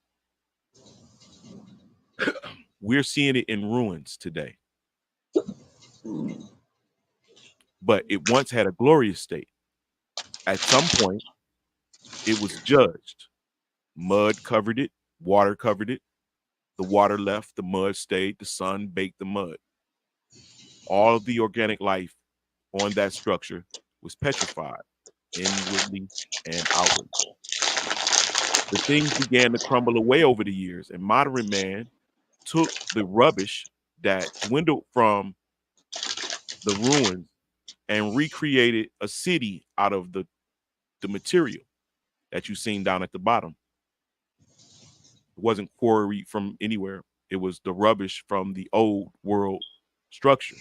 We're seeing it in ruins today. But it once had a glorious state. At some point, it was judged. Mud covered it, water covered it. The water left, the mud stayed, the sun baked the mud. All of the organic life on that structure was petrified inwardly and outwardly. The things began to crumble away over the years, and modern man took the rubbish that dwindled from the ruins and recreated a city out of the material that you seen down at the bottom. It wasn't quarried from anywhere. It was the rubbish from the old world structure.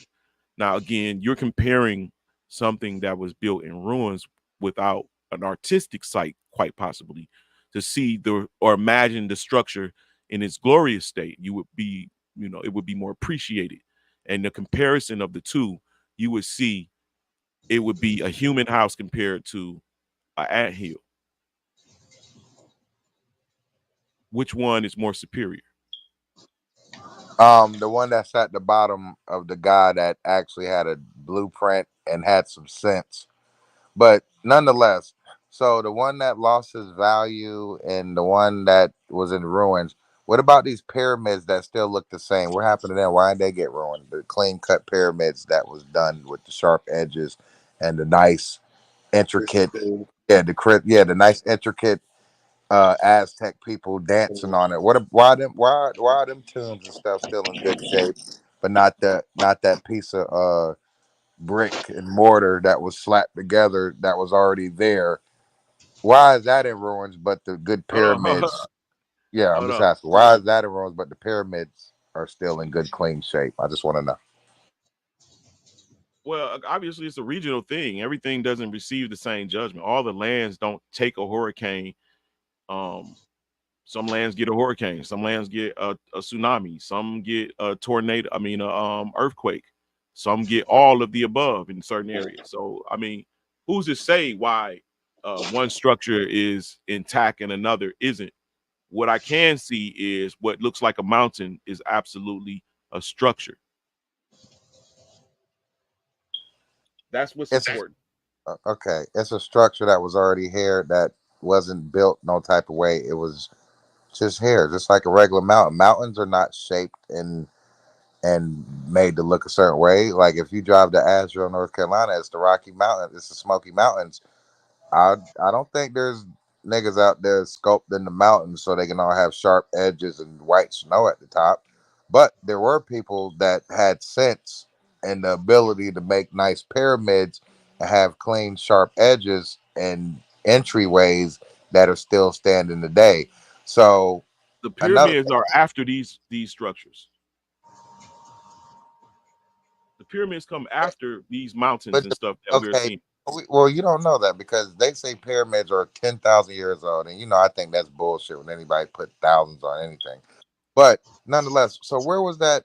Now, again, you're comparing something that was built in ruins without an artistic sight, quite possibly, to see or imagine the structure in its glorious state. You would be, it would be more appreciated. And the comparison of the two, you would see it would be a human house compared to an anthill. Which one is more superior? The one that's at the bottom of the guy that actually had a blueprint and had some sense. But nonetheless, so the one that lost his value and the one that was in ruins, what about these pyramids that still look the same? What happened to them? Why did they get ruined? The clean cut pyramids that was done with the sharp edges and the nice intricate, Crystal. the nice intricate Aztec people dancing on it. Why are them tombs and stuff still in good shape, but not that piece of brick and mortar that was slapped together that was already there? Why is that in ruins, but the good Hold on, pyramids? Yeah, I'm hold just on. asking. Why is that in ruins, but the pyramids are still in good, clean shape? I just want to know. Well, obviously, it's a regional thing. Everything doesn't receive the same judgment. All the lands don't take a hurricane. Um, some lands get a hurricane. Some lands get a tsunami. Some get a tornado. I mean, earthquake. Some get all of the above in certain areas. So, I mean, who's to say why one structure is intact and another isn't? What I can see is what looks like a mountain is absolutely a structure. That's what's It's important. okay. It's a structure that was already here that wasn't built no type of way. It was just hair, just like a regular mountain. Mountains are not shaped and made to look a certain way. Like if you drive to Asheville, North Carolina, it's the Rocky Mountain, it's the Smoky Mountains. I don't think there's niggas out there sculpting the mountains so they can all have sharp edges and white snow at the top. But there were people that had sense and the ability to make nice pyramids and have clean, sharp edges and entryways that are still standing today. So The another, pyramids are after these structures. The pyramids come after these mountains but and stuff that we're okay, seeing. well, you don't know that because they say pyramids are 10,000 years old, and I think that's bullshit when anybody put thousands on anything. But nonetheless, so where was that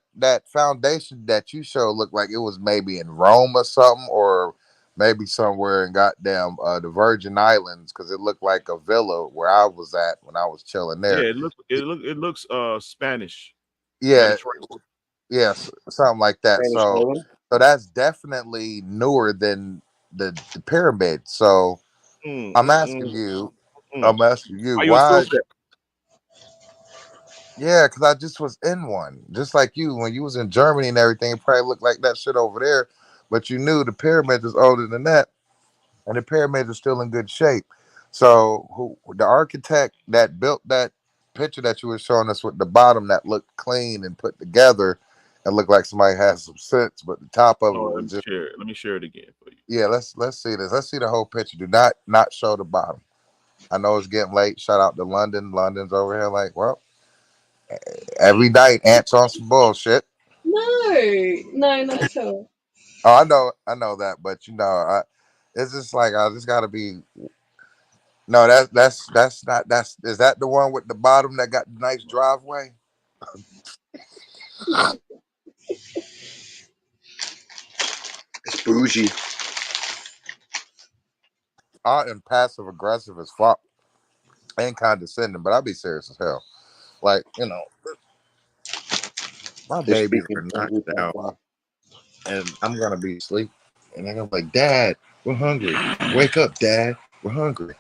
foundation that you showed looked like it was maybe in Rome or something, or maybe somewhere in goddamn the Virgin Islands, because it looked like a villa where I was at when I was chilling Yeah, there. it looks Spanish, Yeah, Mediterranean. yes, something like that. Spanish So Island. that's definitely newer than the pyramid. So Mm, I'm mm, asking mm, you, mm. Why you why? assume that? Yeah, because I just was in one, just like you. When you was in Germany and everything, it probably looked like that shit over there. But you knew the pyramids is older than that, and the pyramids are still in good shape. So, the architect that built that picture that you were showing us with the bottom that looked clean and put together, and looked like somebody had some sense, but the top of it Oh, let was me just share it. Let me share it again for you. yeah. Let's see this. Let's see the whole picture. Do not show the bottom. I know it's getting late. Shout out to London. London's over here like, well, every night ants on some bullshit. No, not at all. Oh, I know that, but it's just like I just gotta be. No, that's not that's is that the one with the bottom that got the nice driveway? It's bougie. I am passive aggressive as fuck and condescending, but I'll be serious as hell. Like my They're babies speaking are English knocked as out, well. and I'm gonna be asleep, and they're gonna be like, "Dad, we're hungry. Wake up, Dad. We're hungry."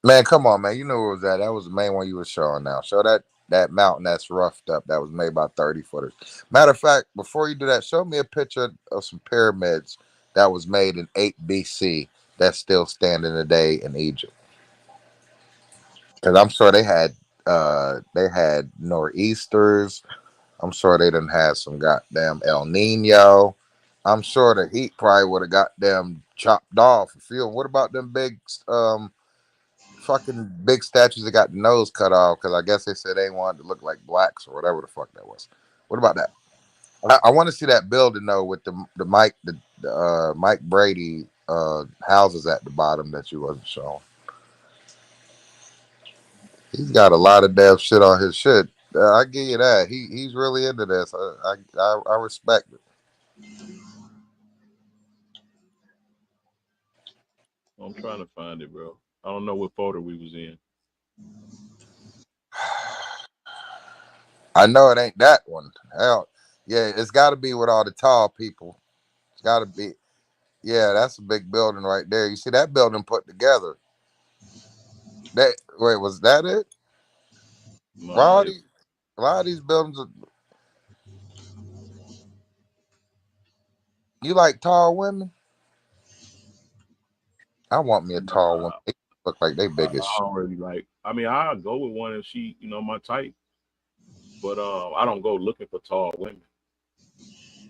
Man, come on, man. You know where it was at. That was the main one you were showing now. Show that mountain that's roughed up that was made by 30 footers. Matter of fact, before you do that, show me a picture of some pyramids that was made in 8 BC that's still standing today in Egypt. Because I'm sure they had nor'easters. I'm sure they didn't have some goddamn El Nino. I'm sure the heat probably would have got them chopped off. What about them big fucking big statues that got the nose cut off because I guess they said they wanted to look like blacks or whatever the fuck that was. What about that? I want to see that building though with the Mike Brady houses at the bottom that you wasn't showing. He's got a lot of damn shit on his shit. I give you that. He's really into this. I respect it. I'm trying to find it, bro. I don't know what photo we was in. I know it ain't that one. Hell, yeah, it's got to be with all the tall people. It's got to be. Yeah, that's a big building right there. You see that building put together. That wait, was that it? Why Nah, are these, why are these buildings? You like tall women? I want me a tall woman. They look like they big as I shit. don't really like. I mean, I'll go with one if she, my type. But I don't go looking for tall women.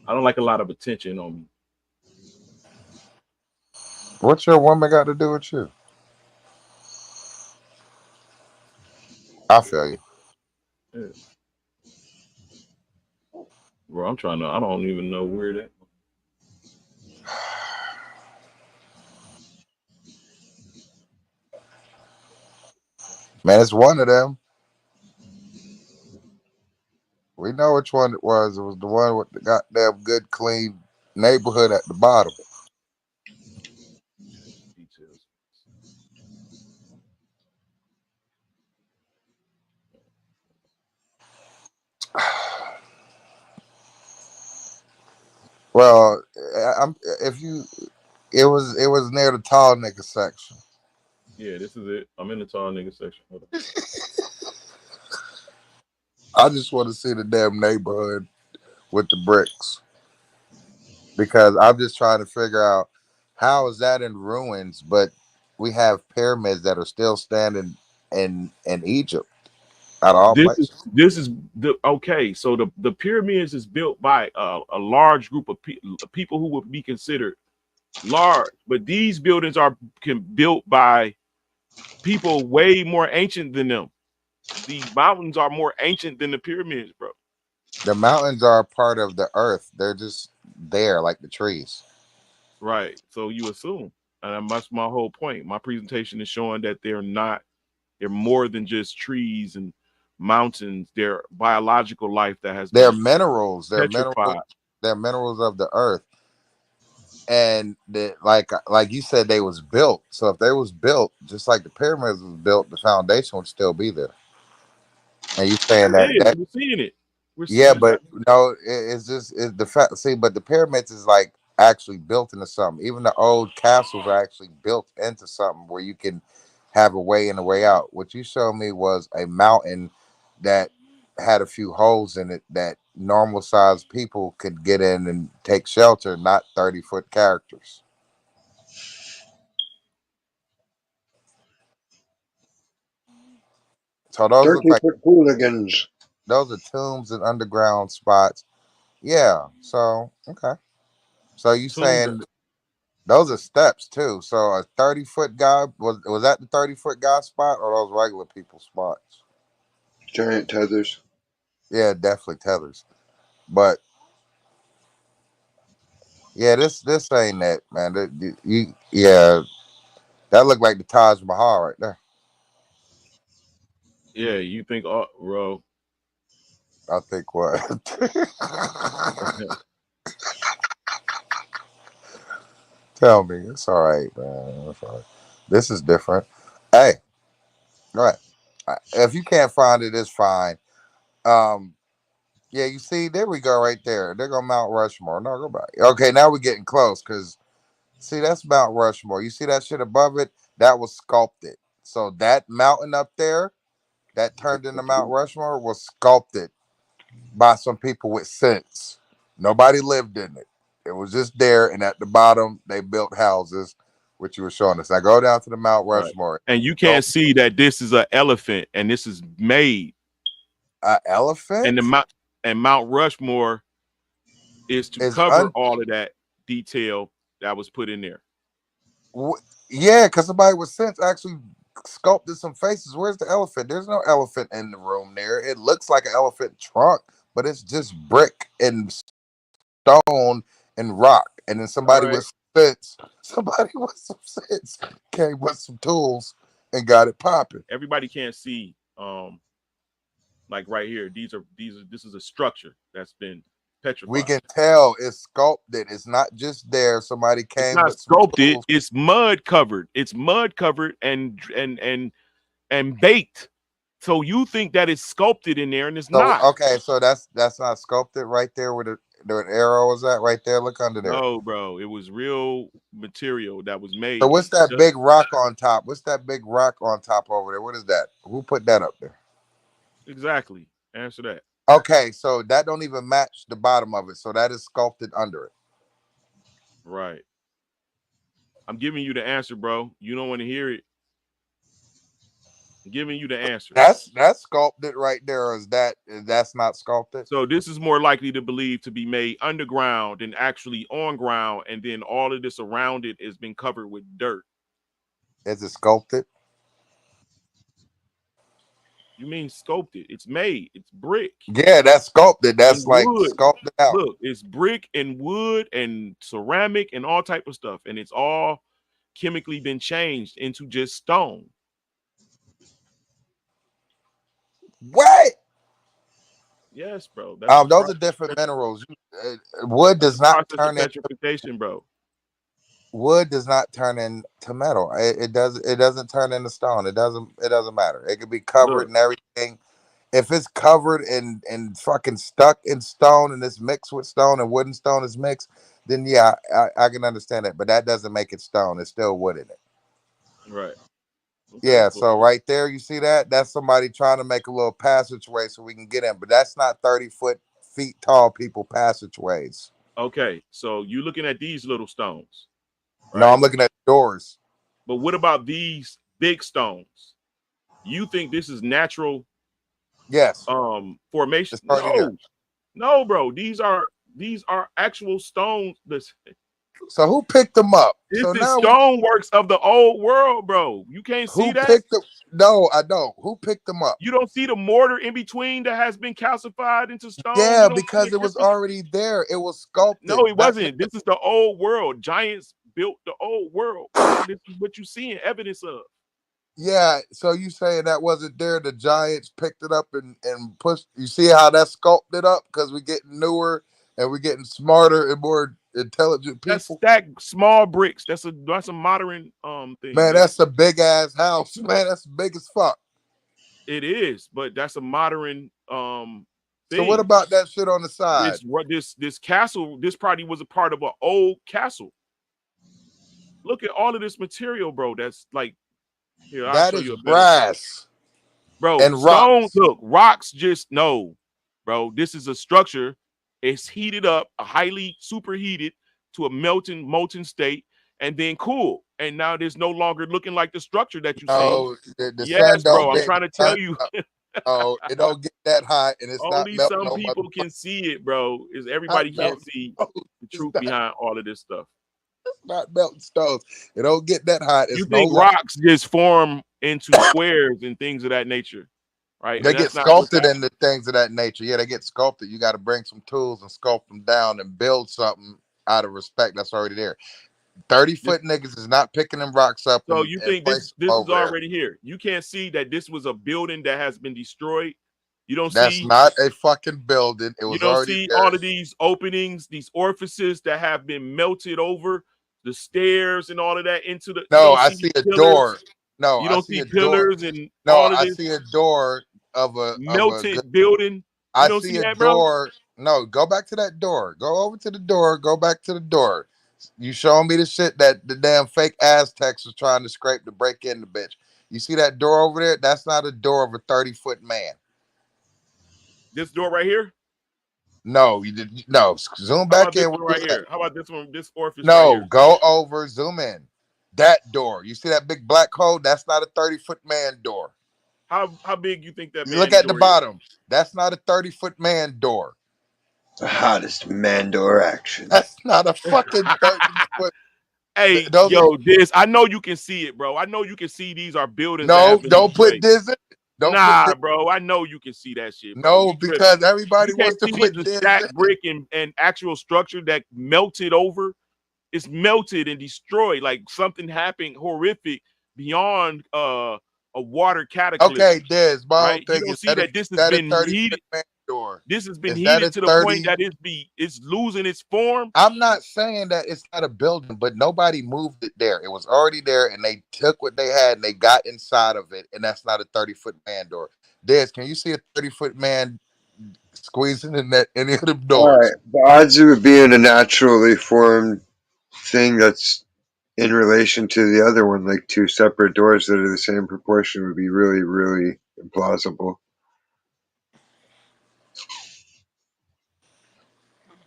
I don't like a lot of attention on me. What's your woman got to do with you? I feel you. Yeah. Bro, I'm trying to. I don't even know where that. Man, it's one of them. We know which one it was. It was the one with the goddamn good, clean neighborhood at the bottom. Details. Well, if you, it was near the tall nigga section. Yeah, this is it. I'm in the tall nigga section. Hold on. I just want to see the damn neighborhood with the bricks because I'm just trying to figure out how is that in ruins, but we have pyramids that are still standing in Egypt out of all places. This is the okay. So the pyramids is built by a large group of people who would be considered large, but these buildings are built by people way more ancient than them. The mountains are more ancient than the pyramids, bro. The mountains are a part of the earth. They're just there like the trees. Right. So you assume, and that's my whole point. My presentation is showing that they're not. They're more than just trees and mountains. They're biological life that has They're been minerals. They're minerals. petrified. They're minerals of the earth. And like you said, they was built. So if they was built just like the pyramids was built, the foundation would still be there. And you saying It is. that We're seeing it. We're yeah, seeing it but right. no, it's just the fact. See, but the pyramids is like actually built into something. Even the old castles are actually built into something where you can have a way in and a way out. What you showed me was a mountain that had a few holes in it that normal sized people could get in and take shelter, not 30-foot characters. So those look 30 like foot hooligans. those are tombs and underground spots. Yeah. So okay. So you Tombs. saying those are steps too. So a 30-foot guy was that the 30-foot guy spot or those regular people spots? Giant tethers. Yeah, definitely tethers. But yeah, this ain't that man. Yeah, that looked like the Taj Mahal right there. Yeah, you think, oh, bro. I think what. Tell me, it's all right, man. It's all right. This is different. Hey, go ahead. If you can't find it, it's fine. Um, yeah, you see, there we go, right there. They're gonna Mount Rushmore. No, go back. Okay, now we're getting close because see, that's Mount Rushmore. You see that shit above it? That was sculpted. So that mountain up there that turned into Mount Rushmore was sculpted by some people with sense. Nobody lived in it. It was just there, and at the bottom they built houses, which you were showing us. Now go down to the Mount Right. Rushmore. And you Go can't see that this is an elephant and this is made. elephant And Mount Rushmore is to is cover all of that detail that was put in there. yeah, because somebody with sense actually sculpted some faces. Where's the elephant? There's no elephant in the room there. It looks like an elephant trunk, but it's just brick and stone and rock. And then All somebody right. with sense, somebody with some sense came with some tools and got it popping. Everybody can't see like right here. This is a structure that's been We petrified. can tell it's sculpted. It's not just there. Somebody It's came not with some sculpted, tools. it's mud covered. It's mud covered and baked. So you think that it's sculpted in there and it's So not. okay, so that's not sculpted right there where the arrow is at right there. Look under there. No, bro. It was real material that was So made. what's that big rock on top? What's that big rock on top over there? What is that? Who put that up there? Exactly. Answer that. Okay, so that don't even match the bottom of it. So that is sculpted under it. Right. I'm giving you the answer, bro. You don't want to hear it. I'm giving you the answer. That's sculpted right there. Or is that's not sculpted? So this is more likely to believe to be made underground than actually on ground, and then all of this around it has been covered with dirt. Is it sculpted? You mean sculpted? It's made. It's brick Yeah, that's sculpted. That's and like wood. sculpted out. Look, it's brick and wood and ceramic and all type of stuff, and it's all chemically been changed into just stone. What? Yes, bro. That's the Those are process. different minerals. Wood That's does the not process of turn into petrification, bro. wood does not turn into metal. It doesn't turn into stone. It doesn't matter. It could be covered Look, and everything. if it's covered and fucking stuck in stone and it's mixed with stone and wooden stone is mixed, then yeah, I can understand that. But that doesn't make it stone. It's still wood in it. Right. Okay. Yeah, Well, so right there, you see that? That's somebody trying to make a little passageway so we can get in. But that's not 30 feet tall people passageways. okay. So you looking at these little stones, No, I'm right? looking at doors. But what about these big stones? You think this is natural Yes, formation? it's already there. No, bro. These are actual stones. So who picked them up? This So is now stoneworks of the old world, bro. You can't see who that. picked them? No, I don't. Who picked them up? You don't see the mortar in between that has been calcified into stone. Yeah, You don't see because the it was difference? already there. It was sculpted. No, it wasn't. This is the old world. Giants built the old world, bro. This is what you seeing evidence of. Yeah, so you saying that wasn't there? The Giants picked it up and pushed. You see how that's sculpted up because we're getting newer and we're getting smarter and more intelligent That's people. stacked small bricks. That's a modern thing. Man, that's a big ass house. Man, that's big as fuck. It is, but that's a modern thing. So what about that shit on the side? This castle, this probably was a part of an old castle. Look at all of this material, bro. That's like here, I'll That show is you a better brass. bro. And Stone, rocks. look, rocks just no, bro. This is a structure. It's heated up, highly superheated to a molten state, and then cool. And now there's no longer looking like the structure that you see. Oh, the sun Yes, bro. don't I'm get trying to tell you. oh, it don't get that hot and it's not Only melting some no people motherfucker. can see it, bro. Is Not everybody can't melting see stones. the It's truth not, behind all of this stuff. it's not melting stones. It don't get that hot. You It's no think light. rocks just form into squares and things of that nature, right? They And get that's not what's sculpted happening. into things of that nature. Yeah, they get sculpted. You got to bring some tools and sculpt them down and build something out of respect that's already there. 30-foot niggas is not picking them rocks up So and you think placing this them is over there. already here? You can't see that this was a building that has been destroyed. You don't That's see not a fucking building. It you was don't already see there. all of these openings, these orifices that have been melted over the stairs and all of that into the. You No, don't I see see these a pillars. door. No, You I don't see see a door. pillars and No, all of I this see a door of a good. melted building. You I don't see see a that, bro? door. No, go back to that door. Go over to the door. Go back to the door. You showing me the shit that the damn fake Aztecs was trying to scrape to break in the bitch. You see that door over there? That's not a door of a 30-foot man. This door right here? No, you did no. Zoom How back about this in. one Where right you at? here? How about this one, this orifice right No, here? go over. Zoom in. That door. You see that big black hole? That's not a 30-foot man door. How big you think that You look man at the door is? bottom. That's not a 30-foot man door. The hottest man door action. That's not a fucking 30-foot. Hey, Those yo, are, this I know you can see it, bro. I know you can see these are buildings that no, have been don't put destroyed. this in. Don't put Nah, this. bro. I know you can see that shit, bro. No, You tripping. because everybody You can't wants to see put these this stacked in. brick and actual structure that melted over. It's melted and destroyed. Like something happened horrific beyond a water cataclysm. Okay, Diz, my whole Right? You thing don't is see that this has that a been 30-foot heated. man door. This has been Is that a heated to the 30? point that it's losing its form. I'm not saying that it's not a building, but nobody moved it there. It was already there, and they took what they had and they got inside of it, and that's not a 30-foot man door. Diz, can you see a 30-foot man squeezing in that any of them All doors? right, the odds of it being a naturally formed thing that's in relation to the other one, like two separate doors that are the same proportion, would be really, really implausible.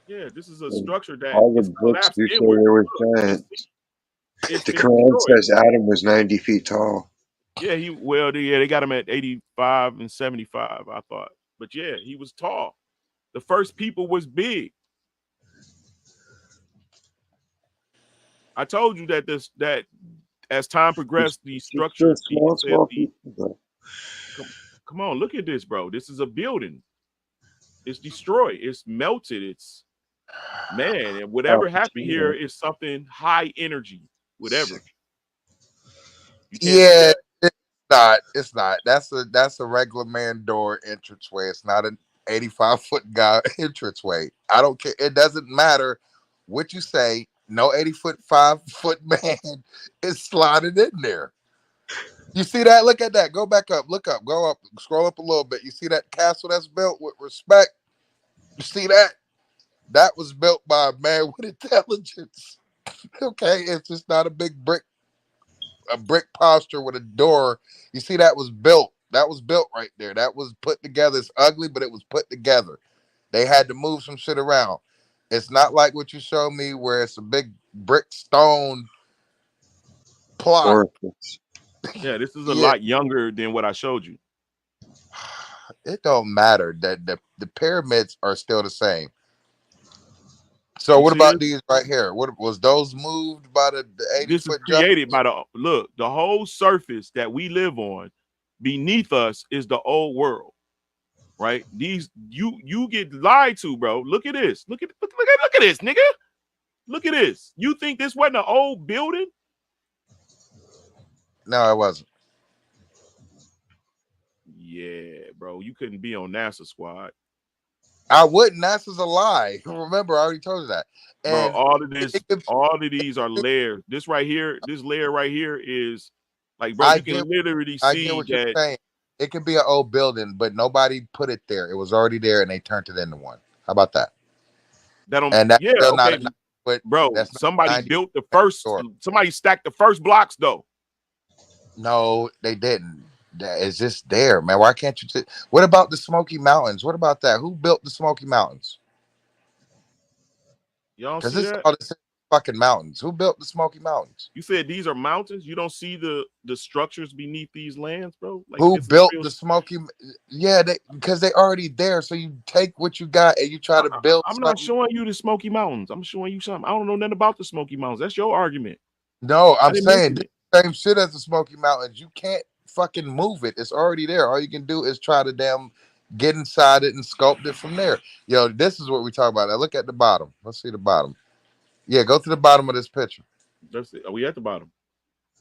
Yeah, this is a structure that All the is books collapsed do say inward. there was Look, giants. it's The been Quran destroyed. says Adam was 90 feet tall. Yeah, they got him at 85 and 75, I thought. But yeah, he was tall. The first people was big. I told you that as time progressed, these Just structures, small people. come on, look at this, bro. This is a building. It's destroyed. It's melted. It's man, and whatever happened here is something high energy, whatever. You can't see Yeah, that? it's not. That's a regular man door entranceway. It's not an 85-foot guy entranceway. I don't care. It doesn't matter what you say. No 80-foot, 5-foot man is slotted in there. You see that? Look at that. Go back up. Look up. Go up. Scroll up a little bit. You see that castle that's built with respect? You see that? That was built by a man with intelligence. Okay, it's just not a brick posture with a door. You see that was built. That was built right there. That was put together. It's ugly, but it was put together. They had to move some shit around. It's not like what you showed me where it's a big brick stone plot. Orifice. Yeah, this is a Yeah, lot younger than what I showed you. it don't matter. That the pyramids are still the same. So You what see about this? these right here? What was those moved by the This is 80-foot giant? created by the whole surface that we live on. Beneath us is the old world, right? These you get lied to, bro. Look at this. Look at this, nigga. Look at this. You think this wasn't an old building? No, it wasn't. Yeah, bro. You couldn't be on NASA squad. I wouldn't. NASA's a lie. Remember, I already told you that. Bro, And all of these are it, layers. This right here, this layer right here is like, bro, I you get can literally I get see what you're that saying. It could be an old building, but nobody put it there. It was already there, and they turned it into one. How about that? don't And that's yeah, still not okay. a 90-foot. Bro, That's not somebody 90 built the first, store. somebody stacked the first blocks though. No, they didn't. That is just there, man. Why can't you? What about the Smoky Mountains? What about that? Who built the Smoky Mountains? Y'all Because see it's that? all the same fucking mountains. Who built the Smoky Mountains? You said these are mountains. You don't see the structures beneath these lands, bro. Like Who this is built real. the Smoky? Yeah, because they already there. So you take what you got and you try to build I'm not something. showing you the Smoky Mountains. I'm showing you something. I don't know nothing about the Smoky Mountains. That's your argument. No, I I'm didn't saying mention this it. same shit as the Smoky Mountains. You can't fucking move it. It's already there. All you can do is try to damn get inside it and sculpt it from there. Yo, this is what we talk about. Now look at the bottom. Let's see the bottom. Yeah, go to the bottom of this picture. That's it. Are we at the bottom?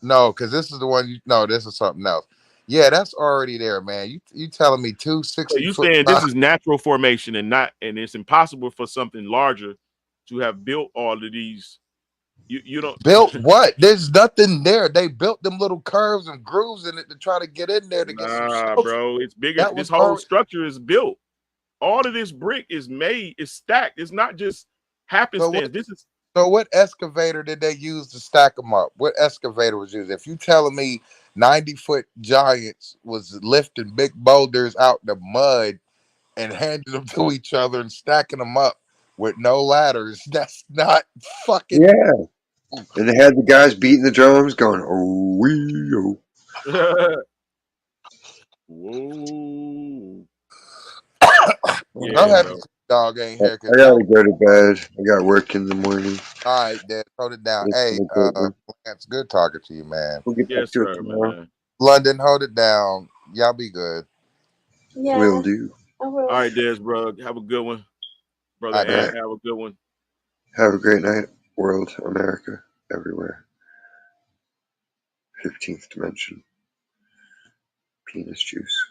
No, because this is the one. No, this is something else. Yeah, that's already there, man. You telling me two So 60 you foot saying this is natural formation and it's impossible for something larger to have built all of these. You don't built what? There's nothing there. They built them little curves and grooves in it to try to get in there to get some nah, shelter. bro. It's bigger. That This was whole already. structure is built. All of this brick is made, is stacked. It's not just So what? happenstance. This is So what excavator did they use to stack them up? What excavator was used? If you telling me 90-foot giants was lifting big boulders out the mud and handing them to each other and stacking them up with no ladders, that's not fucking. Yeah. And they had the guys beating the drums going, oh, wee, oh. whoa. I'm Yeah, happy bro. dog ain't here because I gotta go to bed. I got work in the morning. all right, Dad, hold it down. It's Hey, been a great one. Lance, good talking to you, man. We'll get back Yes, to it sir, tomorrow. man. London, hold it down. Y'all be good. Will Yeah, do. I will. All right, Des, bro. Have a good one. Brother All right, All Ant, right. have a good one. Have a great night, world, America, everywhere. 15th dimension. Penis juice.